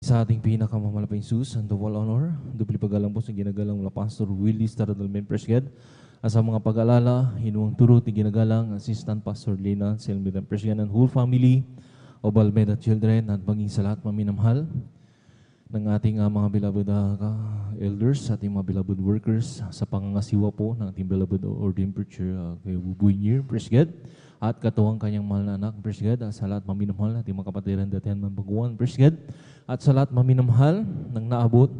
Sa ating pinakamamalaking sus, ang double honor, dubli pagalang po sa ginagalang mula Pastor Willie Staradalmen Presged. Sa mga pag-alala, hinuang turot ni ginagalang Assistant Pastor Lina Selmidan Presged and whole family of Almeda Children at maging sa lahat maminamhal ng ating mga beloved elders, ating mga beloved workers sa pangangasiwa po ng ating beloved ordained preacher kay Bubuynir Presged at katuwang kanyang mahal na anak Presged sa lahat maminamhal ating mga kapatiran datihan Mambaguan Presged at sa lahat maminamhal ng naabot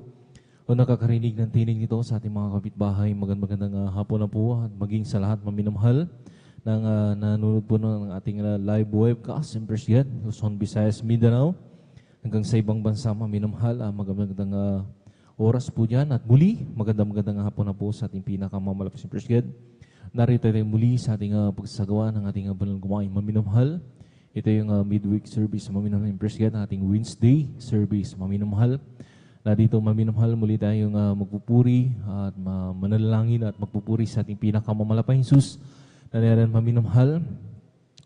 o nakakarinig ng tinig nito sa ating mga kapitbahay. Magandang hapon na po at maging sa lahat maminamhal ng nanonood po ng ating live webcast in Presged, Luzon, Visayas, Mindanao hanggang sa ibang bansa maminamhal. Magandang oras po dyan at muli magandang hapon na po sa ating pinakamamalapit in Presged. Narito tayo muli sa ating pagsasagawa ng ating banal gumaing maminamhal. Ito yung midweek service maminamhal in Presged, ating Wednesday service maminamhal. Na dito maminamhal muli tayong magpupuri at manalangin at magpupuri sa ating pinakamamalapit Jesus na naran maminamhal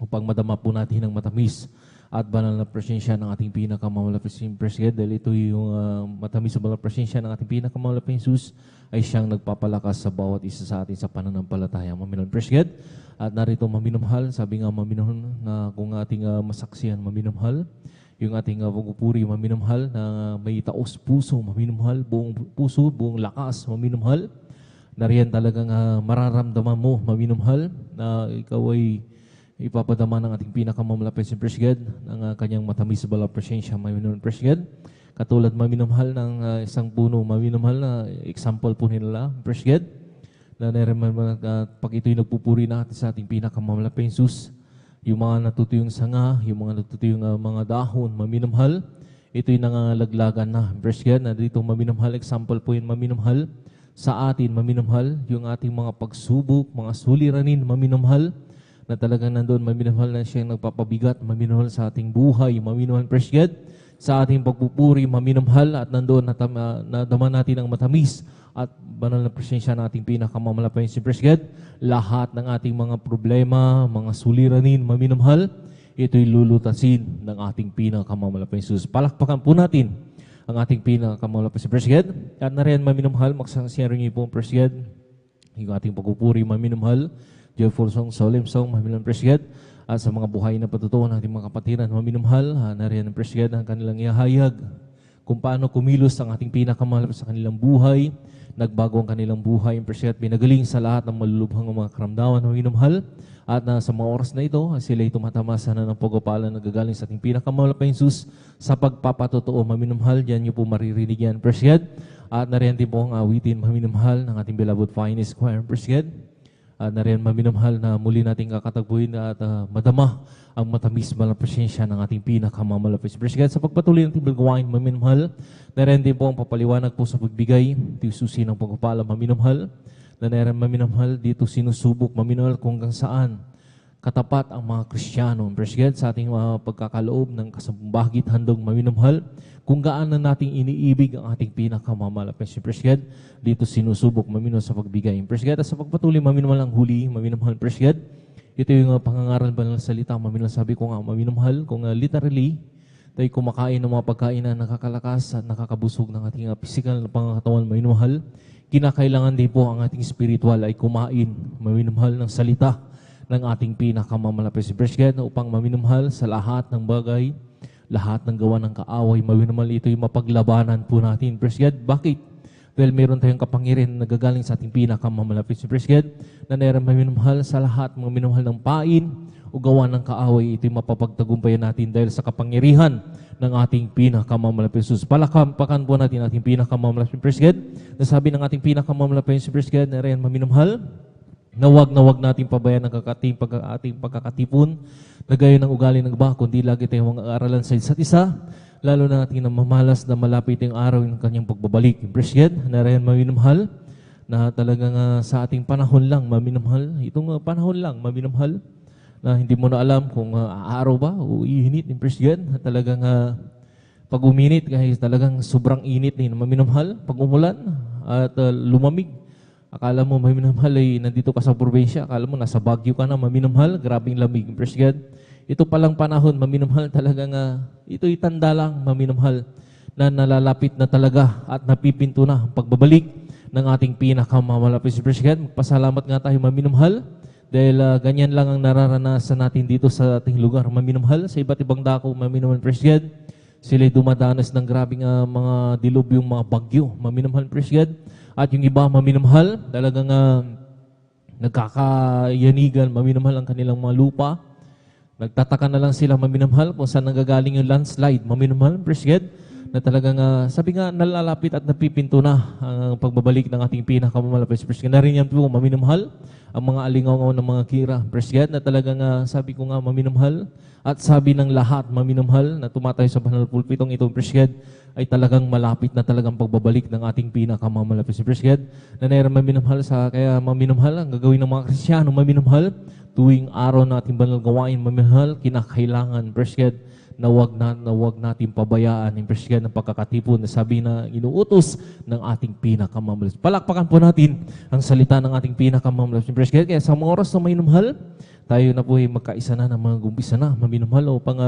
upang madama po natin ang matamis at banal na presensya ng ating pinakamamalapit in Presged. Dahil ito yung matamis sa banal na presensya ng ating pinakamamalapit Jesus ay siyang nagpapalakas sa bawat isa sa atin sa pananampalataya maminamhal in Presged. At narito maminamhal, sabi nga maminamhal na kung ating masaksihan maminamhal, yung ating pagpupuri maminamhal na may taos puso maminamhal, buong puso, buong lakas maminamhal. Nariyan talagang mararamdaman mo maminamhal na ikaw ay ipapadama ng ating pinakamamalapit in Presged ng kanyang matamis sa banal na presensya maminamhal in Presged. Katulad maminamhal ng isang puno maminamhal na example po nila Presged. Na pag ito'y nagpupuri natin sa ating pinakamamalapit Jesus, yung mga natutuyong sanga, yung mga natutuyong mga dahon, maminamhal, ito'y nangangalaglagan na. Presged, na dito maminamhal, example po yun maminamhal, sa atin maminamhal, yung ating mga pagsubok, mga suliranin, maminamhal, na talagang nandoon maminamhal na siyang nagpapabigat, maminamhal sa ating buhay, maminamhal Presged, sa ating pagpupuri, maminamhal, at nandoon nadama natin ang matamis, at banal na presensya ng ating pinakamamalapit in Presged, lahat ng ating mga problema, mga suliranin, maminamhal, ito'y lulutasin ng ating pinakamamalapit in Jesus. Palakpakan po natin ang ating pinakamamalapit in Presged. At na rin maminamhal, magsasiyaro niyo po ang Presged, yung ating pagpupuri, maminamhal, joyful song, solemn song, maminamhal Presged. At sa mga buhay na patutuo ng ating mga kapatiran, maminamhal, na rin ang Presged ang kanilang ihahayag kung paano kumilos ang ating pinakamalapit sa kanilang buhay, nagbago ang kanilang buhay, Presged, pinagaling sa lahat ng malulubhang mga karamdaman na minamahal. At sa mga oras na ito, sila ay tumatamasa na ng pagpapalan na gagaling sa ating pinakamalapit Jesus sa pagpapatotoo maminamahal. Diyan niyo po maririnig yan, Presged. At nariyan din po ang awitin maminamahal ng ating beloved finest choir, Presged. At nariyan maminamahal na muli nating kakatagpuin at madama ang matamis na presensya ng ating pinakamamalapit Presged. Sa pagpatuloy ng ating gawain maminamahal, nariyan din po ang papaliwanag po sa pagbigay, susi ng pagpapala maminamahal, na nariyan maminamahal dito sinusubok maminamahal kung hanggang saan katapat ang mga Kristiyano. Praise God, sa ating mga pagkakaloob ng kasambaggit handog maminamahal, kung gaano nating iniibig ang ating pinakamamahal. Praise God, dito sinusubok maminamahal sa pagbigay. Praise God, at sa pagpatuloy maminamahal ang huli, maminamahal. Praise God, ito yung pangangaral ba ng salita, maminamahal. Sabi ko nga, maminamahal, kung literally, tayo kumakain ng mga pagkain na nakakalakas at nakakabusog ng ating physical na pangangatawan, maminamahal, kinakailangan din po ang ating spiritual ay kumain, maminamahal ng salita ng ating pinakamamalapit. Praise God, upang maminamahal sa lahat ng bagay, lahat ng gawa ng kaaway, maminamahal, ito yung mapaglabanan po natin. Praise God, bakit? Dahil meron tayong kapangyarihan na nagagaling sa ating pinakamamalapit. Praise God, na meron maminamahal sa lahat, mga minamahal ng pain o gawa ng kaaway, ito yung mapapagtagumpayan natin dahil sa kapangyarihan ng ating pinakamamalapit. Palakpakan po natin ating pinakamamalapit. Praise God, nasabi ng ating pinakamamalapit. Praise God, na rin maminamahal, na wag natin pabayaan ng ating pagkakatipon na gayon ng ugali ng iba, kundi lagi tayong mga aralan sa isa't isa, lalo na ating mamalas na malapit yung araw ng kanyang pagbabalik. Praise God, na rin maminamahal, na talagang sa ating panahon lang maminamahal, itong panahon lang maminamahal, na hindi mo na alam kung araw ba o iinit. Praise God, na talagang pag uminit, kahit talagang sobrang init din maminamahal, pag umulan at lumamig, akala mo maminamahal ay nandito ka sa probinsya, akala mo nasa Baguio ka na, maminamahal, grabing lamig. Praise God. Ito palang panahon, maminamahal, talagang ito'y tanda lang, maminamahal, na nalalapit na talaga at napipinto na ang pagbabalik ng ating pinakamamalapit. Praise God. Magpasalamat nga tayo, maminamahal, dahil ganyan lang ang nararanasan natin dito sa ating lugar, maminamahal, sa iba't ibang dako, maminamahal. Praise God. Sila'y dumadanas ng grabing mga dilubyong mga bagyo, maminamahal. Praise God. At yung iba, maminamahal, talagang nagkakayanigan, maminamahal ang kanilang mga lupa. Nagtataka na lang sila, maminamahal, kung saan nanggagaling yung landslide, maminamahal. Praise God, na talagang, sabi nga, nalalapit at napipinto na ang pagbabalik ng ating pinakamamalapit. Praise God, na rin yan po, maminamahal, ang mga alingaw ng mga kira. Praise God, na talagang, sabi ko nga, maminamahal, at sabi ng lahat, maminamahal, na tumatay sa banal pulpitong itong, praise God, ay talagang malapit na talagang pagbabalik ng ating pinakamamalapit. Praise God, na naira maminamahal, kaya maminamahal, ang gagawin ng mga Kristiyano, maminamahal, tuwing araw na ating banal gawain, maminamahal, kinakailangan, praise God, na wag natin pabayaan, praise God, ng pagkakatipon na sabi na inuutos ng ating pinakamamalapit. Palakpakan po natin ang salita ng ating pinakamamalapit. Praise God, kaya sa mga oras na maminamahal, tayo na po ay magkaisa na ng mga gumpisa na, maminamahal, upang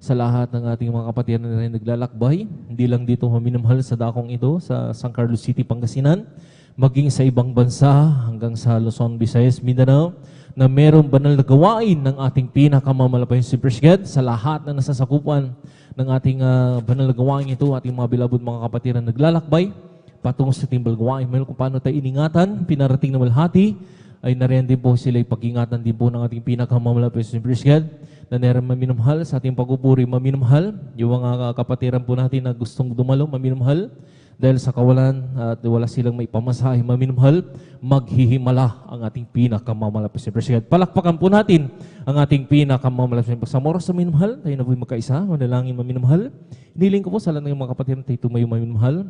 sa lahat ng ating mga kapatid na rin naglalakbay, hindi lang dito maminamahal sa dakong ito, sa San Carlos City, Pangasinan, maging sa ibang bansa hanggang sa Luzon, Visayas, Mindanao, na merong banal na gawain ng ating pinakamamalapit. Praise God, sa lahat na nasasakupan ng ating banal na gawain ito, ating mga bilabod mga kapatid na naglalakbay, patungo sa timbal gawain, mayroon kung paano tayo iningatan, pinarating na malhati, ay nariyan din po sila, ipag-ingatan din po ng ating pinakamamalapit. Praise God, na narin maminamahal sa ating pagpupuri, maminamahal, yung mga kapatiran po natin na gustong dumalo, maminamahal, dahil sa kawalan at wala silang may pamasahe, maminamahal, maghihimala ang ating pinakamamalapit. Praise God. Palakpakan po natin ang ating pinakamamalapit. Sa oras sa maminamahal, tayo na po magkaisa, manalangin maminamahal. Iniling ko po sa lahat ng mga kapatiran, tayo tumayo maminamahal.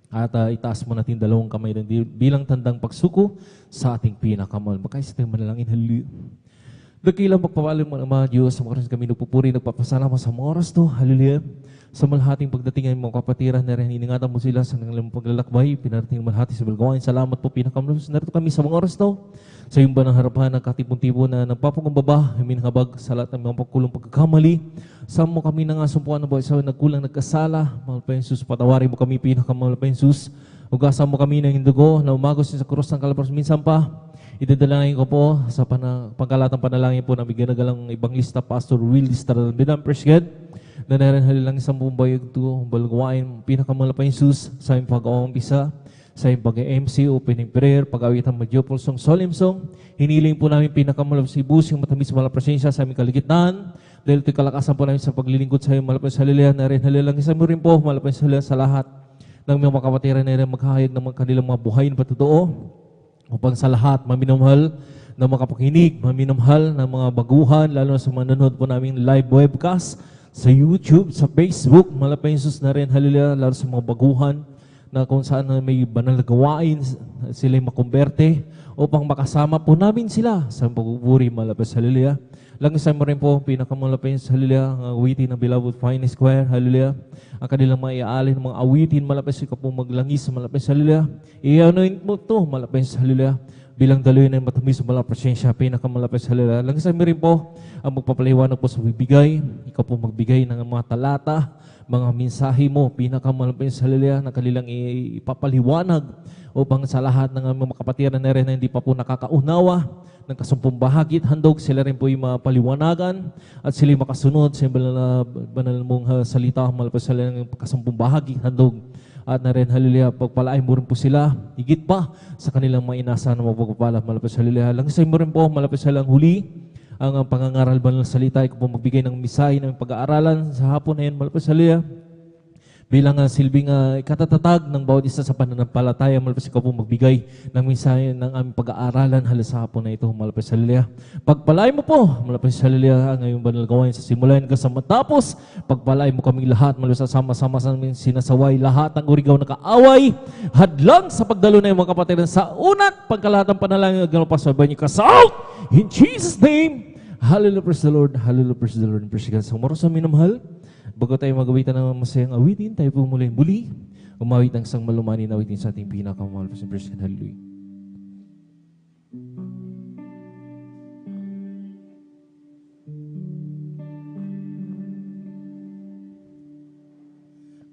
At itaas mo natin dalawang kamay bilang tandang pagsuko sa ating pinakamahal. Magkaisa tayo manalangin. Hallelujah. Dakilang pagpapalim mo ng mga Diyos, sa mga oras kami nagpupuri, nagpapasalamat sa mga oras to. Hallelujah. Sa malhating pagdating ng mga kapatiran na rin, iningatan mo sila sa kanilang paglalakbay, pinarating malhati sa balgawain. Salamat po, pinakamalapit. Narito kami sa mga oras to. Sa iyong ba ng harapan ng katipon-tipon na nagpapakumbaba, minhabag sa lahat ng mga pagkulong pagkakamali. Sa mo kami na nga sumpuan ng buhay sa nagkulang nagkasala. Mahal pa Jesus, patawarin mo kami, pinakamalapit pa Jesus. Ugasan mo kami ng indugo na umagos sa krus ng Kalabros. Minsan pa, idadalangin ko po sa pangkalatang panalangin po na bigyan ng ibang lista, Pastor Will Estrada Binam, praise God, na narin halilang isang buong bayag ito, balgawain, pinakamalapit pa Jesus, sa aming pag-aumpisa, sa aming pag-MC, opening prayer, pag-awitan Madyopol Song, Solemn Song, hiniling po namin pinakamalapit si Bus, yung matamis malapresensya sa aming kaligitnaan, dahil ito'y kalakasan po namin sa paglilingkod sa aming malapit sa halilaya, na rin halilang isang mo rin po, malapit sa halilaya sa lahat ng mga kapatiran na rin maghahayag ng mga kanilang mga buhay na patotoo, upang sa lahat maminamahal na makapakinig, maminamahal na mga baguhan, lalo na sa manonood po namin live webcast sa YouTube, sa Facebook, malapit Jesus na rin, hallelujah, lalo sa mga baguhan na kung saan may banal na gawain, sila makumberte upang makasama po namin sila sa pagpupuri malapit sa haleluya. Langisan mo rin po pinakamalapit sa haleluya, ang awitin ng Beloved Finest Choir, haleluya. Ang kanilang maiaalin ng mga awitin malapit sa po maglangis malapit sa haleluya. I-anoint mo to malapit sa haleluya. Bilang daloy na matamis sa malang presensya, pinakamalapit sa haleluya. Langisan mo rin po ang magpapaliwanag po sa bibigay. Ikaw po magbigay ng mga talata, mga mensahe mo, pinakamalapit sa haleluya na kanilang ipapaliwanag upang sa lahat ng mga kapatiran na rin na hindi pa po nakakaunawa ng kasumpong bahagi at handog, sila rin po yung mapaliwanagan at sila makasunod sa banal mong salita malapit sa ng kasumpong bahagi handog. At na rin, haleluya, pagpalain mo rin po sila, higit pa sa kanilang mainasa na magpagpapala malapit sa haleluya. Langisan mo rin po, malapit sa lang huli, ang pangangaral ba ng salita, ikaw po magbigay ng misay ng pag-aaralan sa hapon na yan, malapit sa haleluya. Bilang silbing katatatag ng bawat isa sa pananampalataya, malapit ikaw po magbigay ng misay ng aming pag-aaralan halos sa hapon na ito, malapit sa haleluya. Pagpalain mo po, malapit sa haleluya, ang iyong banal gawain sa simula hanggang sa matapos. Pagpalain mo kaming lahat, malapit sa sama-sama sa aming sinasaway, lahat ang urigaw na kaaway, hadlang sa pagdalo na yung mga kapatiran sa unat, pagkalahat ng panalangin, gano'n pa sa banyo ka out! In Jesus' name, hallelujah, praise the Lord, hallelujah, praise the Lord, praise God. Sa umaros sa minamahal, bago tayo magawitan ng masayang awitin, tayo po muli umawit ang isang malumani na awitin sa ating pinakamahal sa praise God, hallelujah.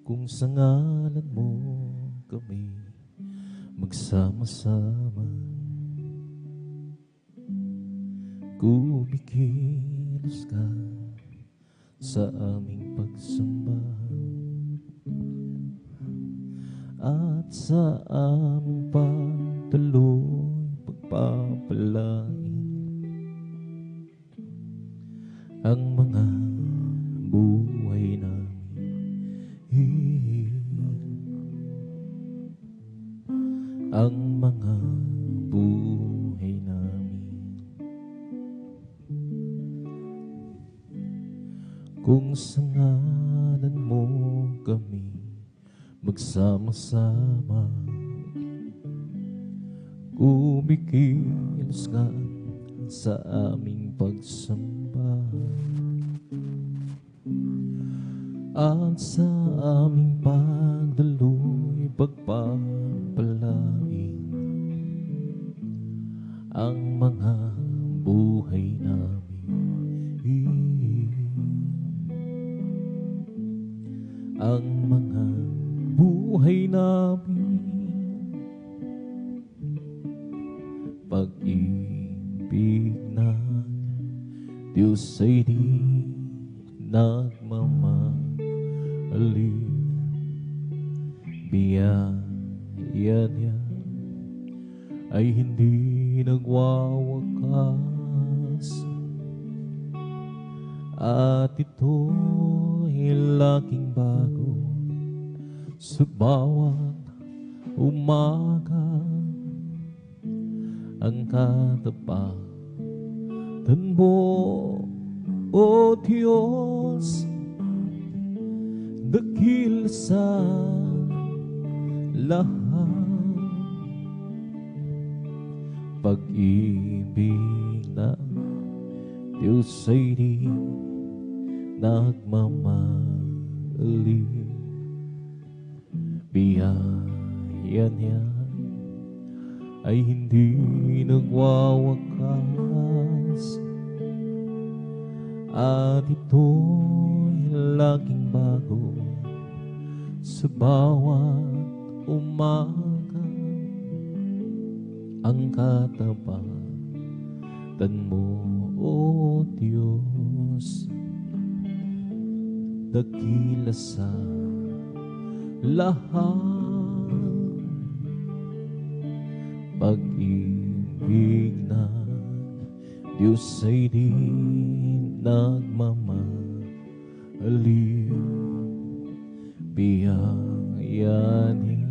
Kung sa ngalan mo kami magsama-sama, kumikilos ka sa aming pagsamba at sa aming pagtuloy pagpapalain ang mga buhay namin, ang mga buhay namin. Kung sa ngalan mo kami magsama-sama, kumikilos ka sa aming pagsamba at sa aming pagdaloy pagpapalain ang mga buhay namin, ang mga buhay namin. Pag-ibig ng Diyos ay di nagmamahali, biyaya niya ay hindi nagwawakas, at ito'y laging bago sa bawat umaga. Ang katapatan mo, O Diyos, dakil sa lahat. Pag-ibig na Diyos ay di nagmamali, biyaya niya ay hindi nagwawakas, at ito'y laging bago sa bawat umaga. Ang katapatan mo, O Diyos, dakila sa lahat. Pag-ibig na Diyos ay di nagmamahali, biyaya niya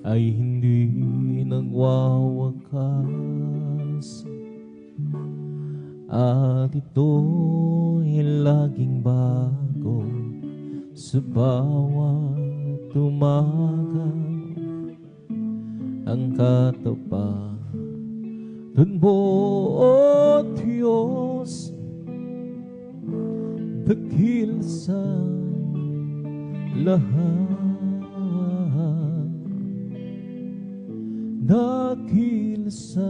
ay hindi nagwawakas, at ito'y laging bago sa bawat tumagang ang katapatan mo, O Diyos, dakil sa lahat, dakil sa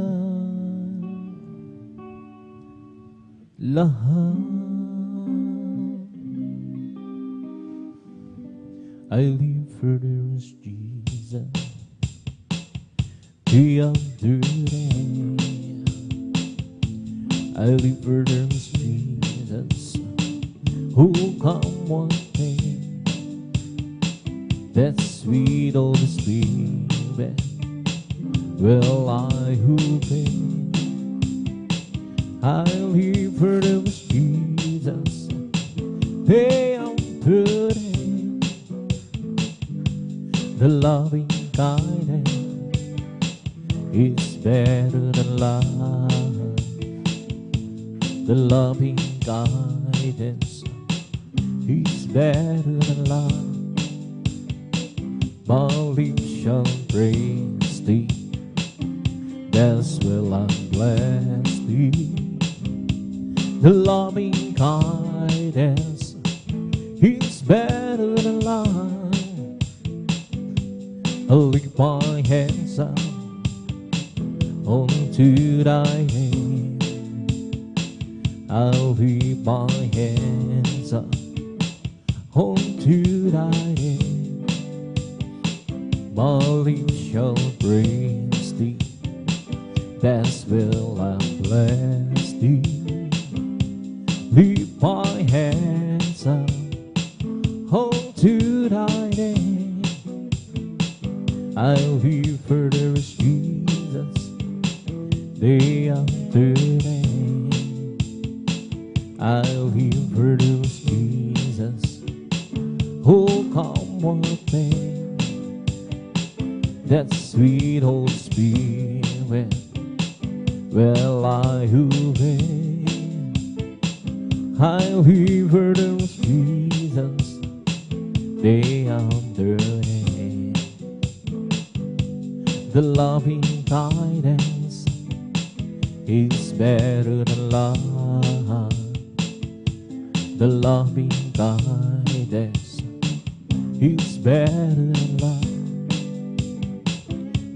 lahat. I live for there's Jesus, day after day. I live for there's Jesus, who come one day. That sweet Holy Spirit, will I obey. I live for there's Jesus, day after day. The loving kindness is better than life. The loving kindness is better than life. My lips shall praise thee, that's will I bless thee. The loving kindness is better than life. I'll lift my hands up unto thy name. I'll lift my hands up unto thy name. My lips shall praise thee, that's will I bless thee. Lift my hands up unto thy name. I'll live for there is Jesus, day after day. I'll live for there is Jesus, who come one day. That sweet Holy Spirit, will I obey. I'll live for there is Jesus, day after day. The loving kindness is better than life. The loving kindness is better than life.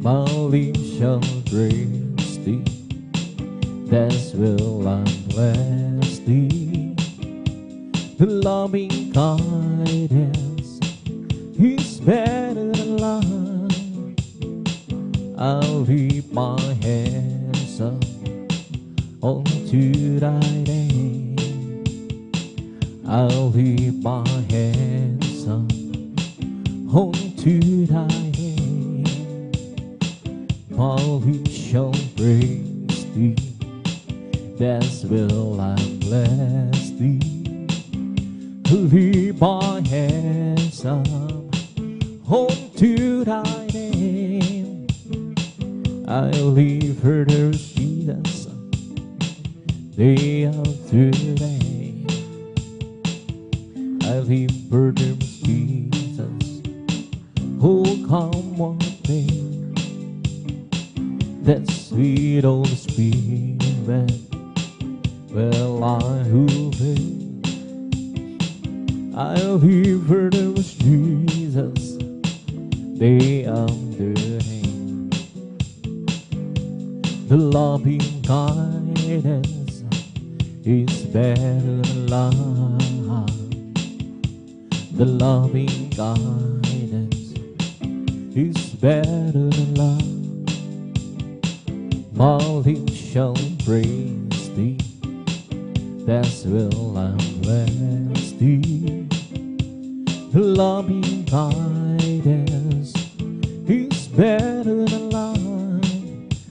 My lips shall praise thee, that's will I bless thee. The loving kindness is better than life. I'll lift my hands up unto thy name. I'll lift my hands up unto thy name. My lips shall praise thee, that's will I bless thee. Lift my hands up unto thy name. I'll live for there's Jesus, day after day. I'll live for there's Jesus, who come one day. That sweet Holy Spirit, will I obey. I'll live for there's Jesus, day after day. The loving kindness is better than life. The loving kindness is better than life. My lips shall praise thee, that's will I bless thee. The loving kindness is better than life.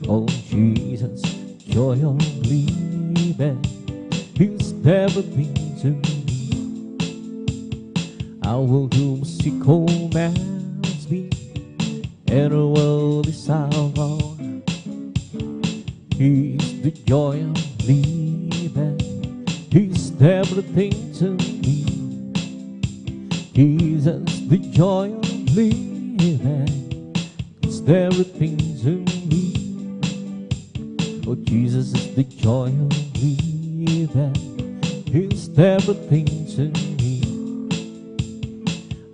Oh Jesus, joy of living is everything to me. I will do music commands me, and the world is our Lord. He is the joy of living, He's everything to me. Jesus, the joy of living. It's everything to me. Oh, Jesus is the joy of living. It's everything to me.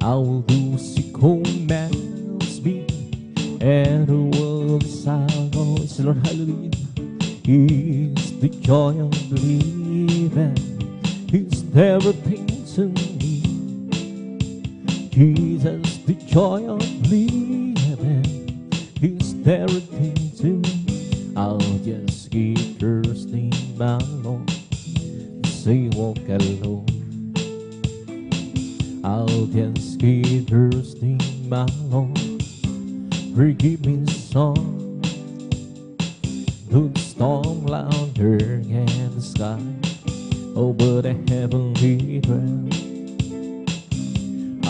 I will do sick commands me, and the world is out. It's Lord, hallelujah. It's the joy of living. It's everything to me. Jesus, the joy of living. It's everything to me. I'll just keep thirsting my Lord. Say walk alone. I'll just keep thirsting my Lord. Forgive me some. The storm louder than the sky over the heavenly realm.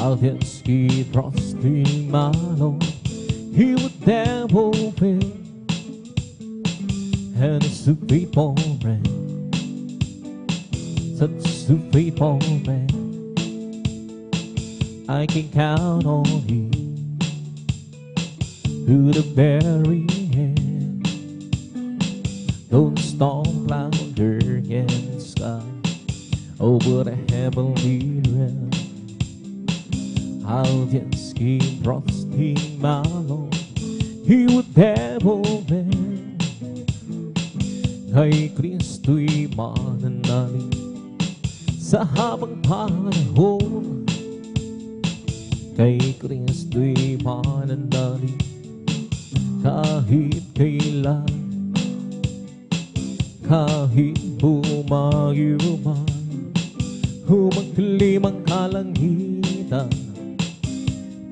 I'll just keep trusting my Lord. He would never fail, and it's a faithful man, such a faithful man. I can count on Him to the very end. Don't storm louder than the sky over the heavenly realm. I'll just keep trusting my Lord. He would never fail. Kay Kristo'y mananalig sa habang panahon. Kay Kristo'y mananalig kahit kailan. Kahit bumagyo man, humagdilim ang kalangitan,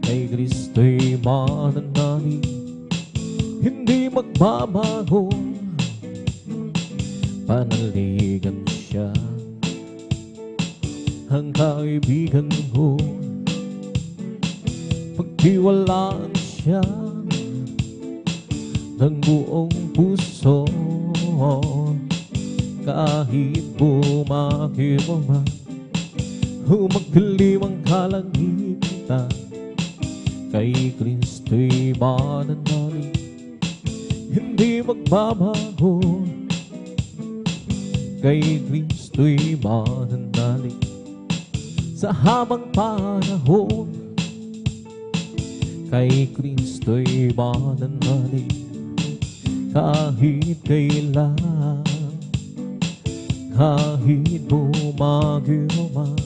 kay Kristo'y mananalig, hindi magbabago. Panaligan siya, ang kaibigan ko. Pagtiwalaan siya ng buong puso, kahit bumagyo man, humagdilim ang kalangitan, kay Kristo'y mananalig, hindi magbabago. Kay Kristo'y mananalig sa habang panahon. Kay Kristo'y mananalig kahit kailan. Kahit bumagyo man,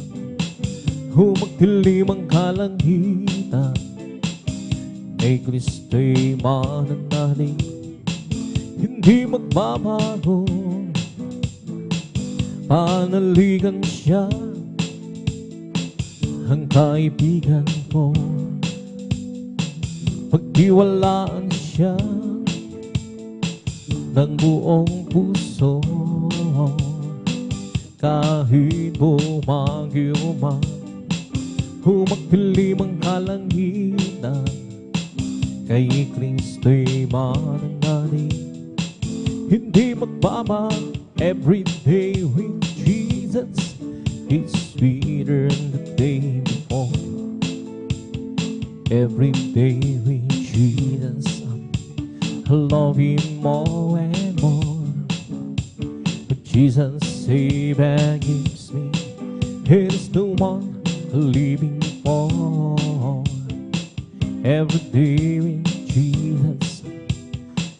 humagdilim ang kalangitan, kay Kristo'y mananalig, hindi magbabago. Panaligan siya, ang kaibigan ko. Pagtiwalaan siya ng buong puso, kahit bumagyo man, humagdilim ang kalangitan, kay Kristo'y mananalig, hindi magbabago. Every day with Jesus is sweeter than the day before. Every day with Jesus, I love Him more and more. But Jesus saves and gives me, He's the one living for. Every day with Jesus,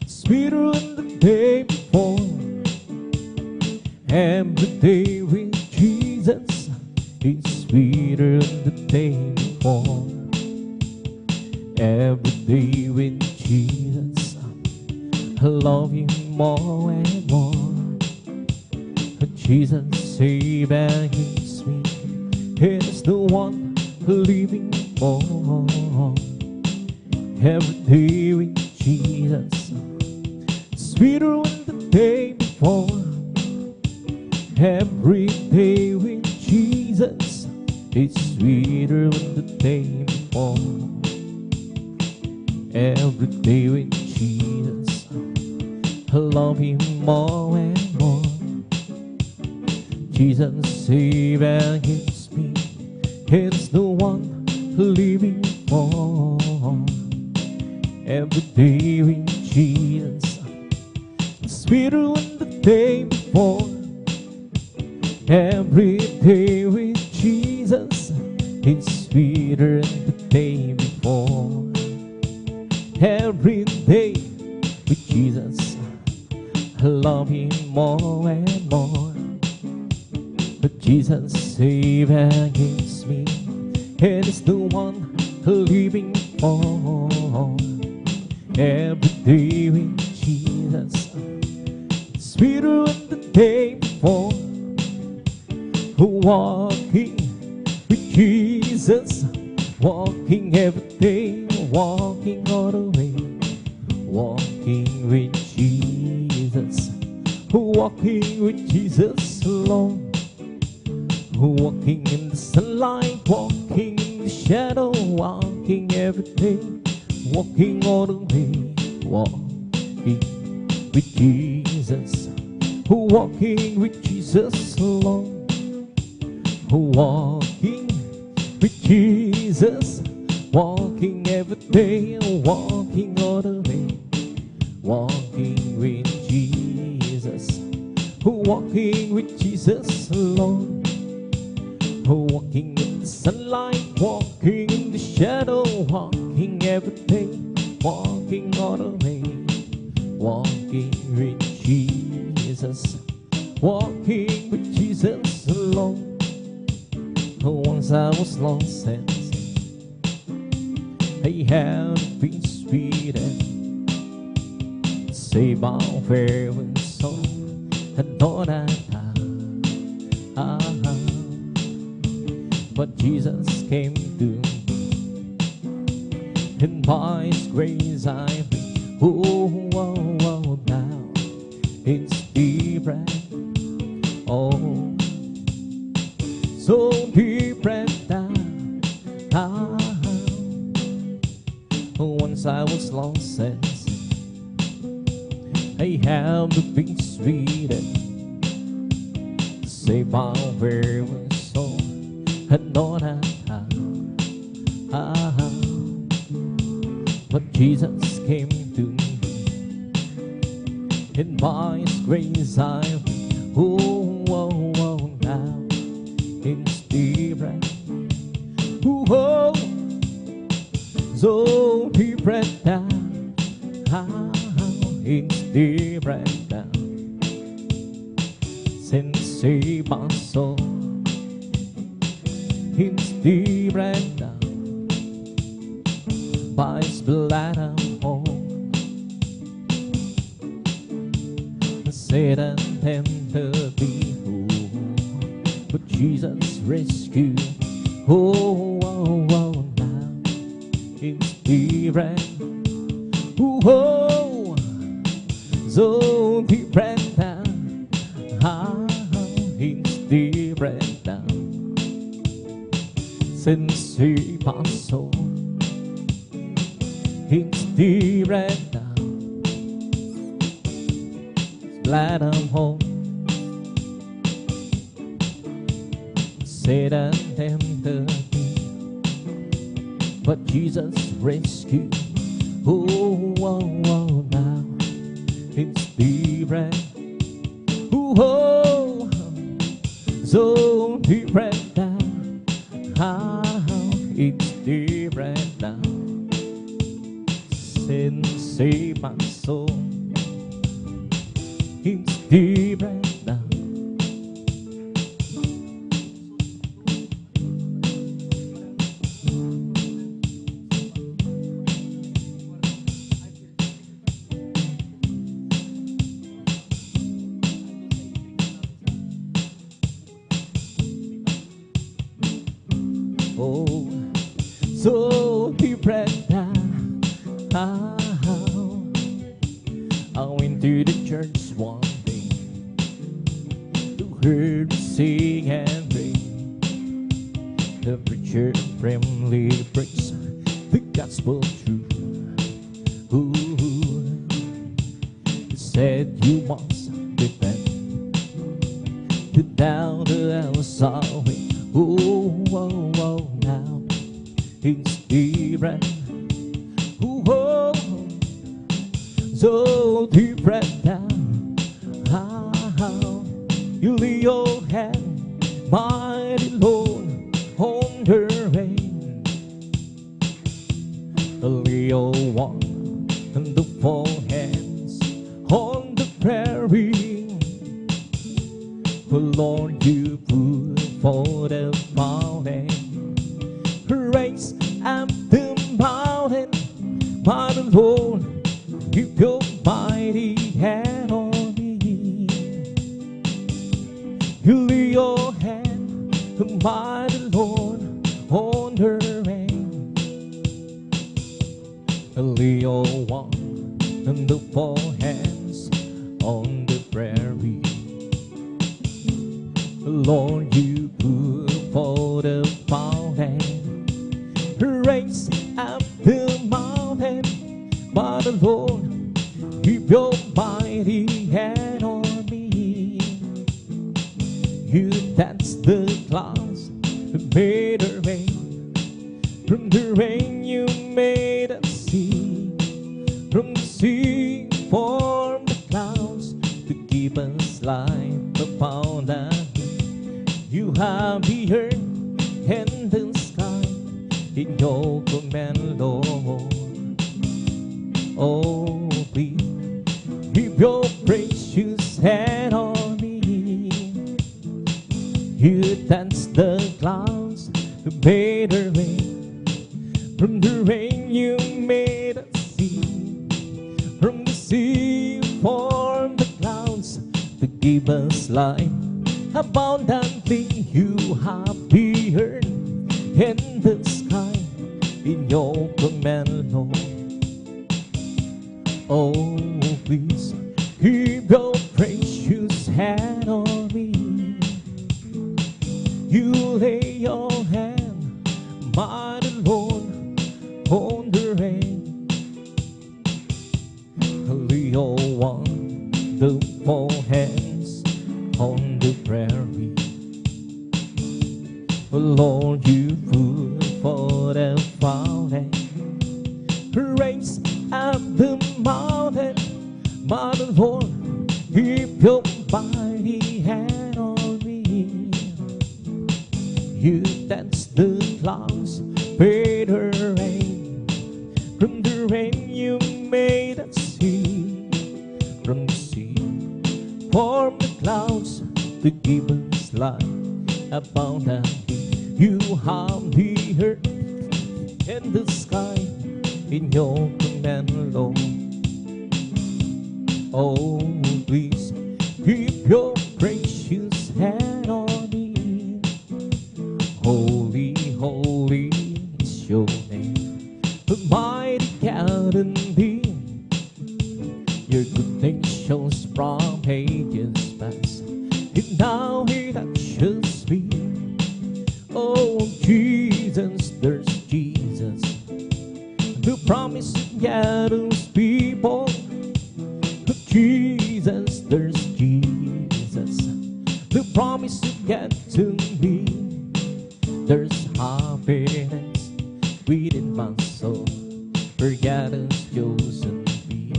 sweeter than the day before. Every day with Jesus is sweeter than the day before. Every day with Jesus, I love Him more and more. But Jesus saves and gives me, He's the one living for. Every day with Jesus, sweeter than the day before. Every day with Jesus is sweeter than the day before. Every day with Jesus, I love Him more and more. Jesus saves and gives me, He's the one living before. Every day with Jesus, sweeter than the day before. Every day with Jesus is sweeter than the day before. Every day with Jesus, I love Him more and more. But Jesus saved against me, and it's the one I'm living for. Every day with Jesus, sweeter than the day before. Walking with Jesus, walking every day, walking all the way. Walking with Jesus, walking with Jesus alone. Walking in the sunlight, walking in the shadow, walking every day, walking all the way. Walking with Jesus, walking with Jesus alone. Walking with Jesus, walking every day, walking all the way. Walking with Jesus, walking with Jesus alone. Walking in the sunlight, walking in the shadow, walking every day, walking all the way. Walking with Jesus, walking with Jesus alone. Once I was lost and I had been sweet and saved by very soul. I thought but Jesus came to me, and by His grace I'm free. Oh, oh, oh, now it's different. Oh, so different now. Once I was lost and I have been sweet and saved by very soul. I know that but Jesus came to me, and by His grace I'm oh, oh, oh, now it's different. Oh, so different now. It's different now. Since saved my soul, it's different now. By His blood I'm home. Satan tempted me, but Jesus rescued. Oh, oh, oh, now it's different. Oh, so different now. It's different now. Since He passed on, it's different now. Glad I'm home. Satan tempted me, but Jesus rescued. Oh, oh, oh, now it's different. Oh, so different now. It's different now. Sin saved my soul. It's different now. Oh, so different now. I went to the church one day to hear me sing and pray. The preacher firmly preached the gospel truth. Ooh, he said you must repent to down the outside way. Oh, oh, oh, now it's different. so different now. How you lay your hand, mighty Lord, on the rain. Lay your one and the four hands on the prairie. Oh Lord, you put for the mountain, raise up the mountain, my Lord, keep your mighty hand on me. You lay your hand, mighty Lord, on the rain. Lay your one and the four hands on the prairie. Lord, you put for the mountain, raise up the mountain, but the Lord, keep your mighty hand on me. You dance the clouds, made a rain. From the rain you made a sea. From the sea formed the clouds to keep us light upon the you have the earth and the sky in your command, Lord. Oh, please keep your precious hand on me. You dance the clouds, made a rain. From the rain you made a sea. From the sea formed the clouds to give us light. Abundantly you have the earth and the sky in your command, Lord. Oh, please keep your precious hand on me. You lay your hand, mighty Lord, on the rain. Lay your one, the four hands on the prairie. Lord, you put for the fountain, raise up the mountain, but Lord, keep your mighty hand on me. You dance the clouds, made a rain. From the rain you made a sea. From the sea formed the clouds to give us light abundantly. You have the earth and the sky in your command, Lord. Oh, please keep your precious hand on me. Holy, holy is your name, the mighty God indeed. Your good things shows from ages past, and now it touches me. Oh, Jesus, there's Jesus, the promise of God's people. Oh, Jesus, there's Jesus, the promise of God to me. There's happiness within my soul, for God has chosen me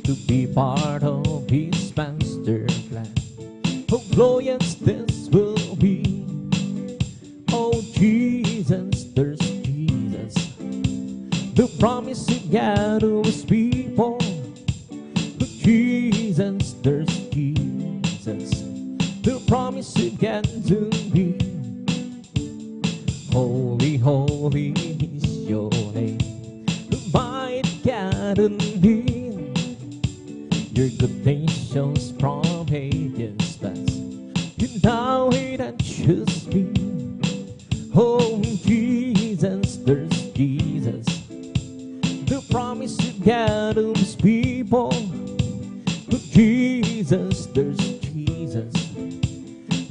to be part of His master plan. How glorious this will be. Oh, Jesus, there's Jesus, the promise of God to His people. Oh, Jesus, there's Jesus, the promise of God to me. Holy, holy is your name, the mighty God indeed. Your good things shows from ages past, and now it touches me. Oh, Jesus, there's Jesus, the promise of God to His people. Oh, Jesus, there's Jesus,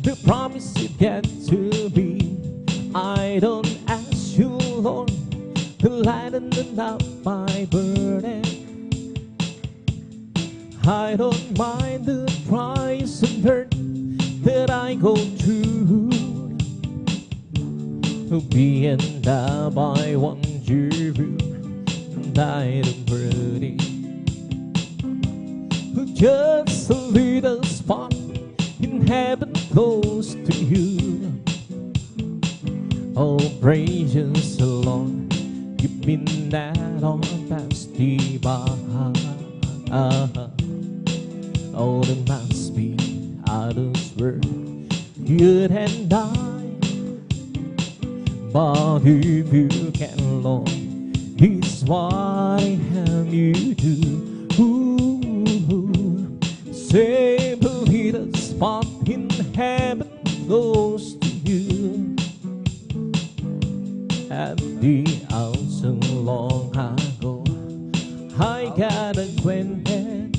the promise of God to me. I don't ask you, Lord, to lighten up my burden. I don't mind the price and hurt that I go through. Being down by one Jew, died of burden. just a little spot in heaven close to you. Oh, precious Lord, you've been that on past the bar. Oh, there must be others were good and I, but if you can, Lord, it's what I have you do. Ooh, save a little spot in heaven close to you. At the awesome long ago, I got acquainted,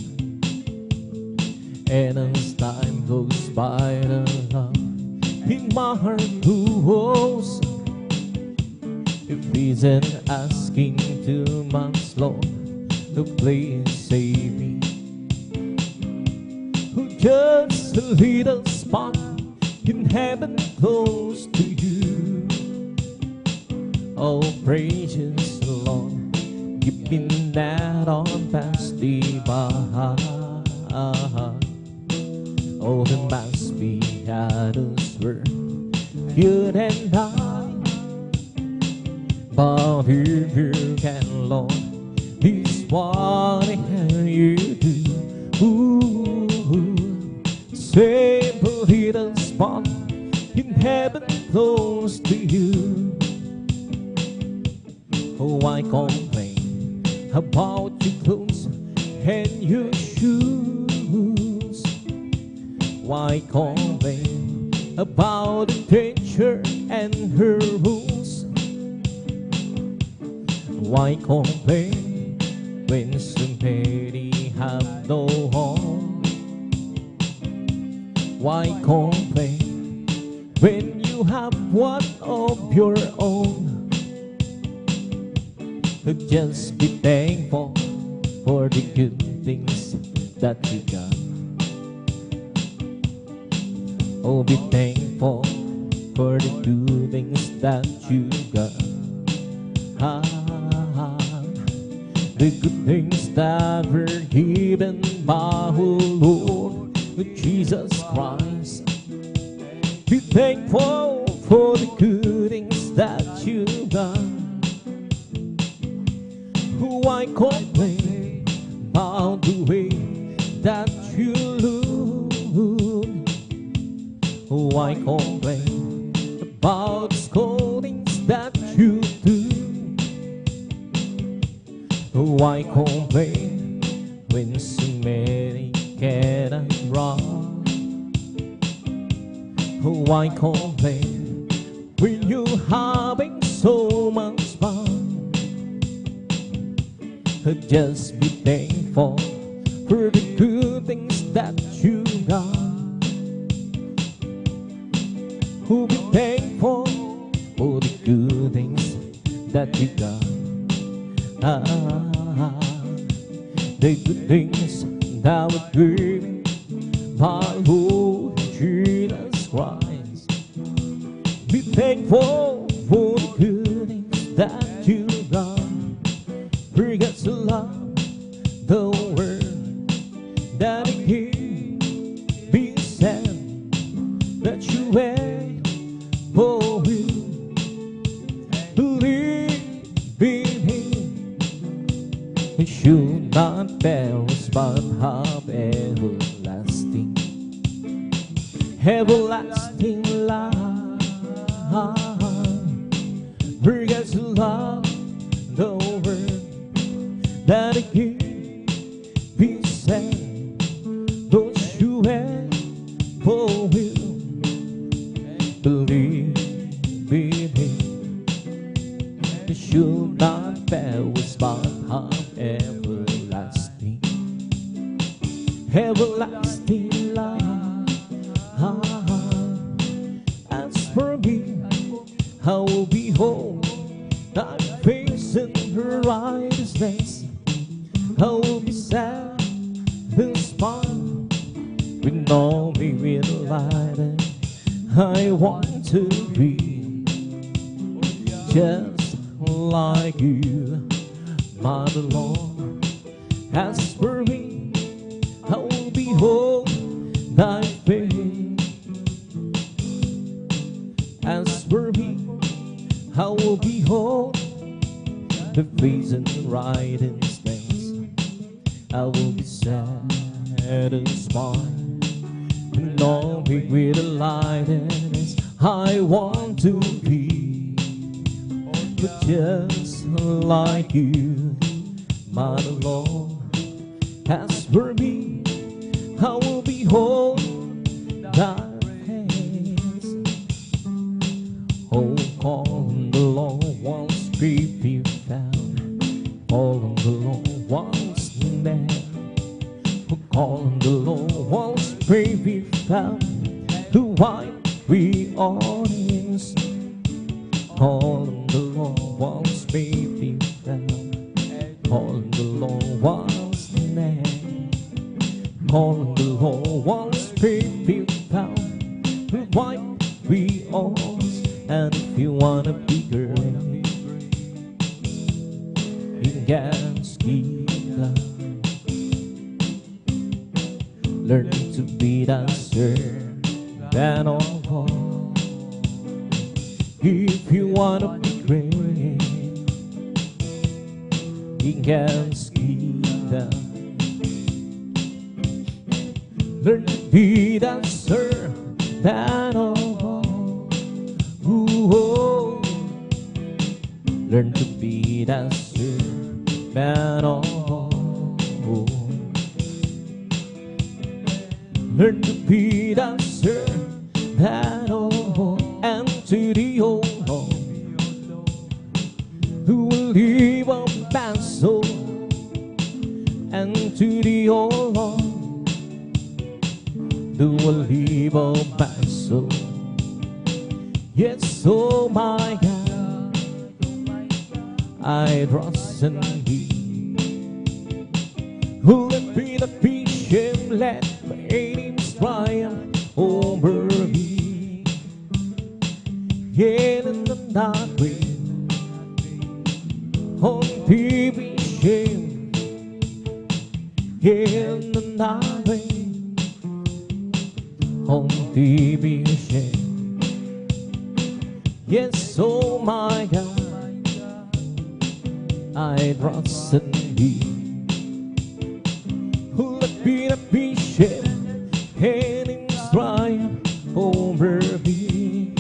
and as time goes by, the love in my heart grows. If isn't asking too much, Lord, please save me. Just a little spot in heaven close to you. Oh, precious Lord, you've been that on past the bar. Oh, there must be others were good and I, but if you can, Lord, this what I have you do. Ooh, save a little spot in heaven close to you. Oh, I complain about your clothes and your shoes. Why complain about the teacher and her rules? Why complain when somebody have no home? Why complain when you have one of your own? Just be thankful for the good things that you got. Oh, be thankful for the good things that you got. The good things that were given by the Lord Jesus Christ. Be thankful for the good things that you got. Why complain about the way that you look? Why complain about the scoldings that you do? Why complain when so many get us wrong? Why complain when you're having so much fun? Just be thankful for the good things that you got. Oh, be thankful for the good things that you got. The good things that were given by Lord Jesus Christ. Be thankful for the good things that you got. For God so loved the world that He gave His Son, that you ever will believe in Him. It should not perish but have everlasting life. For God so loved the world that He His Son, those who ever will believe in Him. They should not perish but have everlasting life. As for me, I will behold thy face in righteousness. I will be sad this fun with all me with light. I want to be just like you, my Lord. As for me, I will behold thy face. As for me, I will behold the face and right instance. I will be satisfied and knowing with a lightness. I want to be just like you, my Lord. As for me, I will behold thy face. Oh, call on the Lord once be found. Call on the Lord once there. Oh, call on the Lord once be found. To wipe we all is. Call on the Lord once be found. Call on the Lord once there. Call on the Lord once be found. To wipe we all. And if you wanna be great, you can skip that. Learn to be dancer than all. If you wanna be great, you can skip that. Learn to be dancer than all. Ooh, learn to be dancer than all. Learn to be dancer than all. And to the old Lord, who will leave a bad soul. And to the old Lord, who will leave a bad soul. Yes, oh my God, I trust in thee. Who let me not be shamed, let my enemies triumph over me. Yet in the dark way, on thee be shamed. Yet in the dark way, on thee be shamed. Yes, oh my God, I trust in thee. Who let me not be shamed, enemies triumph over me.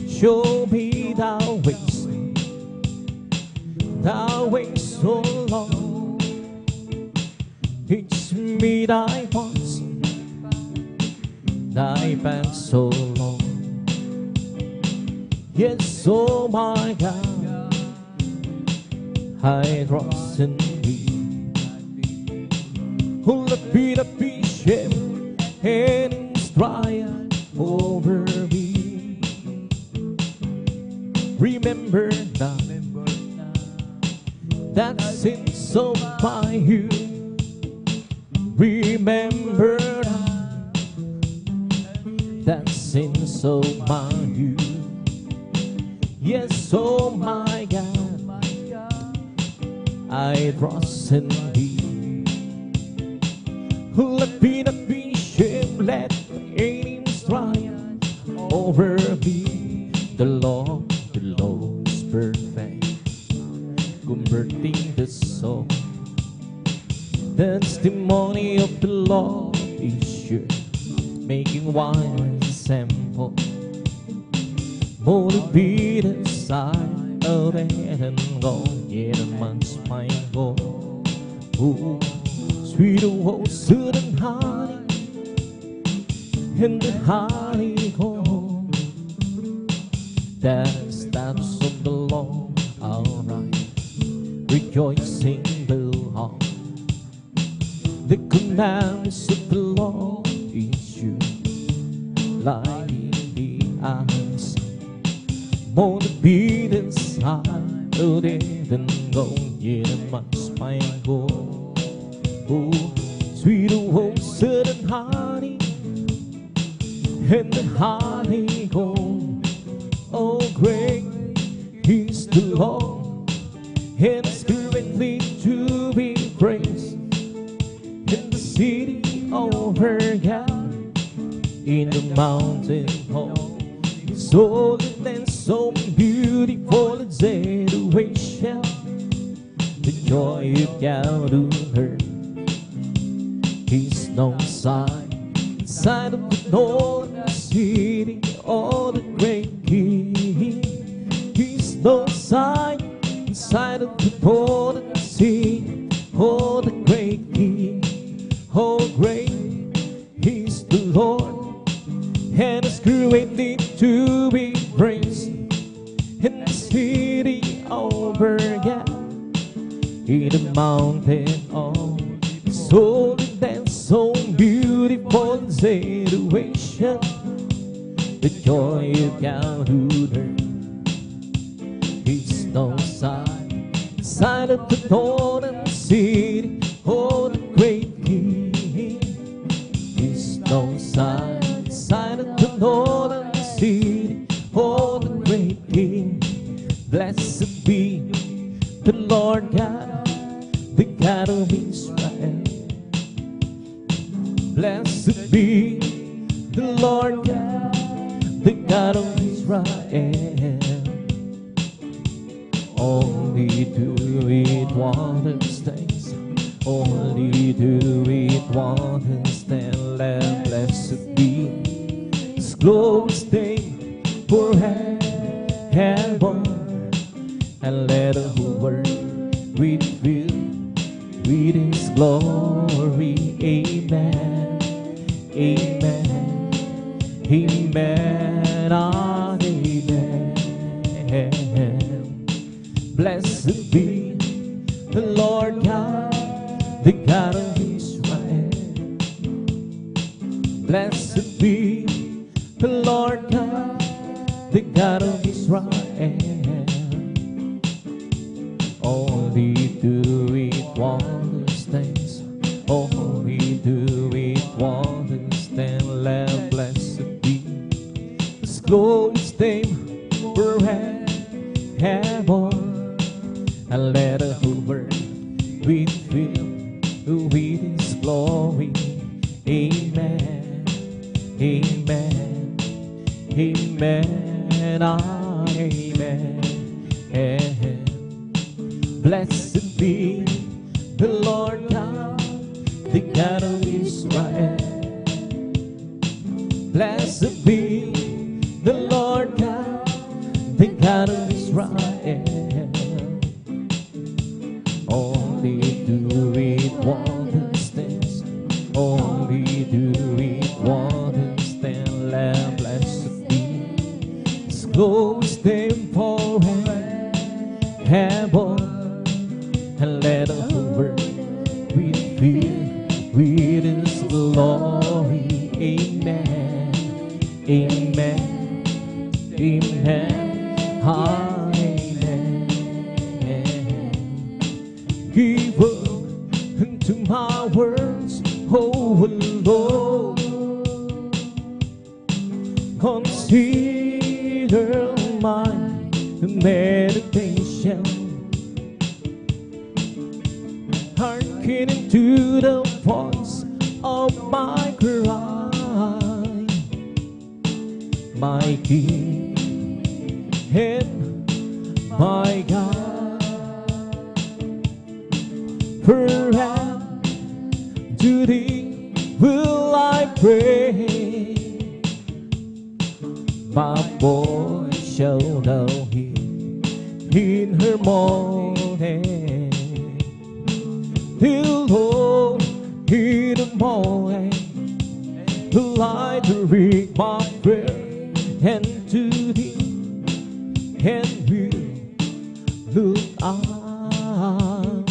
Show me thy ways so long. Teach me thy paths, thy path so long. Yes, oh my God, I trust in thee. Who let me not be shamed, enemies triumph over me. Remember now that sins of my youth. Remember now that sins of my youth. Yes, oh my God, I trust in thee. Who let me not be shamed, let my enemies triumph over me. The Lord is perfect, converting the soul. The testimony of the Lord is sure, making wise simple. Motivate the side of it and go, yeah, the man's my goal. Ooh, sweet roses and honey, and the honeycomb. That's the status of the Lord, alright. Rejoicing the heart. The commands of the Lord is true, like the eyes. More to be inside of it and go, yeah, must find go. Oh, sweet roses and honey, and the honeycomb. Oh, great is the Lord, and His greatly to be praised. In the city in the mountain home. So and so beautiful a situation, the joy you got to her. He's no sign inside of the northern city or the great king. He's no sign inside of the northern city or the great king. Oh, great, He's the Lord, and His greatly to be praised in the city over again, in the mountain of so and so beautiful situation, the joy you got to learn. He's no sign inside of the northern city or the great king. He's no sign inside of the northern city or the great king. Blessed be the Lord God, the God of Israel. Blessed be the Lord God, the God of Israel. Only do it wonders things, only do it wonders then. Let blessed be His glorious name forever, and let the whole world be filled with His glory. Amen, amen, amen, and amen. Blessed be the Lord God, the God of Israel. Blessed be the Lord God, the God of Israel. Only do it wonders things, only do it wonders then. Let blessed be His glorious name forever, and let the whole world be filled with His glory. Amen, amen, amen, amen. Blessed be the Lord God, the God of Israel. Blessed be the Lord God, the God of Israel. Only do it wonders things, only do it wonders then. Let blessed be His glorious name forever, and let the whole world be filled with His glory. Amen, amen, amen, amen. Give up unto my words, oh Lord. Consider my meditation, hearkening to the voice of my cry, my King and my God. Forever to Thee will I pray, my voice shall thou hear in her morning. Till Lord, in the morning, the light will read my prayer, and to Thee and will look on.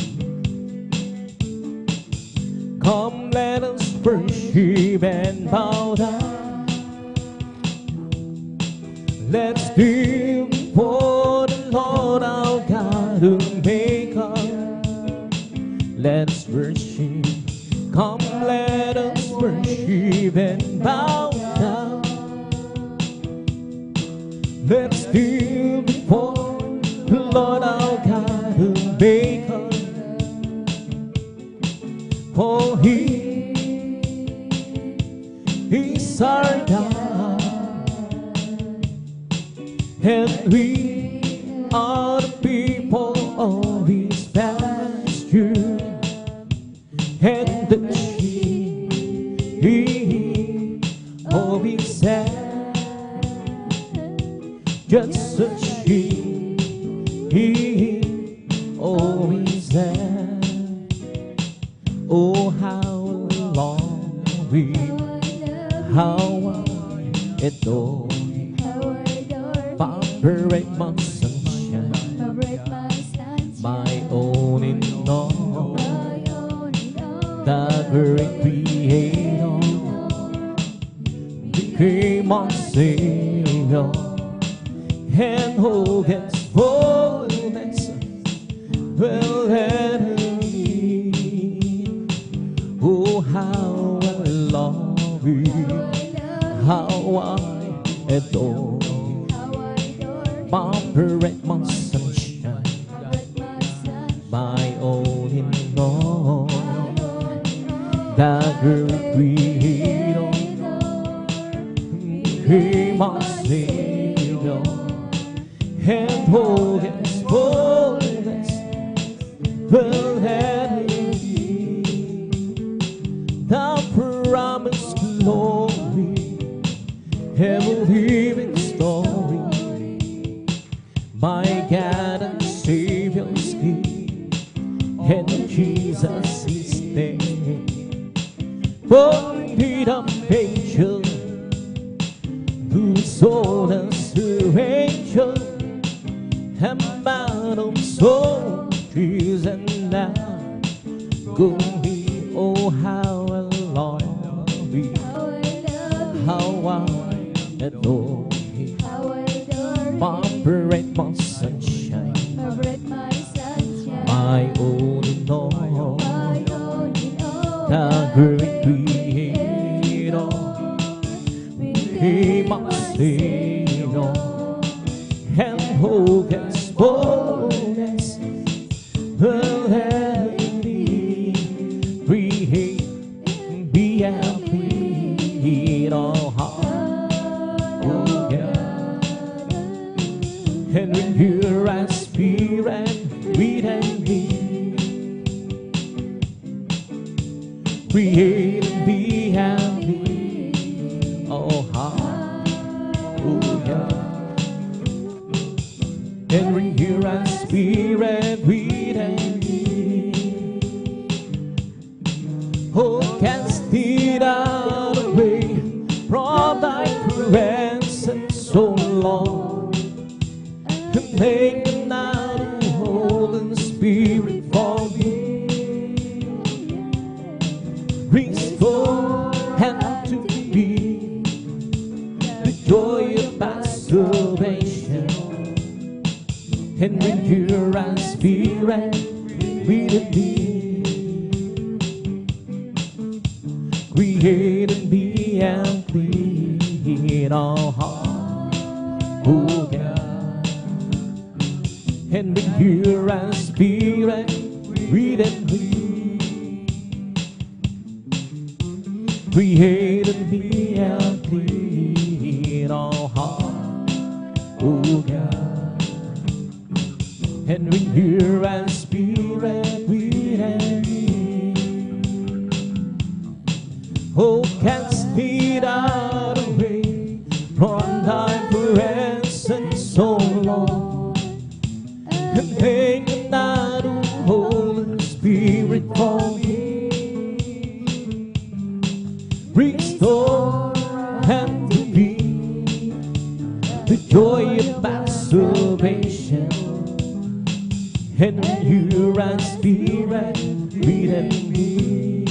Come, let us worship and bow down. Let's kneel before the Lord our God who make us. Let's worship. Come, let us worship and bow down. Let's kneel before the Lord our God who made us. For He is our God. is there. Oh, how long we, how I adore you. Favorite my sunshine, my own in all, the great Creator became my Savior, and who gets fullness will let me. Oh, how I love you, how I adore you. Favorite my sunshine, my all in all, the great Creator became my Savior, and who gets fullness will have me. The promised glory, ever-living story, my God and Savior's King, and Jesus is there. For Peter angel, whose soul is her angel, and man of soul, trees and now go me. Oh, how I love you, how I adore you. Favorite my sunshine, my all in all, the great Creator, He my Savior, and who gets fullness will have me. Create, be and plead all heart, oh yeah. And when you're a spirit, read and be. Create and be happy, oh heart, oh yeah. And when you're a spirit, read and be. Oh, cast it out away from thy presence so long, and make another Holy Spirit for me. Restore and to be the joy of my salvation. And when you're a spirit, with me, create and be and clean our heart, oh God. And when you're a spirit, with me, create and be and clean our heart, oh God. And when you're a spirit, with me, oh, cast it out away from thy presence so long, and make another Holy Spirit for me. Restore and to be the joy of my salvation. And when you're a spirit, with me,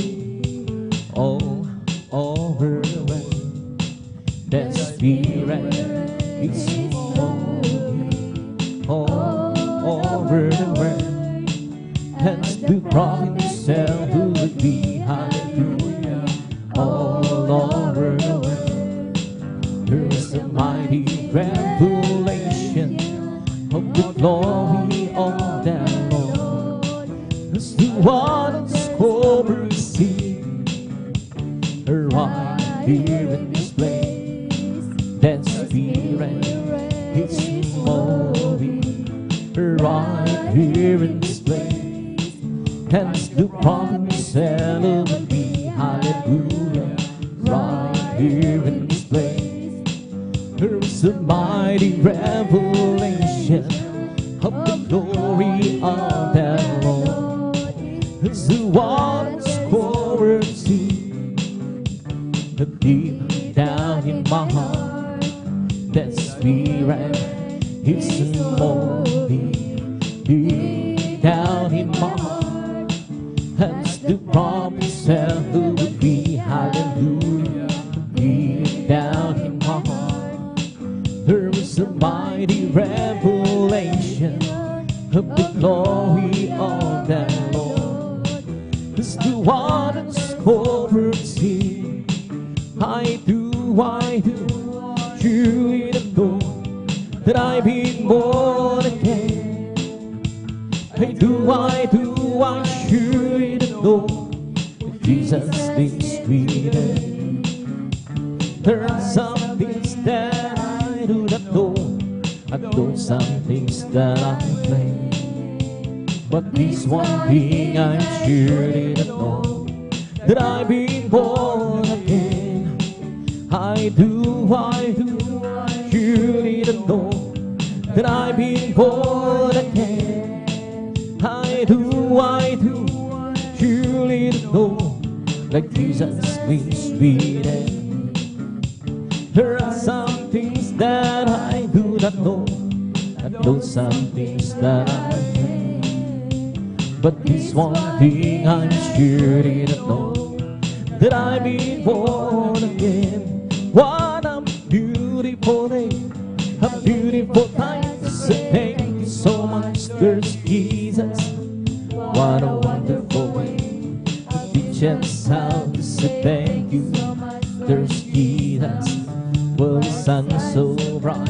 all over the world, the spirit is moving all over the world. Hence the prophet himself who would be, hallelujah, all over the world. There is a mighty revelation of the glory of the Lord. As the waters cover the sea, right here in this place, that spirit is moving. Right here in this place, hence the prophet said it would be, hallelujah. Right here in this place, there is a mighty revelation of the glory of the Lord. as the waters cover the sea. But deep down in my heart, that spirit is moving. Deep down in my heart, as the promise who would be. Hallelujah. Deep down in my heart, there is a mighty revelation of the glory of the Lord. As the waters cover the sea, I do truly know that I've been born again. I surely know that Jesus lives within. There are some things that I do not know, I know some things that I claim. But this one thing I'm surely to know, that I've been born again. I do surely to know that I've been born again. I do surely to know, like Jesus lives within. There are some things that I do not know, I know some things that I claim. But this one thing I'm surely to know, that I've been born again. What a beautiful day, a beautiful time to say thank you so much. There's Jesus. What a wonderful way to teach us how to say thank you. There's Jesus. Well, the sun's so bright,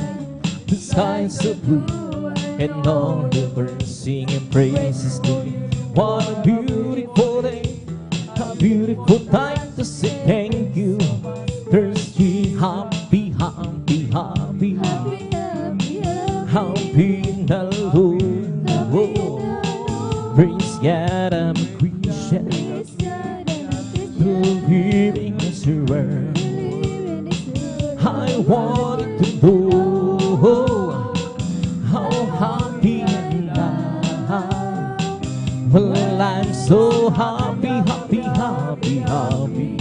the sky's so blue, and all the birds singing praises to you. What a beautiful day, a beautiful time to say thank you. There's happy, happy, happy, happy in the Lord. Praise God, I'm a Christian, believing is your word. I wanted to know how happy am I. Well, I'm so happy, happy, happy, happy.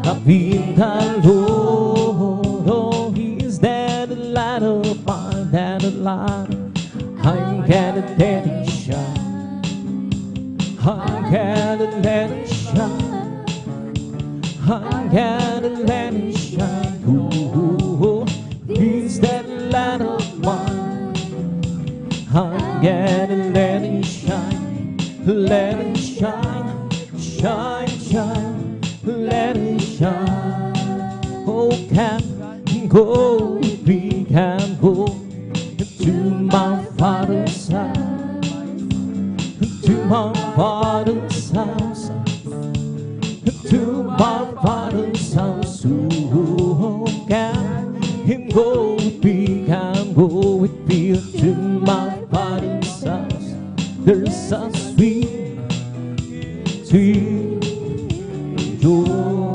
Happy in the Lord. Oh, He's there, the light of mine, that the light. I'm gonna let it shine. I'm gonna let it shine. I'm gonna let it shine. Ooh, He's that light of mine. I'm gonna let it shine. Let it shine. Shine, shine. Let it shine. Oh, can go, we can go to my Father's house, to my Father's house, to my Father's house. Oh, can go, we can go with me to my Father's house. There's a sweet, sweet joy.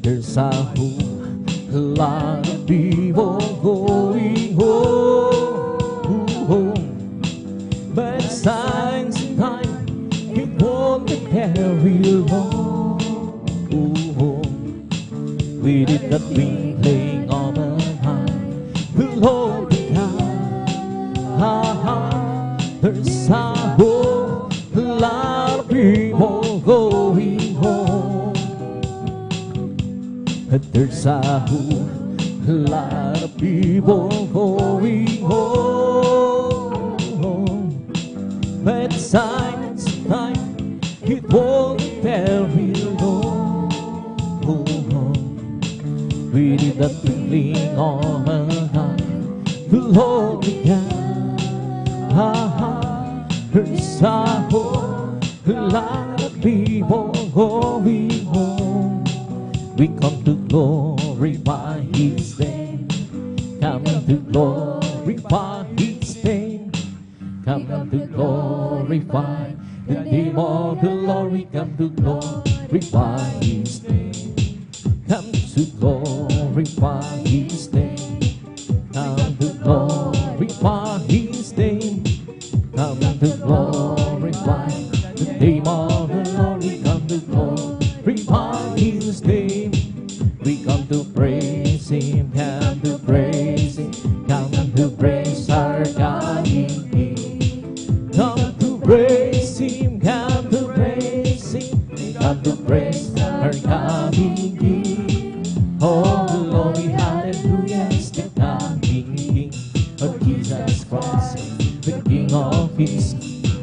There's a whole lot of people going home, but signs of time, it won't be very long. We did not been playing all the time, all the time. There's a whole lot of people going home, but there's a whole lot of people going home. But signs of time, it won't be very long. We did not believe all the time, Lord, we can. There's a whole lot of people going home. We come to glorify His name. Come to glorify His name. Come to glorify the name of the Lord. We come to glorify His name. Come to glorify His name. Come to glorify His name. come to glorify the name of the Lord. We come to glorify His name. We come to praise Him, come to praise Him, come to praise our God. Come to praise Him, come to praise Him, come to praise our God. Oh, glory, hallelujah, is the coming King of Jesus Christ, the King of Kings.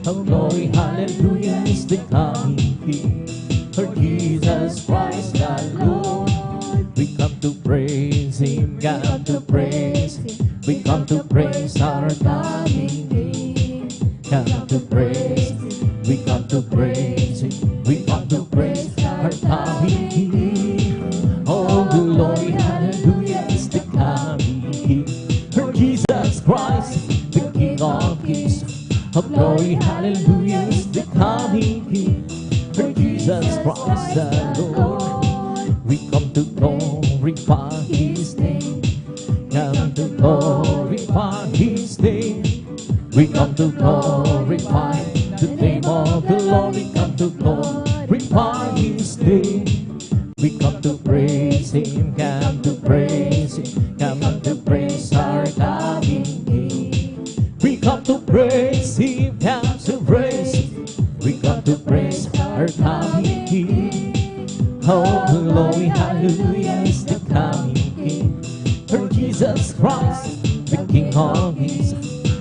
Oh, glory, hallelujah, is the coming King for Jesus Christ the Lord. We come to praise Him, come to praise Him. We come to praise our God. Come to praise Him. We come to praise Him. We come to praise our God. Oh, glory, hallelujah, is the coming King for Jesus Christ, the King of Kings. Oh, glory, hallelujah, is the coming King for Jesus Christ the Lord. We come to glorify His name. Come to glorify His name. We come to glorify the name of the Lord. We come to glorify His name. We come to praise Him, come to praise Him, come to praise our God. We come to praise Him, come to praise Him. We come to praise our God. Oh, glory, hallelujah, is the coming King for Jesus Christ, the King of Kings.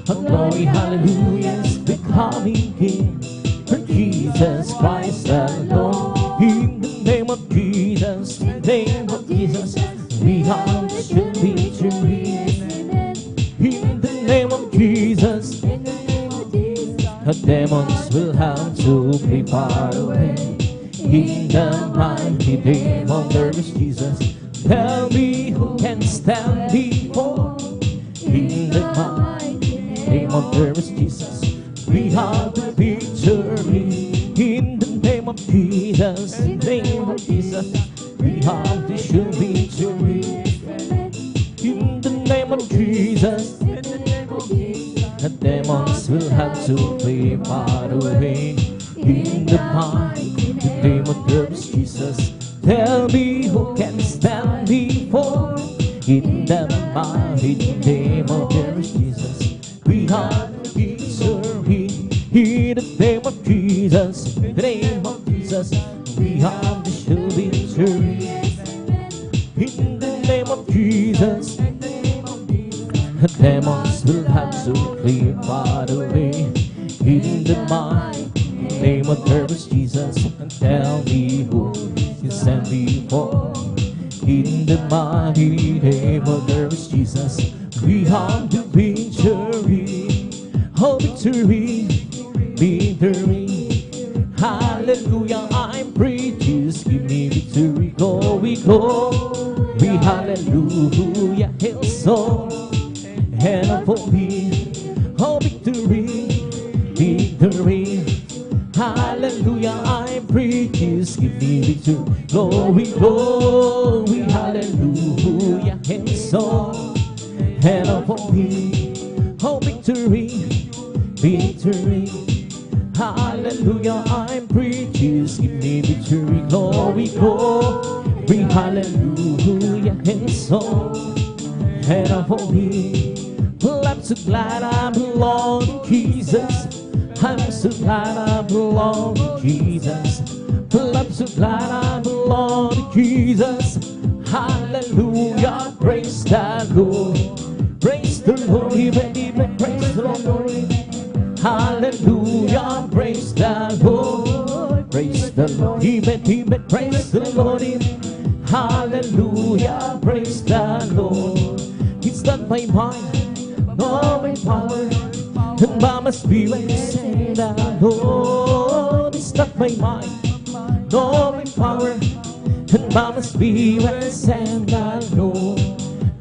Oh, glory, hallelujah, is the coming King for Jesus Christ the Lord. In the name of Jesus, in the name of Jesus, we have the victory. In the name of Jesus, the demons will have to be far away. In the mighty name of the Lord Jesus, tell me who can stand before. In the mighty name of the Lord Jesus, we have the victory. In the name of Jesus, in the name of Jesus, we have the sure victory. In the name of Jesus, the demons will have to be far away. In the mighty name of the Lord Jesus, tell me who can stand before. In the mighty name of the Lord Jesus, we have the victory. In the name of Jesus, in the name of Jesus, we have the sure victory. In the name of Jesus, the demons will have to be far away. In the mighty name of the Lord Jesus, and tell me who can stand before. In the mighty name of the Lord Jesus, we have the victory. Oh, victory, victory. Hallelujah, I'm free. Just give me victory. Glory, glory, hallelujah. Hail song and for me. Oh, victory, victory. Hallelujah, I'm free. Just give me victory. Glory, glory, hallelujah. Hail song and for me. Oh, victory, victory. Hallelujah, I'm free. Just give me victory. Glory, glory, hallelujah. And so, and for me, well, I'm so glad I belong to Jesus. I'm so glad I belong to Jesus. Well, I'm so glad I belong to Jesus. Hallelujah, praise the Lord. Praise the Lord, even praise the Lord. Hallelujah, praise the Lord. Praise the Lord, even praise the Lord. Hallelujah, praise the Lord. It's not by might, nor by power, and by my spirit, say the Lord. It's not by might, nor by power, and by my spirit, say the Lord.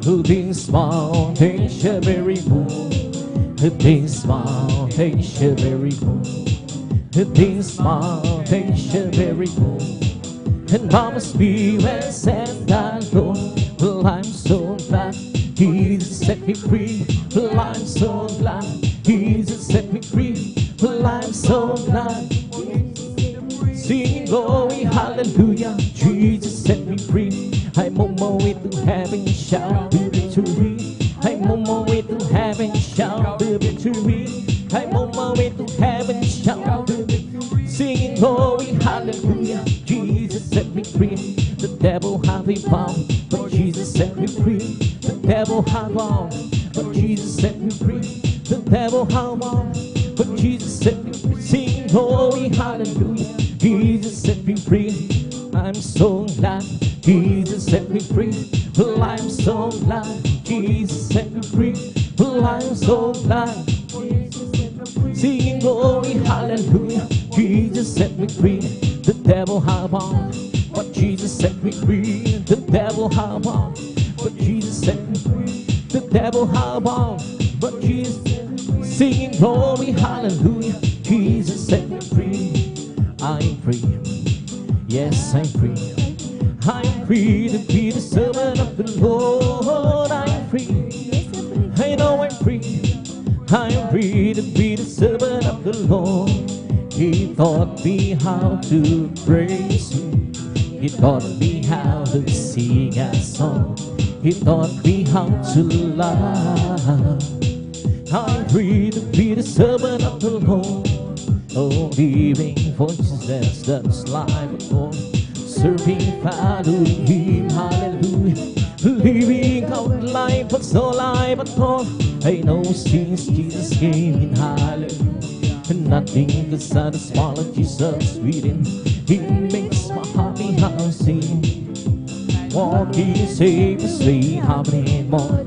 Who this mountain shall be removed? This mountain shall be removed. This mountain shall be removed. And by my spirit, said the Lord. Well, I'm so glad He set me free. Well, I'm so glad He set me free. I'm so glad. Singing glory, hallelujah. Jesus set me free. I'm on my way to heaven, shout the victory. I'm on my way to heaven, shout the victory. I'm on my way to heaven, shout the victory. Singing glory, hallelujah. Jesus set me free. The devil had me bound, but Jesus set me free. The devil had bound, but Jesus set me free. The devil had bound, but Jesus set me free. Singing glory, hallelujah. Jesus set me free. I'm so glad Jesus set me free. Well, I'm so glad Jesus set me free. Well, I'm so glad. Singing glory, hallelujah. Jesus set me free. The devil had bound, but Jesus set me free. The devil had bound, but Jesus set me free. The devil had bound, but Jesus. Singing glory, hallelujah. Jesus set me free. I'm free. Yes, I'm free. I'm free to be the servant of the Lord. I'm free. I know I'm free. I'm free to be the servant of the Lord. He taught me how to praise Him. He taught me how to sing a song. He taught me how to love. I'm free to be the servant of the Lord. Oh, living for Jesus, that's life, oh. Serving, following Him, hallelujah. Living out life, but so life at all. I know since Jesus came in, hallelujah. And nothing can satisfy like Jesus within. He makes my heart be sing. Walking, save us, way, happening more.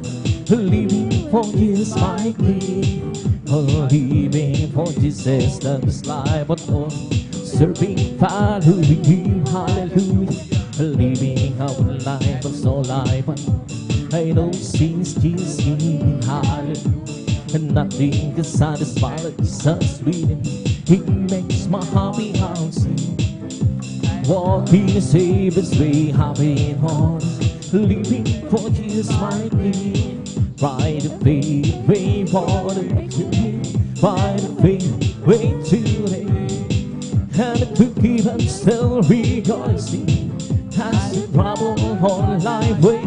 Living for Jesus, my King. Living for Jesus, that's life at all. Serving, following Him, hallelujah. Living our life, but so life. I know since Jesus came, hallelujah. And nothing can satisfy like Jesus within. He makes my heart be sing. Walking the safest way, happy in heart. Living for Jesus, my King. By the faith, way for the victory. By the faith, way today. And to keep and still rejoicing. As the trouble on life way.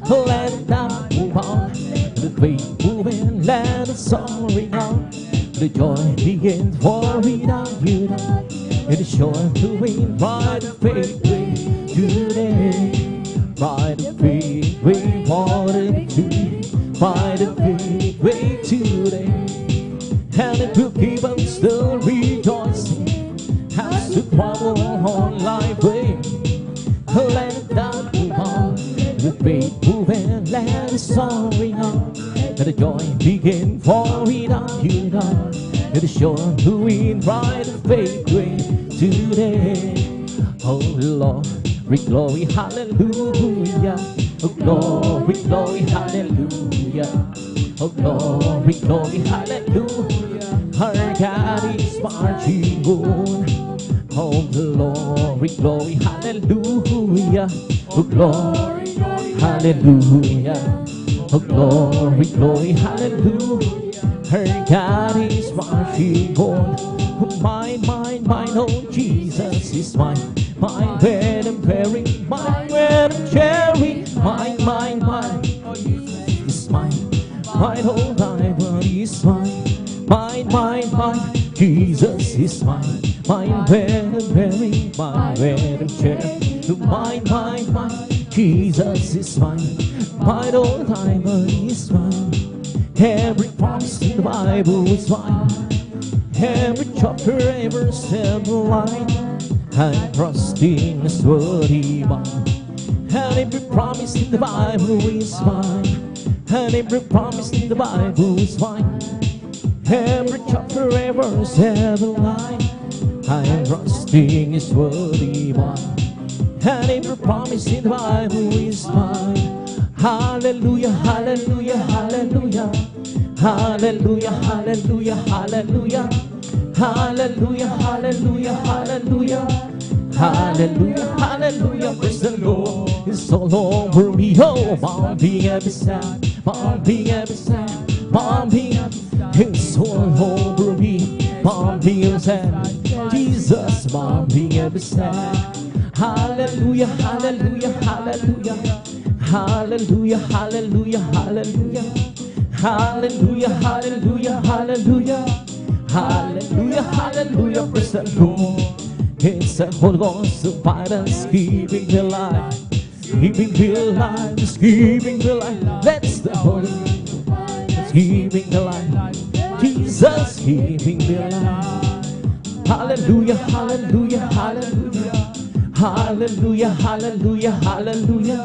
Let it down, move on. The faith moving, let the song ring out. The joy begins for without you. It is sure to win by the faith way today. By the faith way for the victory. By the faith way today. And it will keep us still rejoicing. As the trouble on life way. Let it down, move on. The faith moving, let the song ring out. Let the joy begin for without you now. It is sure to win by the faith way today. Oh Lord, glory, hallelujah. Oh glory, glory, hallelujah. Oh glory, glory, hallelujah. Our God is marching on. Oh glory, glory, hallelujah. Oh glory, hallelujah. Oh glory, glory, hallelujah. Her God is marching on. Mine, oh Jesus is mine. Mine, bread and berry, mine, bread and cherry. Mine, is mine. Mine, oh diamond is mine. Mine, Jesus is mine. Mine, bread and berry, mine, bread and cherry. Mine, Jesus is mine. Mine, oh diamond is mine. Every promise in the Bible is mine. Every chapter ever said the line. I'm trusting His word divine. And every promise in the Bible is mine. And every promise in the Bible is mine. Every chapter ever said the line. I am trusting His word divine. And every promise in the Bible is mine. Hallelujah, hallelujah, hallelujah. Hallelujah, hallelujah, hallelujah. Hallelujah, hallelujah, hallelujah. Hallelujah, hallelujah, praise the Lord. It's all over me, oh, bumping every sound, bumping every sound, bumping every sound. It's all over me, bumping stand. Jesus, mounting every stand. Hallelujah, hallelujah, hallelujah. Hallelujah, hallelujah, hallelujah. Hallelujah, hallelujah, hallelujah. Hallelujah, hallelujah, praise the Lord. It's the Holy Ghost, the Father's giving the life. Giving the life, just giving the life. That's the Holy Ghost, giving the life. Jesus giving the life. Hallelujah, hallelujah, hallelujah. Hallelujah, hallelujah, hallelujah.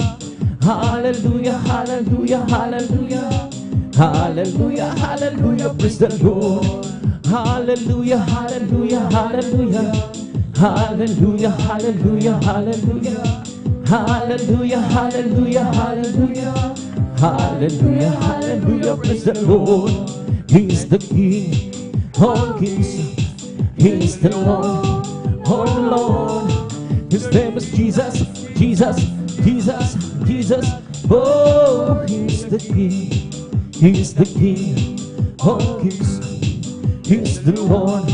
Hallelujah, hallelujah, hallelujah. Hallelujah, hallelujah, praise the Lord. Hallelujah, hallelujah, hallelujah. Hallelujah, hallelujah, hallelujah. Hallelujah, hallelujah, hallelujah. Hallelujah, hallelujah, praise the Lord. He's the King of kings. He's the Lord of lords. His name is Jesus, Jesus, Jesus, Jesus. Oh, He's the King. He's the King of kings. He's the Lord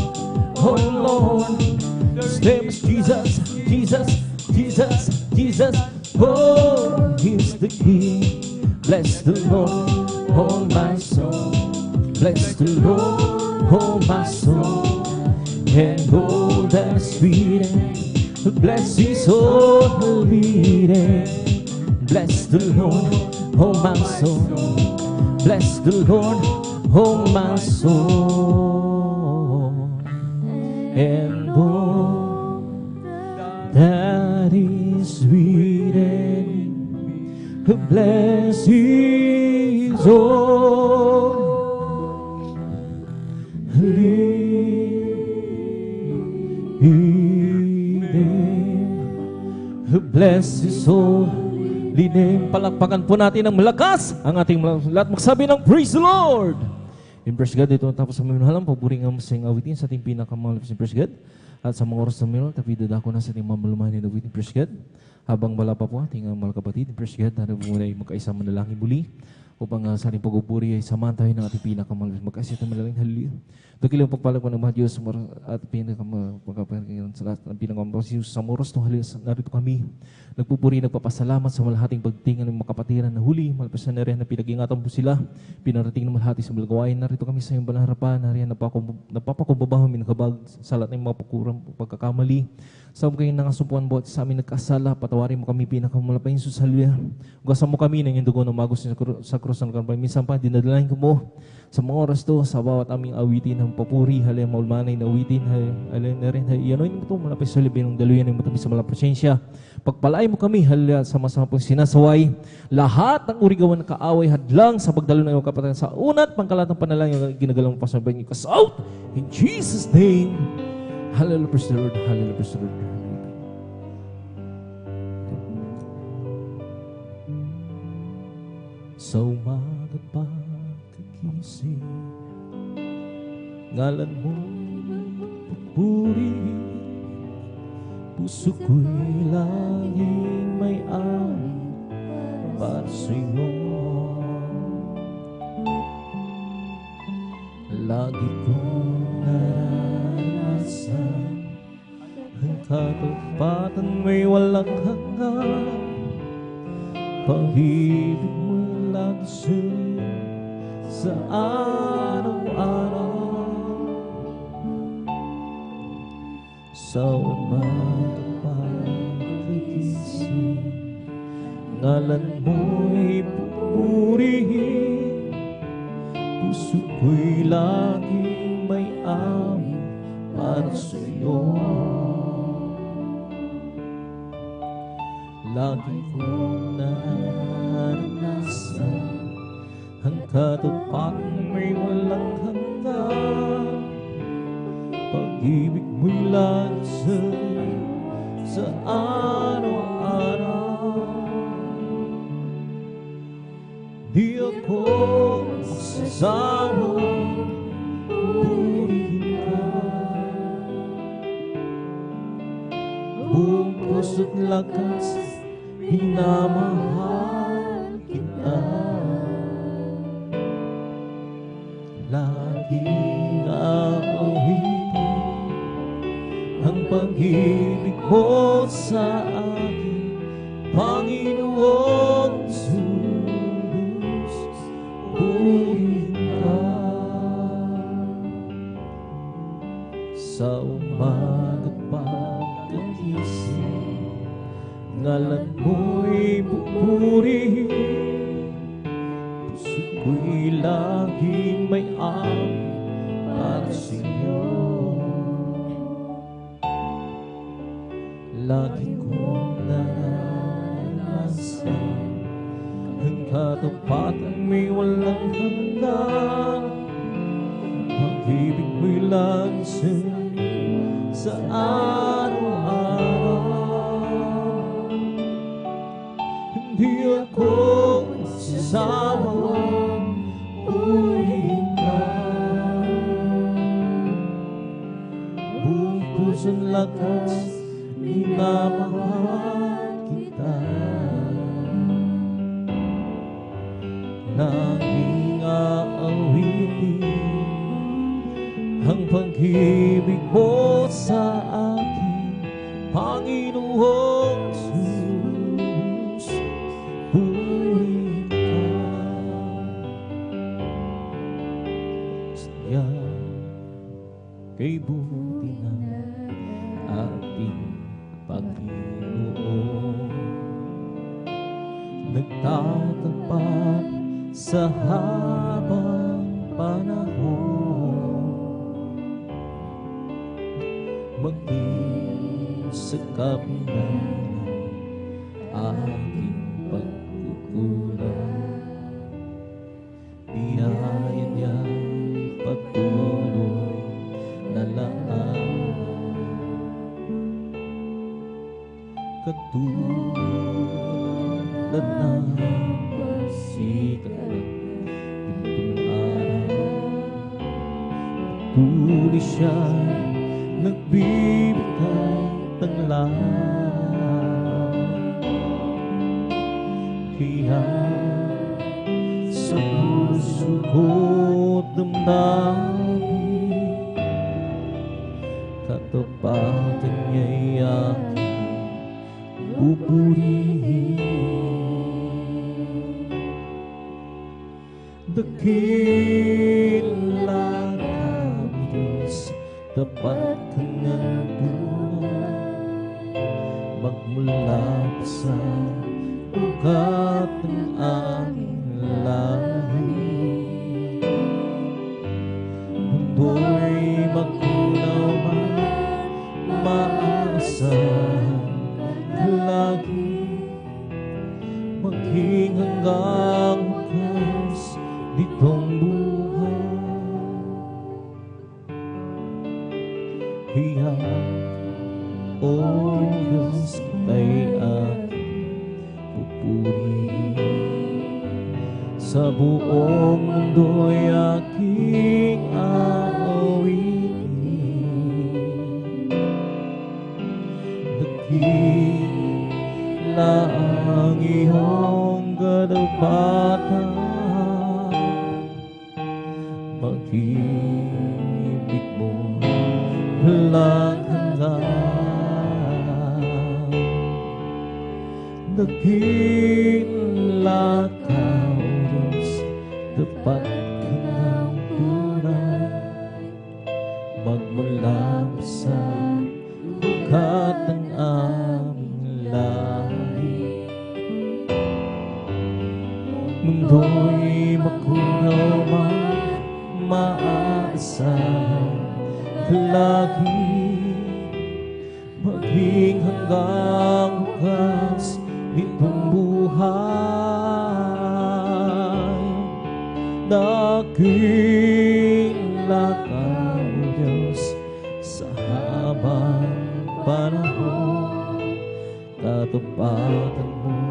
of lords. His name is Jesus, Jesus, Jesus, Jesus. Oh, He's the King. Bless the Lord, oh my soul. Bless the Lord, oh my soul. And all that's within, bless His holy name. Bless the Lord, oh my soul. Bless the Lord, oh my soul. And all that is within, bless His holy name. Bless His holy name. Palakpakan po natin ng malakas ang ating lahat. Magsabi ng praise the Lord. In praise God, ito tapos sa mga minuhalang paburing ang masayang awitin sa ating pinakamalapis in praise God. At sa mga oras na minuhal, tapidad ako na sa ating mamalumahan na awitin praise God. Habang wala pa po ating mga kapatid, in praise God, na muna ay magkaisa manalangin muli upang sa ating pagpupuri ay samahan tayo ng ating pinakamalapis. Magkaisa tayo manalangin, hallelujah. Dakilang pagpalag po ng mga Diyos at pinakamalapis sa lahat ng pinakamalapis sa mga oras na narito kami. Nagpupuri, nagpapasalamat sa malahating pagtingan ng mga kapatiran na huli, malapis na nariyan na pinag-ingatan po sila, pinarating ng malahati sa malagawain. Narito kami sa iyong balang harapan, nariyan napapakumbabang kami nakabag sa lahat ng mga pagkakamali. Sa mga kayong nangasumpuan po at sa amin nagkasala, patawarin mo kami pinakamalapay Jesus, hallelujah. Ugasan mo kami ng iyong dugo ng magos sa krus ng Kalbaryo. Minsan pa, dinadalahin ko mo sa mga oras to, sa bawat aming awitin ng papuri, halay maulmanay na awitin, halay na rin, ianoin mo ito, malapit sa libin ng daluyan ng matabi sa malang presensya. Pagpalain mo kami, halay sama-sama pong sinasaway, lahat ng urigawan ng kaaway, hadlang sa pagdalo ng iyong kapatid sa unat, pangkalat ng panalangin yung ginagalang pasabayin niyo. Cast out in Jesus' name. Hallelujah, praise the Lord. Hallelujah, praise the Lord. Sa umagat pagkagising, ngalan mo pupuri, puso ko'y laging may ari para sa'yo. Lagi kong naranasan ang katapatan may walang hanggan, pag-ibig mo lagi sa'yo sa araw-araw. Sa umaga pagkagising, ngalan mo'y pupurihin, puso ko'y laging may amin para sa'yo. Lagi kong naranasan ang katapatan may walang hanggan, pag-ibig mo'y lagi sa'yo sa araw-araw. Di ako magsasawang purihin ka, buong puso't lakas minamahal kita. Laging awitin pag-ibig mo sa akin, Panginoong Jesus, purihin ka. Sa umaga't pagkagising, ngalan mo'y pupurihin. Puso ko'y laging may amin para sa'yo. Lagi kong naranasan ang katapatan may walang hanggan. Pag-ibig mo'y lansan sa araw-araw. Hindi ako magsasawang purihin ka. Buong puso't lakas minamahal kita. Nanging aawitin ang pag-ibig mo sa akin, Panginoong Jesus, purihin ka. Sadya kay buti na ating Panginoon, nagtatapat sa habang panahon, maging sa kabila aking pagkukulang. Biyaya niya'y patuloy na laan, katulad ng sikat ng pintong araw. Patuloy siya nagbibigay tanglaw, kaya sa puso ko't damdamin, katapatan niya'y aking pupurihin. Dakila ka, Diyos, tapat ka ng tunay, magmula sa ugat ng aming lahi. Mundo'y magkunaw man, maasahan ka lagi, maging hanggang wakas ditong buhay. Kaya, O Diyos, kay aking pupurihin. Sa buong mundo'y aking aawitin. Dakila ang iyong katapatan, pag-ibig mo walang hanggan. Dakila ka, Diyos, tapat ka ng tunay, magmula sa ugat ng aming lahi. Mundo'y makunaw man, maaasahan ka lagi, maging hanggang wakas nitong buhay. Dakila ka, O Diyos, sa habang panahon, katapatan mo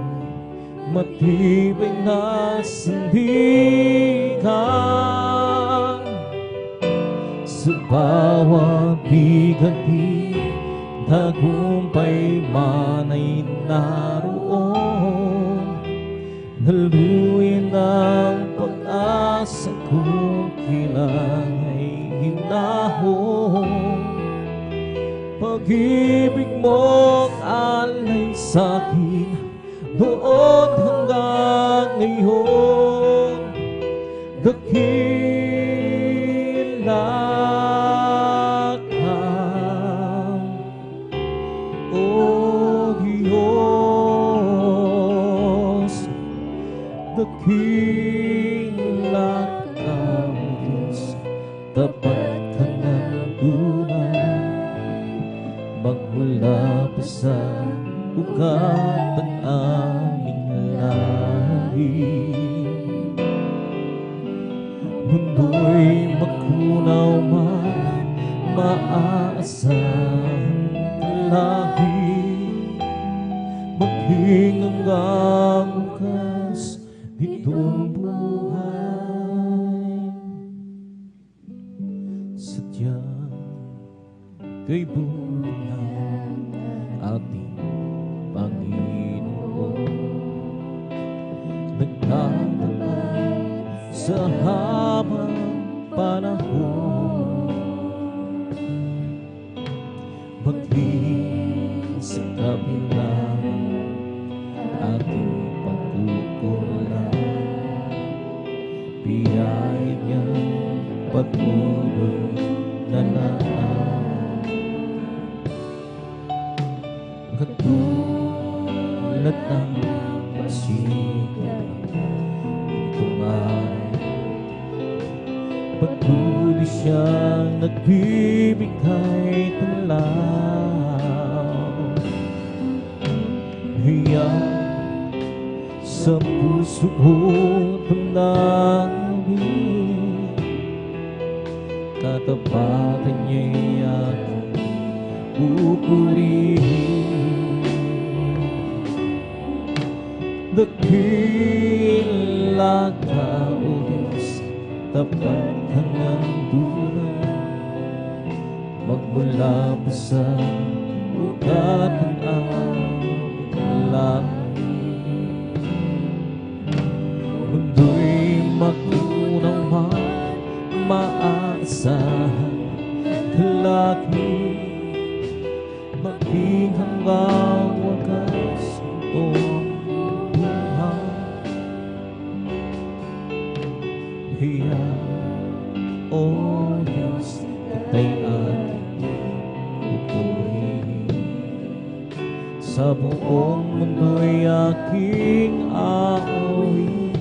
matibay na sandigan. Sa bawat bigati, tagumpay man ay naroon. Naluyan ang pag-asa kung kailan ay hinahon. pag-ibig mong alay sa'kin noon hanggang ngayon. Dakila ka, O Diyos. Dakila ka, O Diyos. Tapat ka ng tunay, magmula pa sa ugat ng aming lahi. Mundo'y makunaw man, maaasahan lahi, maging hanggang wakas nitong buhay. Sadyang kay buhay ng ating Panginoon, nagtatagay sa habang panahon, maging sa kabilang ating pagkukulang, biyaya niyang patuloy na naan. Katulad ng pasikat nitong araw, patuloy siyang nagbibigay tulaw. Hiyang sa puso kong damdamin, katapatan niya'y aking pupurihin. Dakila ka, O Diyos, tapat ka ng tunay, magmula pa sa ugat ng aming lahi. Mundo'y magunaw man, maaasahan lagi, maging hanggang wakas itong buhay. Hiya, O Diyos, katay aking pupurihin. Sa buong mundo'y aking aawitin.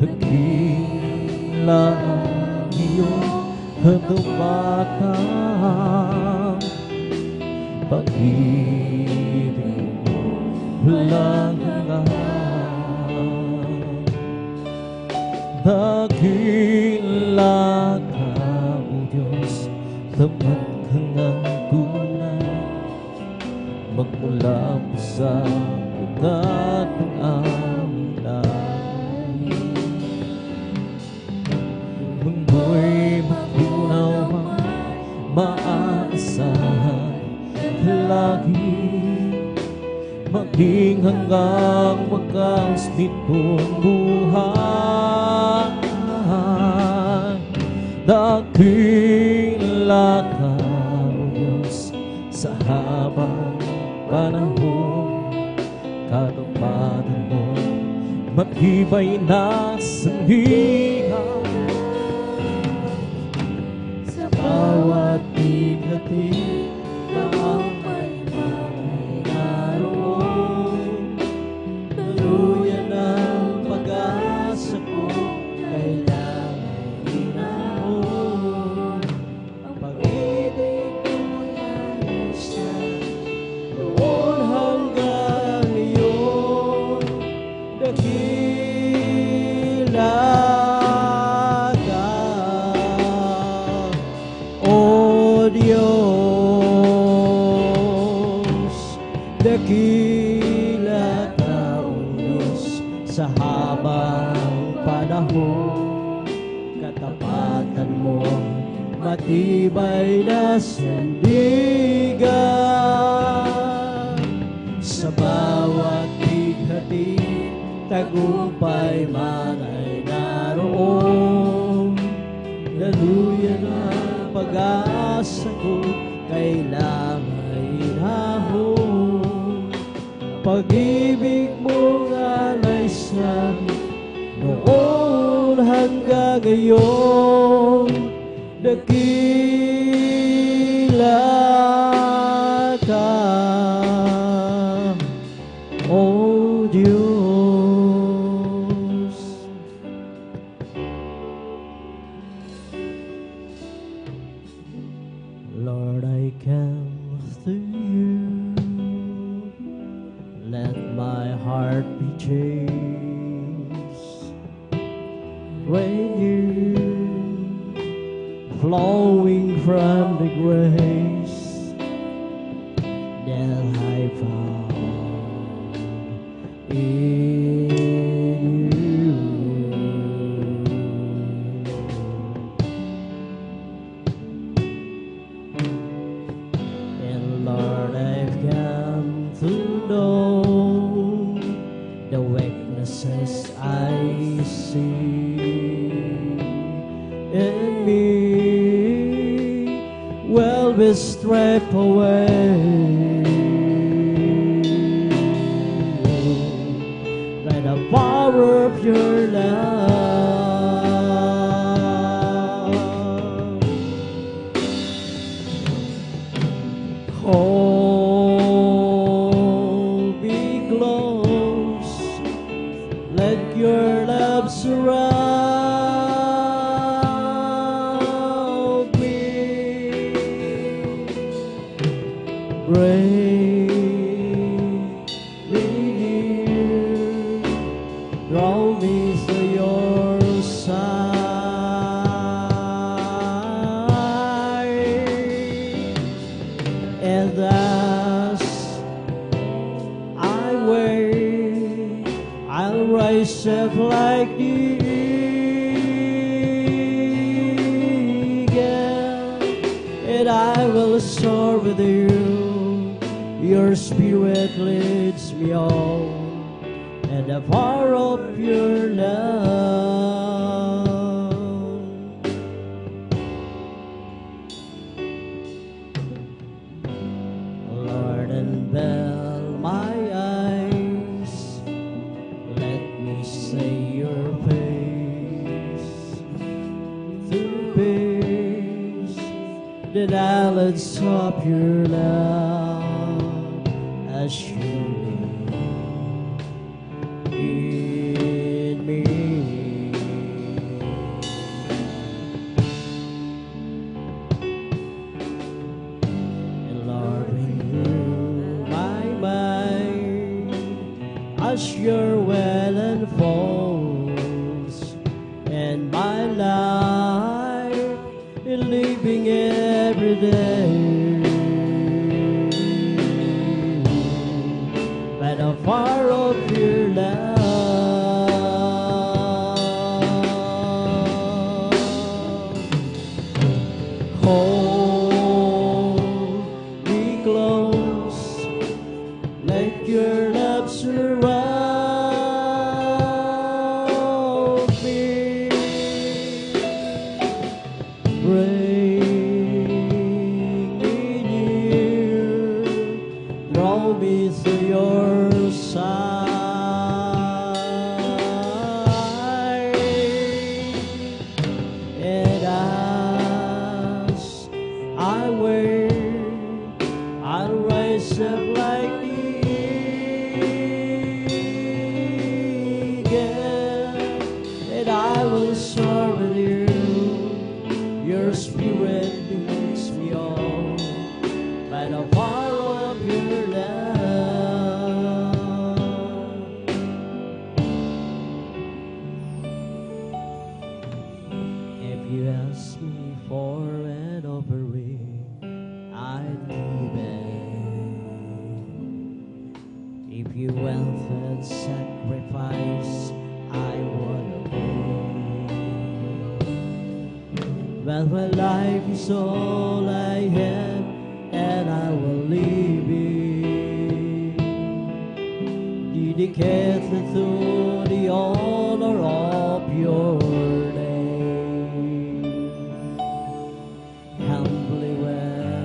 Dakila ang iyong katumatang pag-ibig mo walang hanggan. Dakila ka, O Diyos, tapat ka ng tunay, magmula pa sa ugat ng aming lahi. Mundo'y magunaw man, maaasahan lagi, maging hanggang wakas nitong buhay. Dakila ka, O Diyos, sa habang panahon, katapatan mo matibay na sandigan. Sa bawat bigati na may naroon, daluyan ang pag-asa ko, kailangan inaon. Ang pag-ibig ko yan siya, noon hanggang ngayon. Dakila ka, O Diyos. Dakila ka, O Diyos, sa habang panahon, katapatan mo matibay na sandigan. Sa bawat bighati, tagumpay man ay naroon, daluyan ang ko kailangan inahon. Pag-ibig mo alay sa noon hanggang ngayon, dakila ka, O Diyos. Lord, I come to you. Let my heart be changed. Rain flowing from the grace that I found in you. And Lord, I've come to know the weaknesses I see in me will be stripped away by the power of your love. Hold me close, let your love surround me. Bring me near, draw me to your side, and as I wait, I'll rise up like the eagle, and I will soar with you. Your spirit leads me on, and the power of your love. Lord, unveil my eyes, let me see your face, through peace, the knowledge of your love, as you live in me. And Lord, renew my mind as your will unfolds, and my life in living every day by the power of your love. Hold me close, let your love surround me. Bring me near, draw me to your side, and as I wait, I'll rise up like the eagle, and I will soar with you. Your spirit leads me on by the power of your love. If you ask me for an offering, I'd give it. If you want a sacrifice, I would obey. But my life is all I have, and I will leave it, dedicated to the honor of your name. Humbly when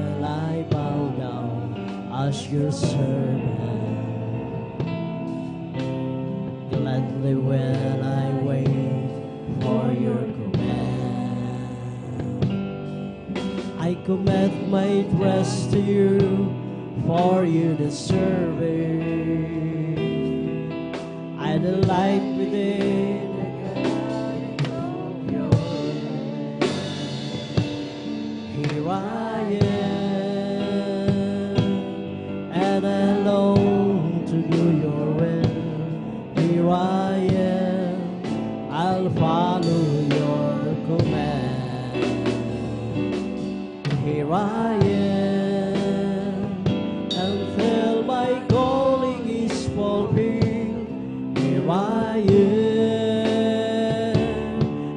your servant. Gladly will I wait for your command. I commit my trust to you, for you deserve it. I delight within the guiding of your hand. Here I am, and I long to do your will. Here I am, I'll follow your command. Here I am, until my calling is fulfilled. Here I am,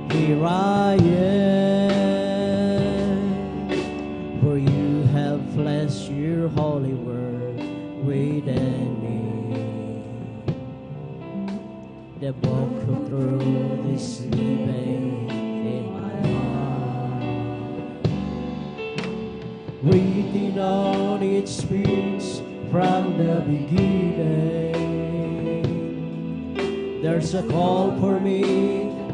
here I am, for you have blessed your holy word within me. The book of truth is living in my heart. Written on its speech from the beginning. There's a call for me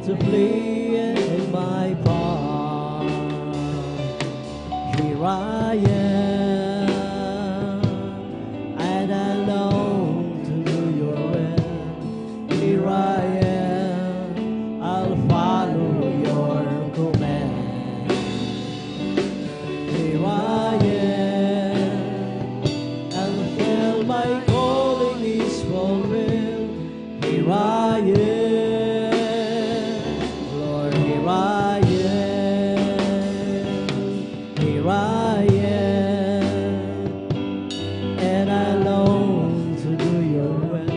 to play in my part. Here I am, and I long to do your will. Here I am, I'll follow your command. Here I am, until my calling is fulfilled. Here I am, Lord, here I am, here I am, and I long to do your will.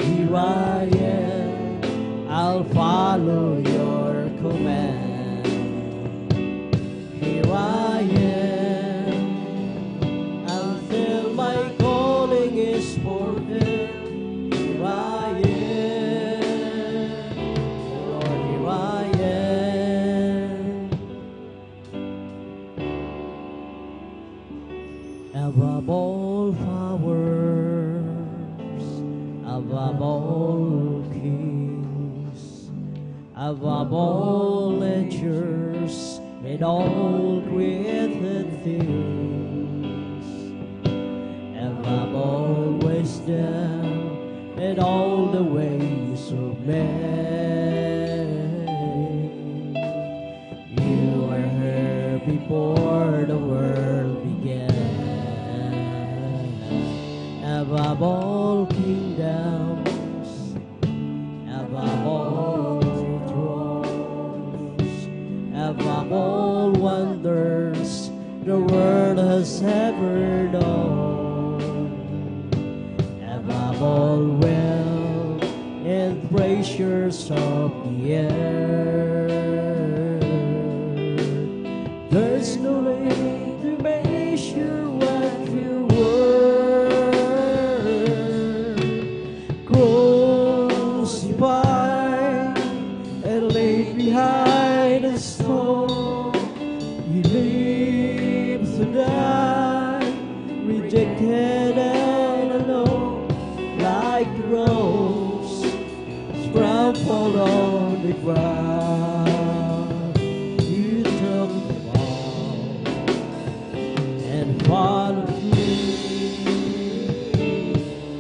Here I am, I'll follow your command. Here I am, until my calling is fulfilled. Here I am, Lord, here I am. Above all powers, above all kings, above all natures, and all created things, above all wisdom, and all the ways of men. You were here before the world began. Above all kingdoms, above all thrones, above all wonders the world has ever known, above all wealth and treasures of the earth, there's no limit to measure what you were. Crucified and laid behind a stone, you lived to die, rejected and alone, like the rose trampled on the ground. You took the fall and followed me.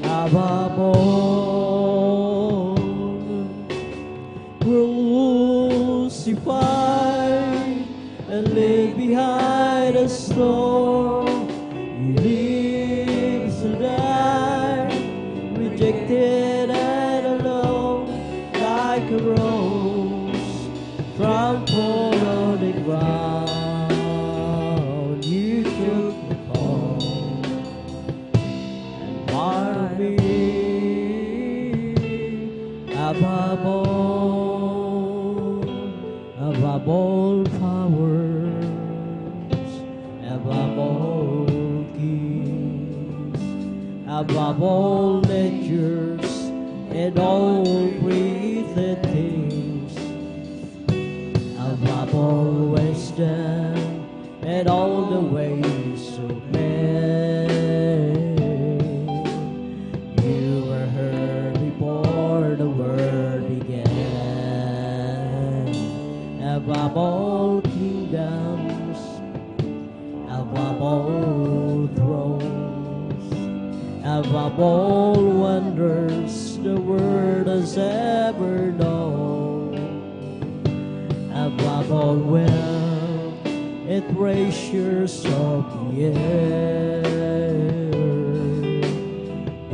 Above all, crucified and laid behind a stone, you lived to die, rejected and alone, like a rose trampled on the ground. You took the fall and followed me. Above all powers, above all kings, above all natures, and all created things, above all wisdom, and all the ways of men. above all kingdoms, above all thrones, above all wonders the world has ever known, above all wealth and treasures of the air.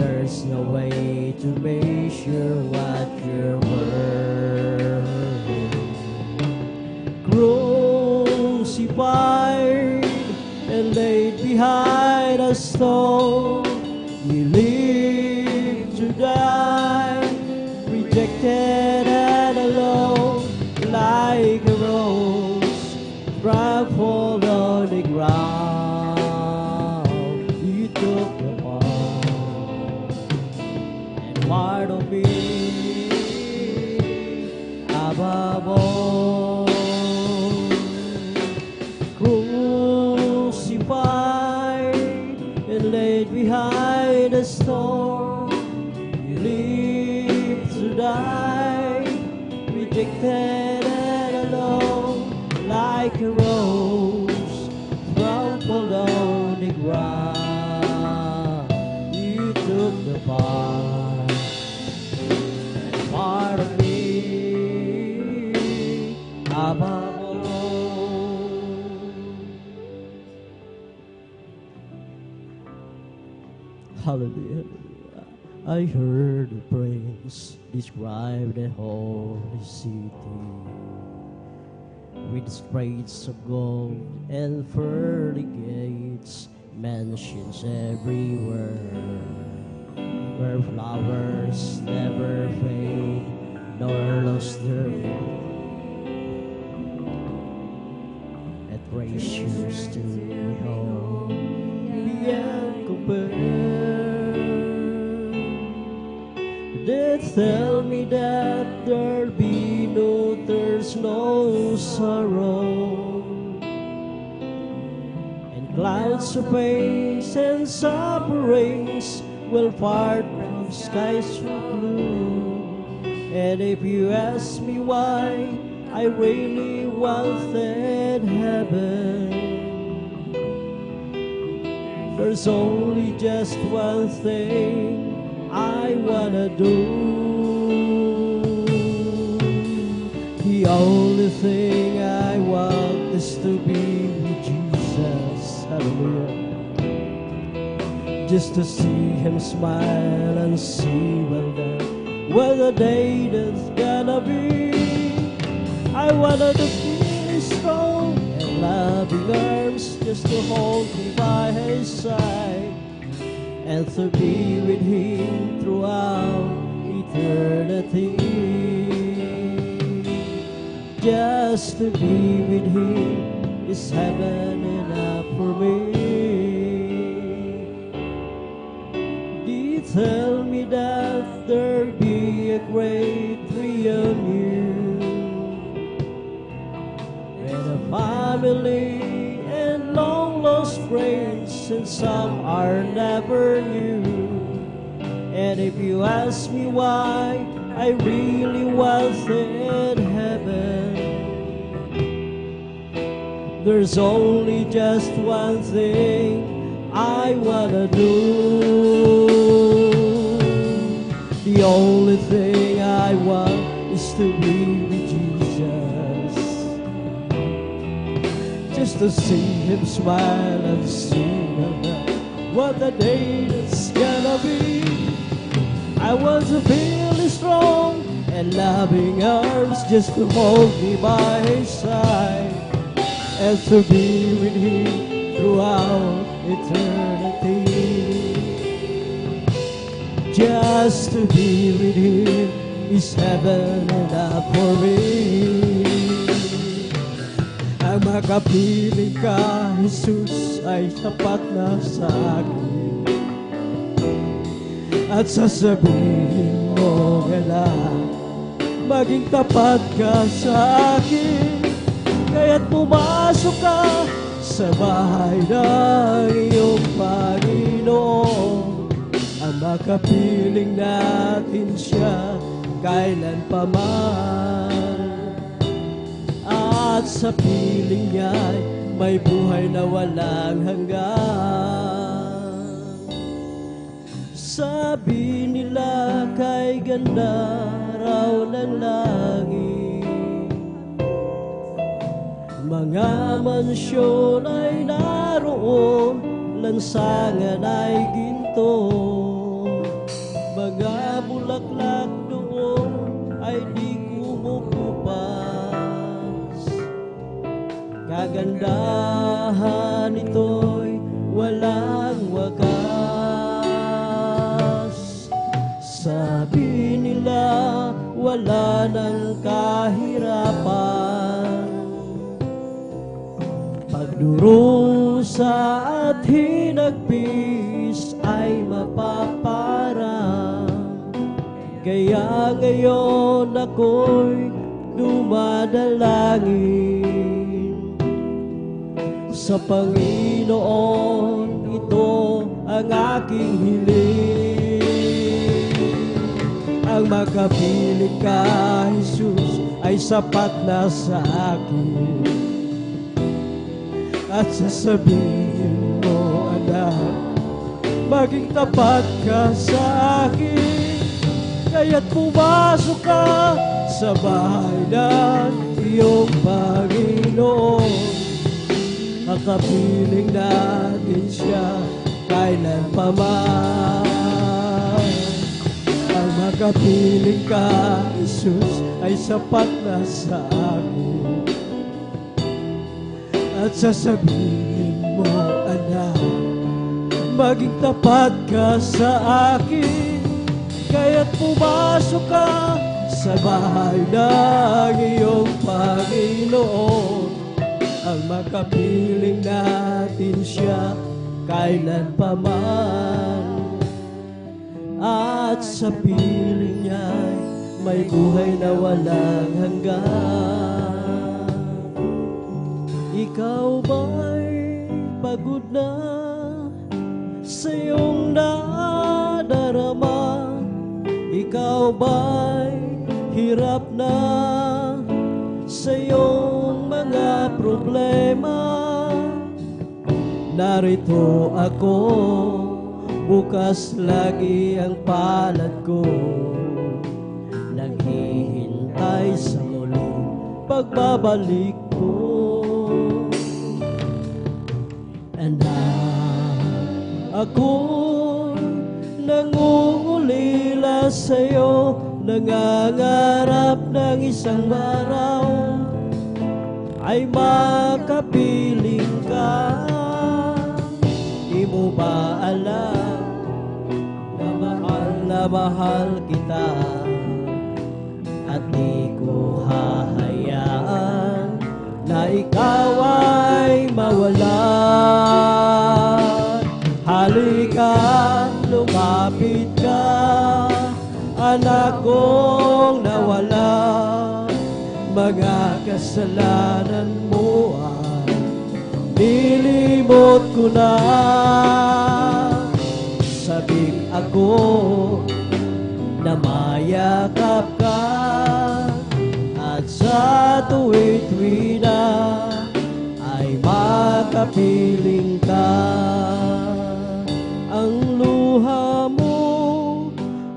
There's no way to measure what you're worth. Crucified and laid behind a stone, you live to die, rejected and alone, like a rose trampled on the ground. You took the fall and part of me above all. Crucified and laid behind a stone, you live to die, rejected and alone, like a rose trampled on the ground. You took the part of me above all. Hallelujah. I heard the praise describe the holy city with streets of gold and pearly gates, mansions everywhere, where flowers never fade nor lose their beauty, and treasures to behold beyond compare. They tell me that there'll be there's no sorrow, and clouds of pains and sufferings will part from skies so blue. And if you ask me why I really wanted heaven, there's only just one thing I wanna do. The only thing I want is to be with Jesus. Hallelujah. Just to see Him smile and see when the day that's gonna be. I wanna to feel His strong and loving arms, just to hold me by His side, and to be with Him throughout eternity. Just to be with Him is heaven enough for me. They tell me that there'll be a great reunion, and a family and long lost friends, and some are never new. And if you ask me why I really wanted heaven, there's only just one thing I wanna do. The only thing I want is to be with Jesus, just to see Him smile and see what the day is gonna be. I want to feel His strong and loving arms, just to hold me by His side, and to be with Him throughout eternity. Just to be with Him is heaven enough for me. Ang makapiling ka, Jesus, ay tapat na sa akin, at sasabihin mo kailan maging tapat ka sa akin. Kaya't pumasok ka sa bahay ng iyong Panginoon, ang makapiling natin siya kailan pa man. at sa piling niya'y may buhay na walang hanggan. Sabi nila kay ganda raw ng langit, mga mansyon ay naroon, lansangan ay ginto, mga bulaklak doon ay di kumukupas. Kagandahan ito'y walang wakas. Sabi nila wala ng kahirapan, pagdurusa at hinagpis ay mapaparang. Kaya ngayon ako'y dumadalangin sa Panginoon, ito ang aking hiling. Ang makapiling ka, Jesus, ay sapat na sa akin. At sasabihin mo, anak, maging tapat ka sa akin. Kaya't pumasok ka sa bahay ng iyong Panginoon. Makapiling natin siya kailanpaman. Ang makapiling ka, Jesus, ay sapat na sa akin. At sasabihin mo, anak, maging tapat ka sa akin. Kaya't pumasok ka sa bahay ng iyong Panginoon. Ang makapiling natin siya kailanpaman. At sa piling niya'y may buhay na walang hanggan. Ikaw ba'y pagod na sa iyong nadarama? Ikaw ba'y hirap na sa iyong mga problema? Narito ako, bukas lagi ang palad ko, naghihintay sa muling pagbabalik ko. Anak, ako nangungulila sa'yo, nangangarap ng isang araw ay makapiling ka. Di mo ba alam na mahal kita, at di ko hahayaan na ikaw ay mawala. Halika, lumapit ka, anak kong nawala. Mga kasalanan mo ay nilimot ko na. Sabik ako na mayakap ka, at sa tuwi-tuwi na ay makapiling ka. Ang luha mo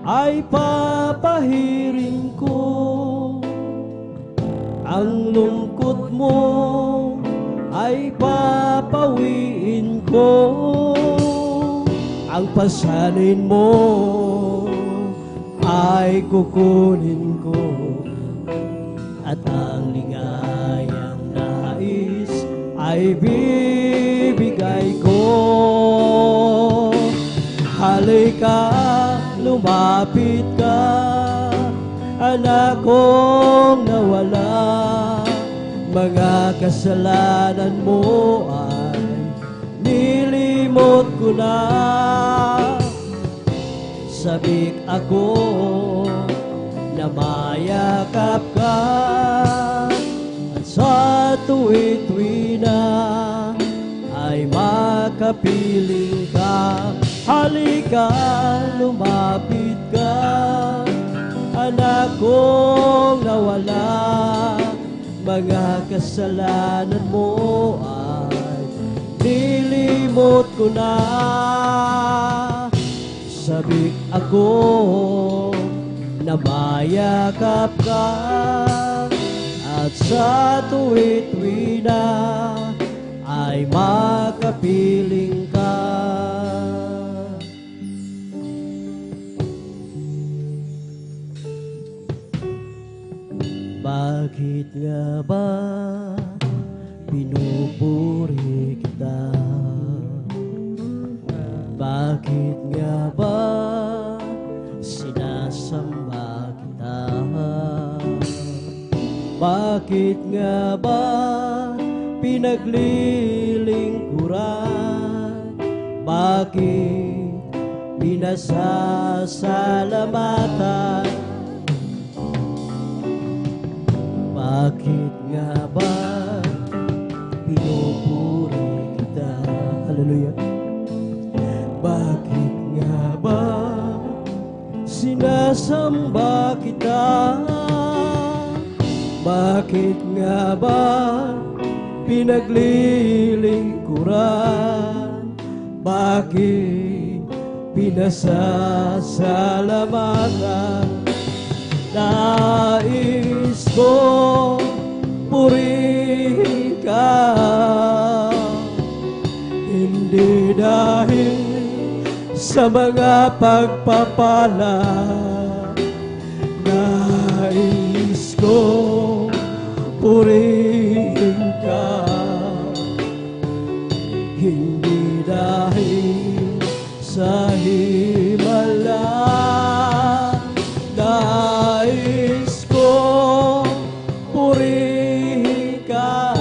ay papahirin ko, ang lungkot mo ay papawiin ko, ang pasanin mo ay kukunin ko, at ang ligayang nais ay bibigay ko. Halika, lumapit ka, anak kong nawala. Mga kasalanan mo ay nilimot ko na. Sabik ako na mayakap ka, at sa tuwi-tuwi na ay makapiling ka. Halika, lumapit ka, anak kong nawala. mga kasalanan mo ay nilimot ko na. Sabik ako na mayakap ka, at sa tuwid-tuwi na ay makapiling ka. Bakit nga ba pinupuri kita? Bakit nga ba sinasamba kita? Bakit nga ba pinaglilingkuran? Bakit pinasasalamatan? Bakit nga ba pinupuri kita? Hallelujah. Bakit nga ba sinasamba kita? Bakit nga ba pinaglilingkuran? Bakit pinasasalamatan? Nais ko purihin ka, hindi dahil sa mga pagpapala. Nais ko purihin ka, hindi dahil sa himala. Nais ko purihin ka,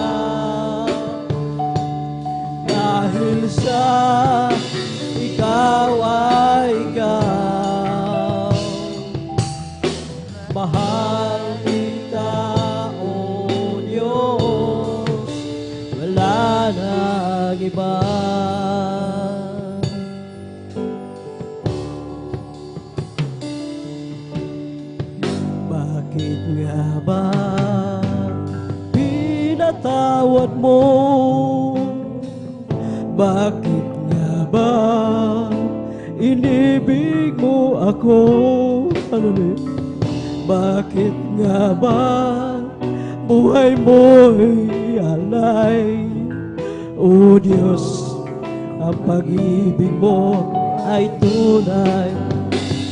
dahil sa ikaw ay ikaw. Mahal kita, O Diyos, wala nang iba. Bakit nga ba pinatawad mo? Bakit nga ba inibig mo ako? Ano na? Bakit nga ba buhay mo'y alay? O Diyos, ang pag-ibig mo ay tunay.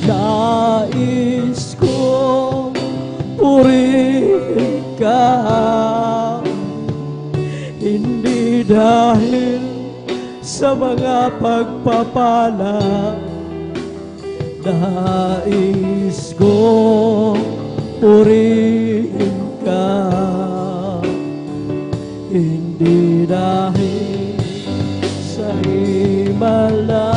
Nais ko purihin ka, hindi dahil sa mga pagpapala. Nais ko purihin ka, hindi dahil sa himala.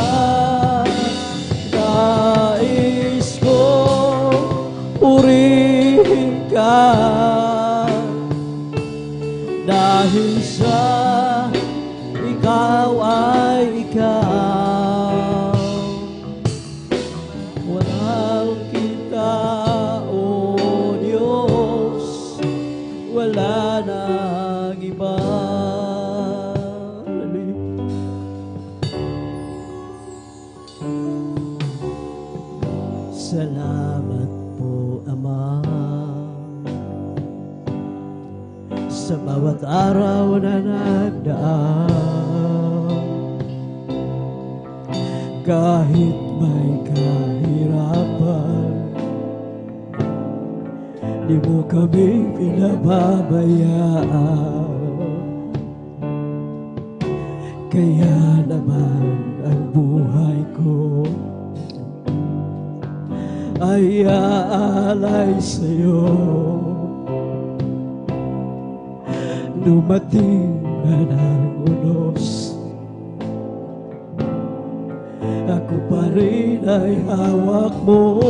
Nais ko purihin ka, dahil sa ikaw ay ikaw. Walang kita, O Diyos, wala nang iba. Salamat po, Ama, sa bawat araw na nagdaan. Kahit may kahirapan, di mo kami pinababayaan. Kaya naman ang buhay ko ay aalay sa'yo. Dumating na ng unos, ako pa rin ay hawak mo.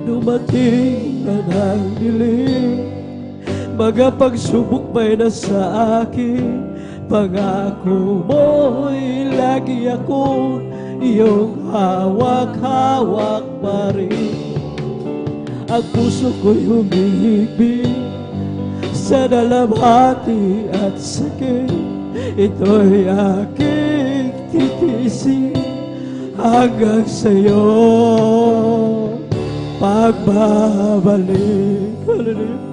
Dumating na ng dilim, mga pagsubok may nasa akin. Pangako mo'y lagi akong iyong hawak-hawak pa rin. Ang puso ko'y humihigpit sa dalamhati at sakit. Ito'y aking titiisin hanggang sa'yo pagbabalik. Hallelujah.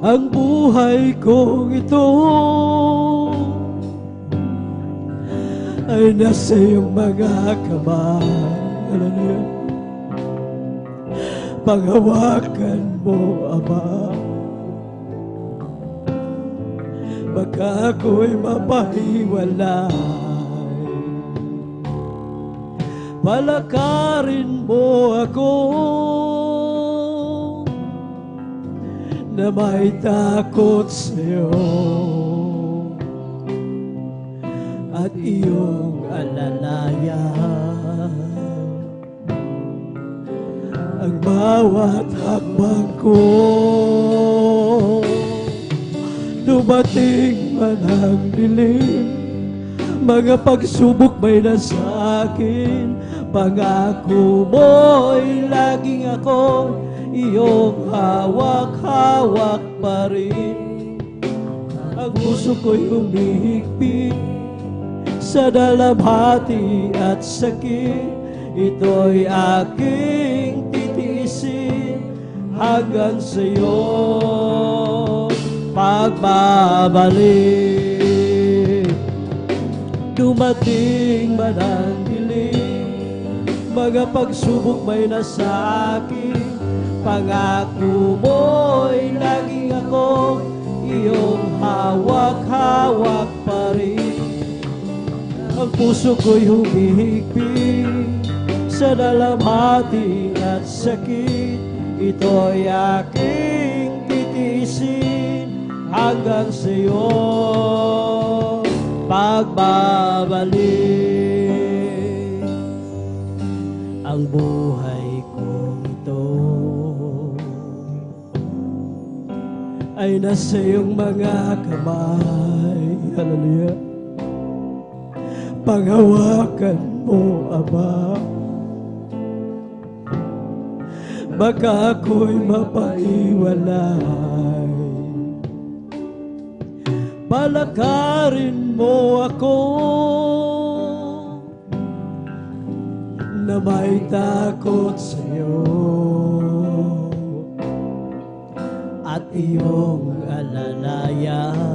Ang buhay kong ito ay nasa iyong mga kamay. Hallelujah. Panghawakan mo, Ama, baka ako'y mapahiwalay. Palakarin mo ako na may takot sa'yo at iyong alalayan ang bawat hakbang ko. Dumating man ang dilim, mga pagsubok may nasa akin, pangako mo'y laging ako iyong hawak-hawak pa rin. Ang puso ko'y humihigpit sa dalamhati at sakit. Ito'y aking titiisin hanggang sa'yo pagbabalik. Dumating man ang dilim, mga pagsubok may nasa akin, pangako mo'y laging ako iyong hawak-hawak pa rin. Ang puso ko'y humihigpit sa dalamhati at sakit. Ito'y aking titiisin hanggang sa'yo pagbabalik. Ang buhay kong ito ay nasa iyong mga kamay. Hallelujah. Panghawakan mo, Ama, baka ako'y mapaiwalay. Palakarin mo ako na may takot sa'yo at iyong alalayan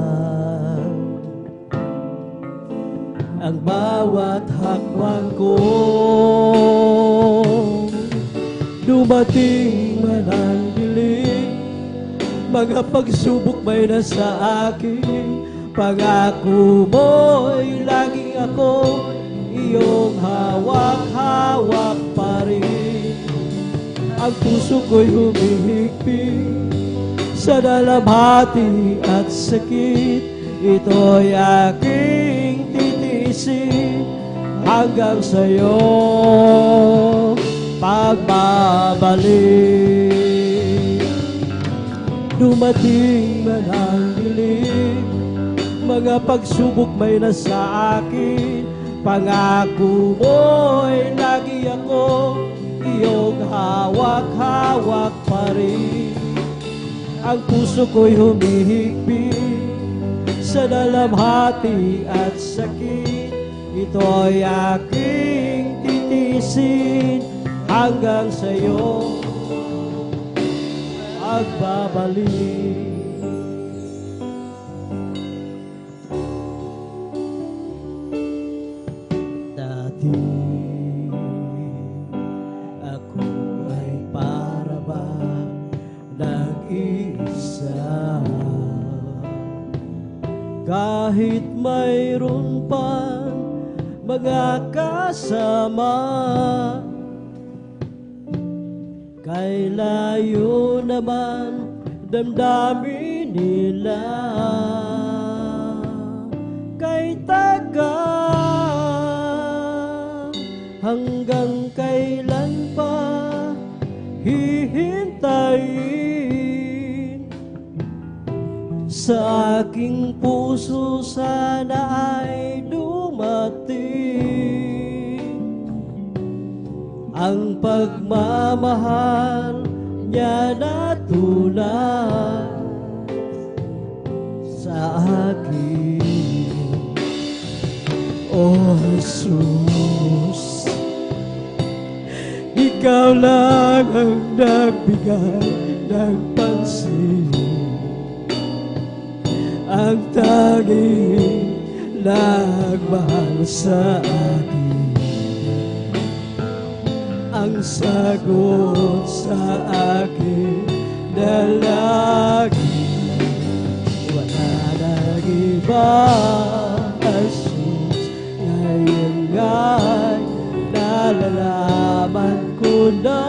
ang bawat hakbang ko. Dumating man ang dilim, mga pagsubok may nasa akin, pangako mo'y laging ako iyong hawak-hawak pa rin. Ang puso ko'y humihigpit sa dalamhati at sakit. Ito'y aking titiisin hanggang sa'yo pagbabalik. Dumating man ang dilim, mga pagsubok may nasa akin, pangako mo'y lagi ako iyong hawak-hawak pa rin. Ang puso ko'y humihigpit sa dalamhati at sakit. Ito'y aking titiisin hanggang sa'yo pagbabalik. Dati ako ay para ba nag-iisa, kahit mayroon pa mga kasama, kay layo naman damdamin nila, kay taga hanggang kailan pa hihintayin. Sa aking puso sana ay dumating ang pagmamahal niya na tunay sa akin. O Jesus, ikaw lang ang nagbigay ng pansin, ang tanging nagmahal sa akin, ang sagot sa akin dalangin. Wala nang iba, Jesus, ngayon nga'y nalalaman ko na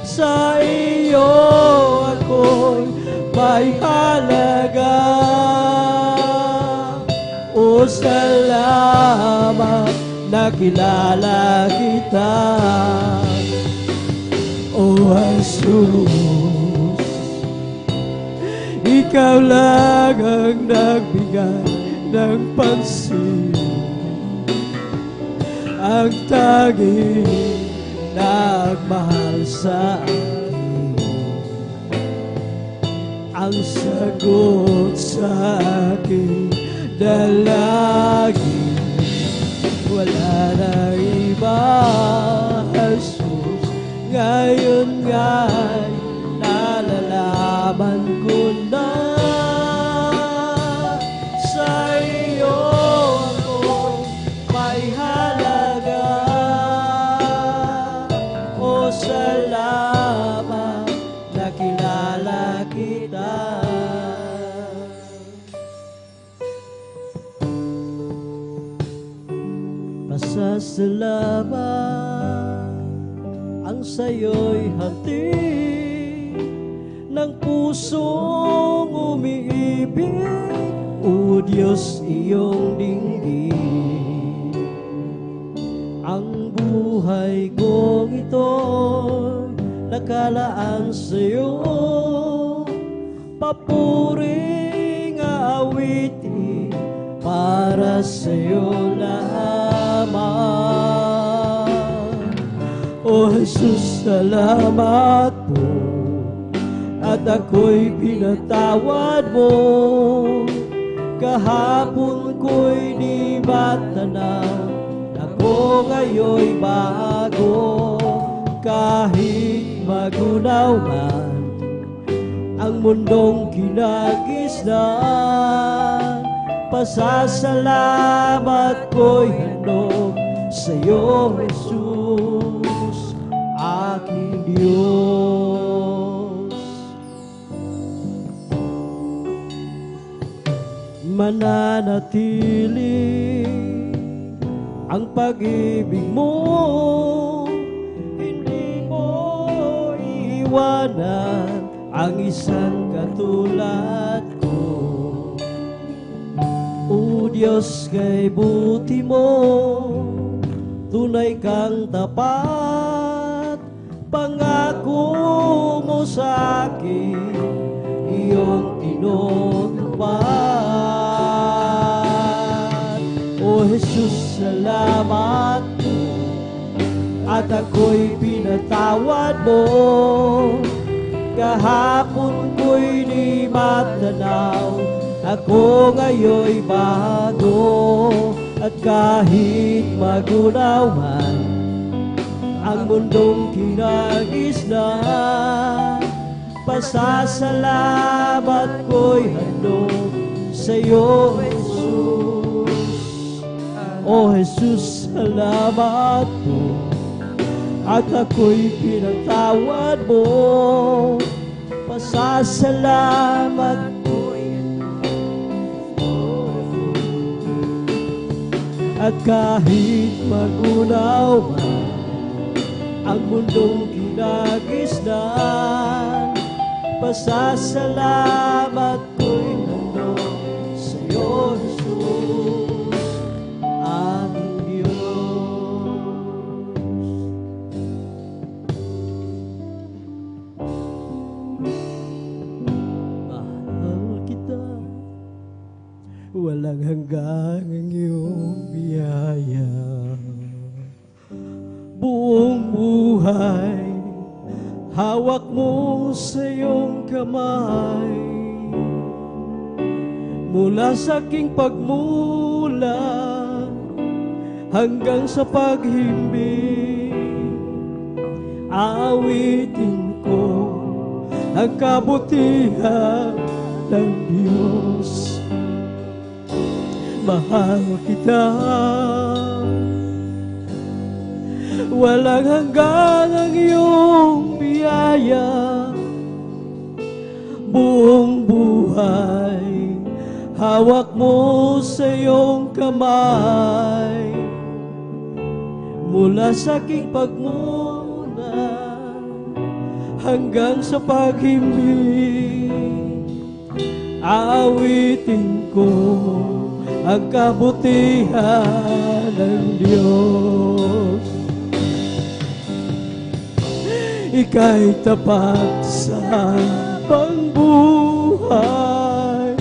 sa iyo ako'y may halaga. O salamat, nakilala kita. O Jesus, ikaw lang ang nagbigay ng pansin, ang tanging nagmahal sa akin, ang sagot sa akin dalangin. Wala na iba, Jesus, ngayon nga'y nalalaman ko na sa iyo ako may halaga. O salamat, nakilala kita. Pasasalamat ang sa'yo'y hati ng pusong umiibig. O Diyos, iyong dinggin ang buhay kong ito'y nakalaan sa'yo. Papuring awitin para sa'yo lamang. O Jesus, salamat po at ako'y pinatawad mo. Kahapon ko'y di matanaw, ako ngayon'y bago. Kahit magunaw man ang mundong kinagisnan, pasasalamat ko'y handog sa'yo, Jesus, aking Diyos. Mananatili ang pag-ibig mo, hindi mo iiwanan ang isang katulad ko. O Diyos, kay buti mo, tunay kang tapat, pangako mo sa akin, iyong tinutupad. O Jesus, salamat po at ako'y pinatawad mo. Kahapon ko'y di matanaw, ako ngayon'y bago. At kahit magunaw man ang mundong kinagisnan, pasasalamat ko'y handog sa'yo, Jesus. O Jesus, salamat po at ako'y pinatawad mo. Pasasalamat ko'y at kahit magunaw man ang mundong kinagisnan, pasasalamat ko'y handog sa'yo, Jesus, aking Diyos. Mahal kita, walang hanggang ang iyong biyaya. buhay, hawak mo sa iyong kamay. Mula sa aking pagmula hanggang sa paghimbing, aawitin ko ang kabutihan ng Diyos. Mahal kita, walang hanggan ang iyong biyaya. Buong buhay, hawak mo sa iyong kamay. Mula sa aking pagmuna hanggang sa paghimbing, aawitin ko ang kabutihan ng Diyos. Ika'y tapat sa habang buhay,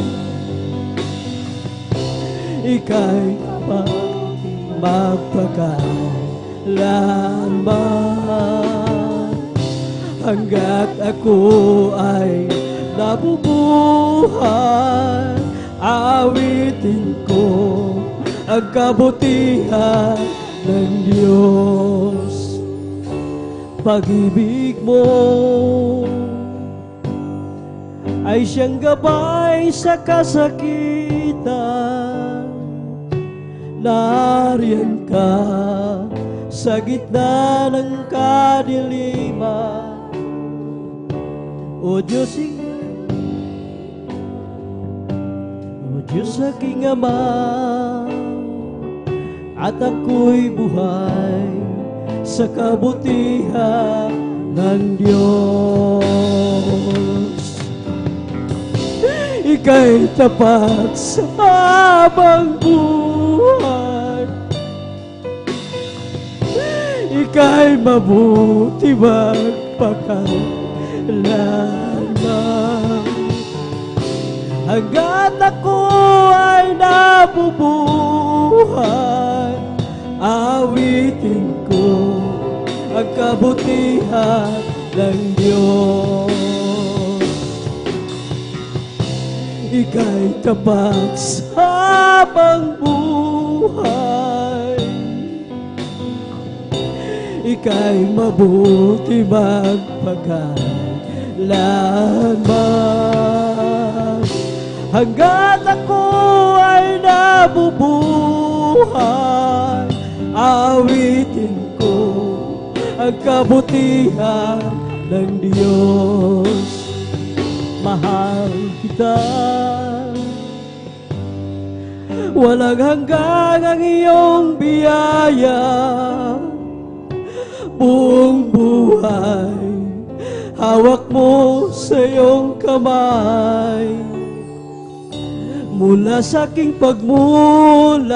ika'y tapat magpakailanman. Hanggat ako ay nabubuhay, aawitin ko ang kabutihan ng Diyos. Pag-ibig mo ay siyang gabay sa kasakitan. Nariyan ka sa gitna ng kadiliman. O Diyos, Diyos aking Ama, at ako'y buhay sa kabutihan ng Diyos. Ika'y tapat sa habang buhay, ika'y mabuti magpakailanman. Hanggat ako ay nabubuhay, aawitin ko ang kabutihan ng Diyos. Ika'y tapat sa habang buhay, ika'y mabuti magpakailanman. Hanggat ako ay nabubuhay, aawitin ko ang kabutihan ng Diyos. Mahal kita, walang hanggan ang iyong biyaya. Buong buhay, hawak mo sa iyong kamay. Mula sa aking pagmulat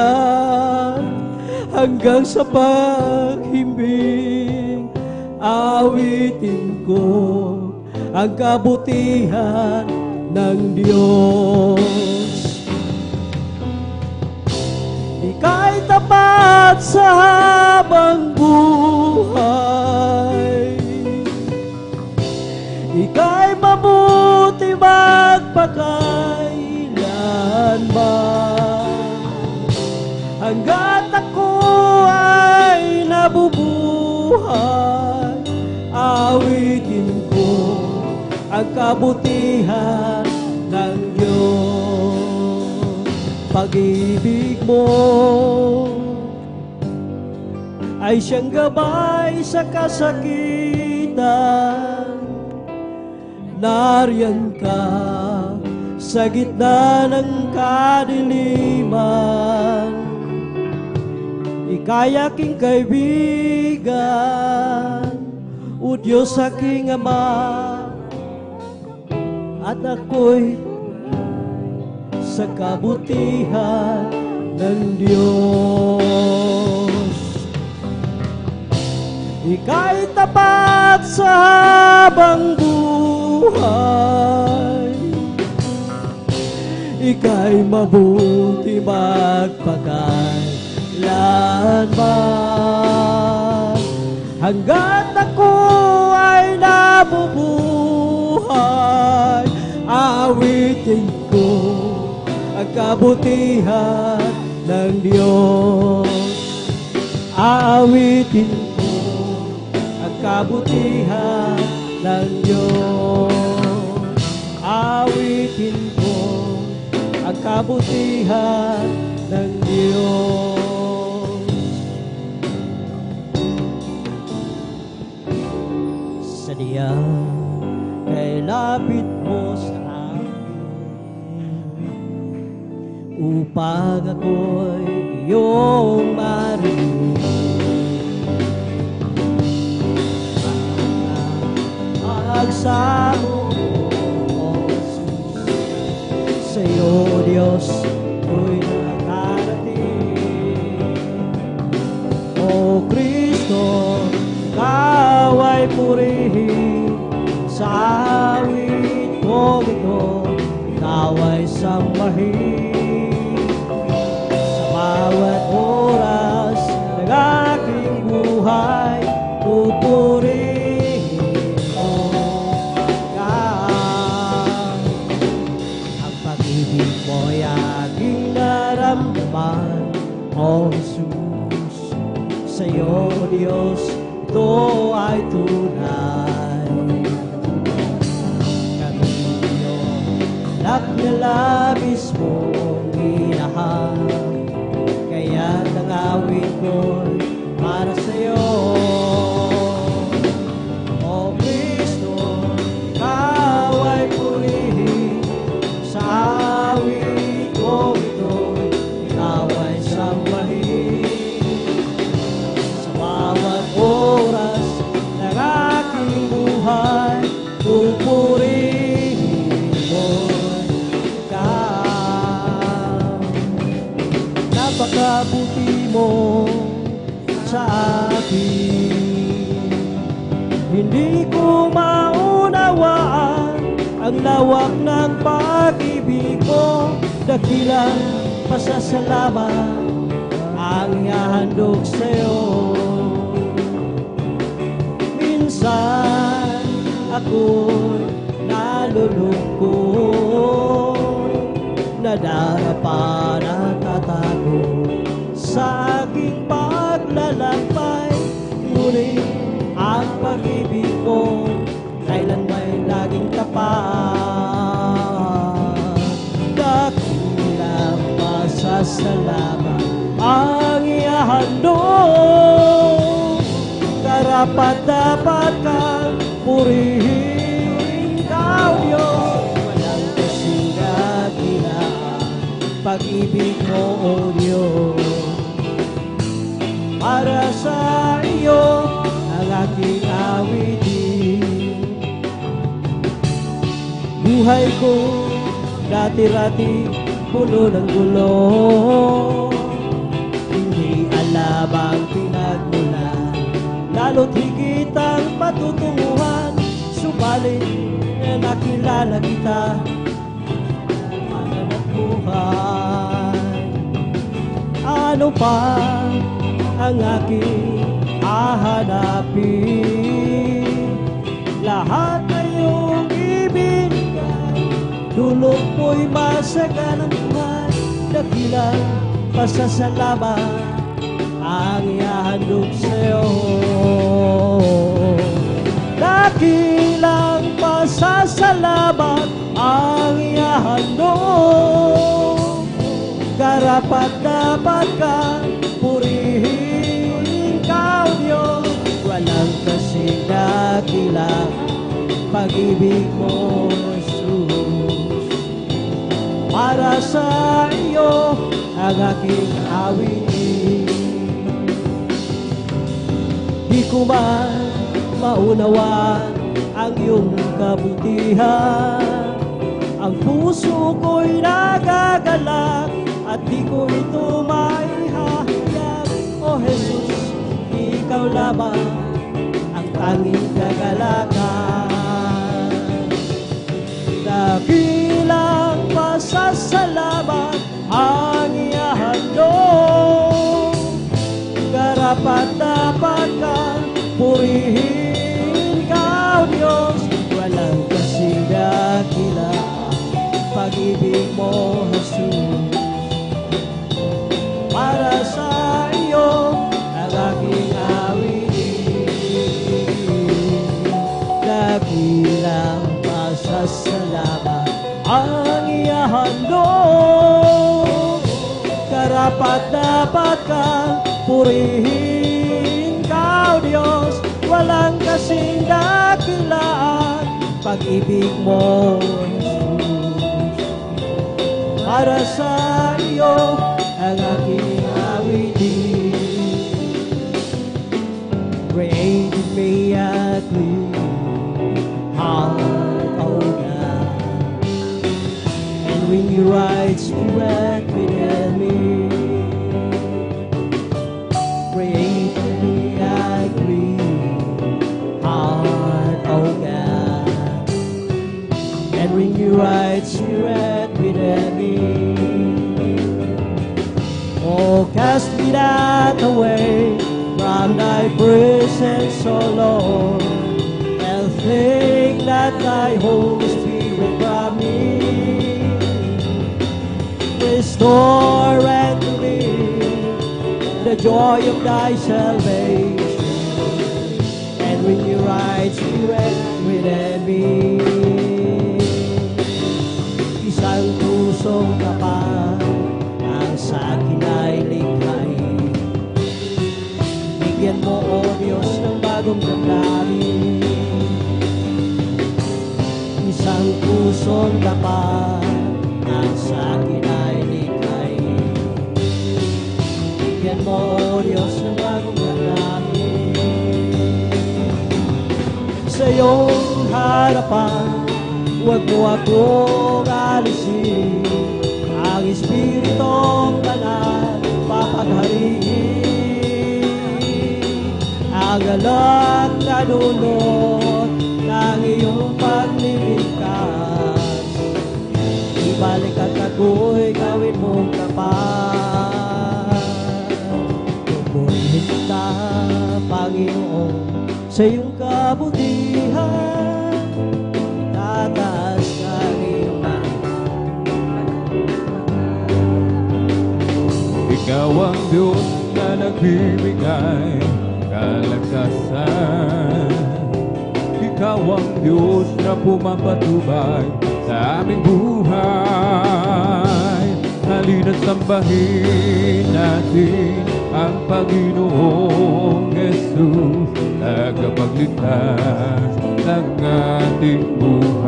hanggang sa paghimbing, aawitin ko ang kabutihan ng Diyos. Ika'y tapat sa habang buhay, ika'y mabuti magpakailanman. Hanggat ako ay nabubuhay, aawitin ko ang kabutihan ng Diyos. Pag-ibig mo ay siyang gabay sa kasakitan. Nariyan ka sa gitna ng kadiliman. Ika'y aking kaibigan, o Diyos aking Ama, at ako'y sa kabutihan ng Diyos. Ika'y tapat sa habang buhay, ika'y mabuti magpakailanman. hanggat ako ay nabubuhay. Awitin ko ang kabutihan ng Diyos. Awitin ko ang kabutihan ng Diyos. Awitin ko ang kabutihan ng Diyos. Sadyang kay lapit mo sa upang ako'y iyong marinig. Magsamo, O Jesus, sa iyo, Diyos, ko'y nakarating. O Kristo, Ikaw ay purihin sa awit kong ito, Ikaw ay sambahin. Bawat oras ng aking buhay, pupurihin mo ka. Ang pag-ibig mo'y aking naramdaman, O Jesus. Sa'yo, Diyos, ito ay tunay. Kami iyong anak na labis mong inahal, kaya't ang awit ko'y para sa'yo. O Kristo, Ikaw ay purihin sa awit ko ito, Ikaw ay sambahin. Sa bawat oras ng aking buhay, pupurihin mo napakabuti mo sa akin. Hindi ko maunawaan ang lawak ng pag-ibig mo. Dakilang pasasalamat ang ihahandog sa'yo. Minsan ako'y nalulungkot, nadarapa at tatago sa aking paglalakbay. Ngunit ang pag-ibig ko kailan may laging tapat. Dakilang pasasalamat ang ihahandog, karapat-dapat kang purihin, Ikaw, Diyos. Walang kasing dakilaan pag-ibig mo, O Diyos. Para sa iyo ang aking awitin. Buhay ko dati-rati puno ng gulo, hindi alam ang pinagmulan, lalo't higit ang patutunguhan. Subalit nakilala kita, buhay. Ano pa ang aking hahanapin? Lahat na iyong ibinigay, dulot mo'y masaganang buhay. Dakilang pasasalamat ang ihahandog sa'yo. Dakilang pasasalamat ang ihahandog, karapat-dapat kang purihin, Ikaw, Diyos. Walang kasing dakilang pag-ibig mo, Jesus. Para sa iyo ang aking awitin. Di ko man maunawaan ang iyong kabutihan, ang puso ko'y nagagalak at di ko ito maihahayag. O Jesus, Ikaw lamang ang tanging kagalakan. Dakilang pasasalamat ang ihahandog, karapat-dapat kang purihin Ikaw, Diyos, walang kasing dakila. Pag-ibig mo, Jesus, para sa iyo ang aking awitin. Dakilang pasasalamat ang ihahandog. Karapat-dapat kang purihin Ikaw, Diyos, walang kasing dakilaan. Pag-ibig mo, para sa iyo ang aking awitin. Create in me a clean heart, O God, and renew your right spirit within me. Create in me a clean heart, O God, and renew your right spirit within me. Oh, cast me not away from thy presence, O Lord, and take not thy Holy Spirit from me. Restore unto me the joy of thy salvation, and renew right spirit within me. Isang pusong kapal ang sa akin ay likhain. Bigyan mo, O Diyos, ng bagong damdamin. Isang pusong kapal ang sa akin ay likhain. Bigyan mo, O Diyos, ng bagong damdamin. Sa iyong harapan, huwag mo akong alisin. Ang Espiritong Banal papaghariin. Ang galak na dulot ng iyong pagliligtas. Ibalik at ako'y gawin mong tapat. Pupurihin kita, Panginoon, sa iyong kabutihan. Tataas ang iyong Ikaw ang Diyos na nagbibigay kalakasan. Ikaw ang Diyos na pumapatubay sa aming buhay. Halina't sambahin natin ang Panginoong Jesus, tagapagligtas ng ating buhay.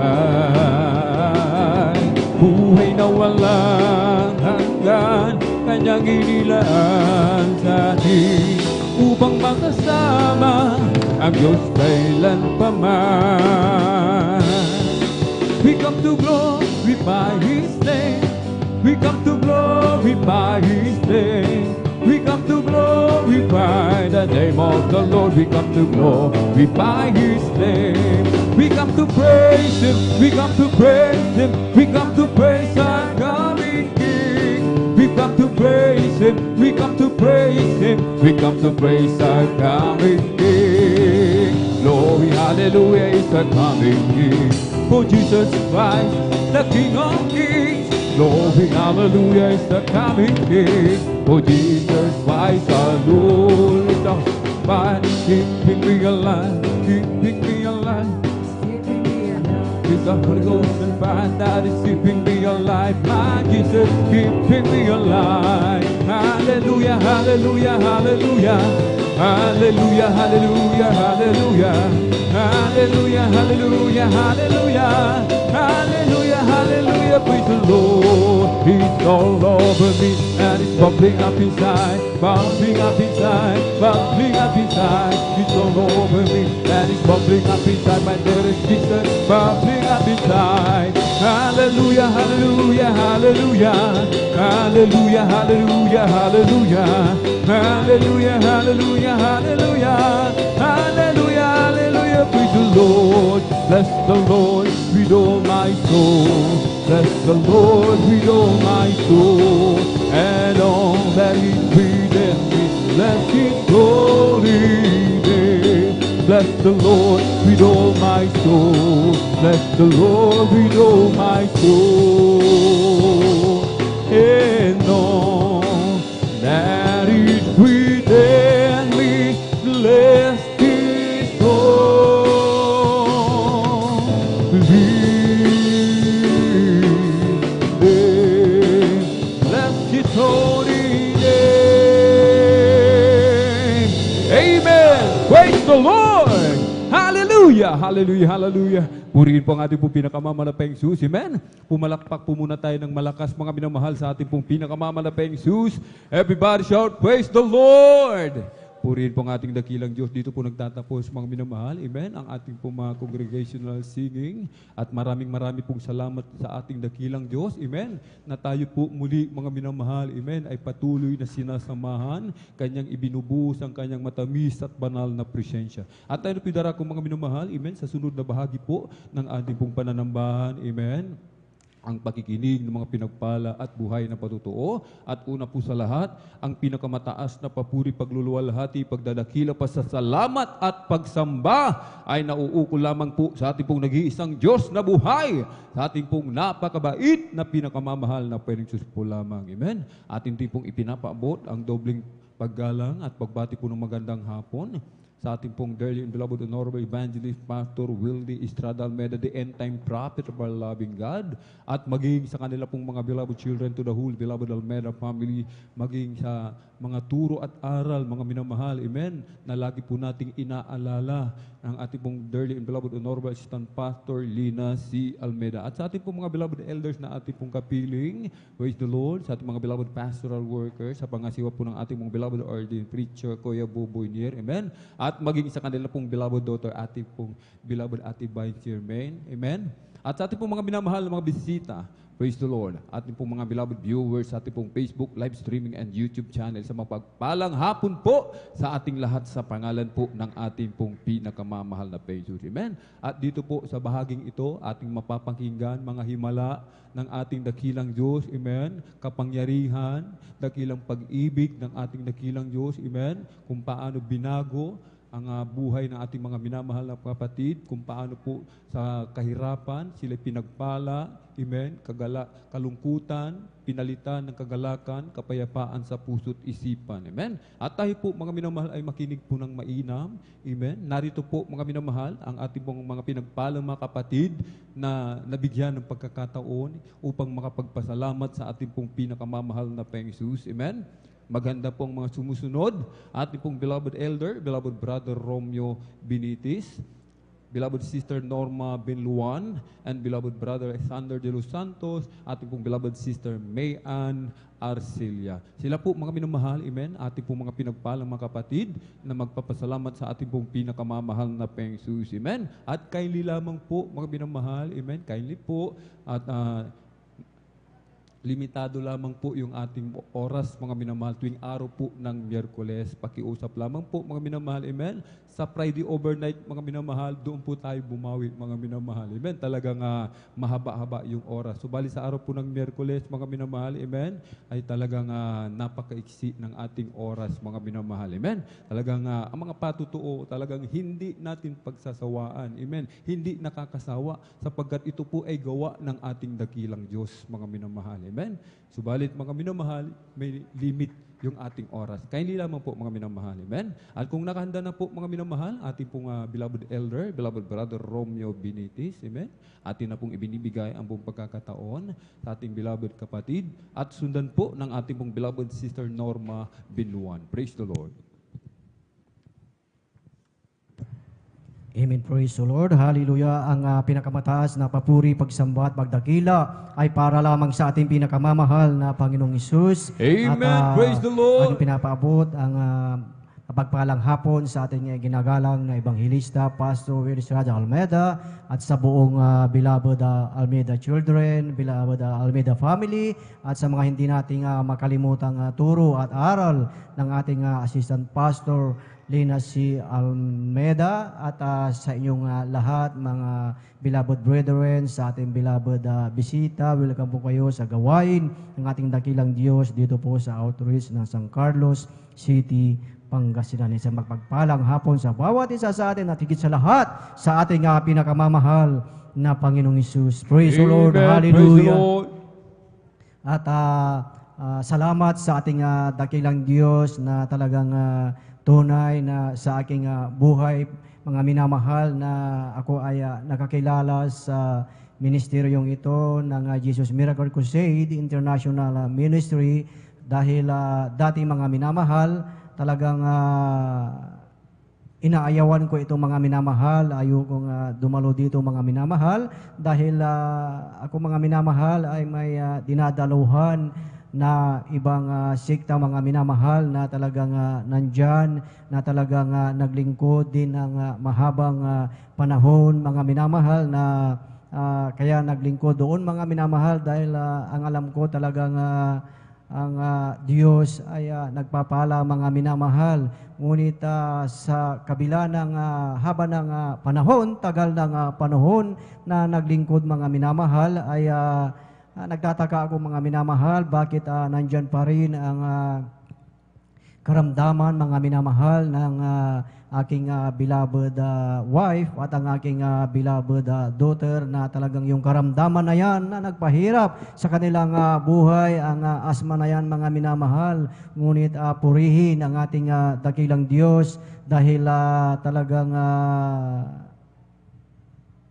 Buhay na walang hanggan, Kanyang inilaan sa atin upang makasama ang Diyos kailanpaman. We come to glorify His name. We come to glorify His name. We come to glorify the name of the Lord. We come to glorify His name. We come to praise Him. We come to praise Him. We come to praise our coming King. We come to praise Him. We come to praise Him. We come to praise our coming King. Glory, hallelujah, is the coming King. For Jesus Christ, the King of Kings. Glory, hallelujah, is the coming King. For Jesus Christ, our Lord, is the fight, keeping me alive, keeping me alive. It's the Holy Ghost and fire that is keeping me alive. My Jesus, keeping me alive. Hallelujah, hallelujah, hallelujah. Hallelujah, hallelujah, hallelujah. Hallelujah, hallelujah, hallelujah. Hallelujah, hallelujah, praise the Lord. He's all over me and it's bubbling up inside, bubbling up inside, bubbling up inside. He's all over me and it's bubbling up inside. My dear Jesus, bubbling up inside. Hallelujah, hallelujah, hallelujah. Hallelujah, hallelujah, hallelujah. Hallelujah, hallelujah, hallelujah. Hallelujah, hallelujah, praise the Lord. Bless the Lord with all my soul. Bless the Lord with all my soul. And all that is within me, bless His holy name. Bless the Lord with all my soul. Bless the Lord with all my soul. And all that is within me, bless His holy name. Bless His holy name. Amen. Praise the Lord. Hallelujah. Hallelujah. Hallelujah. Purihin po ang ating pong pinakamamalapayang Jesus. Amen. Pumalakpak po muna tayo ng malakas, mga minamahal, sa ating pong pinakamamalapayang Jesus. Everybody shout, praise the Lord. Purihin po ang ating dakilang Diyos. Dito po nagtatapos, mga minamahal. Amen. Ang ating pong mga congregational singing. At maraming pong salamat sa ating dakilang Diyos. Amen. Na tayo po muli, mga minamahal. Amen. Ay patuloy na sinasamahan. Kanyang ibinubuhos ang kanyang matamis at banal na presensya. At tayo pidara ko, mga minamahal. Amen. Sa sunod na bahagi po ng ating pong pananambahan. Amen. Ang pakikinig ng mga pinagpala at buhay na patutuo. At una po sa lahat, ang pinakamataas na papuri, pagluluwalhati, pagdadakila, pasasalamat at pagsamba ay nauukol lamang po sa ating pong nag-iisang Diyos na buhay, sa ating pong napakabait na pinakamamahal na pwedeng Diyos po lamang. Amen. Ating pong ipinapaabot ang dobling paggalang at pagbati po ng magandang hapon sa ating pong dearly and beloved honorable evangelist Pastor Wildy Estrada Almeda, the end-time prophet of our loving God, at maging sa kanila pong mga beloved children to the whole beloved Almeda family, maging sa mga turo at aral, mga minamahal, amen, na lagi po nating inaalala ang ating pong dearly and beloved honorable assistant Pastor Lina C. Almeda, at sa ating pong mga beloved elders na ating pong kapiling, praise the Lord, sa ating mga beloved pastoral workers, sa pangasiwa po ng ating pong beloved ordained preacher, Kuya Boboy Nier, amen, at maging sa kanila pong beloved daughter, ating pong beloved Ate Vine Jermaine, amen, at sa ating pong mga minamahal na mga bisita, praise the Lord, ating pong mga beloved viewers, sa ating pong Facebook live streaming and YouTube channel, sa mapagpalang hapon po sa ating lahat sa pangalan po ng ating pong pinakamamahal na Jesus. Amen. At dito po sa bahaging ito, ating mapapakinggan mga himala ng ating dakilang Diyos. Amen. Kapangyarihan, dakilang pag-ibig ng ating dakilang Diyos. Amen. Kung paano binago ang buhay ng ating mga minamahal na kapatid, kung paano po sa kahirapan sila pinagpala, amen, kalungkutan, pinalitan ng kagalakan, kapayapaan sa puso't isipan, amen. At tayo po, mga minamahal, ay makinig po ng mainam, amen. Narito po, mga minamahal, ang ating pong mga pinagpalang mga kapatid na nabigyan ng pagkakataon upang makapagpasalamat sa ating pong pinakamamahal na Panginoong Jesus, amen. Maganda pong mga sumusunod, ating pong beloved elder, beloved brother Romeo Benitis, beloved sister Norma Benluan, and beloved brother Alexander de los Santos, ating pong beloved sister Mayan Arcelia. Sila po, mga minamahal, amen, ating pong mga pinagpalang mga kapatid na magpapasalamat sa ating pong pinakamamahal na Panginoong Jesus, amen. At kindly lamang po, mga minamahal, amen, kindly po, at limitado lamang po yung ating oras, mga minamahal, tuwing araw po ng Miyerkules. Pakiusap lamang po, mga minamahal, amen. Sa Friday overnight, mga minamahal, doon po tayo bumawi, mga minamahal, amen. Talagang mahaba-haba yung oras. Subali sa araw po ng Miyerkules, mga minamahal, amen, ay talagang napakaiksi ng ating oras, mga minamahal, amen. Talagang ang mga patutuo, talagang hindi natin pagsasawaan, amen. Hindi nakakasawa, sapagkat ito po ay gawa ng ating dakilang Diyos, mga minamahal, amen. Subalit, mga minamahal, may limit yung ating oras. Kindly lamang po, mga minamahal, amen. At kung nakahanda na po, mga minamahal, ating pong beloved elder, beloved brother Romeo Benitis, amen. Atin na pong ibinibigay ang buong pagkakataon sa ating beloved kapatid at sundan po ng ating pong beloved sister Norma Benluan. Praise the Lord. Amen. Praise the Lord. Hallelujah. Ang pinakamataas na papuri, pagsamba at pagdakila ay para lamang sa ating pinakamamahal na Panginoong Hesus. Amen. At, Praise the Lord. Ating pinapaabot ang pagpalang hapon sa ating ginagalang na Evangelista, Pastor Wildy Estrada Almeda, at sa buong beloved Almeda children, beloved Almeda family, at sa mga hindi nating makalimutang turo at aral ng ating Assistant Pastor Lina C. Almeda, at sa inyong lahat, mga beloved brethren, sa ating beloved bisita, welcome po kayo sa gawain ng ating dakilang Diyos dito po sa outreach ng San Carlos City, Pangasinan. Sa magpagpalang hapon sa bawat isa sa atin at higit sa lahat sa ating pinakamamahal na Panginoong Hesus. Praise the Lord. Amen. Praise the Hallelujah. Lord. At salamat sa ating dakilang Diyos na talagang tunay na sa aking buhay, mga minamahal, na ako ay nakakilala sa ministeryong ito ng Jesus Miracle Crusade International Ministry dahil dati mga minamahal, talagang inaayawan ko itong mga minamahal. Ayokong dumalo dito mga minamahal dahil ako mga minamahal ay may dinadaluhan na ibang sikta mga minamahal na talagang nandyan, na talagang naglingkod din ng mahabang panahon mga minamahal, na kaya naglingkod doon mga minamahal dahil ang alam ko talagang ang Diyos ay nagpapala mga minamahal. Ngunit sa kabila ng haba ng panahon, tagal ng panahon na naglingkod mga minamahal, ay nagtataka ako mga minamahal, bakit nandyan pa rin ang karamdaman mga minamahal ng aking beloved wife at ang aking beloved daughter, na talagang yung karamdaman na yan na nagpahirap sa kanilang buhay, ang asma na yan mga minamahal. Ngunit purihin ang ating dakilang Diyos dahil talagang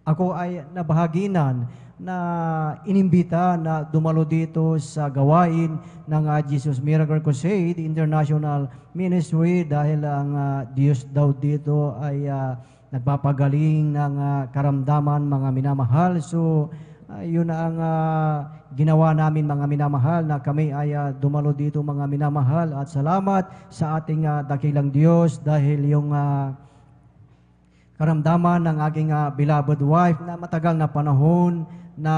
ako ay nabahaginan na inimbita na dumalo dito sa gawain ng Jesus Miracle Crusade International Ministry dahil ang Diyos daw dito ay nagpapagaling ng karamdaman mga minamahal. So yun na ang ginawa namin mga minamahal, na kami ay dumalo dito mga minamahal, at salamat sa ating dakilang Diyos dahil yung karamdaman ng aking beloved wife na matagal na panahon na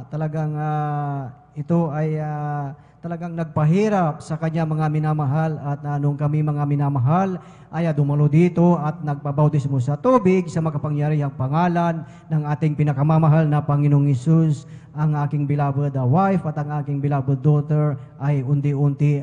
talagang ito ay talagang nagpahirap sa kanya mga minamahal, at nung kami mga minamahal ay dumalo dito at nagpabautismo sa tubig sa makapangyarihang pangalan ng ating pinakamamahal na Panginoong Hesus, ang aking beloved wife at ang aking beloved daughter ay unti-unti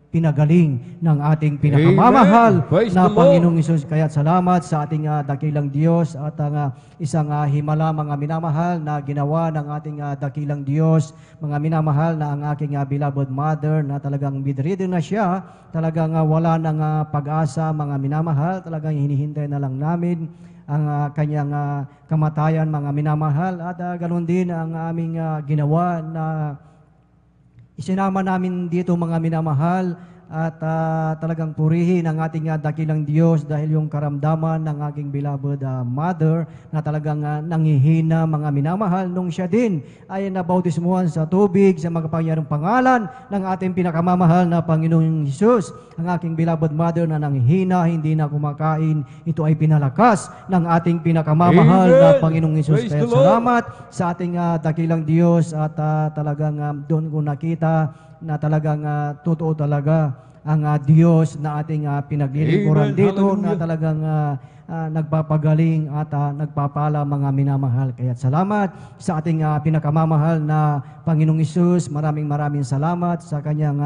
pinagaling ng ating pinakamamahal na Panginoong Hesus. Kaya salamat sa ating dakilang Diyos at ang isang himala mga minamahal na ginawa ng ating dakilang Diyos, mga minamahal, na ang aking beloved mother na talagang bedridden na siya, talagang wala ng pag-asa mga minamahal, talagang hinihintay na lang namin ang kanyang kamatayan mga minamahal. At ganoon din ang aming ginawa na isinama namin dito mga minamahal, at talagang purihin ang ating dakilang Diyos dahil yung karamdaman ng aking beloved mother na talagang nangihina mga minamahal, nung siya din ay nabautismuhan sa tubig sa makapangyarihang pangalan ng ating pinakamamahal na Panginoong Hesus. Ang aking beloved mother na nanghihina, hindi na kumakain, ito ay pinalakas ng ating pinakamamahal na Panginoong Hesus. Kaya salamat sa ating dakilang Diyos, at talagang doon ko nakita na talagang totoo talaga ang Diyos na ating pinaglilingkuran dito, na talagang nagpapagaling at nagpapala mga minamahal. Kaya salamat sa ating pinakamamahal na Panginoong Hesus. Maraming salamat sa kanyang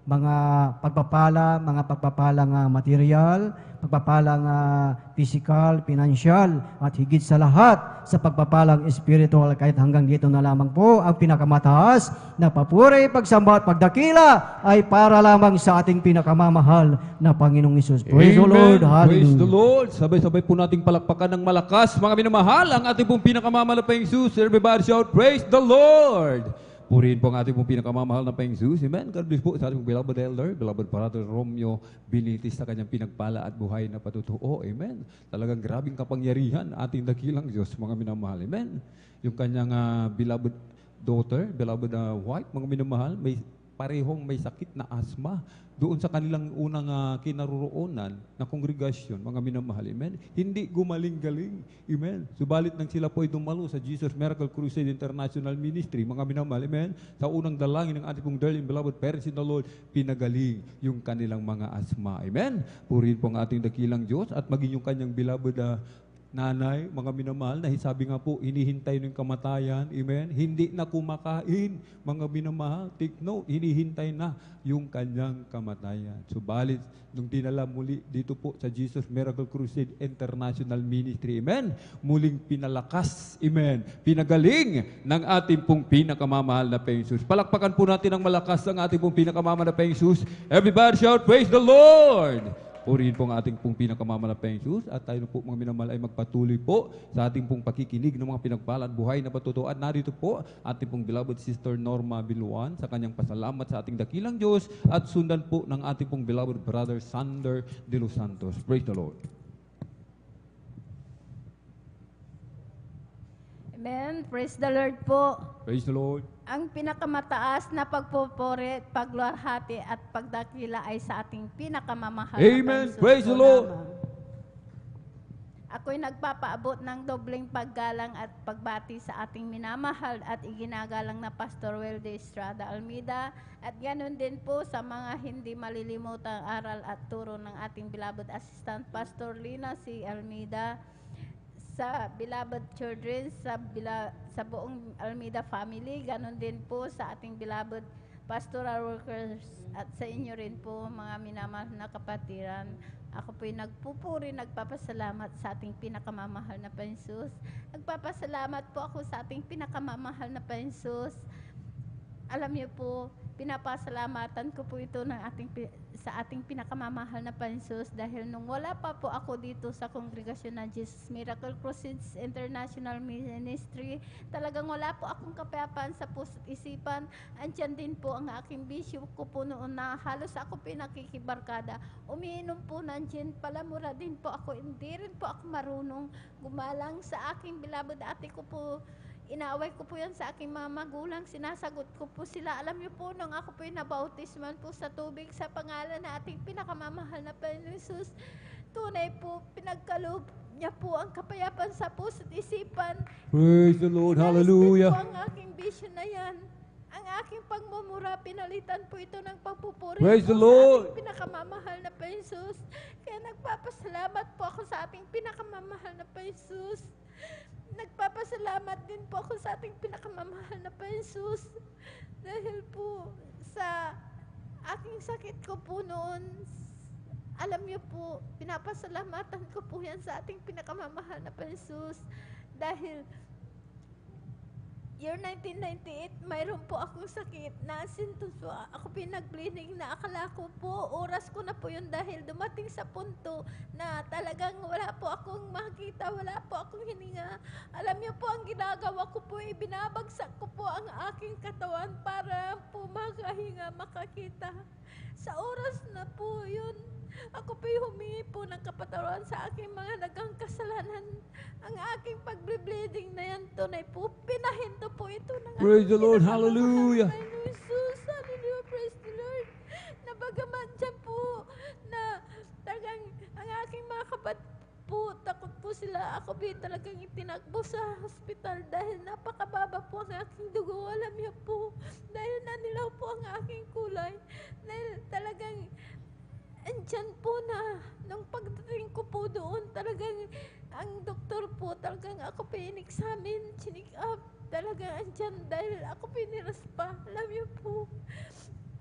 mga pagpapalang material, pagpapalang physical, financial, at higit sa lahat sa pagpapalang spiritual. Kahit hanggang dito na lamang po ang pinakamataas na papuri, pagsamba at pagdakila ay para lamang sa ating pinakamamahal na Panginoong Hesus. Praise the Lord. Hallelujah. Praise the Lord. Sabay-sabay po nating palakpakan ng malakas, mga minamahal, ang ating pong pinakamamahal na Hesus. Everybody shout, praise the Lord. Purihin po ang ating pong pinakamamahal na Hesus. Amen. God bless po sa ating beloved elder, beloved Brother Romeo Binitis, sa kanyang pinagpala at buhay na patutuo. Amen. Talagang grabing kapangyarihan ating dakilang Diyos, mga minamahal. Amen. Yung kanyang beloved daughter, beloved wife, mga minamahal, parehong may sakit na asma doon sa kanilang unang kinaroroonan na kongregasyon, mga minamahal. Amen. Hindi gumaling-galing. Amen. Subalit nang sila po ay dumalo sa Jesus Miracle Crusade International Ministry, mga minamahal. Amen. Sa unang dalangin ng ating pong darling beloved parents in the Lord, pinagaling yung kanilang mga asma. Amen. Purihin po ang ating dakilang Diyos, at maging yung kanyang beloved nanay, mga minamahal, na sabi nga po, hinihintay ng kamatayan, amen? Hindi na kumakain, mga minamahal, take note, hinihintay na yung kanyang kamatayan. Subalit, nung dinala muli dito po sa Jesus Miracle Crusade International Ministry, amen? Muling pinalakas, amen? Pinagaling ng ating pong pinakamamahal na Jesus. Palakpakan po natin ng malakas ang ating pong pinakamamahal na Jesus. Everybody shout, praise the Lord! Purihin po ang ating pong pinakamamahal na Jesus at tayo po mga minamahal ay magpatuloy po sa ating pong pakikinig ng mga pinagpalad buhay na patutuan. Narito po ating pong beloved Sister Norma Biluan sa kanyang pasalamat sa ating dakilang Diyos at sundan po ng ating pong beloved Brother Sander de los Santos. Praise the Lord. Amen. Praise the Lord po. Praise the Lord. Ang pinakamataas na pagpupuri, pagluwalhati at pagdakila ay sa ating pinakamamahal Amen. na Panginoon Praise the po Lord. lamang. Ako'y nagpapaabot ng dobling paggalang at pagbati sa ating minamahal at iginagalang na Pastor Welde Estrada Almeida at ganoon din po sa mga hindi malilimutang aral at turo ng ating beloved Assistant Pastor Lina C. Almeida, sa beloved children, sa buong Almeida family, ganon din po sa ating beloved pastoral workers at sa inyo rin po mga minamahal na kapatiran. Ako po'y nagpupuri, nagpapasalamat sa ating pinakamamahal na Panginoon. Nagpapasalamat po ako sa ating pinakamamahal na Panginoon. Alam niyo po, pinapasalamatan ko po ito sa ating pinakamamahal na Panginoon dahil nung wala pa po ako dito sa kongregasyon ng Jesus Miracle Crusade International Ministry, talagang wala po akong kapayapaan sa puso't isipan. Andyan din po ang aking bishop ko po noon na halos ako pinakikibarkada. Umiinom po ng gin, palamura din po ako, hindi rin po ako marunong gumalang sa aking beloved ate ko po. Inaaway ko po yan sa aking mga magulang, sinasagot ko po sila. Alam niyo po, nung ako po nabautisman po sa tubig sa pangalan na ating pinakamamahal na Panginoon Jesus, tunay po, pinagkaloob niya po ang kapayapaan sa puso't isipan. Praise the Lord. Hallelujah. Pinalitan po ang aking vision na yan. Ang aking pagmumura, pinalitan po ito ng pagpupuri Praise po the sa Lord. ating pinakamamahal na Panginoon Jesus. Kaya nagpapasalamat po ako sa ating pinakamamahal na Panginoon Jesus. Nagpapasalamat din po ako sa ating pinakamamahal na Panginoon dahil po sa aking sakit ko po noon, alam niyo po, pinapasalamatan ko po yan sa ating pinakamamahal na Panginoon dahil year 1998, mayroon po akong sakit na sintoms po. Ako pinag-bleeding na akala ko po, oras ko na po yun dahil dumating sa punto na talagang wala po akong makita, wala po akong hininga. Alam niyo po, ang ginagawa ko po, binabagsak ko po ang aking katawan para po makahinga, makakita. Sa oras na po yun, ako po'y humingi po ng kapatawaran sa aking mga nagang kasalanan. Ang aking pag-bleeding na yan, tunay po, pinahinto po ito ng Praise the aking Lord. pinakamamahal Hallelujah. na Panginoon Jesus. Hallelujah. Praise the Lord. Nabagaman dyan po na talagang ang aking mga kapatid po, takot po sila. Ako po talagang itinakbo sa hospital dahil napakababa po ang aking dugo. Alam niyo po, dahil nanilaw po ang aking kulay. Dahil talagang andyan po na, nung pagdating ko po doon, talagang ang doktor po, talagang ako pinexamine, chinik up, talagang andyan dahil ako piniraspa. Alam niyo po,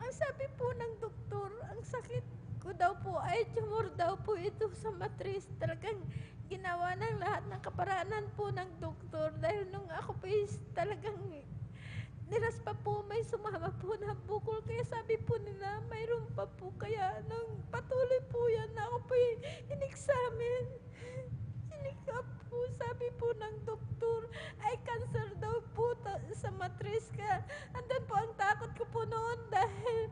ang sabi po ng doktor, ang sakit ko daw po ay tumor daw po ito sa matris. Talagang ginawa ng lahat ng kaparaanan po ng doktor dahil nung ako po talagang niraspa po, may sumama po na bukol. Kaya sabi po nila, mayroon pa po. Kaya nung patuloy po yan, ako po in-examine. Sinikap po, sabi po ng doktor, ay cancer daw po sa matris ka. Andan po ang takot ko po noon dahil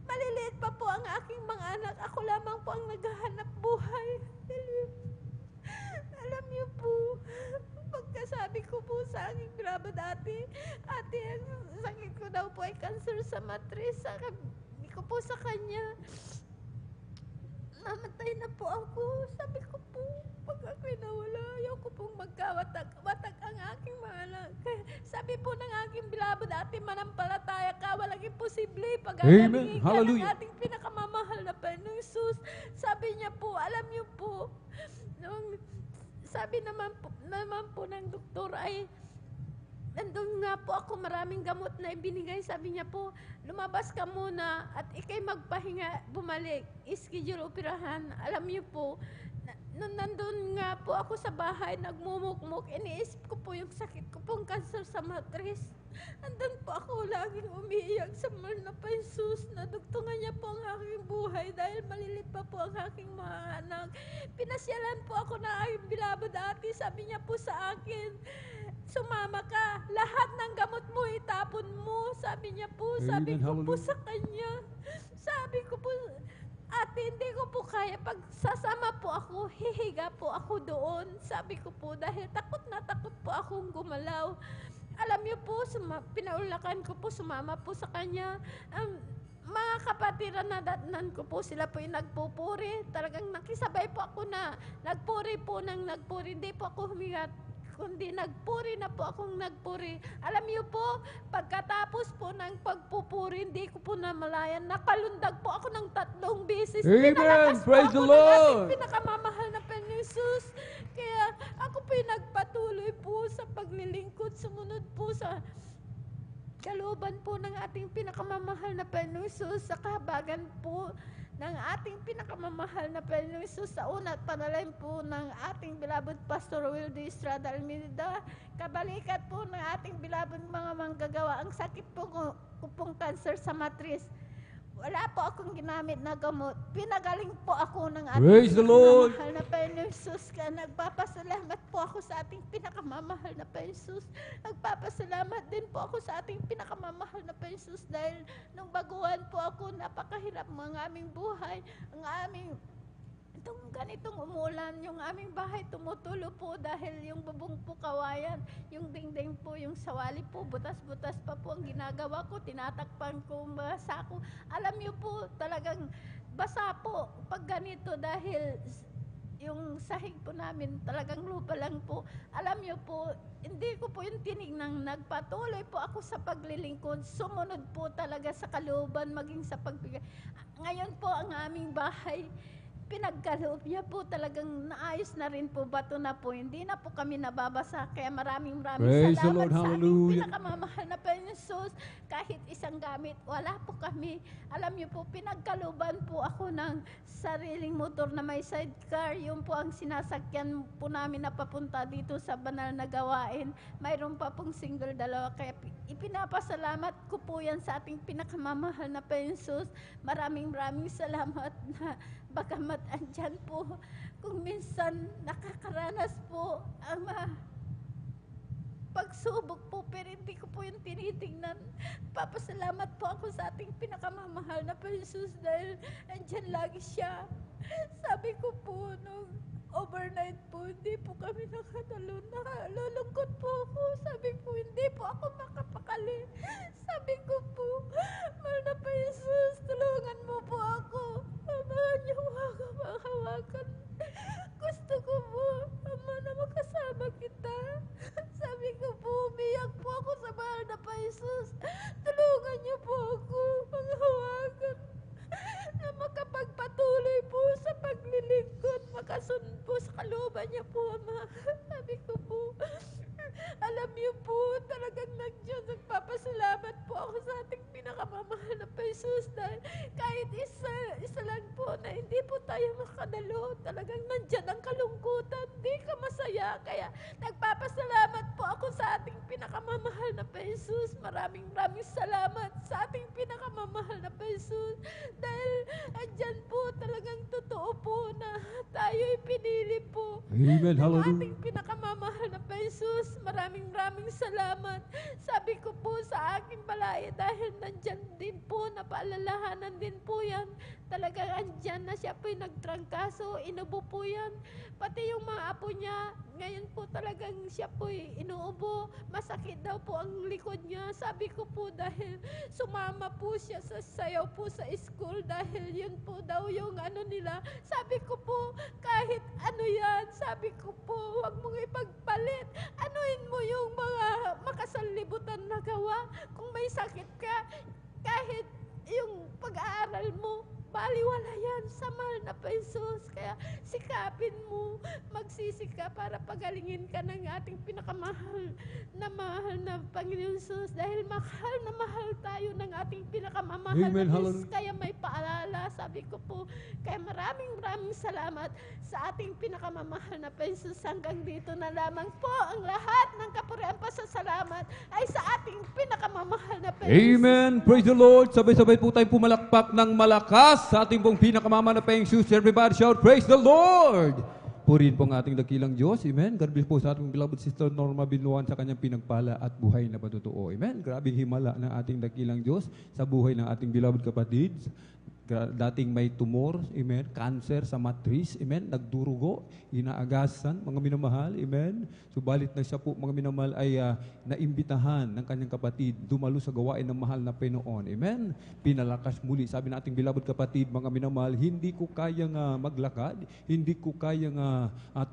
maliliit pa po ang aking mga anak. Ako lamang po ang naghahanap buhay. Alam niyo po, pagkasabi ko po sa aking graba dati, ate, ang sakit ko daw po ay cancer sa matris. Sabi ko po sa kanya, mamatay na po ako. Sabi ko po, pag ako'y nawala, ayaw ko pong magkawatak ang aking mga anak. Sabi po ng aking bilabo dati, manampalataya ka, walang imposible. Pag-agalingin ka ng Hallelujah. ating pinakamamahal na Panginoon Jesus. Sabi niya po, alam niyo po, nung sabi naman po ng doktor ay nandun nga po ako, maraming gamot na ibinigay. Sabi niya po, lumabas ka muna at ikay magpahinga, bumalik, schedule operahan. Alam niyo po, nung nandun nga po ako sa bahay, nagmumukmuk, iniisip ko po yung sakit ko pong cancer sa matris. Andun po ako laging umiiyak sa mahal na Jesus. Nadugtungan niya po ang aking buhay dahil malilit pa po ang aking mga anak. Pinasyalan po ako na aking bilabad ate. Sabi niya po sa akin, sumama ka, lahat ng gamot mo itapon mo. Sabi niya po, sabi Amen, ko po hallelujah. sa kanya, sabi ko po, ate, hindi ko po kaya. Pag sasama po ako, hihiga po ako doon. Sabi ko po, dahil takot na takot po akong gumalaw. Alam niyo po, pinaulakan ko po, sumama po sa kanya. Mga kapatiran na datnan ko po, sila po yung nagpupuri. Talagang nakisabay po ako na nagpuri po ng nagpuri. Hindi po ako humigat, kundi nagpuri na po akong nagpuri. Alam niyo po, pagkatapos po ng pagpupuri, hindi ko po namalayan, nakalundag po ako ng 3 beses. Amen! Pinalakas po Praise ako the ng Lord! ating pinakamamahal na Jesus. Kaya ako po yung nagpatuloy po sa paglilingkod, sumunod po sa kalooban po ng ating pinakamamahal na Jesus, sa kahabagan po ng ating pinakamamahal na Jesus, sa una at panalangin po ng ating beloved Pastor Wildy Estrada Almeida, kabalikat po ng ating beloved mga manggagawa, ang sakit po ko pong cancer sa matris. Wala po akong ginamit na gamot. Pinagaling po ako ng ating Praise the Lord! pinakamamahal na Panginoon Jesus. Kaya nagpapasalamat po ako sa ating pinakamamahal na Panginoon Jesus. Nagpapasalamat din po ako sa ating pinakamamahal na Panginoon Jesus dahil nung baguhan po ako, napakahirap ang aming buhay, ang aming itong ganitong umulan, yung aming bahay tumutulo po dahil yung bubong po kawayan, yung dingding po, yung sawali po, butas-butas pa po ang ginagawa ko, tinatakpan ko mga sako. Alam niyo po, talagang basa po pag ganito dahil yung sahig po namin talagang lupa lang po. Alam niyo po, hindi ko po yung tinignan, nagpatuloy po ako sa paglilingkod, sumunod po talaga sa kalooban, maging sa pagbigay. Ngayon po ang aming bahay, pinagkaloob niya po, talagang naayos na rin po, bato na po, hindi na po kami nababasa. Kaya maraming Praise the salamat Lord, sa ating hallelujah. pinakamamahal na Panginoon Jesus. Kahit isang gamit, wala po kami. Alam niyo po, pinagkalooban po ako ng sariling motor na may sidecar. Yun po ang sinasakyan po namin na papunta dito sa banal na gawain. Mayroon pa pong single dalawa. Kaya ipinapasalamat ko po yan sa ating pinakamamahal na Panginoon Jesus. Maraming salamat na bagamat andyan po, kung minsan nakakaranas po ang pagsubok po, pero hindi ko po yung tinitingnan. Papasalamat po ako sa ating pinakamamahal na Jesus dahil andyan lagi siya. Sabi ko po, nung overnight po, hindi po kami nakatalo. Nakalulungkot po ako. Sabi ko, hindi po ako makapakali. Sabi ko po, mahal na Jesus, tulungan mo po ako. Amahan niyo ako, makahawakan. Gusto ko po, Ama, na makasama kita. Sabi ko po, umiyak po ako sa mahal na Jesus. Tulungan niyo po ako, makahawakan. Na makapagpatuloy po sa paglilingkod, makasunod po sa kalooban niya po, Ama. Sabi ko po, alam niyo po, talagang nag-Diyos, nagpapasalamat po ako sa ating pinakamamahal na Jesus dahil kahit isa lang po na hindi po tayo makadalo, talagang nandyan ang kalungkutan, di ka masaya. Kaya nagpapasalamat po ako sa ating pinakamamahal na Jesus. Maraming salamat sa ating pinakamamahal na Jesus dahil andyan po, talagang totoo po na tayo'y pinili po. Amen, Ang hallelujah. ating pinakamamahal na Jesus, maraming salamat. Sabi ko po sa aking balaya dahil nandyan din po, napaalalahanan din po yan. Talagang andyan na siya po'y nagtrangkaso, inubo po yan. Pati yung mga apo niya, ngayon po talagang siya po'y inuubo. Masakit daw po ang likod niya. Sabi ko po dahil sumama po siya sa sayaw po sa school dahil yun po daw yung ano nila. Sabi ko po, kahit ano yan, sabi ko po, huwag mong ipagpalit. Anuin mo yung mga makasanlibutan na gawa. Kung may sakit ka, kahit yung pag-aaral mo, baliwala yan sa mahal na Jesus. Kaya sikapin mo, magsisikap para pagalingin ka ng ating pinakamahal na Panginoon Jesus, dahil mahal na mahal tayo ng ating pinakamamahal Amen. na Diyos. Hallelujah. Kaya may paalala, sabi ko po, kaya maraming salamat sa ating pinakamamahal na Jesus. Hanggang dito na lamang po ang lahat ng kapurihan pasasalamat ay sa ating pinakamamahal na Jesus. Amen. Praise the Lord. Sabay-sabay po tayong pumalakpak ng malakas sa ating pong pinakamama na Peng Sus. Everybody shout, praise the Lord! Purihin po ang ating dakilang Diyos. Amen. God bless po sa ating beloved sister Norma Binluan sa kanyang pinagpala at buhay na patotoo. Amen. Grabing himala ng ating dakilang Diyos sa buhay ng ating beloved kapatid. Dating may tumor, amen, cancer sa matris, amen, nagdurugo, inaagasan, mga minamahal, amen. Subalit na siya po, mga minamahal, ay naimbitahan ng kanyang kapatid, dumalo sa gawain ng mahal na Panginoon, amen. Pinalakas muli, sabi nating beloved kapatid, mga minamahal, hindi ko kayang maglakad, hindi ko kayang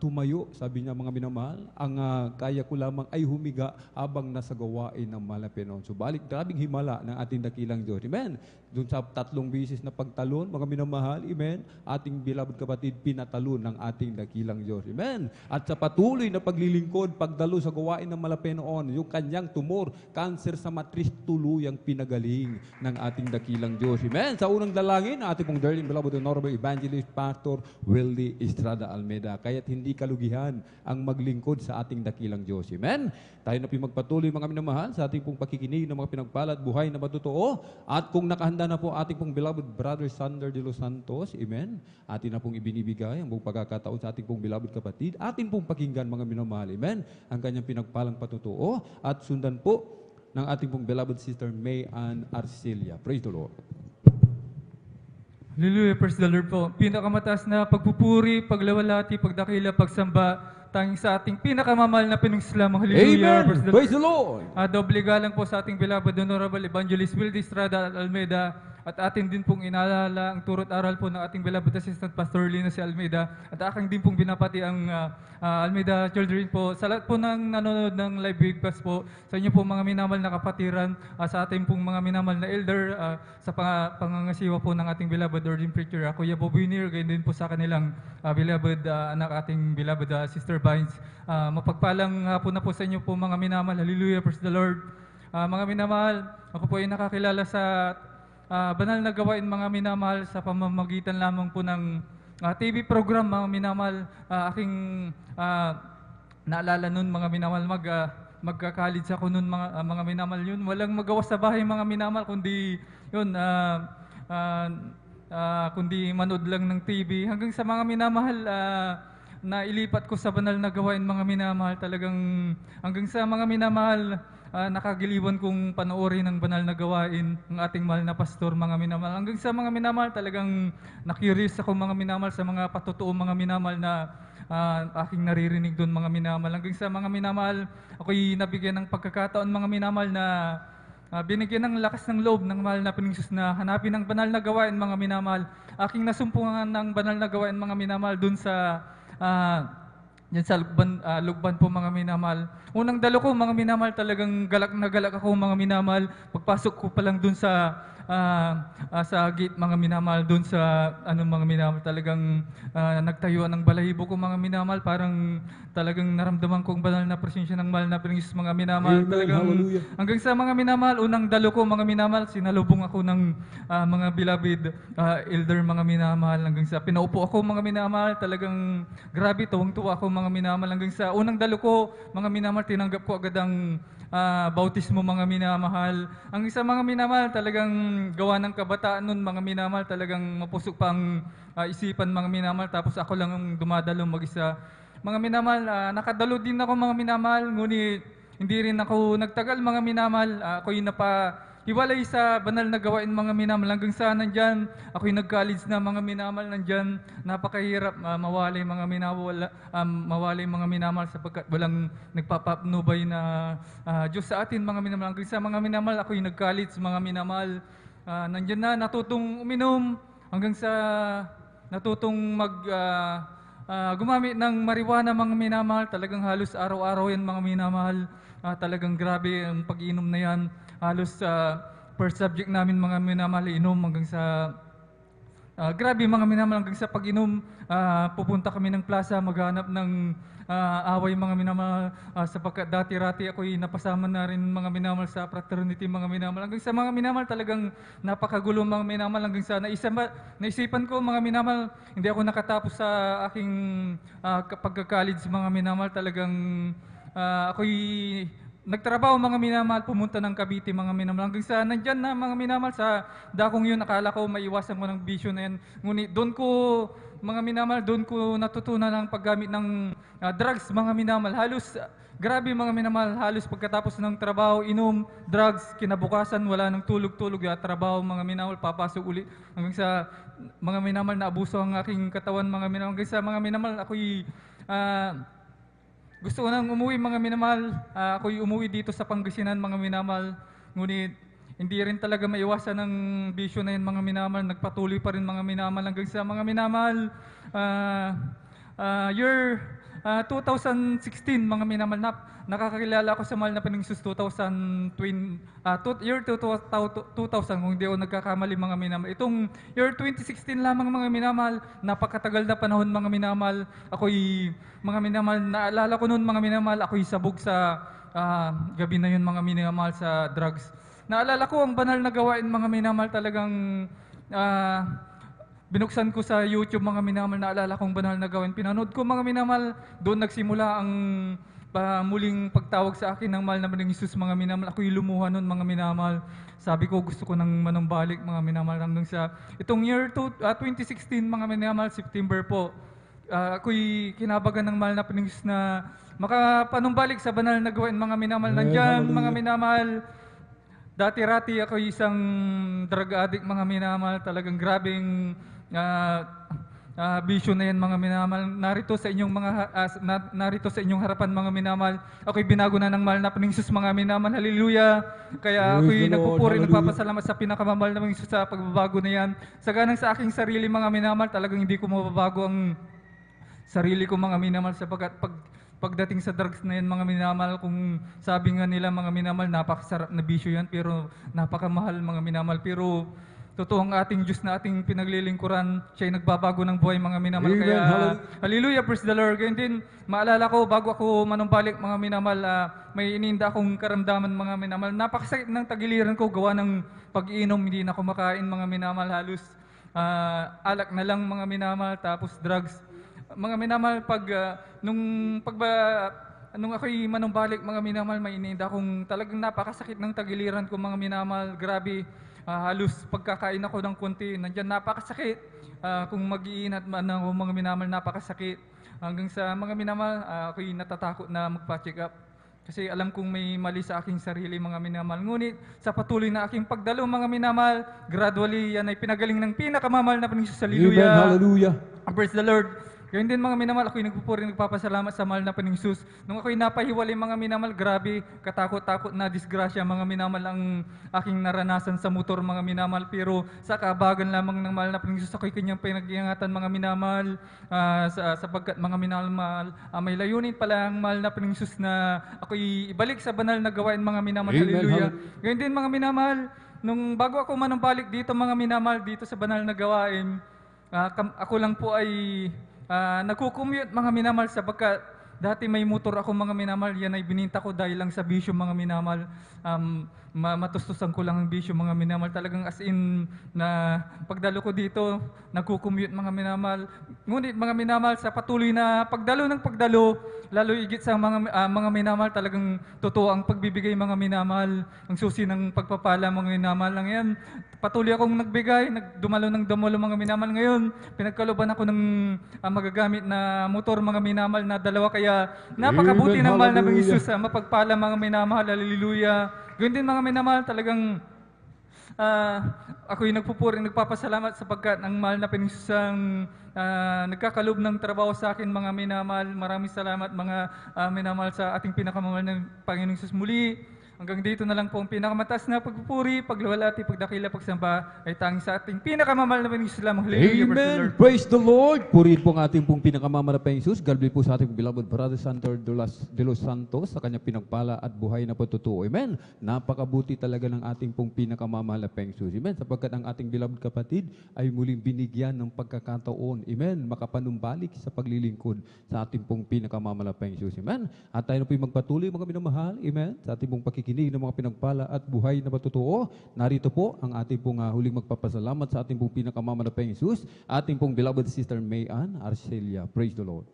tumayo, sabi niya mga minamahal, ang kaya ko lamang ay humiga habang nasa gawain ng mahal na Panginoon. Subalit, grabing himala ng ating dakilang Diyos, amen. Doon sa 3 bisis na pagtalon, mga minamahal, amen, ating beloved kapatid, pinatalon ng ating dakilang Diyos, amen. At sa patuloy na paglilingkod, pagdalo sa gawain ng Malapenoon, yung kanyang tumor, cancer sa matris, tuluyang pinagaling ng ating dakilang Diyos, amen. Sa unang dalangin, ating pong darling beloved honorable evangelist, Pastor Wildy Estrada Almeida, kaya't hindi kalugihan ang maglingkod sa ating dakilang Diyos, amen. Tayo na magpatuloy, mga minamahal, sa ating pong pakikinig ng mga pinagpalad, buhay na matutoo, at kung nakahanda na po ating pong beloved brother Sander de los Santos, amen, atin na pong ibinibigay ang buong pagkakataon sa ating pong beloved kapatid, atin pong pakinggan, mga minamahal, amen, ang kanyang pinagpalang patutoo, at sundan po ng ating pong beloved sister May Ann Arcelia. Praise the Lord. Hallelujah, praise the Lord po. Pinakamataas na pagpupuri, paglawalati, pagdakila, pagsamba, tanging sa ating pinakamamahal na pinungslamang. Hallelujah, Amen. Praise the Lord. Doble galang po sa ating beloved honorable evangelist Wildy Estrada Almeida, at atin din pong inaalala ang turot aral po ng ating beloved assistant Pastor Lino si Almeida, at aking din pong binapati ang Almeida Children po, sa lahat po ng nanonood ng live broadcast po, sa inyo po mga minamahal na kapatiran, sa ating pong mga minamahal na elder, sa pangangasiwa po ng ating beloved ordained preacher, Kuya Bob Winner, gayon din po sa kanilang beloved anak, ating beloved Sister Vines. Mapagpalang hapon na po sa inyo po mga minamahal. Hallelujah, praise the Lord. Mga minamahal, ako po ay nakakilala sa banal na gawain, mga minamahal, sa pamamagitan lamang po ng TV program, mga minamahal. Aking naalala nun, mga minamahal, magka-college ako nun, mga minamahal, yun. Walang magawa sa bahay, mga minamahal, kundi yun, kundi manood lang ng TV. Hanggang sa mga minamahal, na ilipat ko sa banal na gawain, mga minamahal, talagang hanggang sa mga minamahal, nakagiliwan kong panoorin ng banal na gawain ng ating mahal na pastor, mga minamahal. Hanggang sa mga minamahal, talagang na-curious ako, mga minamahal, sa mga patotoo, mga minamahal, na aking naririnig doon, mga minamahal. Hanggang sa mga minamahal, ako'y nabigyan ng pagkakataon, mga minamahal, na binigyan ng lakas ng loob ng mahal na Panginoon na hanapin ang banal na gawain, mga minamahal. Aking nasumpungan ng banal na gawain, mga minamahal, doon sa yan sa Lugban po, mga minamahal. Unang dalo ko, mga minamahal, talagang galak na galak ako, mga minamahal. Pagpasok ko pa lang dun sa gate, mga minamahal, dun sa mga minamahal, talagang nagtayuan ng balahibo ko, mga minamahal. Parang talagang naramdaman ko ang banal na presensya ng mahal na Panginoon, mga minamahal. Amen. Talagang, Hallelujah. hanggang sa mga minamahal, unang dalo ko, mga minamahal, sinalubong ako ng mga beloved elder, mga minamahal. Hanggang sa pinaupo ako, mga minamahal, talagang grabe, tuwang-tuwa ako, mga minamahal. Hanggang sa unang dalo ko, mga minamahal, tinanggap ko agad ang bautismo, mga minamahal. Ang isa, mga minamahal, talagang gawa ng kabataan nun, mga minamahal, talagang mapusok pang isipan, mga minamahal. Tapos ako lang ang dumadalo mag-isa. Mga minamahal, nakadalo din ako, mga minamahal, ngunit hindi rin ako nagtagal, mga minamahal. Ako'y hiwalay sa banal na gawain, mga minamahal. Hanggang sa nandyan, ako'y nag-college na, mga minamahal. Nandyan, napakahirap mawalay, mga minamahal, mawalay, mga minamahal, sapagkat walang nagpapapnubay na Diyos sa atin, mga minamahal. Hanggang sa, mga minamahal, ako'y nag-college, mga minamahal. Nandyan na, natutong uminom, hanggang sa natutong gumamit ng marijuana, mga minamahal. Talagang halos araw-araw yan, mga minamahal. Talagang grabe ang pag-inom na yan. Halos per subject namin, mga minamahal, inom, hanggang sa Grabe mga minamahal, hanggang sa pag-inom, pupunta kami ng plaza, maghanap ng away mga minamahal, sapagkat dati-rati ako'y napasama na rin mga minamahal sa fraternity mga minamahal. Hanggang sa mga minamahal talagang napakagulo mga minamahal, hanggang sa naisipan ko mga minamahal, hindi ako nakatapos sa aking pagka-college mga minamahal, talagang ako'y nagtrabaho mga minamahal, pumunta ng Cavite mga minamahal. Hanggang sa nandyan na mga minamahal, sa dakong yun, akala ko maiwasan ko ng bisyo na yan. Ngunit doon ko, mga minamahal, doon ko natutunan ang paggamit ng drugs mga minamahal. Halos, grabe mga minamahal, halos pagkatapos ng trabaho, inom, drugs, kinabukasan, wala nang tulog-tulog, trabaho mga minamahal, papasok ulit. Hanggang sa mga minamahal, naabuso ang aking katawan mga minamahal. Hanggang sa mga minamahal, ako'y gusto ko nang umuwi mga minamahal. Ako'y umuwi dito sa Pangasinan mga minamahal. Ngunit hindi rin talaga maiwasan ng bisyo na yan mga minamahal. Nagpatuloy pa rin mga minamahal hanggang sa mga minamahal. Year 2016 mga minamahal, nakakakilala ako sa mahal na Panginoon 2000, year 2000 kung hindi ako nagkakamali mga minamahal. Itong year 2016 lamang mga minamahal, napakatagal na panahon mga minamahal. Ako'y mga minamahal, naalala ko noon mga minamahal, ako'y sabog sa gabi na yun mga minamahal sa drugs. Naalala ko ang banal na gawain mga minamahal, talagang binuksan ko sa YouTube mga minamahal, naalala kong banal na gawain. Pinanood ko mga minamahal, doon nagsimula ang muling pagtawag sa akin ng mahal na Jesus mga minamahal. Ako'y lumuha noon mga minamahal. Sabi ko gusto ko nang manumbalik mga minamahal. Hanggang sa itong year 2016 mga minamahal, September po, ako'y kinabagan ng mahal na Jesus na makapanumbalik sa banal na gawain mga minamahal. Nandyan mga minamahal, dati-rati ako'y isang drug addict mga minamahal. Talagang grabing bisyo na yan mga minamahal. Narito sa inyong harapan mga minamahal, ako'y binago na ng mahal na Jesus mga minamahal. Hallelujah! Kaya ako'y nagpupuri, nagpapasalamat sa pinakamamahal na Jesus sa pagbabago na yan. Saganang sa aking sarili mga minamahal, talagang hindi ko mababago ang sarili ko mga minamahal, sapagkat pagdating sa drugs na yan mga minamahal, kung sabi nga nila mga minamahal, napakasarap na bisyo yan, pero napakamahal mga minamahal. Pero totoo ang ating Diyos na ating pinaglilingkuran, siya'y nagbabago ng buhay mga minamahal. Kaya hallelujah, praise the Lord. Ganyan din, maalala ko bago ako manumbalik mga minamahal, may ininda akong karamdaman mga minamahal. Napakasakit ng tagiliran ko, gawa ng pag-iinom, hindi na kumakain mga minamahal. Halos alak na lang mga minamahal, tapos drugs. Mga minamahal, nung ako'y manumbalik mga minamahal, may ininda akong talagang napakasakit ng tagiliran ko mga minamahal. Grabe. Halos pagkakain ako ng konti, nandyan napakasakit. Kung mag-iinat man ako mga minamahal, napakasakit. Hanggang sa mga minamahal, ako'y natatakot na magpa-check up. Kasi alam kong may mali sa aking sarili mga minamahal. Ngunit sa patuloy na aking pagdalo mga minamahal, gradually yan ay pinagaling ng pinakamamahal na Panginoon. Hallelujah! Hallelujah! Praise the Lord! Ganyan din mga minamahal, ako'y nagpupuri, nagpapasalamat sa mahal na Panginoong Jesus. Nung ako'y napahiwalay mga minamahal, grabe, katakot-takot na disgrasya mga minamahal ang aking naranasan sa motor mga minamahal. Pero sa kabagan lamang ng mahal na Panginoong Jesus, ako'y kanyang pinag-iingatan mga minamahal, sapagkat mga minamahal, may layunin pala ang mahal na Panginoong Jesus na ako'y ibalik sa banal na gawain mga minamahal. Hallelujah! Ganyan din mga minamahal, nung bago ako manumbalik dito mga minamahal, dito sa banal na gawain, ako lang po ay nagkukumute mga minamahal, sapagkat dati may motor ako mga minamahal, yan ay bininta ko dahil lang sa bisyo mga minamahal. Matustusan ko lang ang bisyo mga minamahal. Talagang as in na pagdalo ko dito, nagkukumute mga minamahal. Ngunit mga minamahal, sa patuloy na pagdalo ng pagdalo, lalo higit sa mga minamahal, talagang totoo ang pagbibigay mga minamahal. Ang susi ng pagpapala mga minamahal lang yan. Patuloy akong nagbigay, dumalo ng dumalo mga minamahal. Ngayon, pinagkaluban ako ng magagamit na motor mga minamahal na dalawa. Kaya napakabuti ng mahal na Panginoong Jesus, mapagpala mga minamahal. Hallelujah! Ganoon din mga minamahal, talagang ako'y nagpupuri, nagpapasalamat sapagkat ang mahal na Panginoong Jesus ang nagkakalob ng trabaho sa akin mga minamahal. Maraming salamat mga minamahal sa ating pinakamamahal na Panginoong Jesus. Muli, Hanggang dito na lang po ang pinakamataas na pagpupuri, pagluwalhati, pagdakila, pagsamba ay tanging sa ating pinakamamahal na Panginoon Islam. Hallelujah, praise the Amen. Lord. Praise the Lord. Purihin po ang ating pong pinakamamalapang Jesus. God bless po sa ating beloved brother Santor de los Santos sa kanyang pinagpala at buhay na patutuo. Amen. Napakabuti talaga ng ating pong pinakamamahalapang Jesus. Amen. Sapagkat ang ating beloved kapatid ay muling binigyan ng pagkakataon. Amen. Makapanumbalik sa paglilingkod sa ating pong pinakamamalapang Jesus. Amen. At tayo na po magpatuloy mga minamahal. Amen. Sa ating pong pakikinig ng mga pinagpala at buhay na patutuo. Narito po ang ating pong huling magpapasalamat sa ating pong pinakamamalapang Jesus. Ating pong beloved sister May Ann Arcelia. Praise the Lord.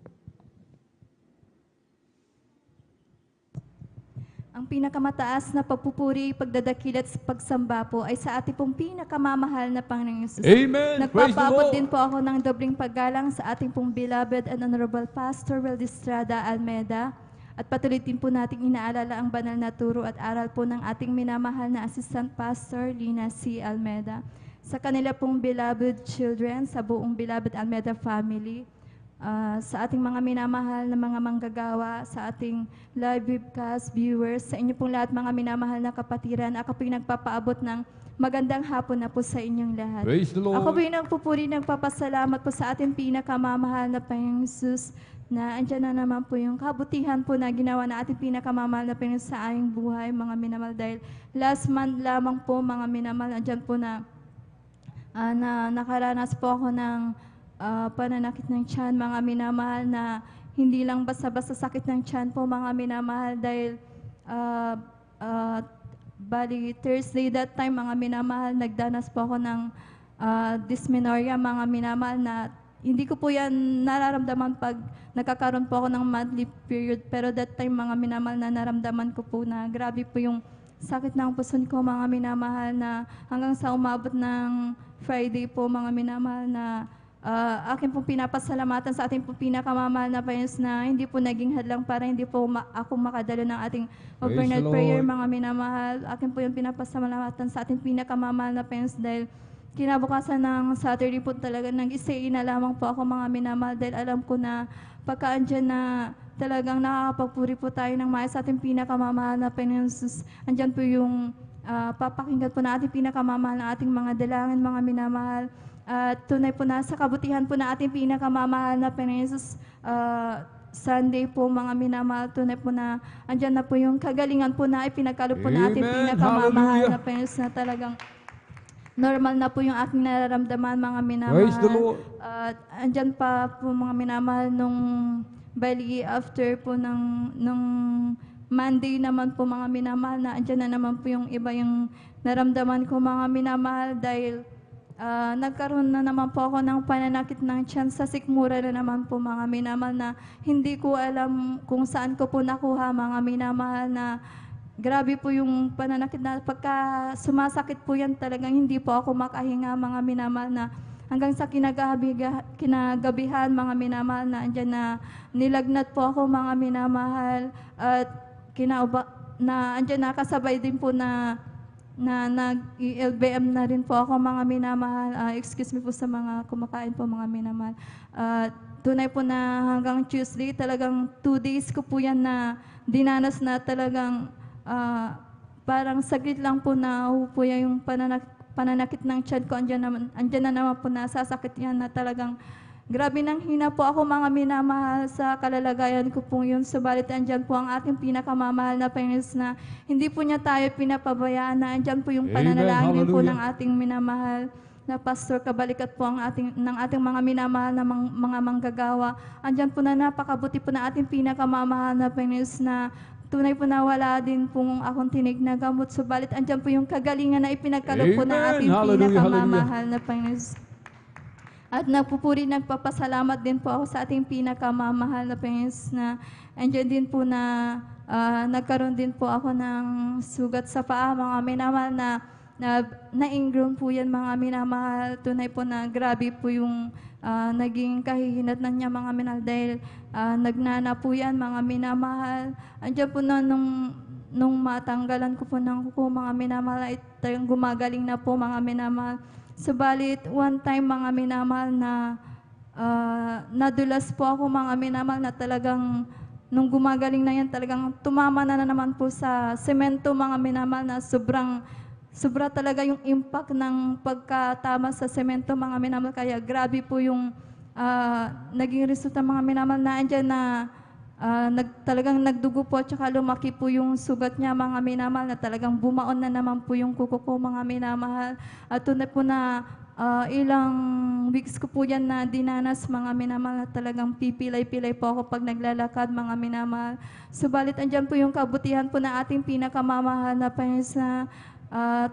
Ang pinakamataas na pagpupuri, pagdadakil at pagsamba po ay sa ating pong pinakamamahal na Panginoong Yesus. Amen. Praise the Nagpapaabot Lord. din po ako ng dobling paggalang sa ating pong beloved and honorable Pastor Weldy Estrada Almeda. At patuloy din po nating inaalala ang banal na turo at aral po ng ating minamahal na Assistant Pastor Lina C. Almeda. Sa kanila pong beloved children, sa buong beloved Almeda family, sa ating mga minamahal na mga manggagawa, sa ating live webcast viewers, sa inyo pong lahat mga minamahal na kapatiran, ako po yung nagpapaabot ng magandang hapon na po sa inyong lahat. Praise the Lord. Ako po yung nagpupuri, nagpapasalamat po sa ating pinakamamahal na Panginoong Jesus, na andyan na naman po yung kabutihan po na ginawa na ating pinakamamahal na Panginoon sa aming buhay, mga minamahal, dahil last month lamang po, mga minamahal, andyan po na nakaranas po ako ng pananakit ng tiyan, mga minamahal, na hindi lang basta-basta sakit ng tiyan po, mga minamahal, dahil bali Thursday that time, mga minamahal, nagdanas po ako ng dysmenorrhea, mga minamahal, na hindi ko po yan nararamdaman pag nagkakaroon po ako ng monthly period, pero that time, mga minamahal, na naramdaman ko po na grabe po yung sakit ng puson ko, mga minamahal, na hanggang sa umabot ng Friday po, mga minamahal, na akin pong pinapasalamatan sa ating pong pinakamamahal na Panginoon na hindi po naging hadlang para hindi po ako makadalo ng ating overnight the Lord. prayer, mga minamahal. Akin po yung pinapasalamatan sa ating pinakamamahal na Panginoon dahil kinabukasan ng Saturday po talaga nag-stay na lamang po ako, mga minamahal, dahil alam ko na pagka andyan na talagang nakakapagpuri po tayo ng maayos sa ating pinakamamahal na Panginoon. Andyan po yung papakinggan po na ating pinakamamahal na ating mga dalangin, mga minamahal. At tunay po na sa kabutihan po na ating pinakamamahal na Panginoon Jesus, Sunday po, mga minamahal, tunay po na andyan na po yung kagalingan po na ipinagkaloob po na ating Amen. pinakamamahal Hallelujah. na Panginoon na talagang normal na po yung aking nararamdaman, mga minamahal. Praise the Lord. At andyan pa po, mga minamahal, nung bali after po nung Monday naman po, mga minamahal, na andyan na naman po yung iba yung naramdaman ko, mga minamahal, dahil nagkaroon na naman po ako ng pananakit ng tiyan sa sikmura na naman po, mga minamahal, na hindi ko alam kung saan ko po nakuha, mga minamahal, na grabe po yung pananakit na pagka sumasakit po yan talagang hindi po ako makahinga, mga minamahal, na hanggang sa kinagabihan, mga minamahal, na andyan na nilagnat po ako, mga minamahal, at andyan na kasabay din po na nag-LBM na rin po ako, mga minamahal. Excuse me po sa mga kumakain po, mga minamahal. Tunay po na hanggang Tuesday, talagang 2 days ko po yan na dinanas na talagang parang saglit lang po na po yan yung pananakit ng tiyan ko. Andyan na naman po na sasakit yan na talagang grabe nang hina po ako, mga minamahal, sa kalalagayan ko po yun. Subalit andyan po ang ating pinakamamahal na Panginoon na hindi po niya tayo pinapabayaan, na andyan po yung Amen. pananalangin po Hallelujah. ng ating minamahal na Pastor Kabalikat po ng ating mga minamahal na mga manggagawa. Andyan po na napakabuti po na ating pinakamamahal na Panginoon na tunay po na wala din pong akong tinig na gamot. Subalit andyan po yung kagalingan na ipinagkaloob po ng Amen. ating Hallelujah, pinakamamahal na Panginoon. At nagpapasalamat din po ako sa ating pinakamamahal na Panginoon na andyan din po na nagkaroon din po ako ng sugat sa paa, mga minamahal, na-ingrown po yan, mga minamahal. Tunay po na grabe po yung naging kahihinatnan niya, mga minamahal, dahil nagnana po yan, mga minamahal. Andyan po na nung matanggalan ko po ng kuko, mga minamahal, ay talagang gumagaling na po, mga minamahal. Subalit, one time, mga minamahal, na nadulas po ako, mga minamahal, na talagang nung gumagaling na yan, talagang tumama na naman po sa semento, mga minamahal, na sobra talaga yung impact ng pagkatama sa semento, mga minamahal. Kaya grabe po yung naging resulta, mga minamahal, na andyan na talagang nagdugo po at saka lumaki po yung sugat niya, mga minamahal, na talagang bumaon na naman po yung kuko ko, mga minamahal. At tunay po na ilang weeks ko po yan na dinanas, mga minamahal, na talagang pipilay-pilay po ako pag naglalakad, mga minamahal. Subalit andyan po yung kabutihan po na ating pinakamamahal na Panginoon, na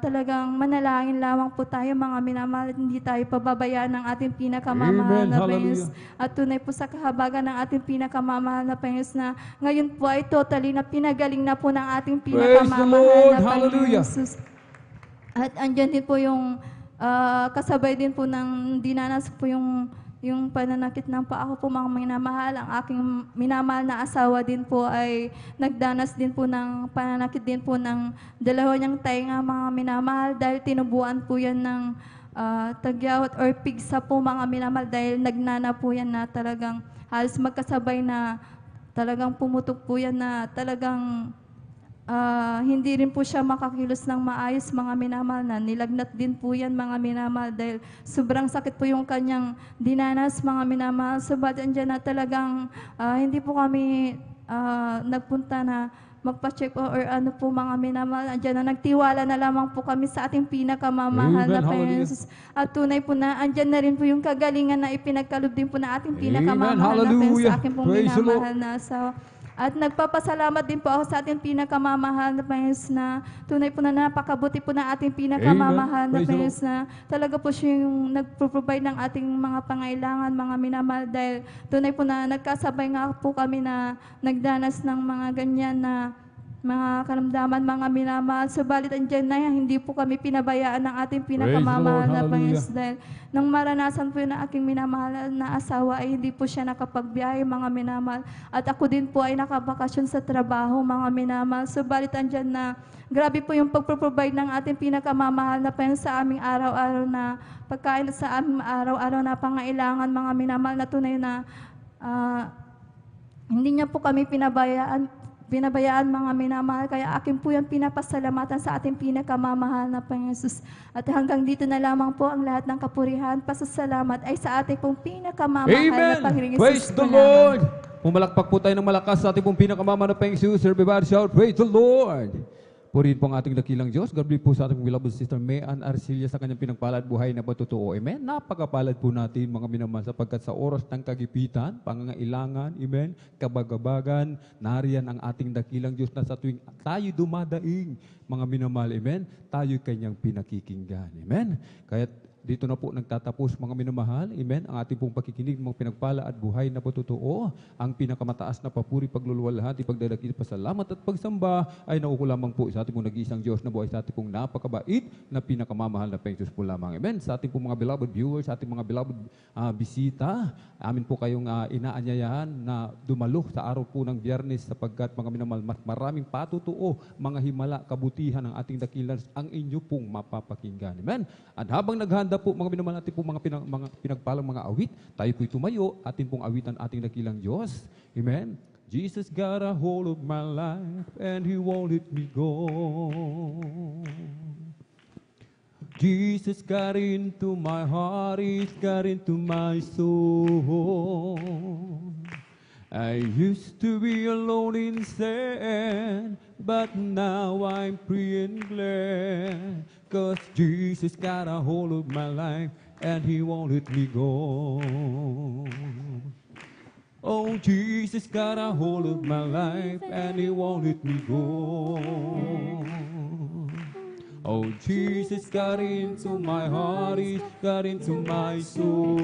talagang manalangin lamang po tayo, mga minamahal, at hindi tayo pababayaan ng ating pinakamamahal Amen. na Hallelujah. Panginoon. At tunay po sa kahabagan ng ating pinakamamahal na Panginoon, na ngayon po ay totally na pinagaling na po ng ating Praise the pinakamamahal Lord. na Panginoon Hallelujah. Jesus. At andyan din po yung kasabay din po ng dinanas po yung pananakit ng paa ko po, mga minamahal. Ang aking minamahal na asawa din po ay nagdanas din po ng pananakit din po ng dalawa niyang tainga, mga minamahal, dahil tinubuan po yan ng tagyawat or pigsa po, mga minamahal, dahil nagnana po yan na talagang halos magkasabay na talagang pumutok po yan, na talagang hindi rin po siya makakilos ng maayos, mga minamahal, na nilagnat din po yan, mga minamahal, dahil sobrang sakit po yung kanyang dinanas, mga minamahal. Subalit andyan na talagang hindi po kami nagpunta na magpa-check or ano po, mga minamahal. Andyan na nagtiwala na lamang po kami sa ating pinakamamahal Amen. na Hallelujah. Panginoon. At tunay po na andyan na rin po yung kagalingan na ipinagkalob din po na ating pinakamamahal na Panginoon Hallelujah. sa aking pong Praise the Lord. minamahal na asawa. At nagpapasalamat din po ako sa ating pinakamamahal na Panginoon, na tunay po na napakabuti po na ating pinakamamahal na Amen. Praise the Panginoon, na talaga po siya yung nagpo-provide ng ating mga pangailangan, mga minamahal, dahil tunay po na nagkasabay nga po kami na nagdanas ng mga ganyan na mga karamdaman, mga minamahal. Subalit andyan na yan, hindi po kami pinabayaan ng ating pinakamamahal Praise the na Lord. Panginoon, Hallelujah. dahil nang maranasan po yun ng aking minamahal na asawa ay hindi po siya nakapagbiyahe, mga minamahal. At ako din po ay nakabakasyon sa trabaho, mga minamahal. Subalit andyan na grabe po yung pagproprovide ng ating pinakamamahal na Panginoon sa aming araw-araw na pagkain, sa aming araw-araw na pangailangan, mga minamahal, na tunay na hindi niya po kami pinabayaan, mga minamahal. Kaya akin po yung pinapasalamatan sa ating pinakamamahal na Panginoon Jesus. At hanggang dito na lamang po ang lahat ng kapurihan, pasasalamat ay sa ating pong pinakamamahal na Panginoon Amen. Praise Jesus the po lamang. Lord. Pumalakpak po tayo ng malakas sa ating pong pinakamama na Panginoon. Everybody shout, praise the Lord. Purihin po ang ating dakilang Diyos. God bless po sa ating beloved sister Mayan Arcilia sa kanyang pinagpalad buhay na patutuo. Amen. Napakapalad po natin, mga minamahal, sapagkat sa oras ng kagipitan, pangangailangan, amen, kabagabagan, nariyan ang ating dakilang Diyos na sa tuwing tayo dumadaing, mga minamahal, amen, tayo kanyang pinakikinggan. Amen. Kaya dito na po nagtatapos, mga minamahal, amen, ang ating pong pakikinig, mga pinagpala at buhay na patutuo. Ang pinakamataas na papuri, pagluluwalhati, pagdadakil, pasalamat at pagsamba ay nauko lamang po sa ating pong nag-iisang Diyos na buhay, sa ating pong napakabait na pinakamamahal na Panginoon po lamang. Amen. Sa ating pong mga beloved viewers, sa ating mga beloved bisita, amin po kayong inaanyayahan na dumalo sa araw po ng Biyernes, sapagkat, mga minamahal, maraming patutuo, mga himala, kabutihan ng ating dakilan ang inyo pong mapapakinggan. Amen. At habang naghanda po, mga minamahal, natin po mga pinagpalang mga awit, tayo po'y tumayo, atin pong awitan ating dakilang Diyos. Amen. Jesus got a hold of my life and He won't let me go. Jesus got into my heart, He's got into my soul. I used to be alone in sin, but now I'm free and glad, 'cause Jesus got a hold of my life and He won't let me go. Oh, Jesus got a hold of my life and He won't let me go. Oh, Jesus got into my heart, He's got into my soul.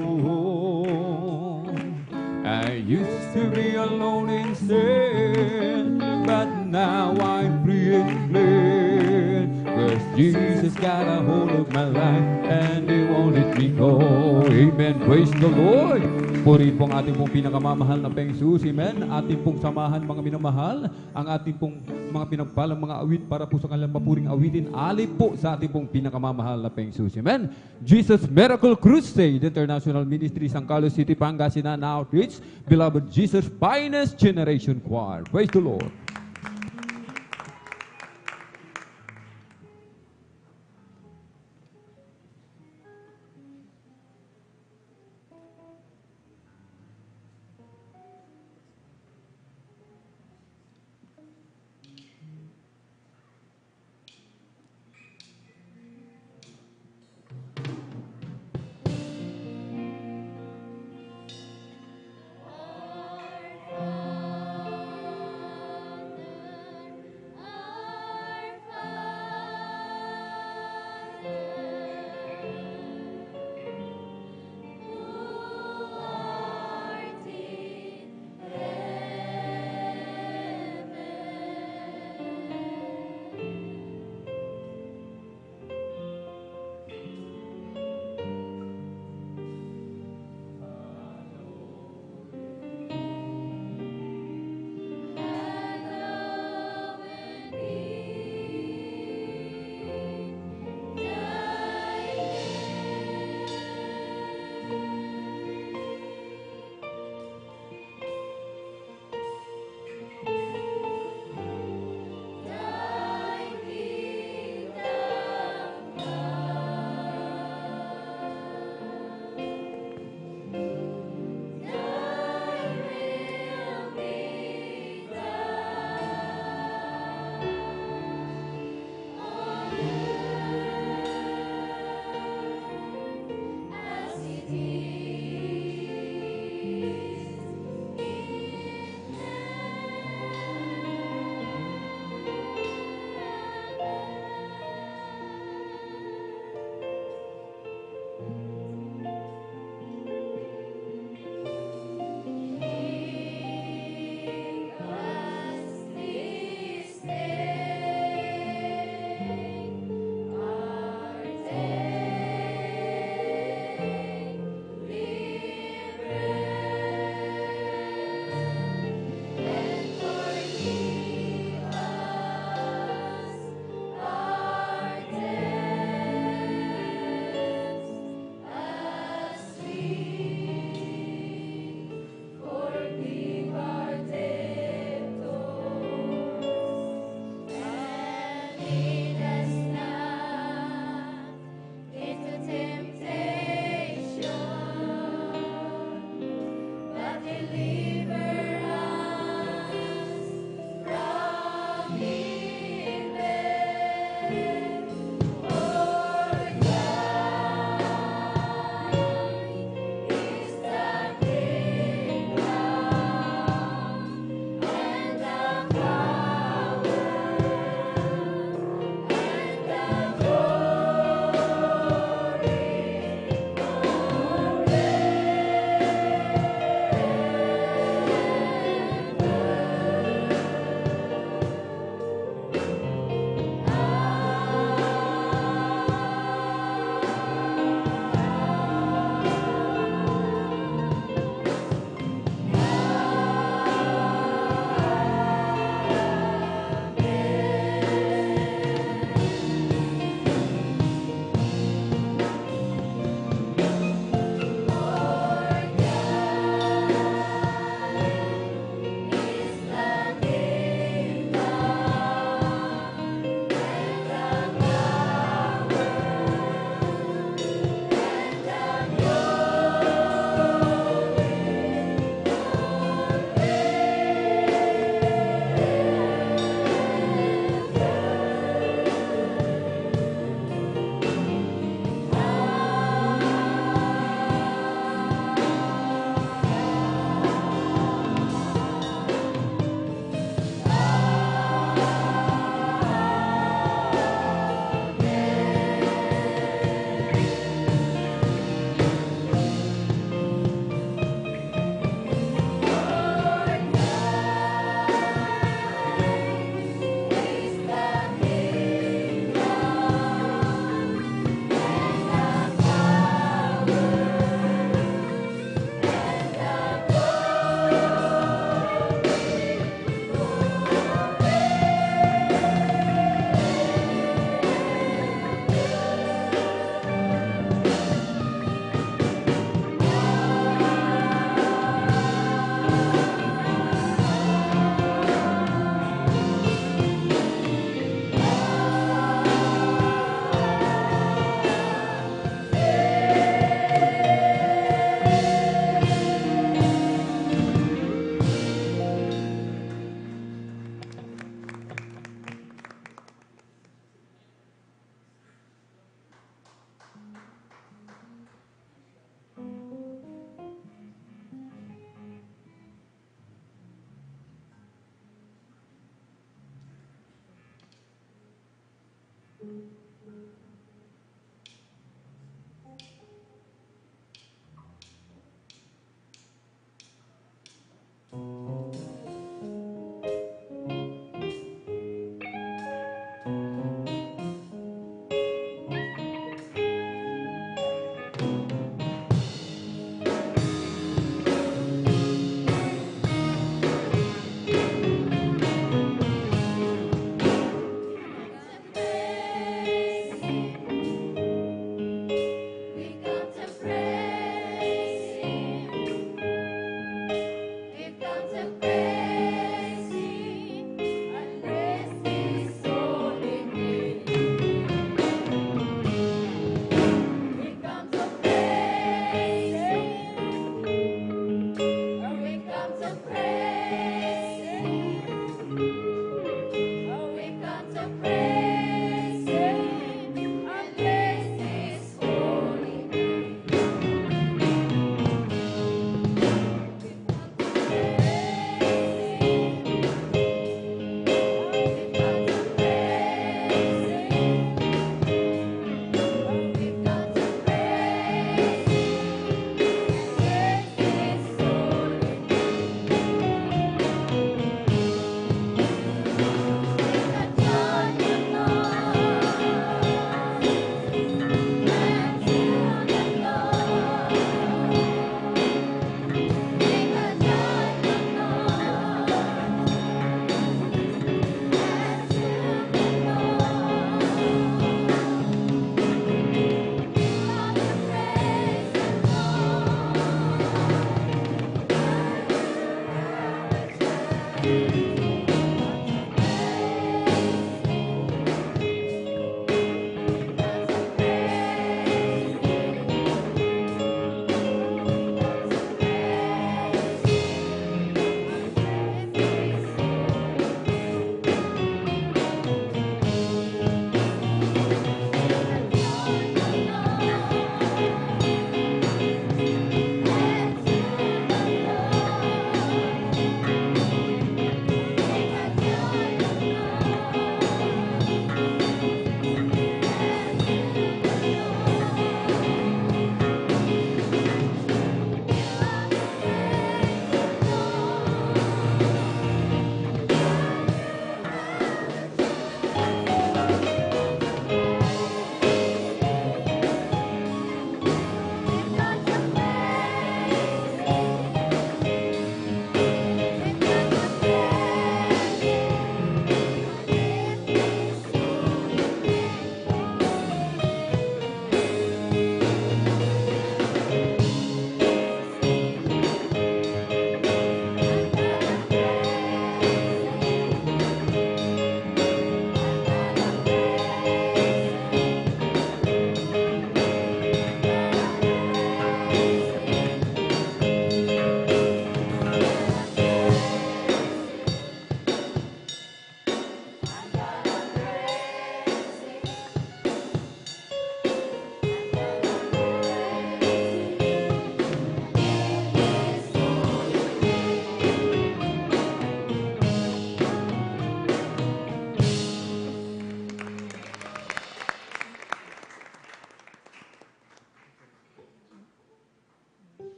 I used to be alone in sin, but now I'm free and glad, 'cause Jesus Jesus got a hold of my life and He won't let me go. Amen. Praise the Lord. Purihin po ang ating pong pinakamamahal na Peng Jesus. Amen. Ating pong samahan mga minamahal. Ang ating pong mga pinagpalang mga awit para po sa kanilang mapuring awitin. Alip po sa ating pong pinakamamahal na Peng Jesus. Amen. Jesus Miracle Crusade International Ministry, San Carlos City, Pangasinan Outreach. Beloved Jesus Finest Generation Choir. Praise the Lord.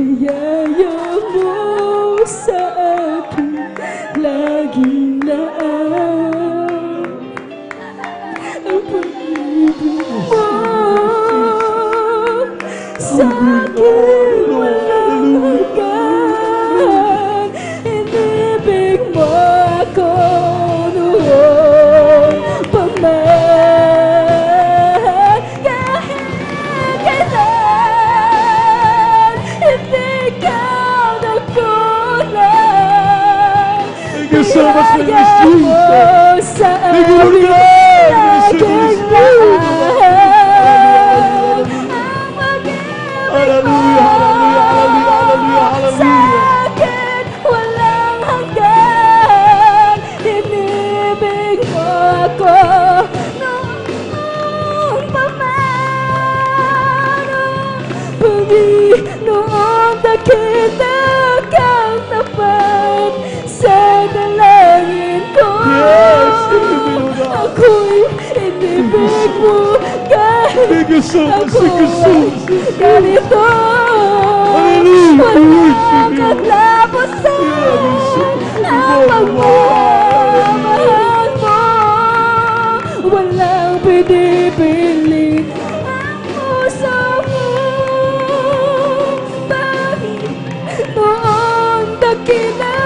biyaya mo sa akin laging laan. Ang pag-ibig mo sa akin walang hanggan. Inibig mo ako noon pa man. Kahit kailan hindi ka nagkulang. Thank you so much, Miss Biyaya mo Jesus. sa Thank you, Lord amin God. laging laan. Ang pag-ibig Hallelujah, hallelujah, hallelujah, hallelujah, sa hallelujah. akin walang hanggan. Inibig mo ako noon pa man. Panginoon, nakita kang tapat sa dalangin ko. Yes, inibig mo. Ako'y inibig mo kahit Thank you so much, thank you so much. ganito. Hallelujah, Walang katapusan ang pagmamahal mo. Walang pinipilit ang puso mo. Bakit noon dakila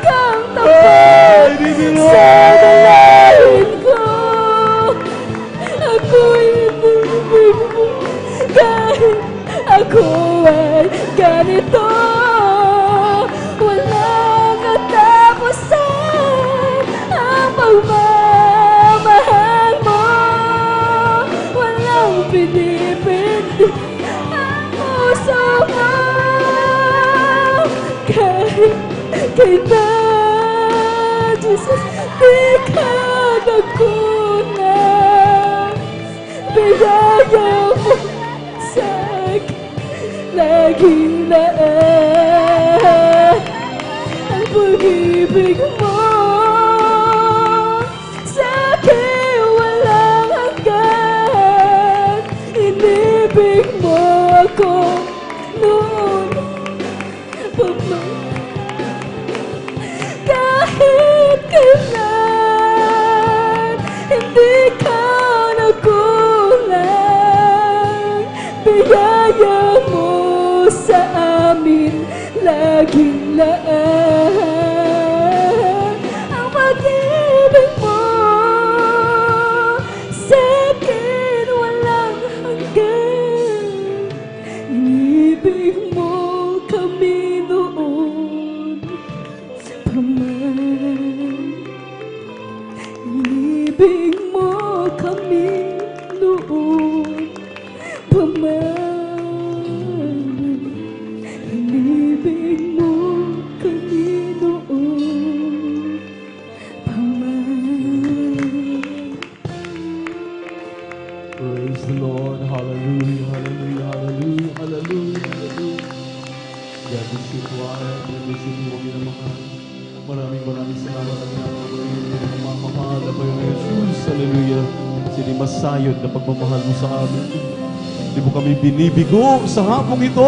kang tapat sa dalangin ko? Ako'y inibig mo kahit ako ay ganito. Walang katapusan ang pagmamahal mo. Walang pinipindi ang puso mo. Kahit kailan, Jesus, di ka nagkulang. Biyaya mo sa akin laging laan. Ang pag-ibig mo sa akin walang hanggan. Inibig mo ako noon pa man. Kahit kailan hindi ka nagkulang. Biyaya mo sa amin laging laan. Ang pag-ibig mo sa akin walang hanggan. Inibig mo kami noon pa man. Inibig mo kami noon pa man. Inibig mo kami noon pa man. Praise the Lord. Hallelujah, hallelujah, hallelujah, hallelujah, hallelujah. God bless you, choir. God bless you, mga minamahal. Maraming salamat ang pagmamahal na Panginoon Jesus. Hallelujah. Sini masayod na pagmamahal mo sa amin. Hindi mo kami binibigo sa hapong ito.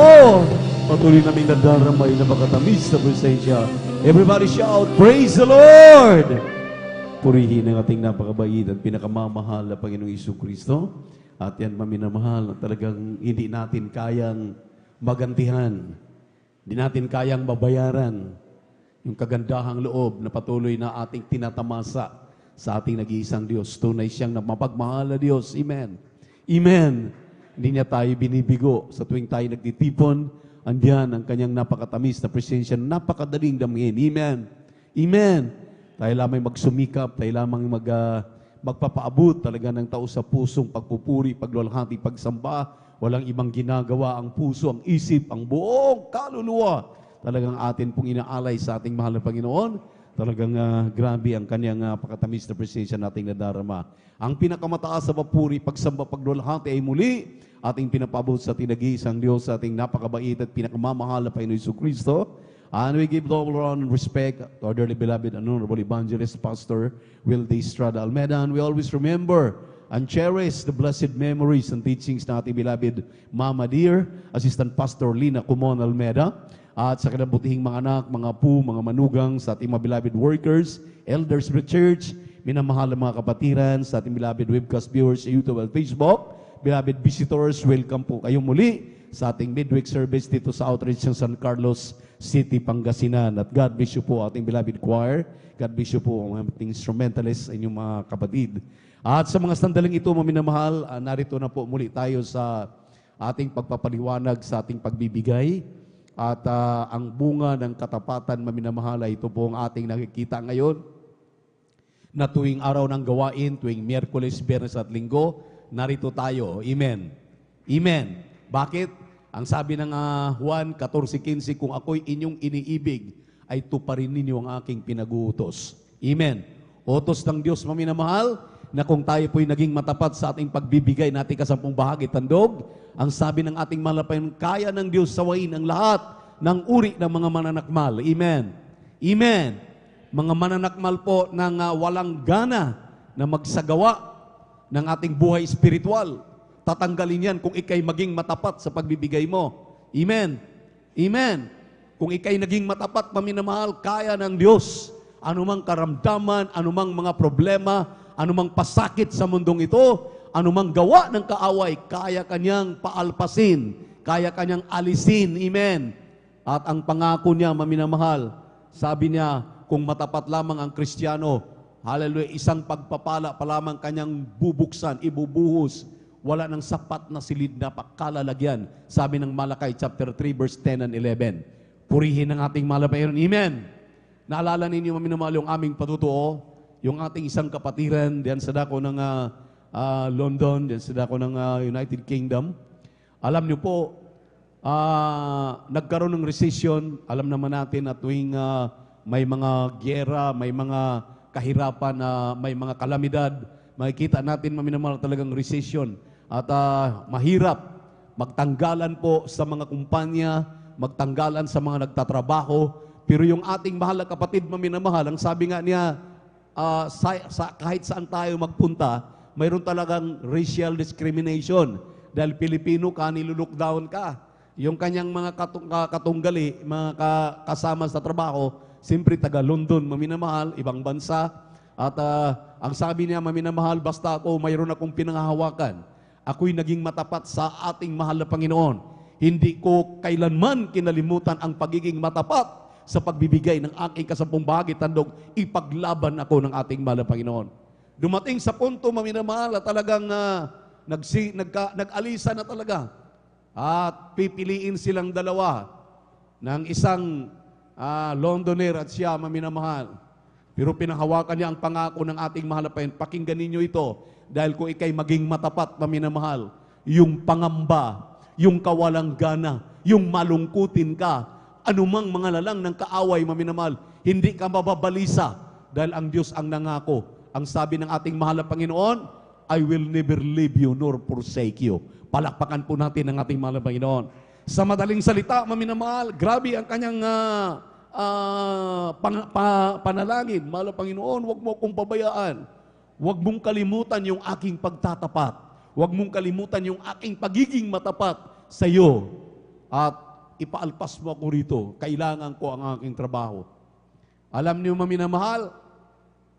Patuloy naming nadaramay na makatamis na presensya. Everybody shout, praise the Lord! Purihin ang ating napakabait at pinakamamahal na Panginoong Jesucristo. At yan, maminamahal, na talagang hindi natin kayang magantihan. Hindi natin kayang mabayaran yung kagandahang loob na patuloy na ating tinatamasa sa ating nag-iisang Diyos. Tunay siyang na mapagmahal na Diyos. Amen. Amen. Hindi niya tayo binibigo sa tuwing tayo nagtitipon. Andiyan ang kanyang napakatamis na presensya, napakadaling damhin. Amen. Amen. Tayo lamang magsumikap, tayo lamang magpapaabot talaga ng tao sa pusong pagpupuri, paglulhati, pagsamba. Walang ibang ginagawa ang puso, ang isip, ang buong kaluluwa. Talagang atin pong inaalay sa ating mahal na Panginoon. Talagang grabe ang kanyang napakatamis na presensya nating nadarama. Ang pinakamataas sa papuri, pagsamba, paglulhati ay muli ating pinapaabot sa tinag-iisang Diyos, sa ating napakabait at pinakamamahal na Panginoon Jesucristo. And we give double honor and respect to our dearly beloved and honorable evangelist, Pastor Wilde Estrada Almeida. And we always remember and cherish the blessed memories and teachings na ating beloved Mama Dear, Assistant Pastor Lina Kumon Almeda, at sa kinabutihing mga anak, mga apo, mga manugang, sa ating mga beloved workers, elders of the church, minamahal ng mga kapatiran, sa ating beloved webcast viewers sa YouTube at Facebook, beloved visitors, welcome po kayo muli sa ating midweek service dito sa Outreach ng San Carlos City, Pangasinan. At God bless you po ating beloved choir. God bless you po ang ating instrumentalists, inyong mga kapatid. At sa mga sandaling ito, maminamahal, narito na po muli tayo sa ating pagpapaliwanag, sa ating pagbibigay. At ang bunga ng katapatan, maminamahal, ito po ang ating nakikita ngayon na tuwing araw ng gawain, tuwing Miyerkules, Biyernes at Linggo, narito tayo. Amen. Amen. Bakit? Ang sabi ng Juan 14:15, kung ako'y inyong iniibig, ay tuparin ninyo ang aking pinag-uutos. Amen. Utos ng Diyos, maminamahal, na kung tayo po'y naging matapat sa ating pagbibigay natin kasampung bahagi tandog, ang sabi ng ating malapayan, kaya ng Diyos sawain ang lahat ng uri ng mga mananakmal. Amen. Amen. Mga mananakmal po ng walang gana na magsagawa ng ating buhay espiritual. Tatanggalin yan kung ikay maging matapat sa pagbibigay mo. Amen. Amen. Kung ikay naging matapat, paminamahal, kaya ng Diyos. Anumang karamdaman, anumang mga problema, anumang pasakit sa mundong ito, anumang gawa ng kaaway, kaya kanyang paalpasin, kaya kanyang alisin. Amen. At ang pangako niya, maminamahal, sabi niya, kung matapat lamang ang Kristiyano, hallelujah, isang pagpapala pa lamang kanyang bubuksan, ibubuhos, wala ng sapat na silid na pagkalalagyan. Sabi ng Malakay chapter 3 verse 10 and 11. Purihin ang ating malabayan. Amen. Naalala ninyo, maminamahal, yung aming patutuo, yung ating isang kapatiran diyan sa dako ng London, diyan sa dako ng United Kingdom. Alam niyo po, nagkaroon ng recession. Alam naman natin na tuwing may mga gyera, may mga kahirapan, may mga kalamidad, makikita natin, maminamahal, talagang recession. At mahirap magtanggalan po sa mga kumpanya, magtanggalan sa mga nagtatrabaho. Pero yung ating mahal na kapatid, maminamahal, ang sabi nga niya, kahit saan tayo magpunta, mayroon talagang racial discrimination. Dahil Pilipino ka, nilulukdown ka. Yung kanyang mga katunggali, mga kasama sa trabaho, siyempre taga London, maminamahal, ibang bansa. At ang sabi niya, maminamahal, basta ako mayroon akong pinanghahawakan, ako'y naging matapat sa ating mahal na Panginoon. Hindi ko kailanman kinalimutan ang pagiging matapat sa pagbibigay ng aking kasampung bahagi tandog, ipaglaban ako ng ating mahal na Panginoon. Dumating sa punto, maminamahal, na talagang nag-alisa na talaga. At pipiliin silang dalawa ng isang Londoner at siya, maminamahal. Pero pinahawakan niya ang pangako ng ating mahal na Panginoon. Pakinggan ninyo ito, dahil kung ikay maging matapat, maminamahal, yung pangamba, yung kawalang gana, yung malungkutin ka, anumang mga lalang ng kaaway, maminamahal, hindi ka mababalisa dahil ang Diyos ang nangako. Ang sabi ng ating mahal na Panginoon, I will never leave you nor forsake you. Palakpakan po natin ang ating mahal na Panginoon. Sa madaling salita, maminamahal, grabe ang kanyang panalangin. Mahal na Panginoon, huwag mo akong pabayaan. Huwag mong kalimutan yung aking pagtatapat. Huwag mong kalimutan yung aking pagiging matapat sa iyo. At ipaalpas mo ako rito. Kailangan ko ang aking trabaho. Alam niyo, maminamahal,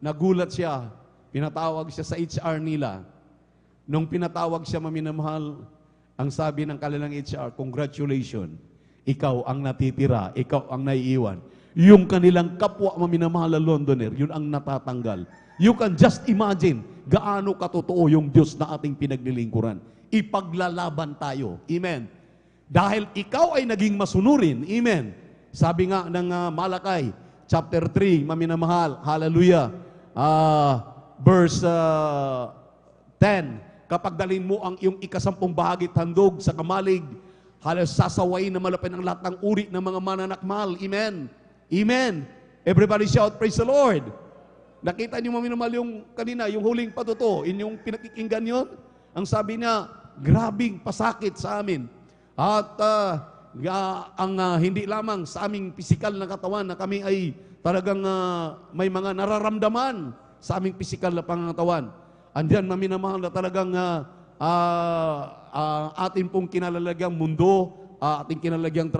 nagulat siya. Pinatawag siya sa HR nila. Nung pinatawag siya, maminamahal, ang sabi ng kanilang HR, congratulations, ikaw ang natitira, ikaw ang naiiwan. Yung kanilang kapwa, maminamahal na Londoner, yun ang natatanggal. You can just imagine gaano katotoo yung Diyos na ating pinaglilingkuran. Ipaglalaban tayo. Amen. Dahil ikaw ay naging masunurin. Amen. Sabi nga ng Malakay, chapter 3, maminamahal, hallelujah, verse 10, kapag dalhin mo ang iyong ikasampung bahagi tandog sa kamalig, halos sasawain na malapit ang lahat ng uri ng mga mananakmal. Amen. Amen. Everybody shout, praise the Lord. Nakita niyo, maminamahal, yung kanina, yung huling patuto, inyong pinakikinggan yun? Ang sabi niya, grabing pasakit sa amin. At hindi lamang sa aming pisikal na katawan na kami ay talagang may mga nararamdaman sa aming pisikal na pangangatawan. Andyan, maminamahal, na talagang ating pong kinalalagyang mundo, ating kinalalagyang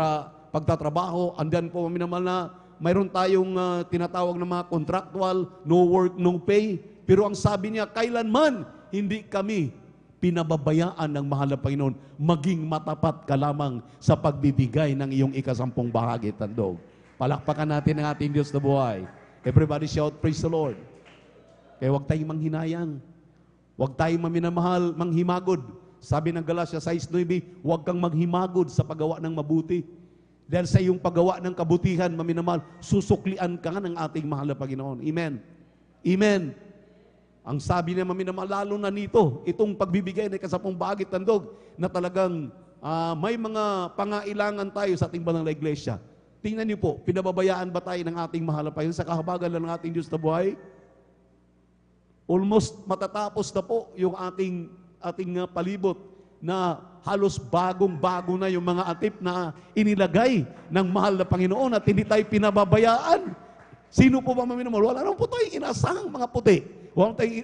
pagtatrabaho. Andyan po, maminamahal, na mayroon tayong tinatawag na mga contractual, no work, no pay. Pero ang sabi niya, kailanman hindi kami pinababayaan ng mahal na Panginoon. Maging matapat ka lamang sa pagbibigay ng iyong ikasampung bahagi, tandog. Palakpakan natin ang ating Diyos na buhay. Everybody shout, praise the Lord. Kaya huwag tayong manghinayang. Huwag tayong maminamahal, manghimagod. Sabi ng Galatia 6:9, huwag kang maghimagod sa paggawa ng mabuti. Dahil sa iyong paggawa ng kabutihan, maminamahal, susuklian ka ng ating mahal na Panginoon. Amen. Amen. Ang sabi niya, maminamahal, lalo na nito, itong pagbibigay ng kasapong bahagi, tandog, na talagang may mga pangailangan tayo sa ating banal na iglesia. Tingnan niyo po, pinababayaan ba tayo ng ating mahal na Panginoon sa kahabagan ng ating Diyos na buhay? Almost matatapos na po yung ating palibot na halos bagong-bago na yung mga atip na inilagay ng mahal na Panginoon at hindi tayo pinababayaan. Sino po ba maminamahal? Wala naman po tayong inasahang mga puti.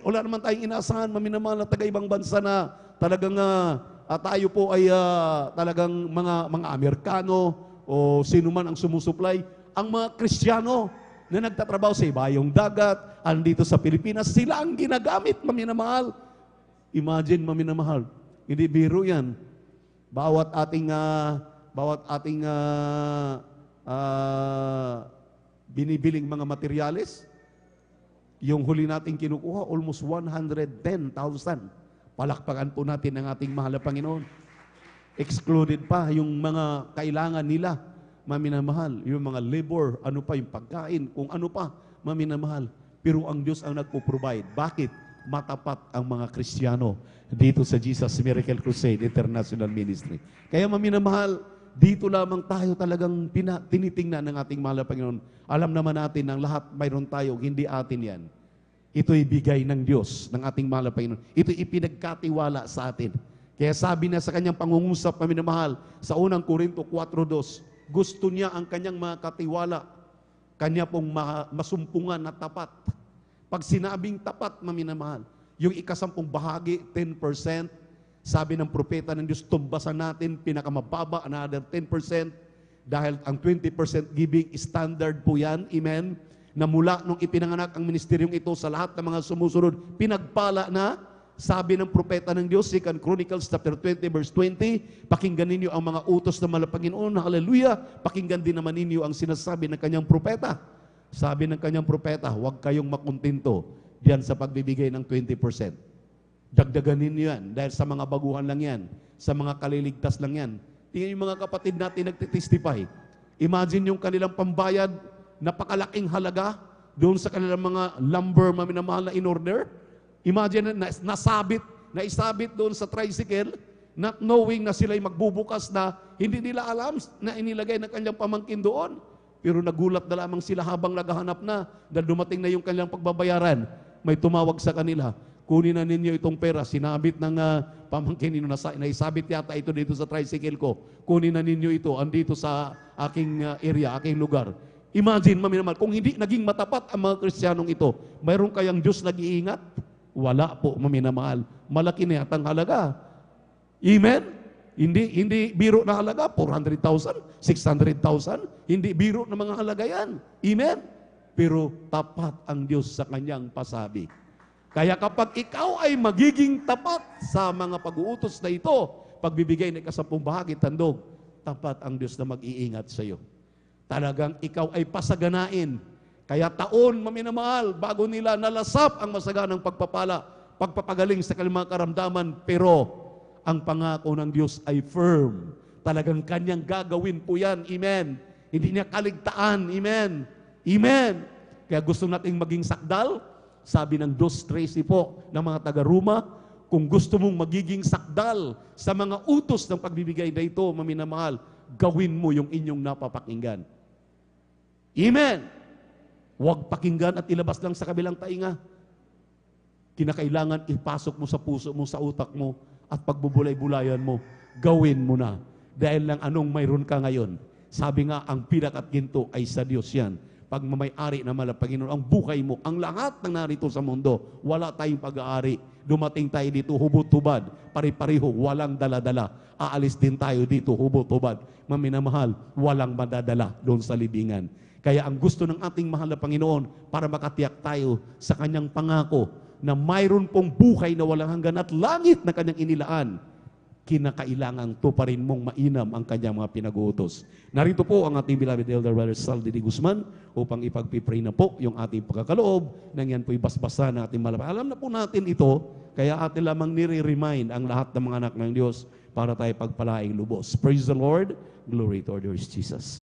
Wala naman tayong inasahan, maminamahal, na taga-ibang bansa na talagang tayo po ay talagang mga Amerikano o sino man ang sumusupply. Ang mga Kristiyano na nagtatrabaho sa ibayong dagat, andito sa Pilipinas, sila ang ginagamit, maminamahal. Imagine, maminamahal, hindi biro yan. Bawat ating binibiling mga materyales, yung huli nating kinukuha, almost 110,000. Palakpakan po natin ang ating mahal na Panginoon. Excluded pa yung mga kailangan nila, maminamahal. Yung mga labor, ano pa yung pagkain, kung ano pa, maminamahal. Pero ang Diyos ang nagpo-provide. Bakit? Matapat ang mga Kristiyano dito sa Jesus Miracle Crusade International Ministry. Kaya maminamahal, dito lamang tayo talagang tinitingnan ng ating mahal na Panginoon. Alam naman natin ang lahat mayroon tayo, hindi atin yan. Ito'y bigay ng Diyos, ng ating mahal na Panginoon. Ito'y ipinagkatiwala sa atin. Kaya sabi na sa kanyang pangungusap, maminamahal, sa unang Korinto 4:2, gusto niya ang kanyang mga katiwala, kanya pong masumpungan na tapat. Pag sinabing tapat, maminamahal, yung ikasampung bahagi, 10%, sabi ng propeta ng Diyos, tumbasan natin, pinakamababa, another 10%, dahil ang 20% giving standard po yan, amen, na mula nung ipinanganak ang ministeryong ito sa lahat ng mga sumusunod, pinagpala na, sabi ng propeta ng Diyos, 2 Chronicles chapter 20, verse 20, pakinggan ninyo ang mga utos ng mahal na Panginoon, hallelujah, pakinggan din naman ninyo ang sinasabi ng kanyang propeta. Sabi ng kanyang propeta, huwag kayong makuntinto diyan sa pagbibigay ng 20%. Dagdagan ninyo yan dahil sa mga baguhan lang yan, sa mga kaliligtas lang yan. Tingnan yung mga kapatid natin nagtitestify. Imagine yung kanilang pambayad, napakalaking halaga doon sa kanilang mga lumber maminamahal na in-order. Imagine na naisabit doon sa tricycle, not knowing na sila'y magbubukas na hindi nila alam na inilagay ng kanyang pamangkin doon. Pero nagulat na lamang sila habang naghahanap na dahil dumating na yung kanilang pagbabayaran. May tumawag sa kanila, kunin na ninyo itong pera, sinabit ng pamangkin ninyo, naisabit yata ito dito sa tricycle ko. Kunin na ninyo ito, andito sa aking area, aking lugar. Imagine, maminamahal, kung hindi naging matapat ang mga Kristiyanong ito, mayroon kayang Diyos nag-iingat? Wala po, maminamahal. Malaki na yatang halaga. Amen? Hindi biro na halaga, 400,000, 600,000. Hindi biro na mga halaga yan. Amen? Pero tapat ang Diyos sa kanyang pasabi. Kaya kapag ikaw ay magiging tapat sa mga pag-uutos na ito, pagbibigay ng ikasampung bahagi, tandog, tapat ang Diyos na mag-iingat sa iyo. Talagang ikaw ay pasaganain. Kaya taon, maminamahal, bago nila nalasap ang masaganang pagpapala, pagpapagaling sa kanilang mga karamdaman, pero ang pangako ng Diyos ay firm. Talagang kanyang gagawin po yan. Amen. Hindi niya kaligtaan. Amen. Amen. Kaya gusto nating maging sakdal. Sabi ng 2:13 po ng mga taga-Roma, kung gusto mong magiging sakdal sa mga utos ng pagbibigay na ito, maminamahal, gawin mo yung inyong napapakinggan. Amen. Huwag pakinggan at ilabas lang sa kabilang tainga. Kinakailangan ipasok mo sa puso mo, sa utak mo, at pagbubulay-bulayan mo, gawin mo na. Dahil lang anong mayroon ka ngayon. Sabi nga, ang pinaka't ginto ay sa Diyos yan. pagmamayari na mahal na Panginoon, ang buhay mo, ang lahat ng narito sa mundo, wala tayong pag-aari. Dumating tayo dito, hubot-hubad, pare-pareho, walang dala-dala. Aalis din tayo dito, hubot-hubad. Maminamahal, walang madadala doon sa libingan. Kaya ang gusto ng ating mahal na Panginoon, para makatiyak tayo sa kanyang pangako, na mayroon pong buhay na walang hanggan at langit na kanyang inilaan, kinakailangang tuparin mong mainam ang kanyang mga pinag-uutos. Narito po ang ating beloved Elder Brother Saldi D. Guzman upang ipag-pray na po yung ating pagkakaloob nang yan po'y basbasa na ating malapit. Alam na po natin ito, kaya atin lamang nire-remind ang lahat ng mga anak ng Diyos para tayo pagpalaing lubos. Praise the Lord. Glory to our Lord Jesus.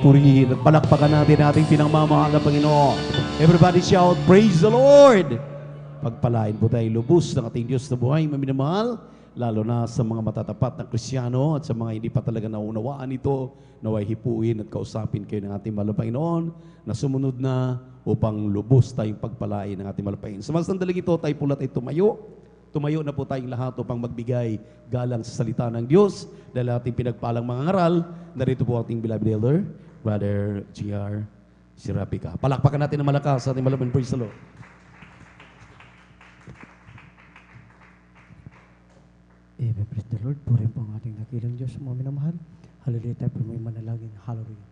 purihin at palakpakan natin ating pinangmamahal na Panginoon. Everybody shout, praise the Lord! Pagpalain po tayo lubos ng ating Diyos na buhay, maminamahal, lalo na sa mga matatapat na Kristiyano at sa mga hindi pa talaga naunawaan ito, naway hipuin at kausapin kayo ng ating mahal na Panginoon na sumunod na upang lubos tayong pagpalain ng ating mahal na Panginoon. Sa mga sandaling ito, tayo pula tayo tumayo. Tumayo na po tayong lahat upang magbigay galang sa salita ng Diyos dahil ating pinagpalang mga ngaral. Narito po ating beloved elder, Brother G.R. Sirapika. Palakpakan natin ng malakas sa ating malaman. Praise the Lord. Amen. Praise the Lord. Purihin po ang ating dakilang Diyos, mga minamahal. Hallelujah. Tayo po may manalangin. Hallelujah.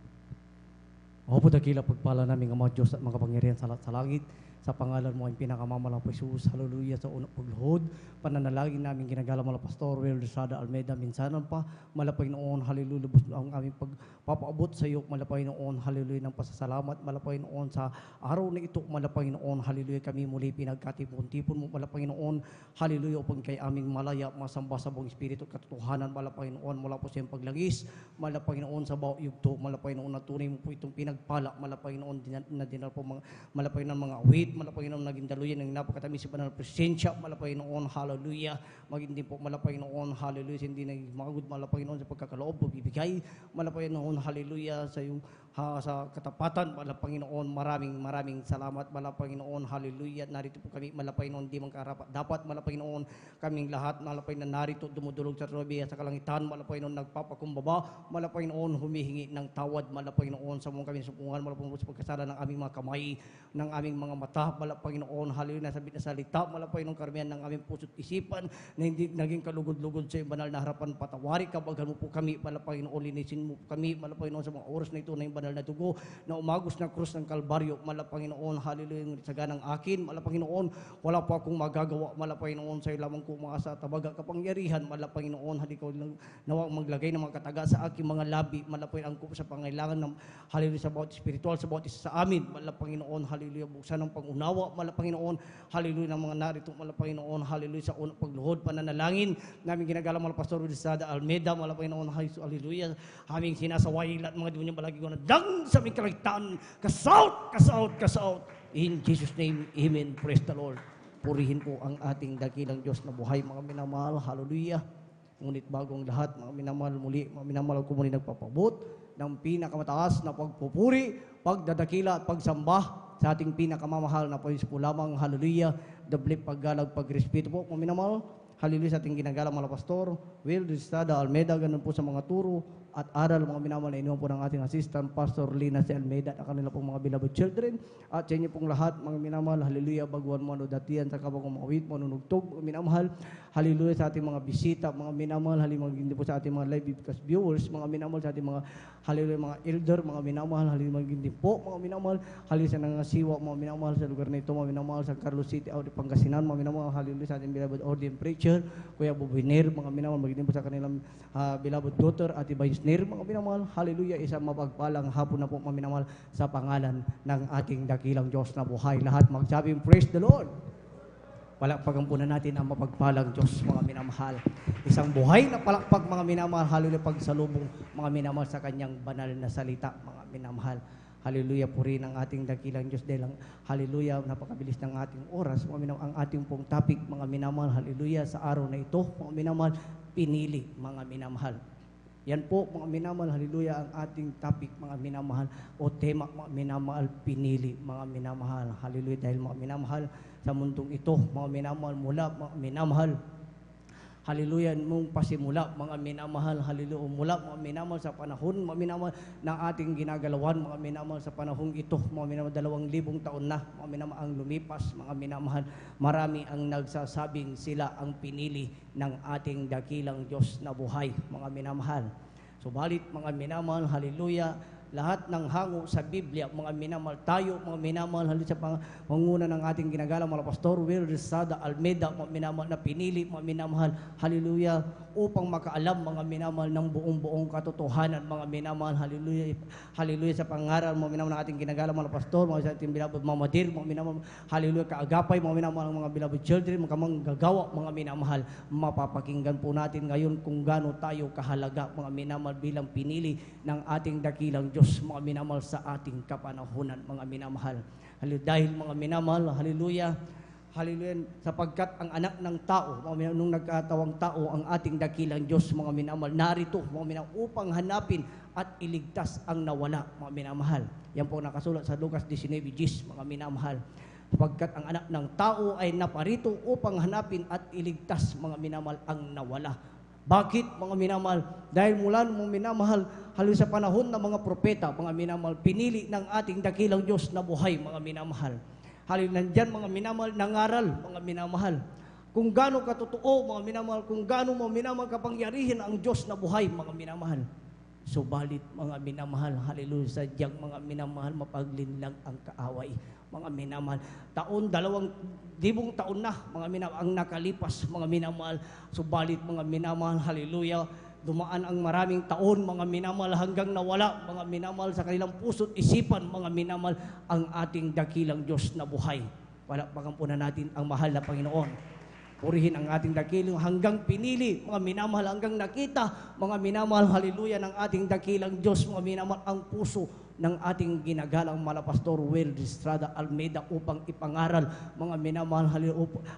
Ako po dakila pagpala namin ang mga Diyos at mga pangyarihan sa langit. Sa pangalan mo ang pinakamamalang po Jesus. Hallelujah. Sa unang pagluhod, pananalangin namin ginagala mga Pastor Will Rosada Almeida. Minsanan pa, malapay noon. Hallelujah. Lubos ang aming pagpapaabot sa iyo. Malapay noon. Hallelujah. Ng pasasalamat. Malapay noon sa araw na ito. Malapay noon. Hallelujah. Kami muli pinagkatipon-tipon mo. Malapay noon. Hallelujah. Upang kay aming malaya, masamba sa buong Espiritu at katotohanan. Malapay noon. Mula po sa iyong paglangis. Malapay noon sa bawat yugto. Malapay noon na tunay mo po itong pinagpala. Malapay noon na dinal po malapay ng mga awit. Malapay noon naging daluyan ng napakatamis sa banal presensya. Malapay noon. Hallelujah. Maging din po malapay noon. Hallelujah. Hindi naging magod. Malapay noon sa pagkakaloob. Bibigay. Malapay noon. Hallelujah. Sa iyong sa katapatan, malapay noon, maraming salamat, malapay noon, hallelujah, narito po kami, malapay noon, di man karapat, dapat malapay noon, kaming lahat, malapay na narito, dumudulog sa trobiya sa kalangitan, malapay noon, nagpapakumbaba, malapay noon, humihingi ng tawad, malapay noon, sa mga kami supungan, malapay noon sa pagkasala ng aming mga kamay, ng aming mga mata, malapay noon, hallelujah, sabit na salita, malapay noon, karamihan ng aming puso't isipan, na hindi naging kalugod-lugod sa banal na harapan, patawari, kabagan mo po kami, malapay noon, linisin mo po kami, malapay noon, sa mga oras na ito, na yung banal na dugo na umagos na krus ng Kalbaryo. Malapanginoon, hallelujah, sa ganang akin. Malapanginoon, wala po akong magagawa. Malapanginoon, sa iyo lamang ko mga sa tabaga kapangyarihan. Malapanginoon, halikaw nawa maglagay ng mga kataga sa aking mga labi. Malapanginoon ko sa pangailangan ng hallelujah sa bawat spiritual, sa bawat isa sa amin. Malapanginoon, hallelujah, buksan ng pangunawa. Malapanginoon, hallelujah, ng mga narito. Malapanginoon, hallelujah, sa unang pagluhod, pananalangin. Namin ginagala mga Pastor Rosada Almeida. Malapanginoon, hallelujah, aming sinasaway lahat mga demonyo balagi ko na sa aming kaligtaan, kasaut. In Jesus' name, amen. Praise the Lord. Purihin po ang ating dakilang Diyos na buhay, mga minamahal. Hallelujah. Ngunit bagong lahat, mga minamahal muli, mga minamahal ko muli nagpapabot ng pinakamataas na pagpupuri, pagdadakila at pagsamba sa ating pinakamamahal na Panginoon po lamang. Hallelujah. Doble paggalag, pagrespeto po, mga minamahal. Hallelujah sa ating ginagalang mga pastor, Will Rosada Almeida, ganun po sa mga turo at aral, mga minamahal na inuwan po ng ating assistant, Pastor Lina C. Almeida, at kanila pong mga beloved children, at sa inyo pong lahat, mga minamahal, hallelujah, baguhan mo, datian, sa kabagong mga wit, manunugtog, mga minamahal, hallelujah sa ating mga bisita, mga minamahal, hallelujah, hindi po sa ating mga live podcast viewers, mga minamahal, sa ating mga, hallelujah, mga elder, mga minamahal, hallelujah, hindi po, mga minamahal, hallelujah sa nangasiwa, mga minamahal, sa lugar na ito, mga minamahal, sa Carlos City, Audi, Pangasinan, mga minamahal, hallelujah, sa ating beloved ordained preacher, Kuya Bubiner, mga minamahal, magiging po sa kanilang beloved daughter, Ate Baisner, mga minamahal, hallelujah, isang mapagpalang hapon na po, mga minamahal, sa pangalan ng ating dakilang Diyos na buhay. Lahat magsabing, praise the Lord. Palakpagan po na natin ang mapagpalang Diyos, mga minamahal. Isang buhay na palakpag, mga minamahal, hallelujah, pagsalubong, mga minamahal, sa kanyang banal na salita, mga minamahal. Hallelujah po rin ang ating dakilang Diyos dahil ang hallelujah, napakabilis ng ating oras, mga minamahal, ang ating pong topic, mga minamahal, hallelujah, sa araw na ito, mga minamahal, pinili, mga minamahal. Yan po, mga minamahal, hallelujah, ang ating topic, mga minamahal, o tema, mga minamahal, pinili, mga minamahal, hallelujah, dahil mga minamahal, sa mundong ito, mga minamahal, mula, mga minamahal, hallelujah, mong pasimula, mga minamahal, hallelujah, mula, mga minamahal, sa panahon, mga minamahal, ng ating ginagalawan, mga minamahal, sa panahong ito, mga minamahal, 2,000 taon na, mga minamahal, ang lumipas, mga minamahal, marami ang nagsasabing sila ang pinili ng ating dakilang Diyos na buhay, mga minamahal. Subalit, mga minamahal, hallelujah, lahat ng hango sa Biblia, mga minamahal, tayo, mga minamahal, hallelujah, sa pangunguna ng ating ginagalang mga Pastor Will Rosada Almeida, mga minamahal, na pinili, mga minamahal, hallelujah, upang makaalam, mga minamahal, ng buong katotohanan, mga minamahal, hallelujah, hallelujah, sa pangaral, mga minamahal, ng ating ginagalang mga Pastor, mga sa ating beloved Mama Dear, mga minamahal, hallelujah, kaagapay, mga minamahal, mga beloved children, mga manggagawa, mga minamahal, mapapakinggan po natin ngayon kung gaano tayo kahalaga, mga minamahal, bilang pinili ng ating dakilang Diyos, mga minamahal, sa ating kapanahunan, mga minamahal. Dahil mga minamahal, hallelujah, hallelujah, sapagkat ang anak ng tao, mga minamahal, nung nagkatawang tao, ang ating dakilang Diyos, mga minamahal, narito, mga minamahal, upang hanapin at iligtas ang nawala, mga minamahal. Yan po nakasulat sa Lucas 19:10, mga minamahal. Sapagkat ang anak ng tao ay naparito upang hanapin at iligtas, mga minamahal, ang nawala. Bakit, mga minamahal? Dahil mula mga minamahal, halos sa panahon ng mga propeta, mga minamahal, pinili ng ating dakilang Diyos na buhay, mga minamahal. Halos nandyan, mga minamahal, nangaral, mga minamahal. Kung gaano katotoo, mga minamahal, kung gaano mga minamahal kapangyarihan ang Diyos na buhay, mga minamahal. Subalit, mga minamahal, hallelujah, sadyang mga minamahal, mapaglinlang ang kaaway, mga minamahal. 2,000 taon na, mga minamahal, ang nakalipas, mga minamahal. Subalit, mga minamahal, hallelujah, dumaan ang maraming taon, mga minamahal, hanggang nawala, mga minamahal, sa kanilang puso't isipan, mga minamahal, ang ating dakilang Diyos na buhay. Palakpakan po na natin ang mahal na Panginoon. Purihin ang ating dakilang hanggang pinili, mga minamahal, hanggang nakita, mga minamahal, hallelujah, ng ating dakilang Diyos, mga minamahal, ang puso ng ating ginagalang Malapastor Will Estrada Almeida upang ipangaral, mga minamahal,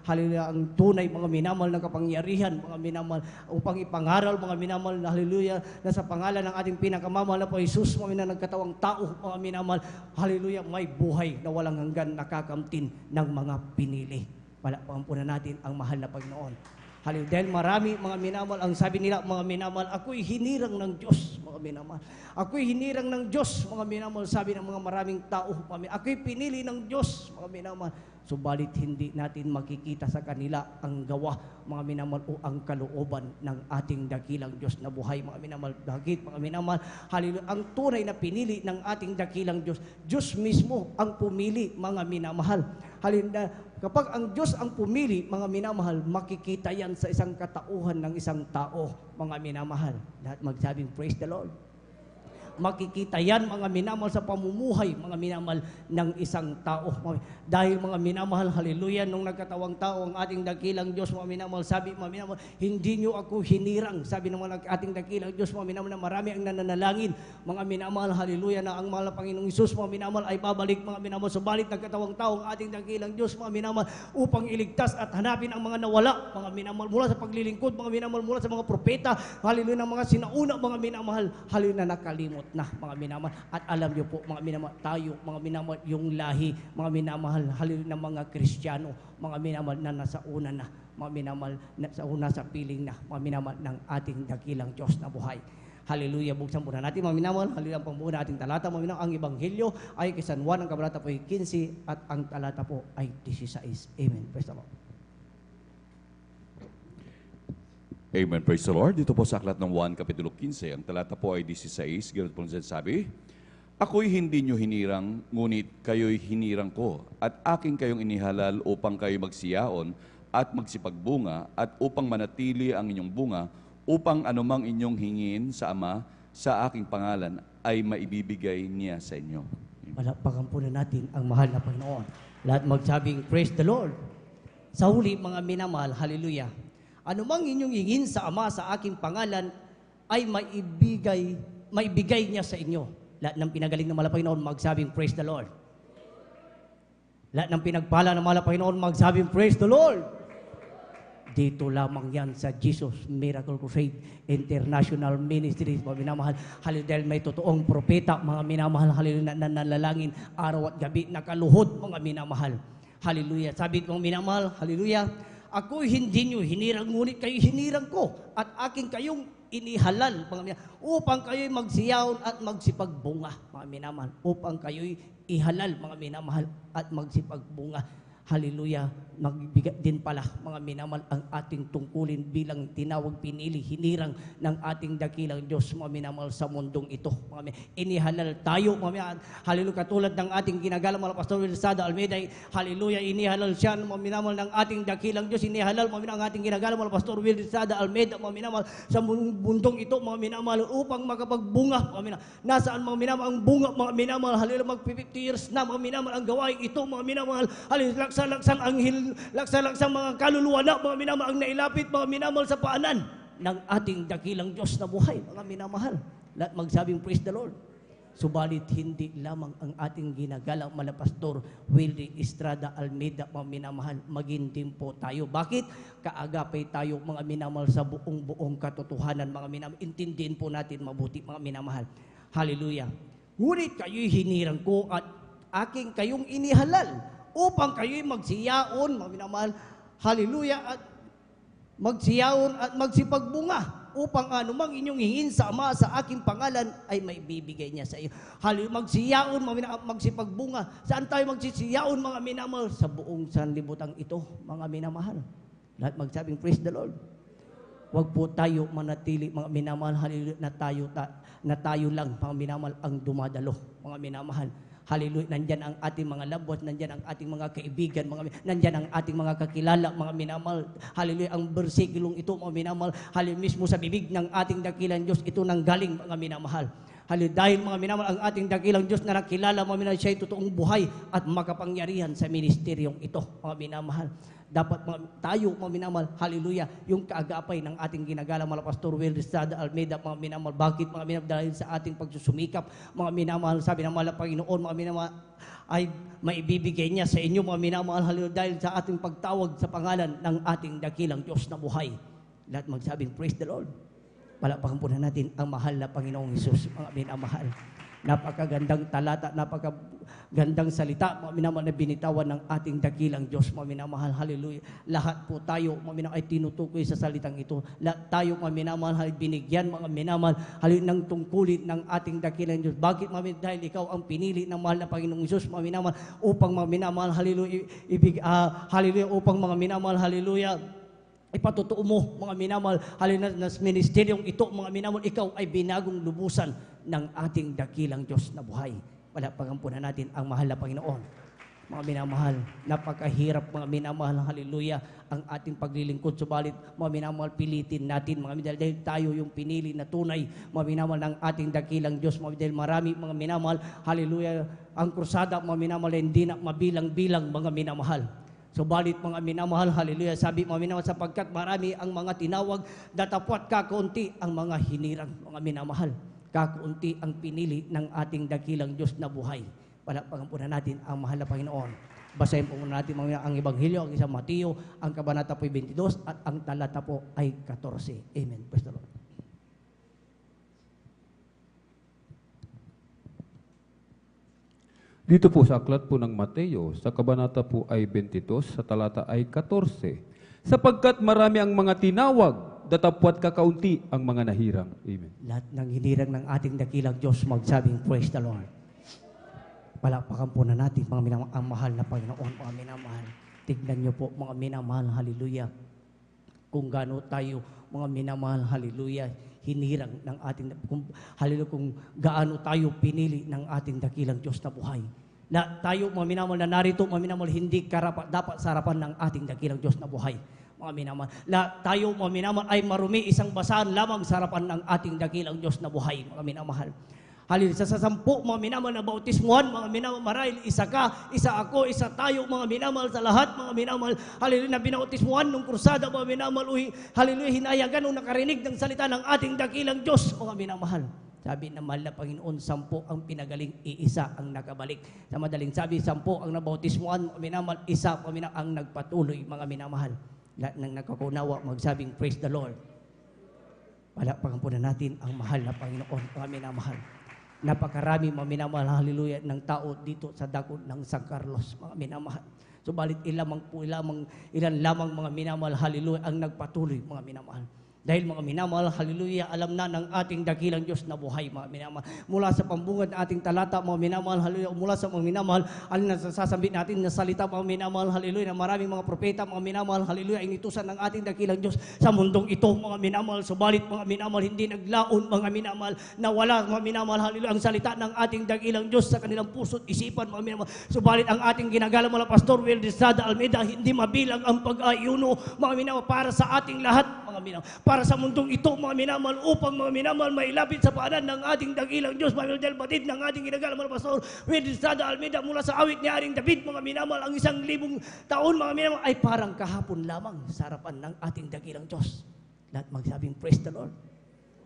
hallelujah, ang tunay, mga minamahal, ng kapangyarihan, mga minamahal, upang ipangaral, mga minamahal, hallelujah, na sa pangalan ng ating pinakamamahal na po Jesus, mga minamahal, nagkatawang tao, mga minamahal, hallelujah, may buhay na walang hanggan, nakakamtin ng mga pinili. Palakpakan po na natin ang mahal na Panginoon. Hallelujah. Dahil marami, mga minamahal, ang sabi nila, mga minamahal, ako'y hinirang ng Diyos, mga minamahal. Ako'y hinirang ng Diyos, mga minamahal, sabi ng mga maraming tao. Ako'y pinili ng Diyos, mga minamahal. Subalit hindi natin makikita sa kanila ang gawa, mga minamahal, o ang kalooban ng ating dakilang Diyos na buhay, mga minamahal. Bakit, mga minamahal? Hallelujah. Ang tunay na pinili ng ating dakilang Diyos, Diyos mismo ang pumili, mga minamahal. Hallelujah. Kapag ang Diyos ang pumili, mga minamahal, makikita yan sa isang katauhan ng isang tao, mga minamahal. Lahat magsabing, praise the Lord. Makikita yan, mga minamahal, sa pamumuhay, mga minamahal, ng isang tao. Dahil, mga minamahal, hallelujah, nung nagkatawang tao, ang ating dakilang Diyos, mga minamahal, sabi, mga minamahal, hindi nyo ako hinirang. Sabi ng ating dakilang Diyos, mga minamahal, na marami ang nananalangin, mga minamahal, hallelujah, na ang mahal na Panginoong Isus, mga minamahal, ay babalik, mga minamahal, subalit nagkatawang tao, ang ating dakilang Diyos, mga minamahal, upang iligtas at hanapin ang mga nawala, mga minamahal, mula sa paglilingkod, mga minamahal, mula sa mga propeta, hallelujah, ng mga sinauna, mga minamahal, hallelujah, na nakalimot na, mga minamahal. At alam niyo po, mga minamahal, tayo, mga minamahal, yung lahi, mga minamahal, hallelujah, ng mga Kristiyano, mga minamahal, na nasa una na, mga minamahal, nasa una sa piling na, mga minamahal, ng ating dakilang Diyos na buhay. Hallelujah, buksan po na natin, mga minamahal, hallelujah, ang pambuo ating talata, mga minamahal, ang Ebanghelyo ay kay San Juan, ang kabanata po ay 15, at ang talata po ay 16. Amen. Praise the Lord. Amen. Praise the Lord. Dito po sa aklat ng 1, Kapitulo 15, ang talata po ay 16. Ganoon po sabi, ako'y hindi nyo hinirang, ngunit kayo'y hinirang ko, at aking kayong inihalal upang kayo magsiyaon at magsipagbunga, at upang manatili ang inyong bunga, upang anumang inyong hingin sa Ama sa aking pangalan ay maibibigay niya sa inyo. Palakpakan po na natin ang mahal na Panginoon. Lahat magsabing, praise the Lord. Sa huli, mga minamahal, hallelujah, anumang inyong hingin sa Ama sa aking pangalan ay maibigay niya sa inyo. Lahat ng pinagaling ng mahal na Panginoon, magsabing, praise the Lord. Lahat ng pinagpala ng mahal na Panginoon, magsabing, praise the Lord. Dito lamang yan sa Jesus Miracle Crusade International Ministries, mga minamahal. Hallelujah, dahil may totoong propeta, mga minamahal, hallelujah, na nanalangin araw at gabi, nakaluhod, mga minamahal. Hallelujah. Sabi mga minamahal, hallelujah, ako hindi nyo hinirang, ngunit kayo hinirang ko, at aking kayong inihalal, mga minamahal, upang kayo'y magsiyaon at magsipagbunga, mga minamahal, upang kayo'y ihalal, mga minamahal, at magsipagbunga. Hallelujah, magbigay din pala, mga minamahal, ang ating tungkulin bilang tinawag, pinili, hinirang ng ating dakilang Diyos, mga minamahal, sa mundong ito. Mga inihalal tayo, mga minamahal, hallelujah, katulad ng ating ginagalang Pastor Will Estrada Almeida, hallelujah, inihalal siya, mga minamahal, ng ating dakilang Diyos, inihalal, mga minamahal, ang ating ginagalang Pastor Will Estrada Almeida, mga minamahal, sa mundong ito, mga minamahal, upang makapagbunga, mga minamahal. Nasaan, mga minamahal, ang bunga, mga minamahal, hallelujah, mag-50 years na, mga minamahal, ang gawain ito, mga minamahal, hallelujah, laksang anghel, laksang mga kaluluwa na, mga minamahal, ang nailapit, mga minamahal, sa paanan ng ating dakilang Diyos na buhay, mga minamahal. Lahat magsabing praise the Lord. Subalit hindi lamang ang ating ginagalang Malapastor Willie Estrada Almeida, mga minamahal, maging din po tayo. Bakit? Kaagapay tayo, mga minamahal, sa buong katotohanan, mga minamahal. Intindihin po natin mabuti, mga minamahal. Hallelujah. Ngunit kayo'y hinirang ko at aking kayong inihalal upang kayo'y magsiyaon, mga minamahal. Hallelujah. At magsiyaon at magsipagbunga upang anumang inyong hingin sa Ama sa aking pangalan ay may bibigay niya sa iyo. Magsiyaon, magsipagbunga. Saan tayo magsisiyaon, mga minamahal? Sa buong sanlibutan ito, mga minamahal. Lahat magsabing, praise the Lord. Huwag po tayo manatili, mga minamahal, hallelujah, na tayo lang, mga minamahal, ang dumadalo, mga minamahal. Hallelujah. Nandyan ang ating mga labot, nandyan ang ating mga kaibigan, nandyan ang ating mga kakilala, mga minamahal. Hallelujah. Ang bersikulong ito, mga minamahal, hallelujah, mismo sa bibig ng ating dakilang Diyos, ito nang galing, mga minamahal. Hallelujah. Dahil, mga minamahal, ang ating dakilang Diyos na nakilala, mga minamahal, siya ay totoong buhay at makapangyarihan sa ministeryong ito, mga minamahal. Dapat tayo, mga minamahal, hallelujah, yung kaagapay ng ating ginagalang Malapastor Willie Estrada Almeida, mga minamahal. Bakit, mga minamahal? Dahil sa ating pagsusumikap, mga minamahal, sabi ng mahal na Panginoon, mga minamahal, ay maibibigay niya sa inyo, mga minamahal, hallelujah, dahil sa ating pagtawag sa pangalan ng ating dakilang Diyos na buhay. Lahat magsabing, praise the Lord. Palakpakan po na natin ang mahal na Panginoong Hesus, mga minamahal. Napakagandang talata, napakagandang salita, mga minamahal, na binitawan ng ating dakilang Diyos, mga minamahal, hallelujah. Lahat po tayo, mga minamahal, ay tinutukoy sa salitang ito. Lahat tayo, mga minamahal, binigyan, mga minamahal, hallelujah, ng tungkulin ng ating dakilang Diyos. Bakit, mga minamahal? Dahil ikaw ang pinili ng mahal na Panginoong Hesus, mga minamahal, upang, mga minamahal, hallelujah, hallelujah, upang, mga minamahal, hallelujah, ipatutuo mo, mga minamahal, hallelujah, na ministeryong ito, mga minamahal, ikaw ay binagong lubusan ng ating dakilang Diyos na buhay. Palakpakan po na natin ang mahal na Panginoon. Mga minamahal, napakahirap, mga minamahal, hallelujah, ang ating paglilingkod. Subalit, mga minamahal, pilitin natin, mga minamahal, dahil tayo yung pinili na tunay, mga minamahal, ng ating dakilang Diyos. Mga dahil marami, mga minamahal, hallelujah, ang krusada, mga minamahal, hindi na mabilang-bilang, mga minamahal. Subalit, mga minamahal, hallelujah, sabi, mga minamahal, sapagkat marami ang mga tinawag, datapwat kakaunti ang mga hinirang, mga minamahal. Kakaunti ang pinili ng ating dakilang Diyos na buhay. Palakpakan po na natin ang mahal na Panginoon. Basahin po muna natin ang Ebanghelyo, ang isang Mateo, ang kabanata po 22 at ang talata po ay 14. Amen. Praise the Lord. Dito po sa aklat po ng Mateo, sa kabanata po ay 22, sa talata ay 14. Sapagkat marami ang mga tinawag, datapwat kakaunti ang mga nahirang. Amen. Lahat ng hinirang ng ating dakilang Diyos magsabing, praise the Lord. Palakpakan po na natin, mga minamahal, ang mahal na Panginoon, mga minamahal. Tignan niyo po, mga minamahal, hallelujah, kung gaano tayo, mga minamahal, hallelujah, hinirang ng ating, hallelujah, kung gaano tayo pinili ng ating dakilang Diyos na buhay. Na tayo, mga minamahal, na narito, mga minamahal, hindi dapat sa harapan ng ating dakilang Diyos na buhay. Mga minamahal, tayo, mga minamahal, ay marumi isang basahan lamang sa harapan ng ating dakilang Diyos na buhay, mga minamahal. Hallelujah. Sa 10, mga minamahal, na bautismuhan, mga minamahal, marahil isa ka, isa ako, isa tayo, mga minamahal, sa lahat, mga minamahal, hallelujah, na binautismuhan ng krusada, mga minamahal, hallelujah, hinayagan nung nakarinig ng salita ng ating dakilang Diyos, mga minamahal. Sabi ng mahal na Panginoon, 10 ang pinagaling, iisa ang nakabalik. Sa madaling sabi, 10 ang nabautismuhan, mga minamahal, isa ang nagpatuloy, mga minamahal. Lahat ng nakakunawa, magsabing, praise the Lord. Palakpakan po na natin ang mahal na Panginoon, mga minamahal. Napakarami, mga minamahal, hallelujah, ng tao dito sa dakod ng San Carlos, mga minamahal. Subalit ilan lamang mga minamahal, hallelujah, ang nagpatuloy, mga minamahal. Dahil, mga minamahal, hallelujah, alam na ng ating dakilang Diyos na buhay, mga minamahal. Mula sa pambungad ng ating talata, mga minamahal, hallelujah, mula sa mga minamahal, alin na sasabihin natin na salita, mga minamahal, hallelujah, na maraming mga propeta, mga minamahal, hallelujah, ang itusan ng ating dakilang Diyos sa mundong ito, mga minamahal. Subalit, mga minamahal, hindi naglaon, mga minamahal, na wala, mga minamahal, hallelujah, ang salita ng ating dakilang Diyos sa kanilang puso't isipan, mga minamahal. Subalit, ang ating ginagalang mga Pastor Willie Estrada Almeida, hindi mabilang ang pag-ayuno, mga minamahal, para sa ating lahat, mga minamahal, para sa mundong ito, mga minamahal, upang, mga minamahal, mailapit sa paanan ng ating dakilang Diyos, mga minamahal, batid ng ating ginagalang mga Pastor Willie Estrada Almeida, mula sa awit ni Haring David, mga minamahal, ang 1,000 taon, mga minamahal, ay parang kahapon lamang sa harapan ng ating dakilang Diyos. Lahat magsabing, praise the Lord.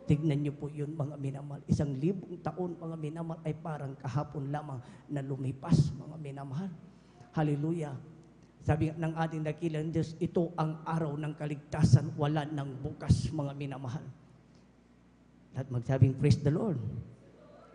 Tignan niyo po yun, mga minamahal. 1,000 taon, mga minamahal, ay parang kahapon lamang na lumipas, mga minamahal. Hallelujah. Sabi ng ating dakilang Diyos, ito ang araw ng kaligtasan, wala ng bukas, mga minamahal. At magsabing, praise the Lord.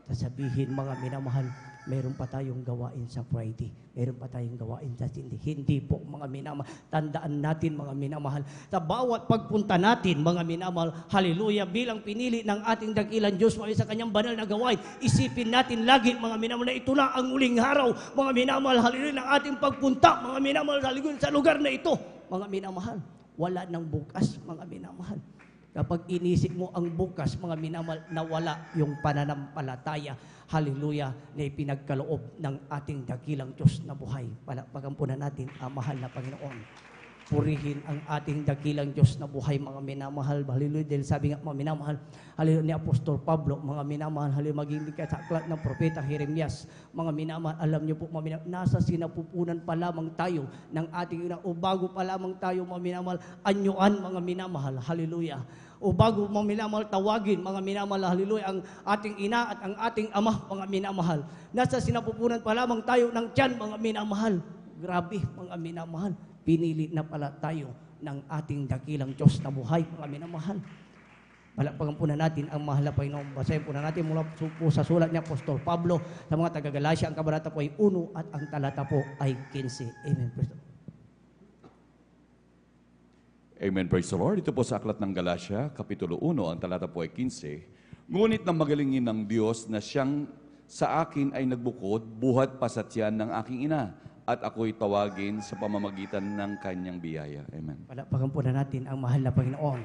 Sasabihin, mga minamahal, meron pa tayong gawain sa Friday. Meron pa tayong gawain sa Sunday. Hindi po, mga minamahal. Tandaan natin, mga minamahal. Sa bawat pagpunta natin, mga minamahal, hallelujah, bilang pinili ng ating dakilang Diyos, sa kanyang banal na gawain, isipin natin lagi, mga minamahal, na ito na ang uling araw, mga minamahal, hallelujah, ng ating pagpunta, mga minamahal, hallelujah, sa lugar na ito, mga minamahal. Wala nang bukas, mga minamahal. Kapag inisip mo ang bukas, mga minamahal, nawala yung pananampalataya, hallelujah, na ipinagkaloob ng ating dakilang Diyos na buhay. Palakpakan po na natin ang mahal na Panginoon. Purihin ang ating dakilang Diyos na buhay, mga minamahal. Hallelujah, dahil sabi nga, mga minamahal, hallelujah, ni Apostol Pablo, mga minamahal, hallelujah, maging ka sa aklat ng propeta Jeremias, mga minamahal, alam niyo po, mga minamahal, nasa sinapupunan pa lamang tayo ng ating ina, o bago pa lamang tayo, mga minamahal, anyuan, mga minamahal, hallelujah. O bago mga minamahal tawagin, mga minamahal, hallelujah, ang ating ina at ang ating ama, mga minamahal. Nasa sinapupunan pa lamang tayo ng tiyan, mga minamahal. Grabe, mga minamahal. Pinili na pala tayo ng ating dakilang Diyos na buhay, mga minamahal. Palakpakan po na natin ang mahal na Panginoon. Basahin po na natin mula po sa sulat ni Apostol Pablo sa mga taga-Galacia. Ang kabanata po ay 1 at ang talata po ay 15. Amen. Amen, praise the Lord. Ito po sa aklat ng Galacia, Kapitulo 1, ang talata po ay 15. Ngunit nang magalingin ng Diyos na siyang sa akin ay nagbukod, buhat pa sa tiyan ng aking ina, at ako'y tawagin sa pamamagitan ng kanyang biyaya. Amen. Palakpakan po na natin ang mahal na Panginoon.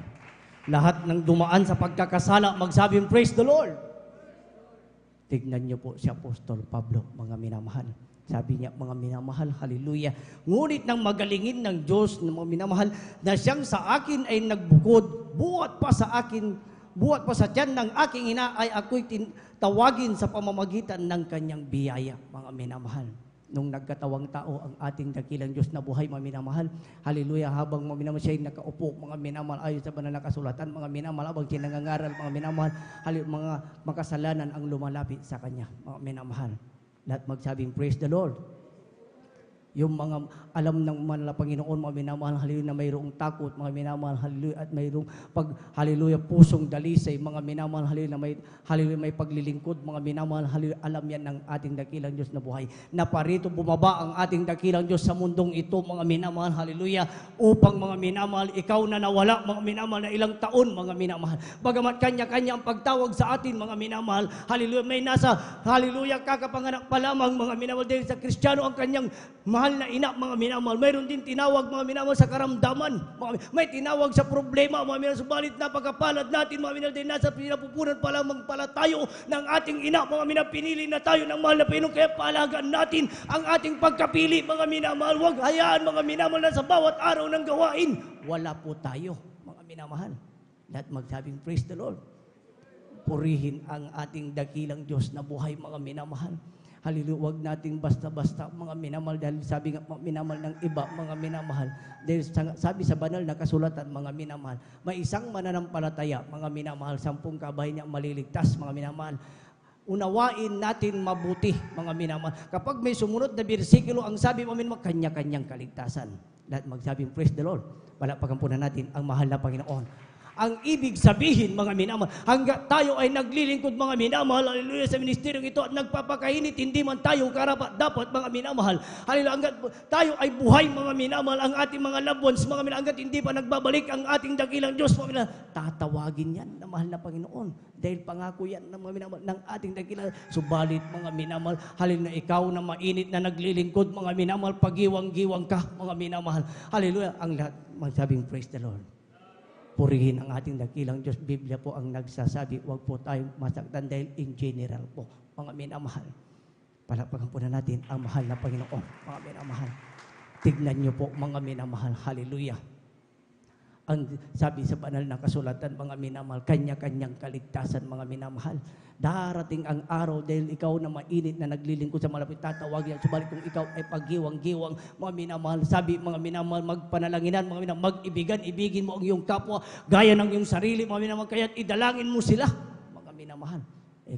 Lahat ng dumaan sa pagkakasala, magsabing, praise the Lord. Tignan niyo po si Apostol Pablo, mga minamahal. Sabi niya, mga minamahal, hallelujah. Ngunit nang magalingin ng Diyos, mga minamahal, na siyang sa akin ay nagbukod, buhat pa sa tiyan ng aking ina, ay ako'y tawagin sa pamamagitan ng kanyang biyaya, mga minamahal. Nung nagkatawang tao ang ating dakilang Diyos na buhay, mga minamahal, hallelujah, habang mga minamahal siya'y nakaupo, mga minamahal, ayon sa banal na kasulatan, mga minamahal, habang siya nangangaral, mga minamahal, mga makasalanan ang lumalapit sa kanya, mga minamahal. Lahat magsabing, praise the Lord. Yung mga alam ng manala Panginoon, mga minamahal, hallelujah, na mayroong takot, mga minamahal, hallelujah, at mayroong hallelujah, pusong dalisay, mga minamahal, hallelujah, may paglilingkod, mga minamahal, hallelujah, alam yan ng ating dakilang Diyos na buhay. Na parito bumaba ang ating dakilang Diyos sa mundong ito, mga minamahal, hallelujah, upang mga minamahal, ikaw na nawala, mga minamahal, na ilang taon, mga minamahal. Bagamat kanya-kanya ang pagtawag sa atin, mga minamahal, hallelujah, may nasa, hallelujah, kakapanganak pa lamang, mga minamahal, dahil sa Kristiyano ang kanyang mahal na ina, mga minamahal. Mayroon din tinawag, mga minamahal, sa karamdaman. May tinawag sa problema, mga minamahal. Subalit napakapalad natin, mga minamahal, dahil nasa pinapupunan pa lamang pala tayo ng ating ina, mga minamahal. Pinili na tayo ng mahal na Panginoon, kaya paalagaan natin ang ating pagkapili, mga minamahal. Huwag hayaan, mga minamahal, na sa bawat araw ng gawain, wala po tayo, mga minamahal. Lahat magsabing, praise the Lord. Purihin ang ating dakilang Diyos na buhay, mga minamahal. Hallelujah, huwag nating basta-basta, mga minamahal, dahil sabi nga, minamahal ng iba, mga minamahal, dahil sabi sa banal na kasulatan, mga minamahal, may isang mananampalataya, mga minamahal, 10 kabahay niya maliligtas, mga minamahal. Unawain natin mabuti, mga minamahal. Kapag may sumunod na bersikulo, ang sabi mo, kanya-kanyang kaligtasan. Lahat magsabing, praise the Lord. Palakpakan po na natin ang mahal na Panginoon. Ang ibig sabihin, mga minamahal, hanggat tayo ay naglilingkod, mga minamahal, hallelujah, sa ministeryong ito at nagpapakainit, hindi man tayo karapat-dapat, mga minamahal, hallelujah, hanggat tayo ay buhay, mga minamahal, ang ating mga loved ones, mga minamahal, hanggat hindi pa nagbabalik ang ating dakilang Diyos, mga minamahal, tatawagin yan na mahal na Panginoon, dahil pangako yan ng mga minamahal, ng ating dakilang. Subalit, mga minamahal, hallelujah, ikaw na mainit na naglilingkod, mga minamahal, pagiwang-giwang ka, mga minamahal, hallelujah, ang lahat magsabing, praise the Lord. Purihin ang ating dakilang Diyos. Biblia po ang nagsasabi, huwag po tayong masaktan dahil in general po, mga minamahal. Palakpakan po na natin ang mahal na Panginoon, mga minamahal. Tignan niyo po, mga minamahal, hallelujah. Ang sabi sa banal na kasulatan, mga minamahal, kanya-kanyang kaligtasan, mga minamahal. Darating ang araw dahil ikaw na mainit na naglilingkod sa malapit, tatawagin yan. Subalit kung ikaw ay paggiwang-giwang, mga minamahal, sabi mga minamahal, magpanalanginan, mga minamahal, mag-ibigan, ibigin mo ang iyong kapwa, gaya ng iyong sarili, mga minamahal, kaya't idalangin mo sila, mga minamahal.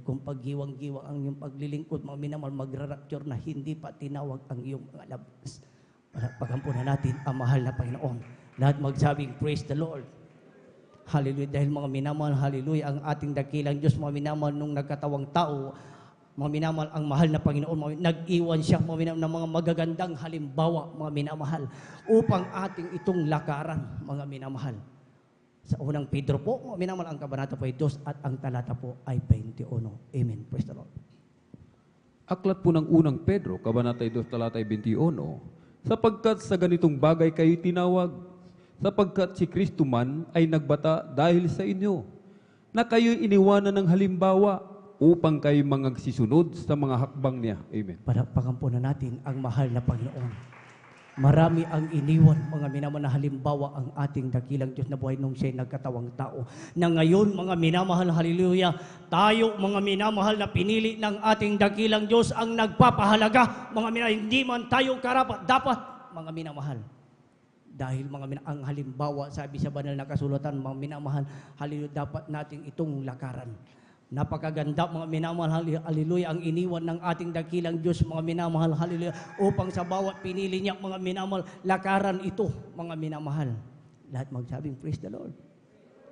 Kung paggiwang-giwang ang iyong paglilingkod, mga minamahal, magra-rapture na hindi pa tinawag ang iyong mga labas. Pagampunan natin ang mahal na Panginoon. Lahat magsabing, praise the Lord. Hallelujah. Dahil mga minamahal, hallelujah, ang ating dakilang Diyos, mga minamahal, nung nagkatawang tao, mga minamahal, ang mahal na Panginoon, nag-iwan siya, mga minamahal, ng mga magagandang halimbawa, mga minamahal, upang ating itong lakaran, mga minamahal. Sa unang Pedro po, mga minamahal, ang kabanata po ay 2 at ang talata po ay 21. Amen. Praise the Lord. Aklat po ng unang Pedro, kabanata 2, talata 21, sapagkat sa ganitong bagay kayo tinawag, sapagkat si Kristo man ay nagbata dahil sa inyo, na kayo'y iniwanan ng halimbawa upang kayo sisunod sa mga hakbang niya. Amen. Pagampunan natin ang mahal na Panginoon. Marami ang iniwan, mga minamahal, na halimbawa ang ating dakilang Diyos na buhay nung siya'y nagkatawang tao. Na ngayon, mga minamahal, hallelujah, tayo, mga minamahal, na pinili ng ating dakilang Diyos ang nagpapahalaga, mga minamahal, hindi man tayo karapat, dapat, mga minamahal. Dahil ang halimbawa, sabi sa banal na kasulatan, mga minamahal, hallelujah, dapat nating itong lakaran. Napakaganda, mga minamahal, hallelujah, ang iniwan ng ating dakilang Diyos, mga minamahal, hallelujah, upang sa bawat pinili niya, mga minamahal, lakaran ito, mga minamahal. Lahat magsabing, praise the Lord.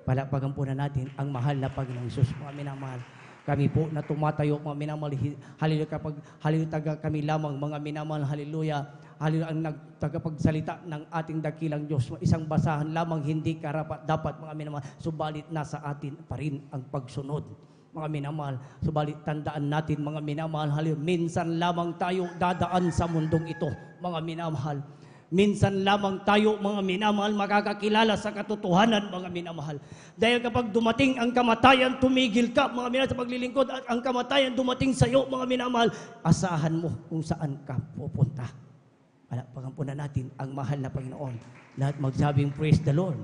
Palapagampunan natin ang mahal na Panginoong Hesus, mga minamahal. Kami po na tumatayo, mga minamahal, hallelujah, kapag hallelujah, taga kami lamang, mga minamahal, hallelujah, hallelujah, ang nagtagapagsalita ng ating dakilang Diyos. Isang basahan lamang, hindi karapat dapat, mga minamahal, subalit nasa atin pa rin ang pagsunod, mga minamahal. Subalit tandaan natin, mga minamahal, hallelujah, minsan lamang tayo dadaan sa mundong ito, mga minamahal. Minsan lamang tayo, mga minamahal, makakakilala sa katotohanan, mga minamahal. Dahil kapag dumating ang kamatayan, tumigil ka, mga minamahal, sa paglilingkod, at ang kamatayan dumating sa iyo, mga minamahal, asahan mo kung saan ka pupunta. Pagampunan natin ang mahal na Panginoon. Lahat magsabing, praise the Lord.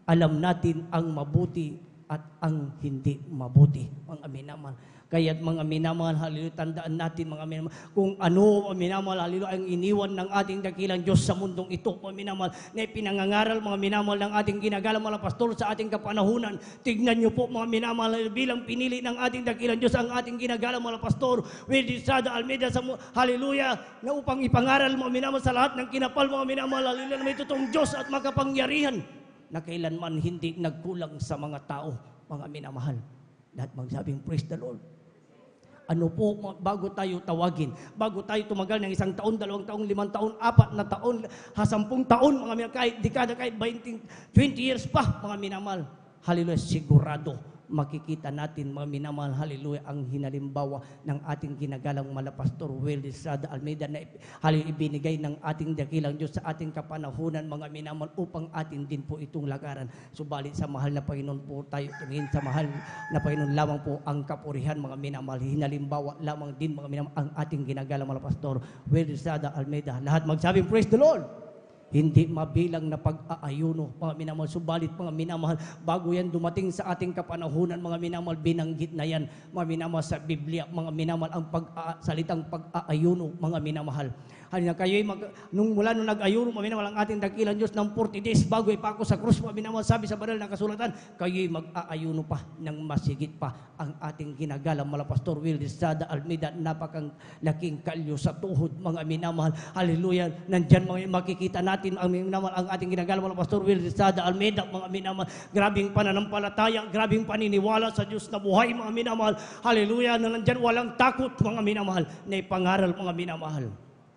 Alam natin ang mabuti at ang hindi mabuti, mga minamahal. Kaya't mga minamahal, hallelujah, tandaan natin, mga minamahal, kung ano, mga minamahal, hallelujah, ang iniwan ng ating dakilang Diyos sa mundong ito, mga minamahal, na pinangangaral, mga minamahal, ng ating ginagalang mga pastor sa ating kapanahunan. Tignan niyo po, mga minamahal, bilang pinili ng ating dakilang Diyos ang ating ginagalang mga pastor, Willie Estrada Almeida, hallelujah, na upang ipangaral, mga minamahal, sa lahat ng kinapal, mga minamahal, hallelujah, na may totoong Diyos at makapangyarihan, na kailanman hindi nagkulang sa mga tao, mga minamahal. Lahat magsabing, praise the Lord. Ano po, bago tayo tawagin, bago tayo tumagal ng 1 taon, 2 taon, 5 taon, 4 na taon, 10 taon, mga minamahal, kahit dekada, kahit 20 years pa, mga minamahal, hallelujah, sigurado, makikita natin, mga minamahal, hallelujah, ang hinalimbawa ng ating ginagalang malapastor Willie Estrada Almeida na hallelujah, ibinigay ng ating dakilang Diyos sa ating kapanahunan, mga minamahal, upang atin din po itong lakaran. Subalit sa mahal na Panginoon po tayo tumingin, sa mahal na Panginoon lamang po ang kapurihan, mga minamahal, hinalimbawa lamang din, mga minamahal, ang ating ginagalang malapastor Willie Estrada Almeida. Lahat magsabing, praise the Lord. Hindi mabilang na pag-aayuno, mga minamahal. Subalit, mga minamahal, bago yan dumating sa ating kapanahunan, mga minamahal, binanggit na yan, mga minamahal, sa Biblia, mga minamahal, ang salitang pag-aayuno, mga minamahal. Halina kayo'y mula nung nag-ayuno, mga minamahal, ang ating dakilang Diyos ng 40 days bago ipako sa krus, mga minamahal, sabi sa banal na kasulatan, kayo'y mag-aayuno pa ng masigit pa. Ang ating ginagalang malapastor Willie Estrada Almeida, napakang laking kalyo sa tuhod, mga minamahal. Hallelujah. Nandyan mga makikita natin ang minamahal, ang ating ginagalang malapastor Willie Estrada Almeida, mga minamahal. Grabing pananampalataya, grabing paniniwala sa Diyos na buhay, mga minamahal. Hallelujah. Na nandyan walang takot, mga minamahal, na ipangaral, mga minamahal,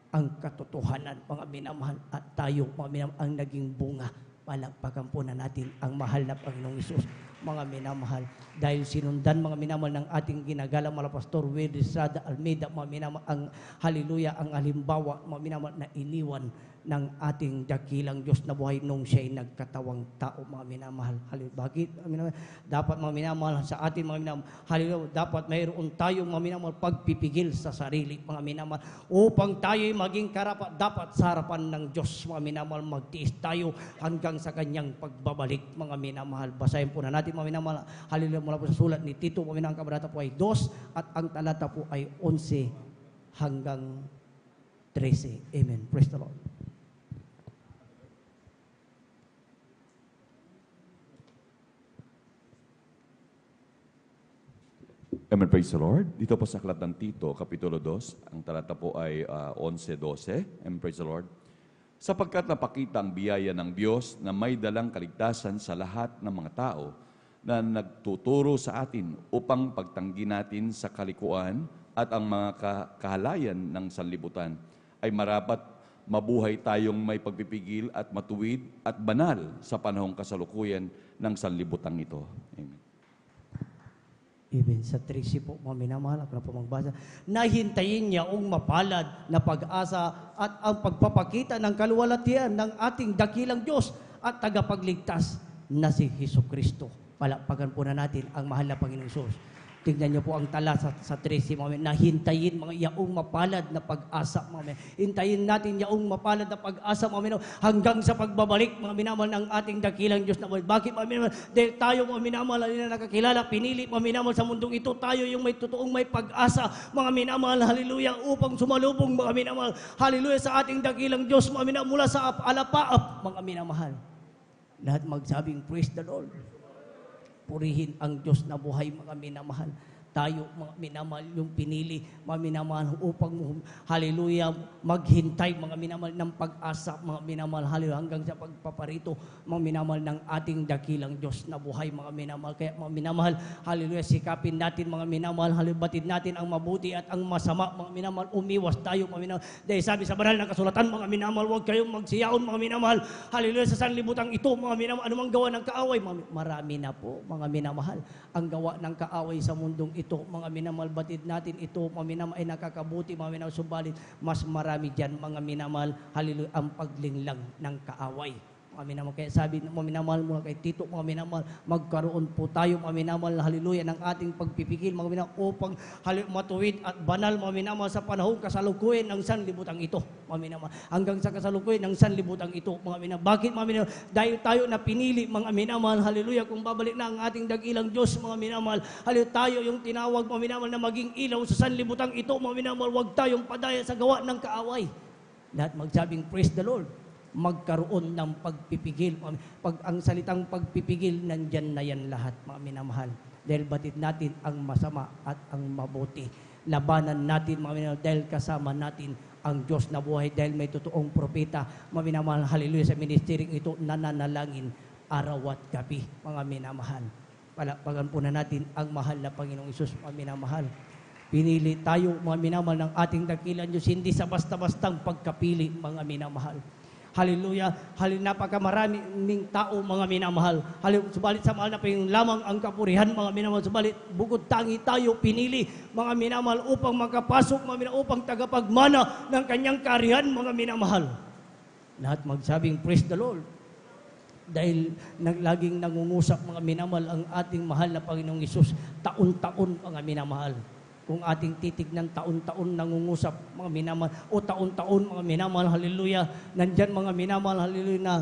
ang katotohanan, mga minamahal, at tayo, mga minamahal, ang naging bunga. Palagpagampunan natin ang mahal na Panginoong Hesus, mga minamahal, dahil sinundan, mga minamahal, ng ating ginagalang malapastor Willie Estrada Almeida, mga minamahal, ang hallelujah, ang halimbawa, mga minamahal, na iniwan ng ating dakilang Diyos na buhay nung siya'y nagkatawang tao, mga minamahal. Hallelujah. Bakit? Mga minamahal? Dapat, mga minamahal, sa ating mga minamahal, hallelujah, dapat mayroon tayong, mga minamahal, pagpipigil sa sarili, mga minamahal, upang tayo'y maging karapat, dapat sa harapan ng Diyos, mga minamahal, magtiis tayo hanggang sa kanyang pagbabalik, mga minamahal. Basahin po na natin, mga minamahal, hallelujah, mula po sa sulat ni Tito, mga minamahal, kabanata po ay 2 at ang talata po ay 11 hanggang 13. Amen. Praise the Lord. Amen, praise the Lord. Dito po sa aklat ng Tito, Kapitulo 2, ang talata po ay 11-12. Amen, praise the Lord. Sapagkat napakita ang biyaya ng Diyos na may dalang kaligtasan sa lahat ng mga tao na nagtuturo sa atin upang pagtanggi natin sa kalikuan at ang mga kahalayan ng sanlibutan ay marapat mabuhay tayong may pagpipigil at matuwid at banal sa panahong kasalukuyan ng sanlibutan ito. Amen. Even sa 13 po, mga minamahal, ako na po magbasa, nahintayin niya ang mapalad na pag-asa at ang pagpapakita ng kaluwalhatian ng ating dakilang Diyos at tagapagligtas na si Jesucristo. Palakpakan po na natin ang mahal na Panginoong Hesus. Tignan niyo po ang tala sa 13, mga nahintayin mga yaong mapalad na pag-asa, mga hintayin natin yaong mapalad na pag-asa, mga hanggang sa pagbabalik, mga minamahal, ng ating dakilang Diyos na buhay. Bakit, mga minamahal? Dahil tayo, mga minamahal, na nakakilala, pinili, mga minamahal, sa mundong ito, tayo yung may totoong may pag-asa, mga minamahal, hallelujah, upang sumalubong, mga minamahal, hallelujah, sa ating dakilang Diyos, mga minamahal, mula sa alapaap, mga minamahal. Lahat magsabing, praise the Lord. Purihin ang Diyos na buhay, mga minamahal. Tayo, mga minamahal, yung pinili, mga minamahal, upang, hallelujah, maghintay, mga minamahal, ng pag-asa, mga minamahal, hallelujah, hanggang sa pagpaparito, mga minamahal, ng ating dakilang Diyos na buhay, mga minamahal. Kaya, mga minamahal, hallelujah, sikapin natin, mga minamahal, hallelujah, batid natin ang mabuti at ang masama, mga minamahal, umiwas tayo, mga minamahal. Dahil sabi sa banal na kasulatan, mga minamahal, huwag kayong magsiyaon, mga minamahal, hallelujah, sa sanlibutan ito, mga minamahal, anumang gawa ng kaaway, marami na po, mga minamahal, ang gawa ng kaaway sa mundong ito, mga minamahal, batid natin ito, mga minamahal, ay nakakabuti, mga minamahal, subalit mas marami dyan, mga minamahal, hallelujah, ang paglinglang ng kaaway. Mga minamahal, kaya sabi, mga minamahal, mula kay Tito, mga minamahal, magkaroon po tayo, mga minamahal, hallelujah, ng ating pagpipigil, mga minamahal, upang matuwid at banal, mga minamahal, sa panahong kasalukuyan ng sanlibutan ito, mga minamahal, hanggang sa kasalukuyan ng sanlibutan ito, mga minamahal. Bakit, mga minamahal? Dahil tayo na pinili, mga minamahal, hallelujah, kung babalik na ang ating dakilang Diyos, mga minamahal, hallelujah, tayo yung tinawag, mga minamahal, na maging ilaw sa sanlibutan ito, mga minamahal, huwag tayong padaya sa gawa ng kaaway. Lahat magsabing, praise the Lord. Magkaroon ng pagpipigil. Pag ang salitang pagpipigil, nandyan na yan lahat, mga minamahal. Dahil batid natin ang masama at ang mabuti. Labanan natin, mga minamahal, dahil kasama natin ang Diyos na buhay, dahil may totoong propeta, mga minamahal, hallelujah, sa ministering ito, nananalangin araw at gabi, mga minamahal. Palakpakan po na natin ang mahal na Panginoong Hesus, mga minamahal. Pinili tayo, mga minamahal, ng ating dakilang Diyos, hindi sa basta-bastang pagkapili, mga minamahal. Hallelujah. Hallelujah. Napakamaraming tao, mga minamahal. Hallelujah. Subalit sa mahal na Panginoon lamang ang kapurihan, mga minamahal. Subalit bukod tangi tayo pinili, mga minamahal, upang makapasok, mga minamahal, upang tagapagmana ng kanyang karihan, mga minamahal. Lahat magsabing, praise the Lord. Dahil laging nangungusap, mga minamahal, ang ating mahal na Panginoong Hesus, taon-taon, mga minamahal. Kung ating titignan, taon-taon nangungusap, mga minamahal, o taon-taon, mga minamahal, hallelujah, nandyan, mga minamahal, hallelujah, na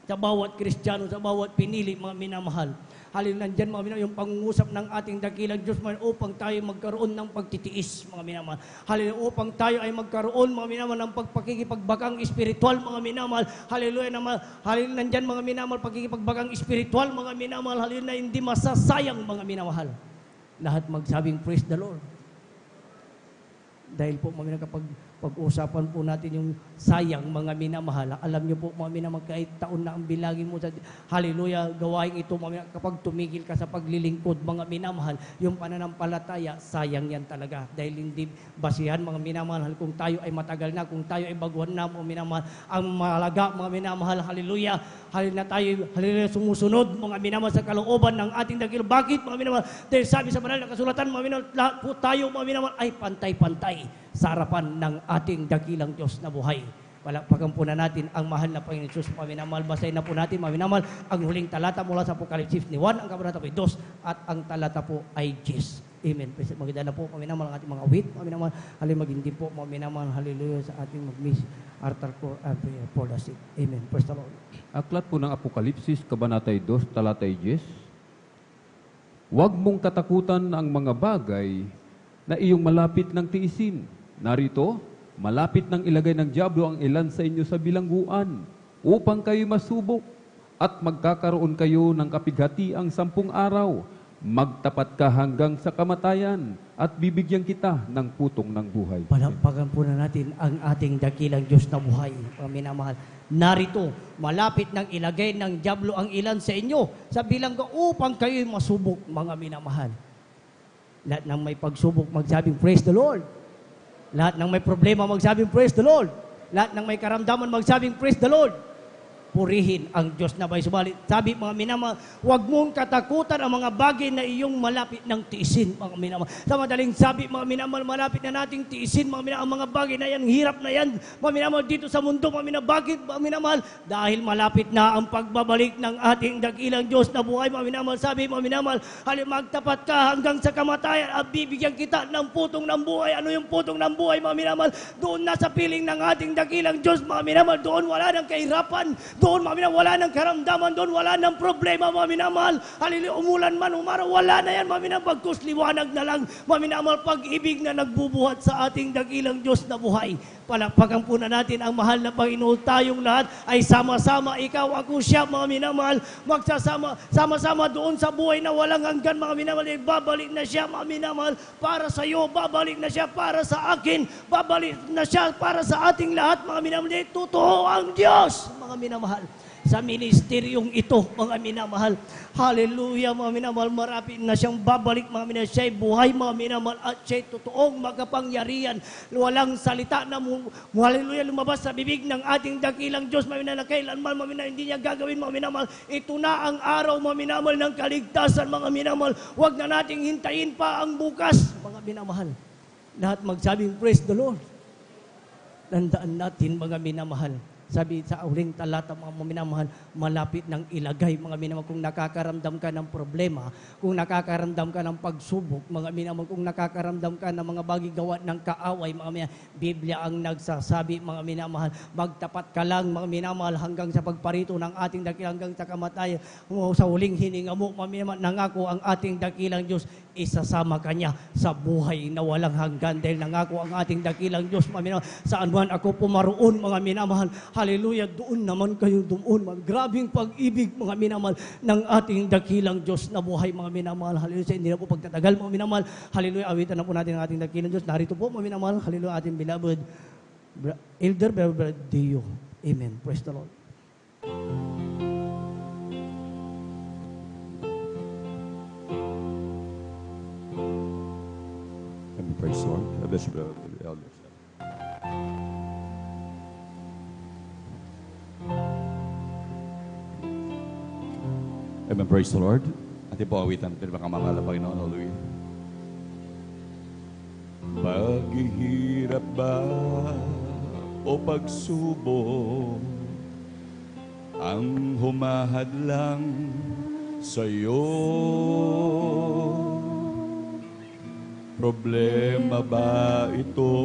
sa bawat Kristiyano, sa bawat pinili, mga minamahal, hallelujah, nandyan, mga minamahal, yung pangungusap ng ating dakilang Diyos, upang tayo magkaroon ng pagtitiis, mga minamahal, hallelujah, upang tayo ay magkaroon, mga minamahal, ng pagpakikipagbagang espiritual, mga minamahal, hallelujah, hallelujah, nandyan, mga minamahal, pagkikipagbagang espiritual, mga minamahal, hallelujah, na hindi masasayang, mga minamahal. Lahat magsabing, praise the Lord. Dahil po, mga kapag pag-usapan po natin yung sayang, mga minamahal. Alam niyo po, mga minamahal, kahit taon na ang bilangin mo sa hallelujah, gawain ito, mga minamahal, kapag tumigil ka sa paglilingkod, mga minamahal, yung pananampalataya, sayang yan talaga. Dahil hindi basihan, mga minamahal, kung tayo ay matagal na, kung tayo ay baguhan na, mga minamahal, ang mahalaga, mga minamahal, hallelujah, hallelujah, tayo, hallelujah, sumusunod, mga minamahal, sa kalooban ng ating dakil. Bakit, mga minamahal? Dahil sabi sa banal na kasulatan, mga minamahal, lahat po tayo, mga minamahal, ay pantay-pantay sa harapan ng ating dakilang Diyos na buhay. Palakpakan po na natin ang mahal na Panginoon Jesus, mga minamahal. Basahin na po natin, mga minamahal, ang huling talata mula sa Apocalypse 1, ang kabanata po ay 2, at ang talata po ay 10. Amen. Maganda na po, mga minamahal, ang ating mga wit, mga minamahal. Hallelujah, magindi po, mga minamahal. Hallelujah, sa ating mag-miss altar core and prayer for the sick. Amen. Praise the Lord. Aklat po ng Apokalipsis, Kabanatay 2, Talatay 10. Huwag mong katakutan ang mga bagay na iyong malapit ng tiisin. Narito, malapit nang ilagay ng diablo ang ilan sa inyo sa bilangguan upang kayo masubok at magkakaroon kayo ng kapighatiang 10 araw. Magtapat ka hanggang sa kamatayan at bibigyan kita ng putong ng buhay. Palakpakan po na natin ang ating dakilang Diyos na buhay, mga minamahal. Narito, malapit nang ilagay ng diablo ang ilan sa inyo sa bilanggo upang kayo'y masubok, mga minamahal. Lahat ng may pagsubok, magsabing, praise the Lord. Lahat ng may problema, magsabing, praise the Lord. Lahat ng may karamdaman, magsabing, praise the Lord. Purihin ang Diyos na may subalit. Sabi, mga minamahal, huwag mong katakutan ang mga bagay na iyong malapit ng tiisin, mga minamahal. Sa madaling sabi, mga minamahal, malapit na nating tiisin, mga minamahal, ang mga bagay na yan, hirap na yan, mga minamahal, dito sa mundo, mga minamahal. Bakit, mga minamahal? Dahil malapit na ang pagbabalik ng ating dakilang Diyos na buhay, mga minamahal. Sabi, mga minamahal, magtapat ka hanggang sa kamatayan at bibigyan kita ng putong ng buhay. Ano yung putong ng buhay, mga minamahal? Doon na sa piling ng ating dakilang Diyos, mga minamahal. Doon wala ng kahirapan. Doon, mga minamahal, wala ng karamdaman. Doon, wala ng problema, mga minamahal. Halili, umulan man, umaraw, wala na yan, mga minamahal. Pagkus liwanag na lang, mga minamahal, pag-ibig na nagbubuhat sa ating dakilang Diyos na buhay. Palakpakan po na natin ang mahal na Panginoon. Tayong lahat ay sama-sama, ikaw, ako, siya, mga minamahal. Magsasama, sama-sama doon sa buhay na walang hanggan, mga minamahal. Babalik na siya, mga minamahal, para sa iyo. Babalik na siya para sa akin. Babalik na siya para sa ating lahat, mga minamahal. Totoo ang Diyos, mga minamahal. Sa ministeryong ito, mga minamahal. Hallelujah, mga minamahal. Marapit na siyang babalik, mga minamahal. Siya'y buhay, mga minamahal. At siya'y totoong makapangyarihan. Walang salita na hallelujah, lumabas sa bibig ng ating dakilang Diyos, mga minamahal. Kailanman, mga minamahal, hindi niya gagawin, mga minamahal. Ito na ang araw, mga minamahal, ng kaligtasan, mga minamahal. Huwag na nating hintayin pa ang bukas, mga minamahal. Lahat magsabing, praise the Lord. Tandaan natin, mga minamahal. Sabi sa huling talata, mga minamahal, malapit ng ilagay, mga minamahal, kung nakakaramdam ka ng problema, kung nakakaramdam ka ng pagsubok, mga minamahal, kung nakakaramdam ka ng mga bagay gawa ng kaaway, mga minamahal, Biblia ang nagsasabi, mga minamahal, magtapat ka lang, mga minamahal, hanggang sa pagparito ng ating dakilang, hanggang sa kamatayan. Sa huling hininga mo, mga minamahal, nangako ang ating dakilang Diyos, isasama ka niya sa buhay na walang hanggan, dahil nangako ang ating dakilang Diyos, mga minamahal, saan man ako pumaroon, mga minamahal, hallelujah, doon naman kayo doon. Grabing pag-ibig, mga minamahal, ng ating dakilang Diyos na buhay, mga minamahal. Hallelujah, hindi na po pagtatagal, mga minamahal. Hallelujah, awitan na po natin ang ating dakilang Diyos. Narito po, mga minamahal. Hallelujah, ating beloved Elder Beloved Dio. Amen. Praise the Lord. Amen. Praise the Lord. Bless you, brother, elders. Amen. Praise the Lord. Ating po awitan natin mga kamamahal na Panginoon. Hallelujah. Paghihirap ba o pagsubok ang humahadlang sa'yo? Problema ba ito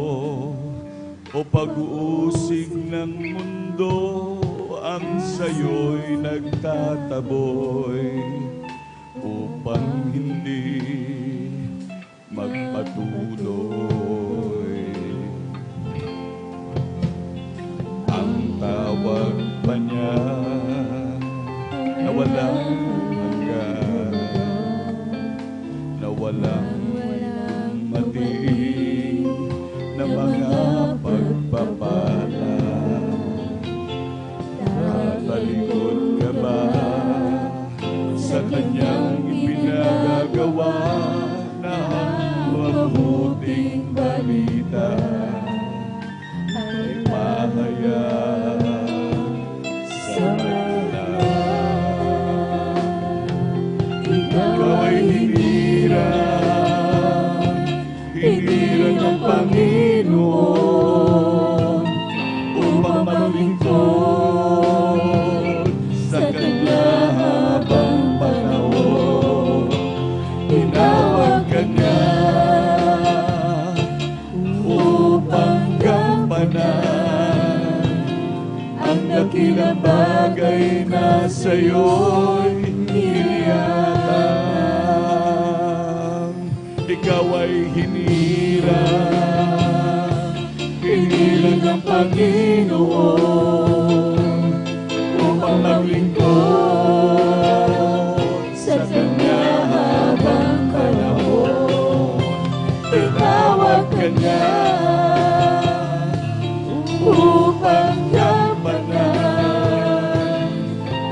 o pag-uusig ng mundo ang sa'yo'y nagtataboy upang hindi magpatuloy? Ang tawag pa niya na walang hanggan, na walang dumating na mga pagpapala. Nakalikod ka ba sa kanyang ipinagagawa na mabuting balita ay mahayag sa kanila? Ikaw ay hinirang ng Panginoon upang sa'yo'y iniatang. Ikaw ay hinilang ng Panginoon upang maglingkod sa Kanya habang panahon. Tinawag ka niya upang gampanan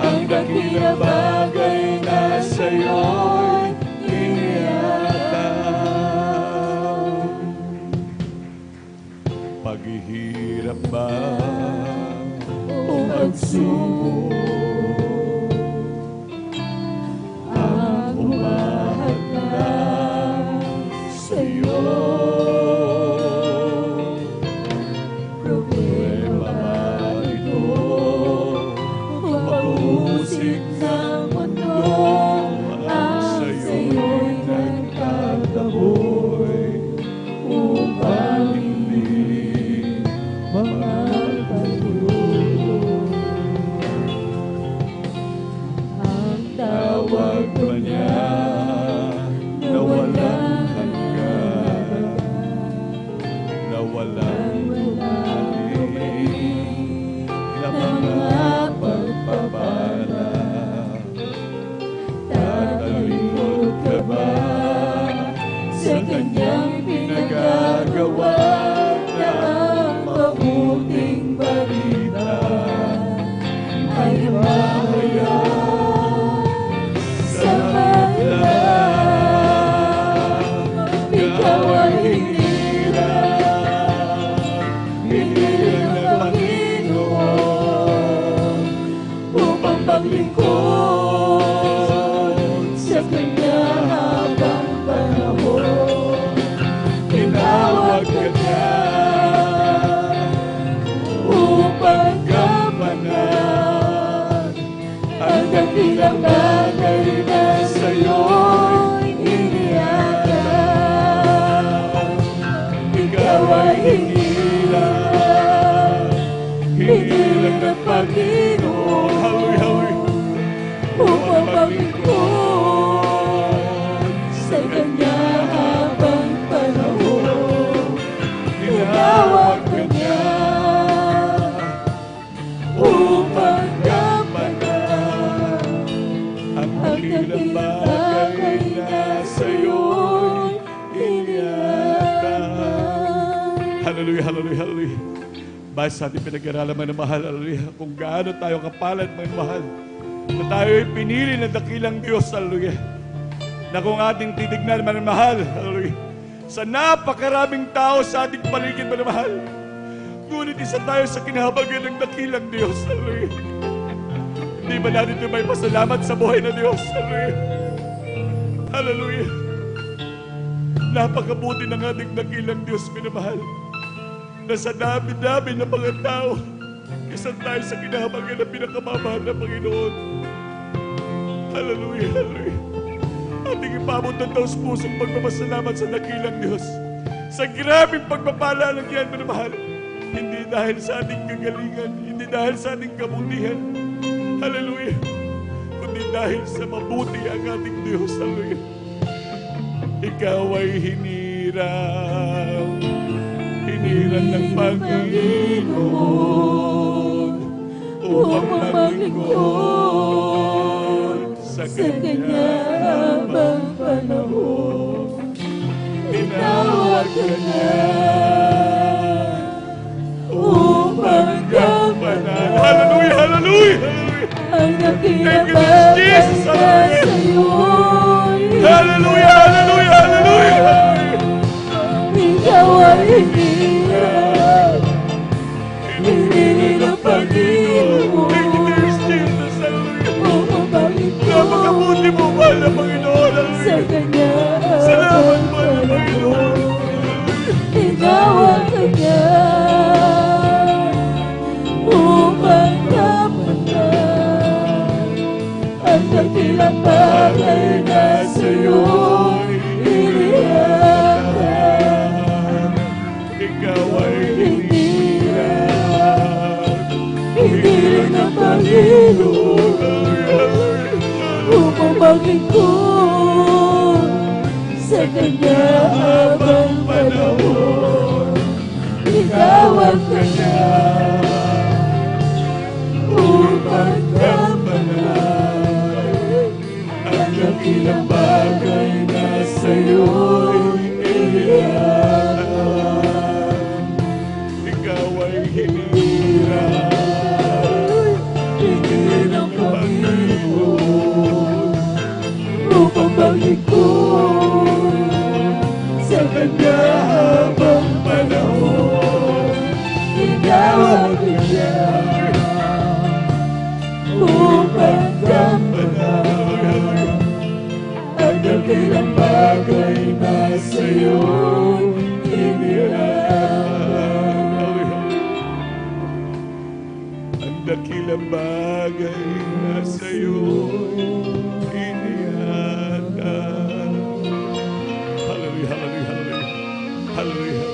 ang dakilang bagay na sa'yo'y iniatang. Paghihirap ba o pagsubok, ang humahadlang sa'yo. Problema ba ito o pag-uusig ng mundo, ang sa'yo'y nagtataboy upang hindi magpatuloy. Ang tawag ba niya na walang hanggan, na walang bumalik na mga pagpapala? Tatalingkod ka ba sa Kanyang pinagagawa na ang mabuting balita ay mamahayag sa madlang? Ikaw ay hinilang ng Panginoon upang maglingkod sa Kanya habang panahon. Tinawag ka niya upang gampanan ang dakilang bagay na sa'yo'y iniatang. Ikaw ay hinilang ng Panginoon, upang maglingkod sa Kanya habang panahon. Tinawag ka niya upang gampanan ang dakilang bagay na sa'yo'y iniatang. Hallelujah, hallelujah, hallelujah. Bahit sa ating pinag-aralan, mga mahal, hallelujah, kung gaano tayo kapalad, mga mahal, na tayo ay pinili ng dakilang Diyos, hallelujah, na kung ating titignan, mga mahal, hallelujah, sa napakaraming tao sa ating paligid, mga mahal, ngunit isa tayo sa kinahabagan ng dakilang Diyos, hallelujah. Hindi ba natin ito may pasalamat sa buhay na Diyos, hallelujah, hallelujah. Napakabuti ng ating dakilang Diyos, mga mahal, na sa dami-dami ng mga tao, isa tayo sa kinahabagan ng pinakamamahal na Panginoon. Hallelujah, hallelujah. Ating ipamot ng taos-pusong pagpapasalamat sa dakilang Diyos. Sa grabing pagpapala ng yan, minamahal. Hindi dahil sa ating kagalingan, hindi dahil sa ating kabutihan. Hallelujah. Kundi dahil sa mabuti ang ating Diyos. Hallelujah. Ikaw ay hinilang ng Panginoon upang maglingkod sa Kanya habang panahon. Tinawag ka niya upang gampanan. Hallelujah, hallelujah, hallelujah. Ang Thank you, Jesus. Hallelujah, hallelujah, hallelujah, hallelujah. Ikaw ay hiniling ng Panginoon. Thank you, dear Jesus. Hallelujah. Upang maglingkod Napakabuti mo, mahal na Panginoon. sa Hallelujah. Kanya Salamat, habang mahal na Panginoon. panahon. Tinawag ka niya upang gampanan ang dakilang bagay na sa'yo'y inihatag. Ikaw ay Hiniling ng Panginoon maglingkod sa Kanya habang panahon. Ikaw ang Kanya upang gampanan ang dakilang bagay na sa'yo'y inilaan. Ikaw ay hinirang, hingin ang Panginoon upang maglingkod sa Kanya habang panahon. Ikaw ang Kanya upang gampanan ang dakilang bagay na sa'yo'y inilaan. Ang dakilang bagay na sa'yo'y inilaan. Hallelujah, hallelujah, hallelujah. Hallelujah, hallelujah.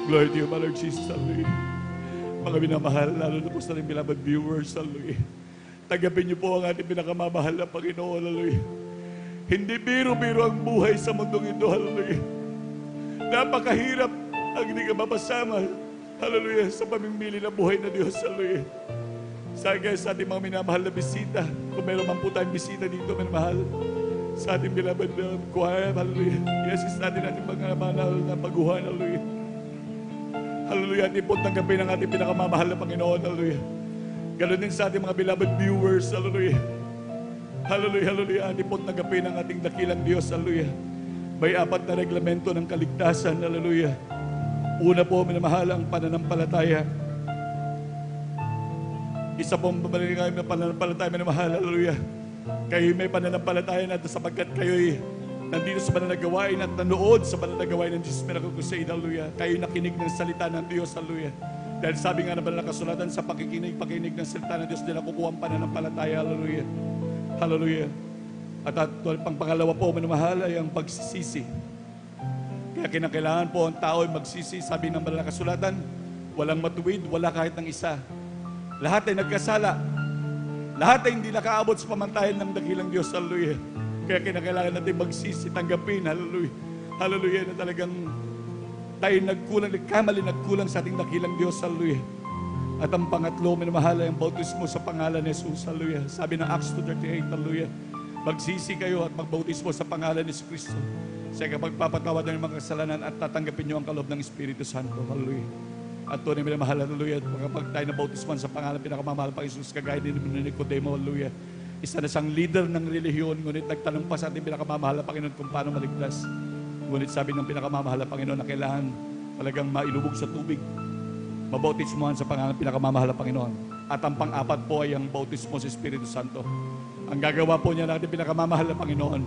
Glory to you, my Lord Jesus, hallelujah. Mga minamahal, lalo na po sa ating beloved viewers, hallelujah. Tanggapin niyo po ang ating pinakamamahal na Panginoon, hallelujah. Hindi biro-biro ang buhay sa mundong ito, hallelujah. Napakahirap ang hindi ka mapasama, hallelujah, sa pamimili ng buhay na Diyos, hallelujah. Sa ating mga minamahal na bisita, kung meron man po tayong bisita dito, minamahal, sa ating beloved choir, hallelujah. I-assist natin ating mga manahal na baguhan, hallelujah. Hallelujah, ating po tanggapin ang ating pinakamamahal na Panginoon, hallelujah. Ganon din sa ating mga beloved viewers, hallelujah. Hallelujah, hallelujah. Ating po tanggapin ang ating dakilang Diyos, hallelujah. May 4 na reglamento ng kaligtasan, hallelujah. Una po, minamahal, ang pananampalataya. Isa pong babaligay na pananampalataya, minamahal, hallelujah. Kayo may pananampalataya na sapagkat kayo'y nandito sa banal na gawain at nanood sa banal na gawain ng Jesus Miracle Crusade, hallelujah. Kayo nakinig ng salita ng Diyos, hallelujah. Dahil sabi nga na banal na kasulatan, sa pakikinig ng salita ng Diyos, nila kukuha ang pananampalataya, hallelujah. Hallelujah. At pang pangalawa po, minamahal, ay ang pagsisisi. Kaya kinakailangan po ang tao ay magsisi, sabi ng banal na kasulatan, walang matuwid, wala kahit ng isa. Lahat ay nagkasala. Lahat ay hindi nakaabot sa pamantayan ng dakilang Diyos, hallelujah. Kaya kinakailangan natin magsisi, tanggapin, hallelujah. Hallelujah, na talagang tayo nagkulang sa ating dakilang Diyos, hallelujah. At ang pangatlo, minamahal, ay ang bautismo sa pangalan ni Jesus, hallelujah. Sabi ng Acts 2:38, hallelujah. Magsisi kayo at magbautismo sa pangalan ni Kristo sa kapagpapatawad ng mga kasalanan at tatanggapin nyo ang kaloob ng Espiritu Santo, hallelujah. At tunay minamahal, hallelujah. At kapag tayo na bautisman sa pangalan pinakamamahal pa Jesus, kagaya din ni Nicodemo, hallelujah. Isa na siyang leader ng relihiyon, ngunit nagtanong pa sa ating pinakamamahal na Panginoon kung paano maligtas. Ngunit sabi ng pinakamamahal na Panginoon na kailangan talagang mailubog sa tubig, mabautismohan sa pangalan pinakamamahal na Panginoon. At ang pang-apat po ay ang bautismo sa Espiritu Santo. Ang gagawa po niya ng ating pinakamamahal na Panginoon.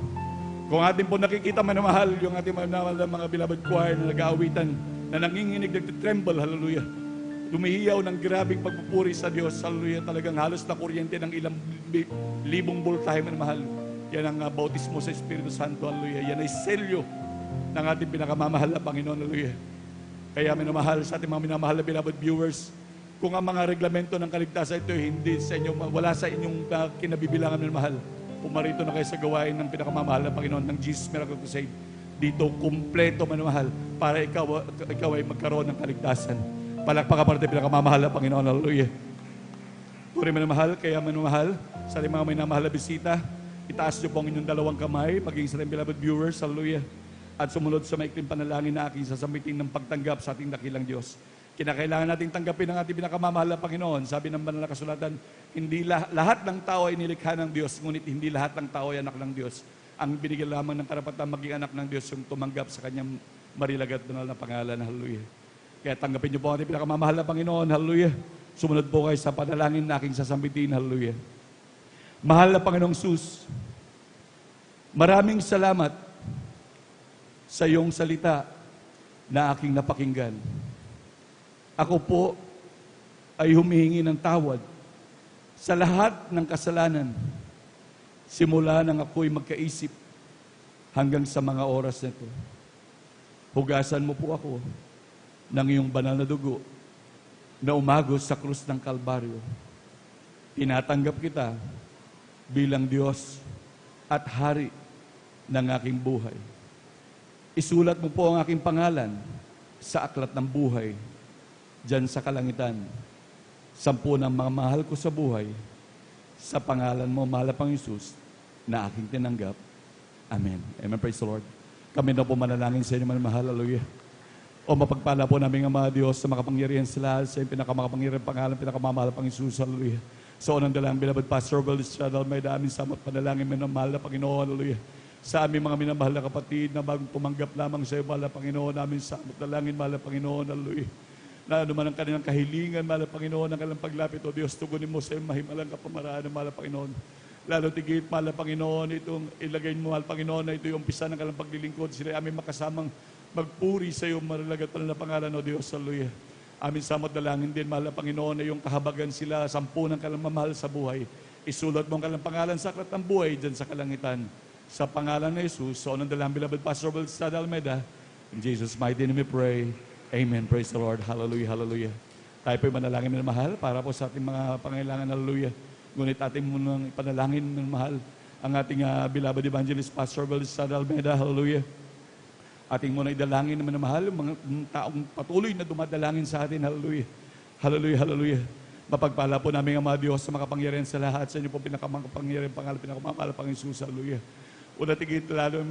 Kung ating po nakikita manamahal, yung ating manamahal na mga beloved choir na nag-aawitan, na nanginginig, nag-tremble, hallelujah. Lumihiyaw ng grabing pagpupuri sa Diyos, hallelujah. Talagang halos na kuryente ng ilang libong voltahe, manamahal. Yan ang bautismo sa Espiritu Santo, hallelujah. Yan ay selyo ng ating pinakamamahal na Panginoon, hallelujah. Kaya minamahal sa ating mga minamahal na beloved viewers, kung ang mga reglamento ng kaligtasan ito hindi sa inyo, wala sa inyong kinabibilangan, minamahal, pumarito na kayo sa gawain ng pinakamamahal na Panginoon ng Jesus Miracle Crusade. Dito, kumpleto, minamahal, para ikaw ay magkaroon ng kaligtasan. Palakpakan para tayo pinakamamahal na Panginoon, hallelujah. Puri minamahal, kaya minamahal, sa ating mga minamahal na bisita, itaas niyo po ang inyong dalawang kamay, maging sa ating beloved viewers, hallelujah. At sumunod sa maikling panalangin na aking sasambitin ng pagtanggap sa ating dakilang Diyos. Kinakailangan nating tanggapin ang ating pinakamamahal na Panginoon. Sabi ng banal na kasulatan, hindi lahat ng tao ay nilikha ng Diyos, ngunit hindi lahat ng tao ay anak ng Diyos. Ang binigyan lamang ng karapatan maging anak ng Diyos yung tumanggap sa kanyang marilagat na pangalan, hallelujah. Kaya tanggapin niyo po ang ating pinakamamahal na Panginoon, hallelujah. Sumunod po kayo sa panalangin na aking sasambitin, hallelujah. Mahal na Panginoong Jesus, maraming salamat sa iyong salita na aking napakinggan. Ako po ay humihingi ng tawad sa lahat ng kasalanan simula nang ako'y magkaisip hanggang sa mga oras na ito. Hugasan mo po ako ng iyong banal na dugo na umagos sa krus ng Kalbaryo. Tinatanggap kita bilang Diyos at Hari ng aking buhay. Isulat mo po ang aking pangalan sa aklat ng buhay diyan sa kalangitan. 10 ng mga mahal ko sa buhay, sa pangalan mo, mahal na Panginoong Hesus, na aking tinanggap. Amen. Amen. Praise the Lord. Kami na po manalangin sa inyo, mahal. Hallelujah. O mapagpala po namin ang mga Diyos sa makapangyarihan sila, sa pinakamakapangyarihan pangalan, pinakamamahal na Panginoong Hesus. Hallelujah. So, unang dalang, beloved Pastor Will Estrada, may daamin sa panalangin mo ng mahal na Panginoon. Hallelujah. Sa aming mga minamahal na kapatid na bagong tumanggap lamang sa iyo, mahal na Panginoon, namin sa dalangin, mahal na Panginoon. Hallelujah. Na ano man ang kanilang kahilingan, mahal na Panginoon, ang kanilang paglapit, o Diyos, tugunin mo sa iyong mahimalang kapamaraan, mahal na Panginoon. Lalo tigit, mahal na Panginoon, itong ilagay mo, mahal Panginoon, na ito yung umpisa ng kanilang paglilingkod. Sila aming makasamang magpuri sa iyo, marilagat pa na pangalan, o Diyos, hallelujah. Amin samot dalangin din, mahal na Panginoon, na yung kahabagan sila, 10 ng kanilang mamahal sa buhay. Isulat mo ang kanilang pangalan sa aklat ng buhay, dyan sa kalangitan. Sa pangalan ni Jesus, so unang dalangin, beloved Pastor Will Estrada Almeida, in Jesus' mighty name we pray. Amen. Praise the Lord. Hallelujah, hallelujah. Tayo po'y manalangin ng mahal para po sa ating mga pangailangan. Hallelujah. Ngunit ating munang ipanalangin ng mahal ang ating beloved evangelist Pastor Will Estrada Almeida. Hallelujah. Ating muna idalangin naman ng mahal, mga taong patuloy na dumadalangin sa atin. Hallelujah. Hallelujah, hallelujah. Mapagpala po namin ang mga Diyos sa makapangyarihan sa lahat. Sa inyo po pinakamakapangyarihan pangalan, pinakamamahal Panginoon Jesus. Hallelujah. Una tigit lalo,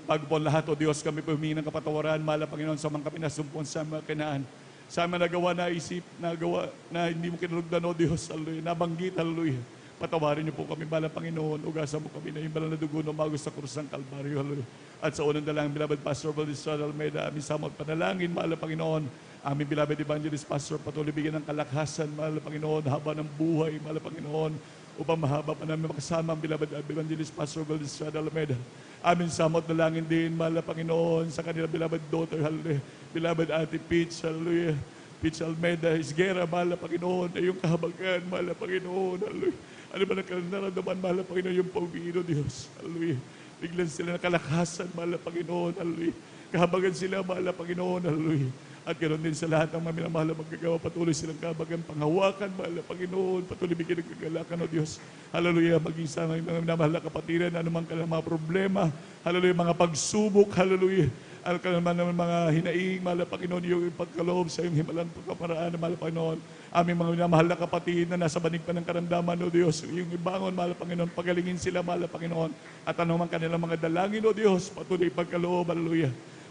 bago po lahat, o Diyos, kami po humingi ng kapatawaran, mahal na Panginoon, sa mga kami nasumpon sa mga kinaan. Sa mga nagawa na isip, nagawa na hindi mo kinalugdan, o Diyos, hallelujah, nabanggit, hallelujah. Patawarin niyo po kami, mahal na Panginoon, ugasan mo kami na yung banal na dugo na umagos sa krus ng Kalbaryo, hallelujah. At sa unang dalangin, beloved Pastor Will Estrada Almeida, aming samot panalangin, mahal na Panginoon, aming beloved evangelist Pastor, patuloy bigyan ng kalakasan, mahal na Panginoon, haba ng buhay, mahal na Panginoon, upang mahaba pa namin makasama ang beloved evangelist Pastor Will Estrada Almeida. Amin samot dalangin din, mahal na Panginoon, sa kanilang beloved daughter, hallelujah, beloved Ate Peach, hallelujah, Peach Almeida, Isgera, mahal na Panginoon, ay yung kahabagan, mahal na Panginoon, hallelujah. Ano ba ang nararamdaman, mahal na Panginoon, yung pag-ibig, Diyos, hallelujah. Biglan sila ng kalakasan, mahal na Panginoon, hallelujah. Kahabagan sila, mahal na Panginoon, hallelujah. At ganoon din sa lahat ng mga minamahal na magagawa, patuloy silang kabagan, panghawakan, mahal na Panginoon, patuloy bigyan ng kagalakan, o Diyos. Hallelujah, mag-isa ng mga minamahal na kapatiran, anumang kanilang mga problema, hallelujah, mga pagsubok, hallelujah, al kanaman ng mga hinaing, mahal na Panginoon, yung pagkaloob sa iyong himalang pagkaparaan, mahal na Panginoon, aming mga minamahal na kapatid na nasa banig pa ng karamdaman, o Diyos, yung ibangon, mahal na Panginoon, pagalingin sila, mahal na Panginoon, at anumang kanilang mga dalangin, o Diyos, patuloy pagkaloob, hallelujah.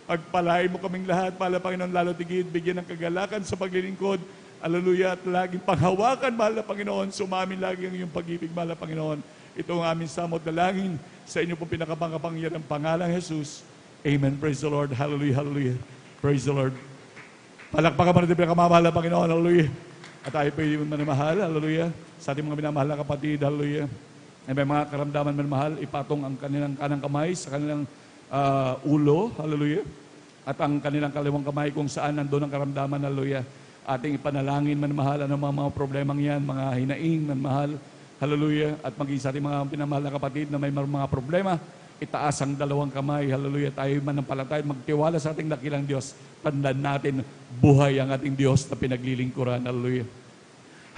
Pagpalain mo kaming lahat, mahal na Panginoon, lalo tigid, bigyan ng kagalakan sa paglilingkod, hallelujah, at laging panghawakan, mahal na Panginoon, sumamin lagi ang iyong pag-ibig, mahal na Panginoon. Ito ang aming samot dalangin sa inyo pong pinakapangkapangyarang pangalang Jesus. Amen. Praise the Lord. Hallelujah, hallelujah. Praise the Lord. Palakpakan mo natin pinakamamahal na Panginoon, hallelujah. At tayo po yung manamahal, hallelujah, sa ating mga minamahal na kapatid, hallelujah. Ay may mga karamdaman manamahal, ipatong ang kanilang kanang kamay sa kanilang ulo, hallelujah. At ang kanilang kaliwang kamay kung saan nandoon ang karamdaman, hallelujah. Ating ipanalangin, manmahal, ano mga problemang yan, mga hinaing, manmahal, hallelujah. At maging sa ating mga pinamahal na kapatid na may mga problema, itaas ang dalawang kamay, hallelujah. Tayo manampalataya, magtiwala sa ating dakilang Diyos. Tandaan natin, buhay ang ating Diyos na pinaglilingkuran, hallelujah.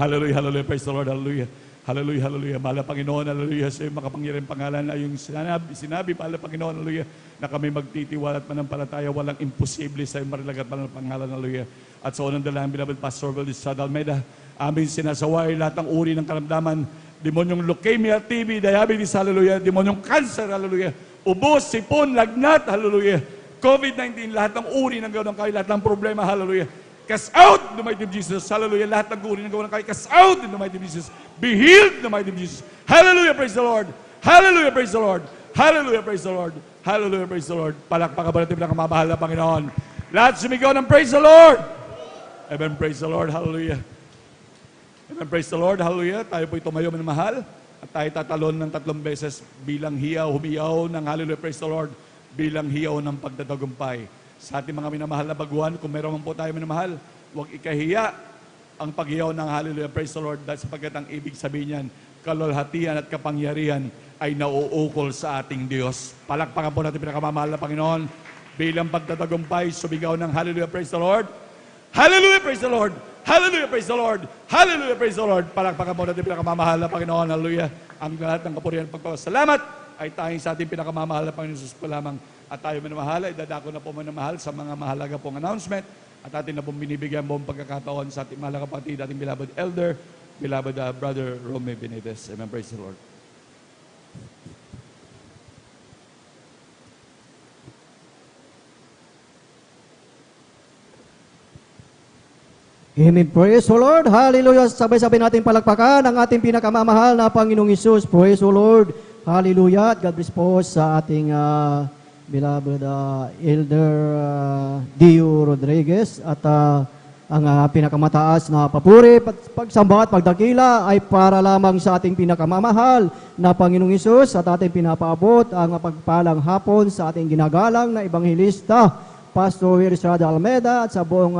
Hallelujah, hallelujah, praise the Lord, hallelujah. Hallelujah, hallelujah. Mahal na Panginoon, hallelujah. Sa iyong makapangyarihang pangalan na yung sinabi, mahal na Panginoon, hallelujah, na kami magtitiwala at manampalataya, walang imposible sa iyong marilagat mahal na pangalan, hallelujah. At sa unang dalangin, beloved Pastor Will Estrada Almeida, amin sinasaway lahat ng uri ng karamdaman, demonyong leukemia, TB, diabetes, hallelujah, demonyong cancer, hallelujah, ubos, sipon, lagnat, hallelujah, COVID-19, lahat ng uri ng gawin ng kayo, lahat ng problema, hallelujah. Cast out in the mighty name of Jesus. Hallelujah. Lahat ng uri ng gawa ng kayo, cast out in the mighty name of Jesus. Be healed in the mighty name of Jesus. Hallelujah. Praise the Lord. Hallelujah. Praise the Lord. Hallelujah. Praise the Lord. Hallelujah. Praise the Lord. Palakpakan ba natin pinakamamahal na Panginoon. Lahat sumigaw ng praise the Lord. Amen. Praise the Lord. Hallelujah. Amen. Praise the Lord. Hallelujah. Tayo po'y tumayo ng mahal. At tayo tatalon ng 3 beses bilang hiyaw, humiyaw ng hallelujah. Praise the Lord. Bilang hiyaw ng pagtatagumpay. Sa ating mga minamahal na baguhan, kung meron man po tayo minamahal, huwag ikahiya ang paghiyaw ng hallelujah, praise the Lord, dahil sapagkat ang ibig sabihin niyan, kalulhatian at kapangyarihan ay nauukol sa ating Diyos. Palakpakan po natin pinakamamahal na Panginoon, bilang pagtatagumpay, sumigaw ng hallelujah, praise the Lord. Hallelujah, praise the Lord. Hallelujah, praise the Lord. Hallelujah, praise the Lord. Palakpakan mo natin pinakamamahal na Panginoon. Hallelujah. Ang lahat ng kapurihan at pagpapasalamat ay tanging sa ating pinakamamahal na Panginoon Jesus po lamang. At tayo minamahal, ay dadako na po minamahal sa mga mahalaga pong announcement. At atin na pong binibigyan buong pagkakataon sa ating mahalaga kapatid, ating beloved elder, beloved brother Romeo Benitez. Amen, praise the Lord. Amen. Praise the Lord. Hallelujah. Sabay-sabay natin palakpakan ang ating pinakamamahal na Panginoong Isus. Praise the Lord. Hallelujah. At God bless po sa ating beloved Elder Dio Rodriguez. At ang pinakamataas na papuri, pagsamba at pagdakila ay para lamang sa ating pinakamamahal na Panginoong Isus. At ating pinapaabot ang pagpalang hapon sa ating ginagalang na Ebanghilista, Pastor Will Estrada Almeida, at sa buong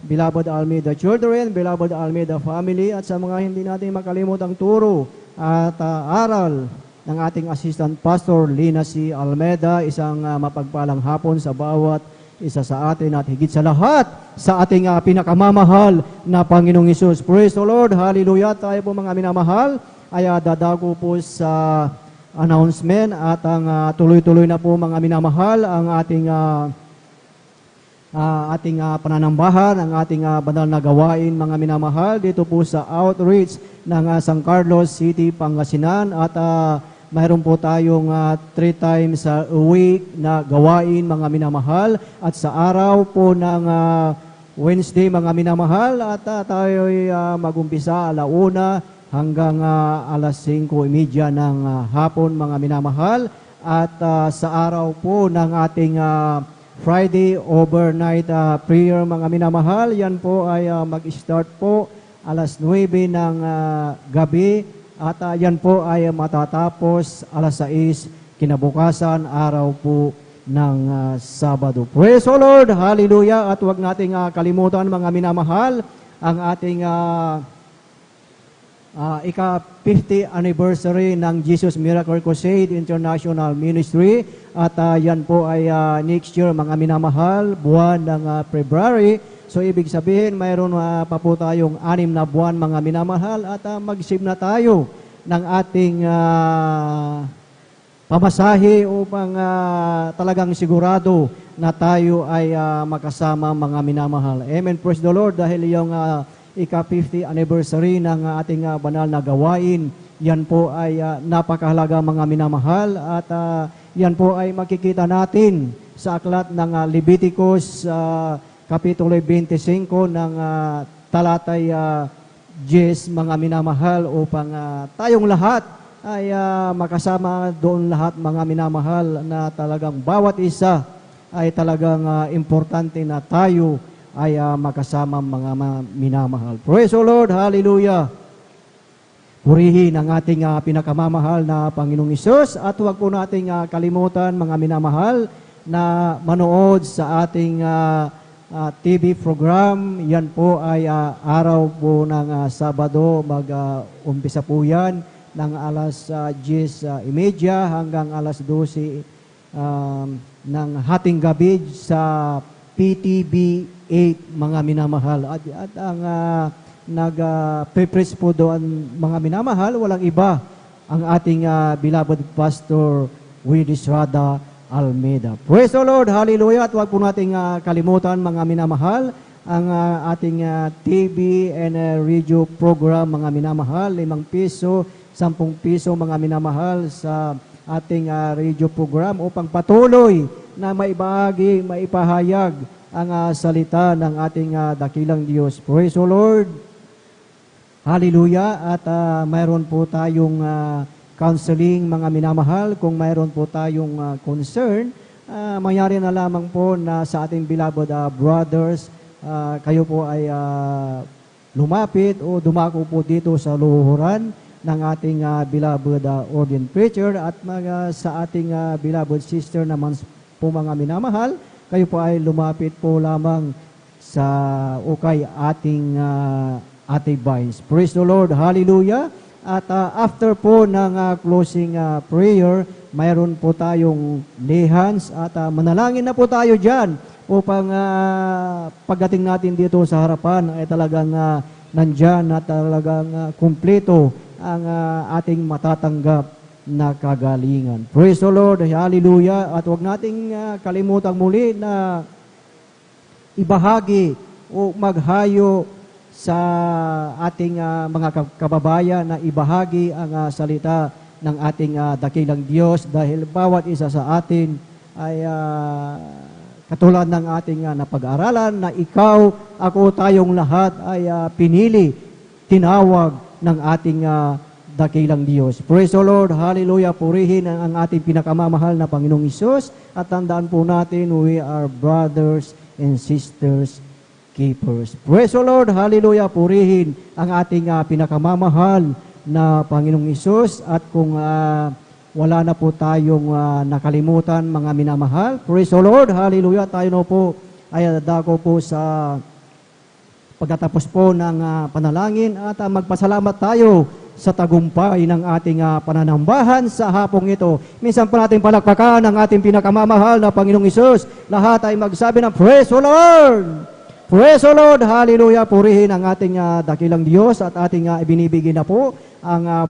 beloved Almeida children, beloved Almeida family, at sa mga hindi natin makalimutang turo at aral ng ating Assistant Pastor Lina C. Almeida. Isang mapagpalang hapon sa bawat isa sa atin at higit sa lahat sa ating pinakamamahal na Panginoong Hesus. Praise the Lord. Hallelujah. Tayo po mga minamahal ay dadago po sa announcement at ang tuloy-tuloy na po mga minamahal ang ating pananambahan, ang ating banal na gawain, mga minamahal, dito po sa outreach ng San Carlos City, Pangasinan. At mayroon po tayong 3 times a week na gawain, mga minamahal. At sa araw po ng Wednesday, mga minamahal, at tayo ay mag-umpisa 1:00 hanggang 5:30 ng hapon, mga minamahal. At sa araw po ng ating Friday overnight prayer, mga minamahal, yan po ay mag-start po 9:00 ng gabi at yan po ay matatapos 6:00 kinabukasan, araw po ng Sabado. Praise the Lord! Hallelujah! At huwag nating kalimutan, mga minamahal, ang ating ika-50 anniversary ng Jesus Miracle Crusade International Ministry. At yan po ay next year, mga minamahal, buwan ng February. So ibig sabihin, mayroon pa po tayong 6 na buwan, mga minamahal, at mag-save na tayo ng ating pamasahe upang talagang sigurado na tayo ay makasama, mga minamahal. Amen. Praise the Lord. Dahil yung ika-50 anniversary ng ating banal na gawain, yan po ay napakahalaga, mga minamahal. At yan po ay makikita natin sa aklat ng Leviticus Kapitulo 25 ng talatay 10, mga minamahal, upang tayong lahat ay makasama doon lahat, mga minamahal, na talagang bawat isa ay talagang importante na tayo ay makasama, mga minamahal. Praise the Lord! Hallelujah! Purihin ang ating pinakamamahal na Panginoong Hesus. At huwag po nating kalimutan, mga minamahal, na manood sa ating TV program. Yan po ay araw po ng Sabado. Mag-umpisa po yan ng 10:30 hanggang 12:00 ng hating gabi sa PTV 8, mga minamahal. At ang nag-preach po doon, mga minamahal, walang iba, ang ating beloved Pastor Willie Estrada Almeida. Praise the Lord! Hallelujah! At huwag po nating kalimutan, mga minamahal, ang ating TV and radio program, mga minamahal. 5 piso, 10 piso, mga minamahal, sa ating radio program upang patuloy na maibahagi, maipahayag ang salita ng ating dakilang Diyos. Praise the Lord! Hallelujah! At mayroon po tayong counseling, mga minamahal. Kung mayroon po tayong concern, mangyari na lamang po na sa ating beloved brothers, kayo po ay lumapit o dumako po dito sa luhuran ng ating beloved ordained preacher, at sa ating beloved sister naman po, mga minamahal, kayo po ay lumapit po lamang sa ukay ating Ate Vines. Praise the Lord. Hallelujah. At after po ng closing prayer, mayroon po tayong lay hands at manalangin na po tayo dyan upang pagdating natin dito sa harapan ay talagang nandyan at talagang kumpleto ang ating matatanggap na kagalingan. Praise the Lord, hallelujah. At huwag nating kalimutang muli na ibahagi o maghayo sa ating mga kababayan na ibahagi ang salita ng ating dakilang Diyos dahil bawat isa sa atin ay katulad ng ating napag-aralan na ikaw, ako, tayong lahat ay pinili, tinawag ng ating dakilang Diyos. Praise the Lord, hallelujah, purihin ang ating pinakamamahal na Panginoong Isus at tandaan po natin, we are brothers and sisters keepers. Praise the Lord, hallelujah, purihin ang ating pinakamamahal na Panginoong Isus at kung wala na po tayong nakalimutan mga minamahal, praise the Lord, hallelujah, tayo na po ay dako po sa pagkatapos po ng panalangin at magpasalamat tayo sa tagumpay ng ating pananambahan sa hapong ito. Minsan pa natin palakpakan ang ating pinakamamahal na Panginoong Isus. Lahat ay magsabi ng praise the Lord! Praise the Lord! Hallelujah! Purihin ang ating dakilang Diyos at ating ibinibigay na po ang